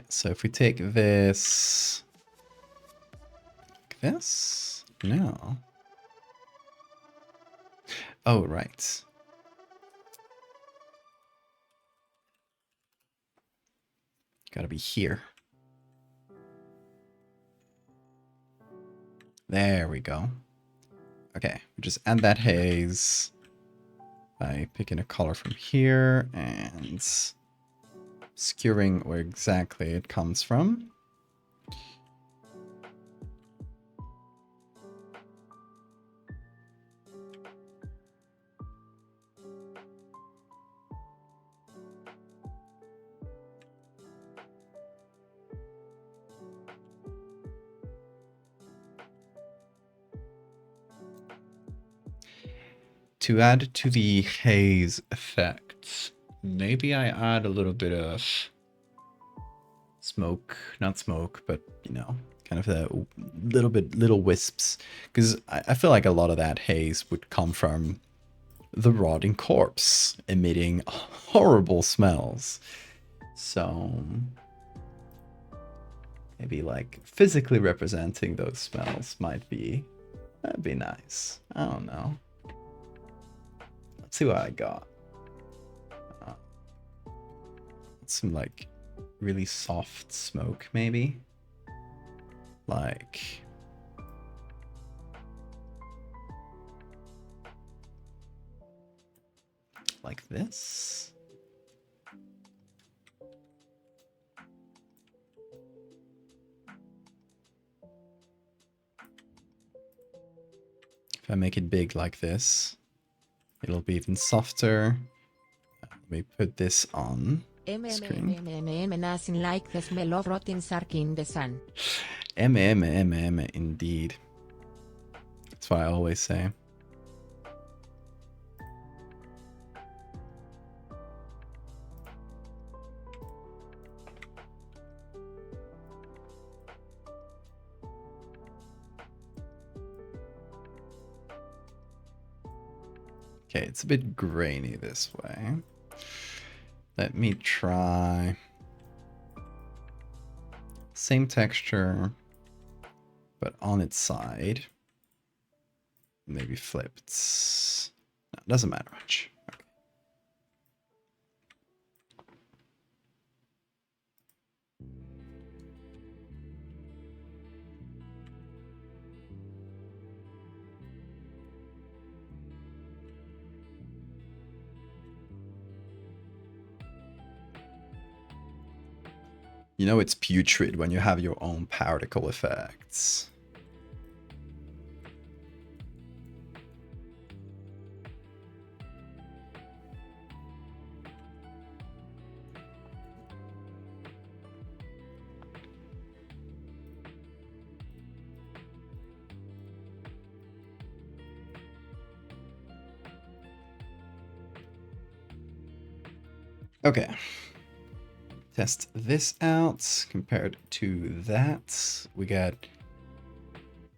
so if we take this, like this, no. Oh, right. Gotta be here. There we go. Okay, we just add that haze by picking a color from here and skewering where exactly it comes from. To add to the haze effect, maybe I add a little bit of smoke, not smoke, but you know, kind of a little wisps, because I feel like a lot of that haze would come from the rotting corpse emitting horrible smells. So maybe like physically representing those smells that'd be nice. I don't know. Let's see what I got. Some like really soft smoke, maybe. Like this. If I make it big like this, it'll be even softer. Let me put this on screen. Nothing like the smell of rotting sark in the sun. Indeed. That's what I always say. Okay, it's a bit grainy this way. Let me try same texture, but on its side. Maybe flipped. No, doesn't matter much. Okay. You know it's putrid when you have your own particle effects. Okay. Test this out. Compared to that, we get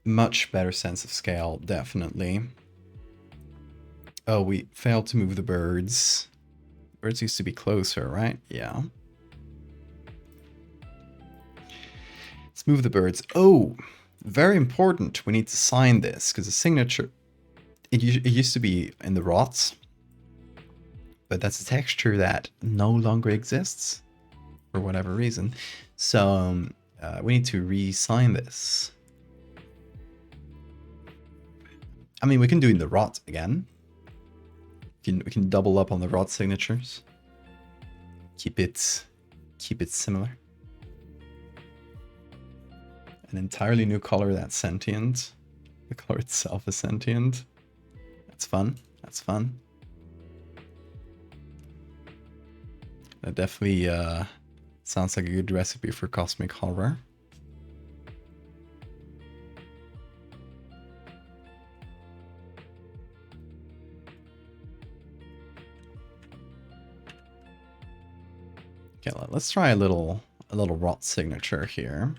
much better sense of scale, definitely. Oh, we failed to move the birds. Birds used to be closer, right? Yeah. Let's move the birds. Oh, very important. We need to sign this because the signature, it used to be in the rots, but that's a texture that no longer exists for whatever reason. So we need to re-sign this. I mean, we can do it in the rot again. We can double up on the rot signatures. Keep it similar. An entirely new color that's sentient. The color itself is sentient. That's fun. That's fun. That definitely sounds like a good recipe for cosmic horror. Okay, let's try a little rot signature here.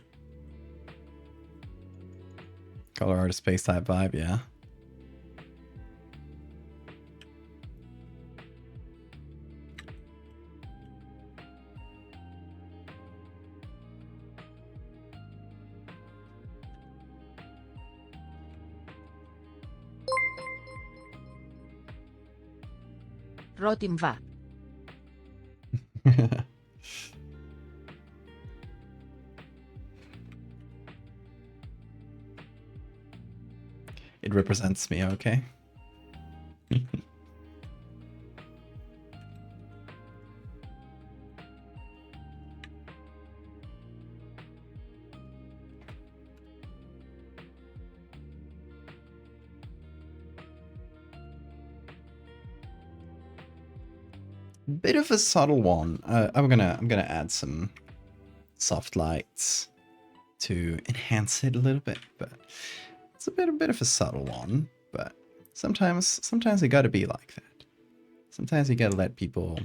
Color artist space type vibe, yeah. Rotim va. It represents me, okay? Bit of a subtle one. I'm gonna add some soft lights to enhance it a little bit, but it's a bit of a subtle one. But sometimes it gotta be like that. Sometimes you gotta let people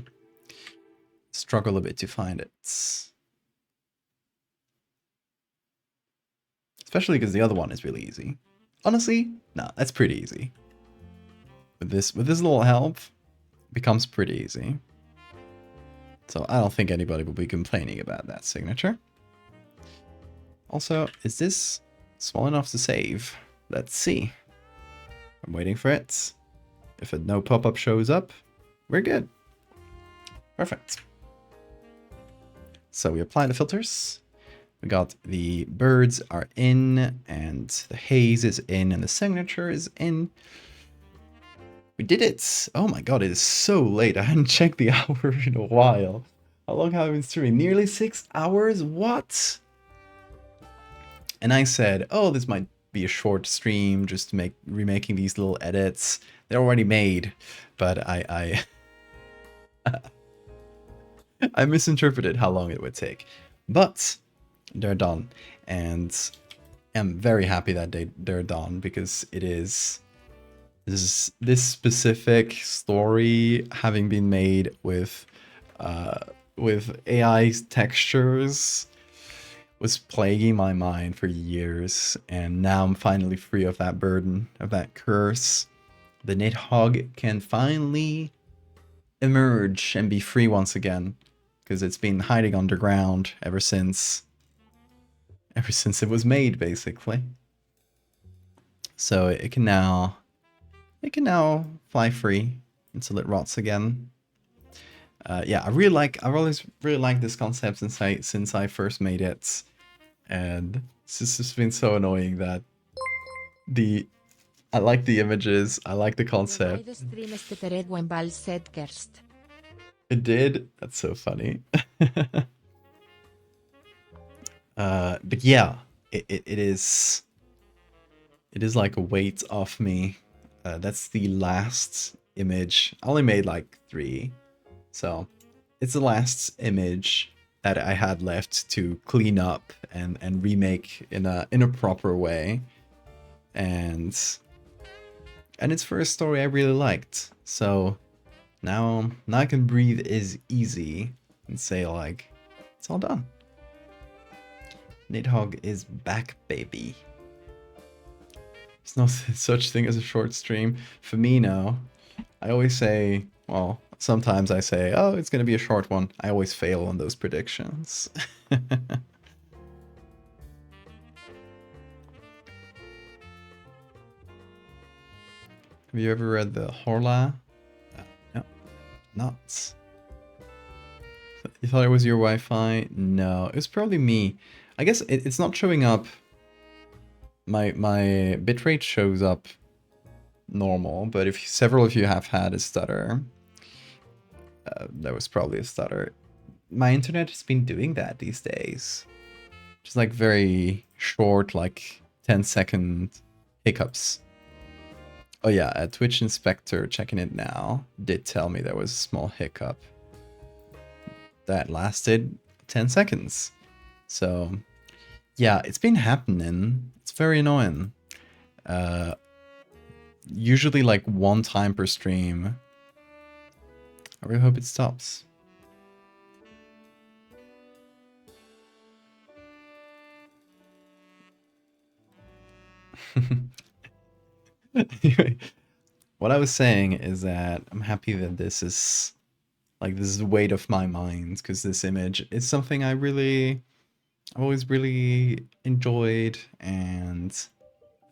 struggle a bit to find it. Especially because the other one is really easy. Honestly, no, that's pretty easy. With this little help, it becomes pretty easy. So I don't think anybody will be complaining about that signature. Also, is this small enough to save? Let's see. I'm waiting for it. If a no pop-up shows up, we're good. Perfect. So we apply the filters. We got the birds are in, and the haze is in, and the signature is in. We did it! Oh my god, it is so late. I hadn't checked the hour in a while. How long have I been streaming? Nearly 6 hours? What? And I said, oh, this might be a short stream, just remaking these little edits. They're already made, but I I misinterpreted how long it would take. But they're done, and I'm very happy that they're done, because it is this specific story having been made with AI textures was plaguing my mind for years, and now I'm finally free of that burden, of that curse. The Nidhogg can finally emerge and be free once again, because it's been hiding underground ever since it was made, basically. So it can now fly free until it rots again. Yeah, I've always really liked this concept since I first made it, and it's just been so annoying that I like the images, I like the concept. It did. That's so funny. But yeah, it is like a weight off me. That's the last image. I only made like 3, so it's the last image that I had left to clean up and remake in a proper way, and it's for a story I really liked. So now I can breathe as easy and say, like, it's all done. Nidhogg is back, baby. There's no such thing as a short stream. For me, no. I always say, well, sometimes I say, oh, it's going to be a short one. I always fail on those predictions. Have you ever read the Horla? No, not. You thought it was your Wi-Fi? No, it was probably me. I guess it's not showing up. My bitrate shows up normal, but if several of you have had a stutter, that was probably a stutter. My internet has been doing that these days. Just like very short, like 10-second hiccups. Oh yeah, a Twitch Inspector, checking it now, did tell me there was a small hiccup that lasted 10 seconds. So yeah, it's been happening. It's very annoying. Usually like 1 time per stream. I really hope it stops. Anyway, what I was saying is that I'm happy that this is the weight of my mind because this image is something I've always really enjoyed, and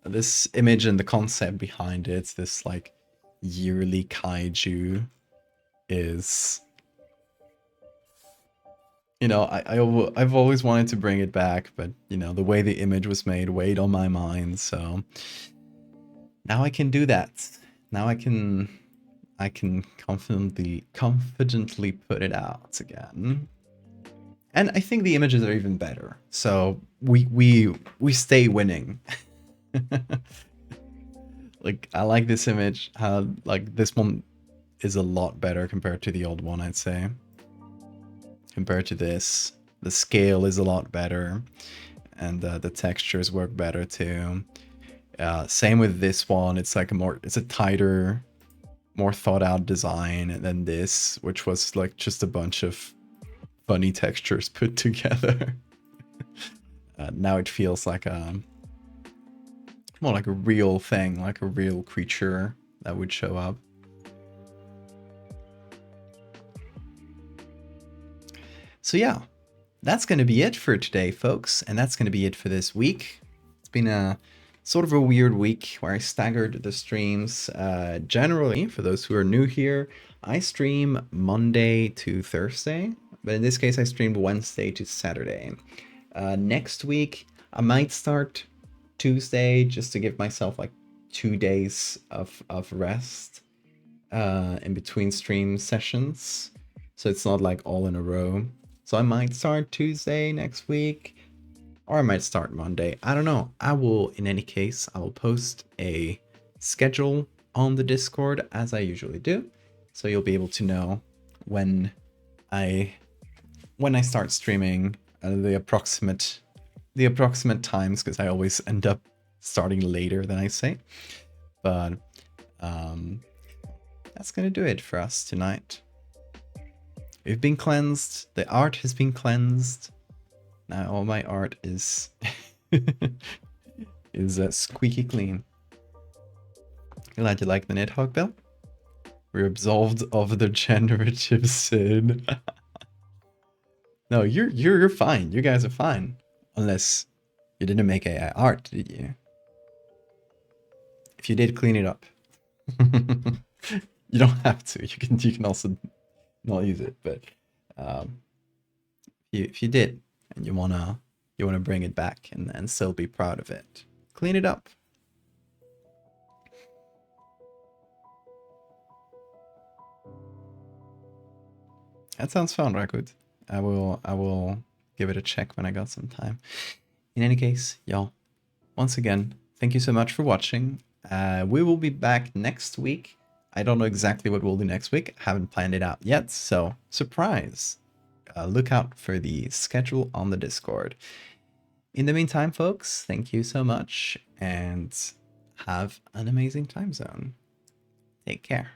this image and the concept behind it, this like yearly kaiju, is, I've always wanted to bring it back, but the way the image was made weighed on my mind, so now I can do that. Now I can confidently put it out again. And I think the images are even better. So we stay winning. Like, I like this image. Like, this one is a lot better compared to the old one, I'd say. Compared to this, the scale is a lot better, and the textures work better too. Same with this one. It's like it's a tighter, more thought out design than this, which was like just a bunch of funny textures put together. Now it feels like more like a real thing, like a real creature that would show up. So yeah, that's going to be it for today, folks, and that's going to be it for this week. It's been a sort of a weird week where I staggered the streams. Generally, for those who are new here, I stream Monday to Thursday, but in this case, I streamed Wednesday to Saturday. Next week, I might start Tuesday just to give myself like 2 days of rest in between stream sessions, so it's not like all in a row. So I might start Tuesday next week, or I might start Monday. I don't know. In any case, I will post a schedule on the Discord as I usually do, so you'll be able to know when I start streaming, the approximate times, because I always end up starting later than I say. But that's gonna do it for us tonight. We've been cleansed. The art has been cleansed. Now all my art is squeaky clean. Glad you like the Nidhogg Bell. We're absolved of the generative sin. No, you're fine. You guys are fine, unless you didn't make AI art, did you? If you did, clean it up. You don't have to. You can also not use it, but if you did and you wanna bring it back and still be proud of it, clean it up. That sounds fun, Rakut. I will give it a check when I got some time. In any case, y'all, once again, thank you so much for watching. We will be back next week. I don't know exactly what we'll do next week. Haven't planned it out yet, so surprise. Look out for the schedule on the Discord. In the meantime, folks, thank you so much, and have an amazing time zone. Take care.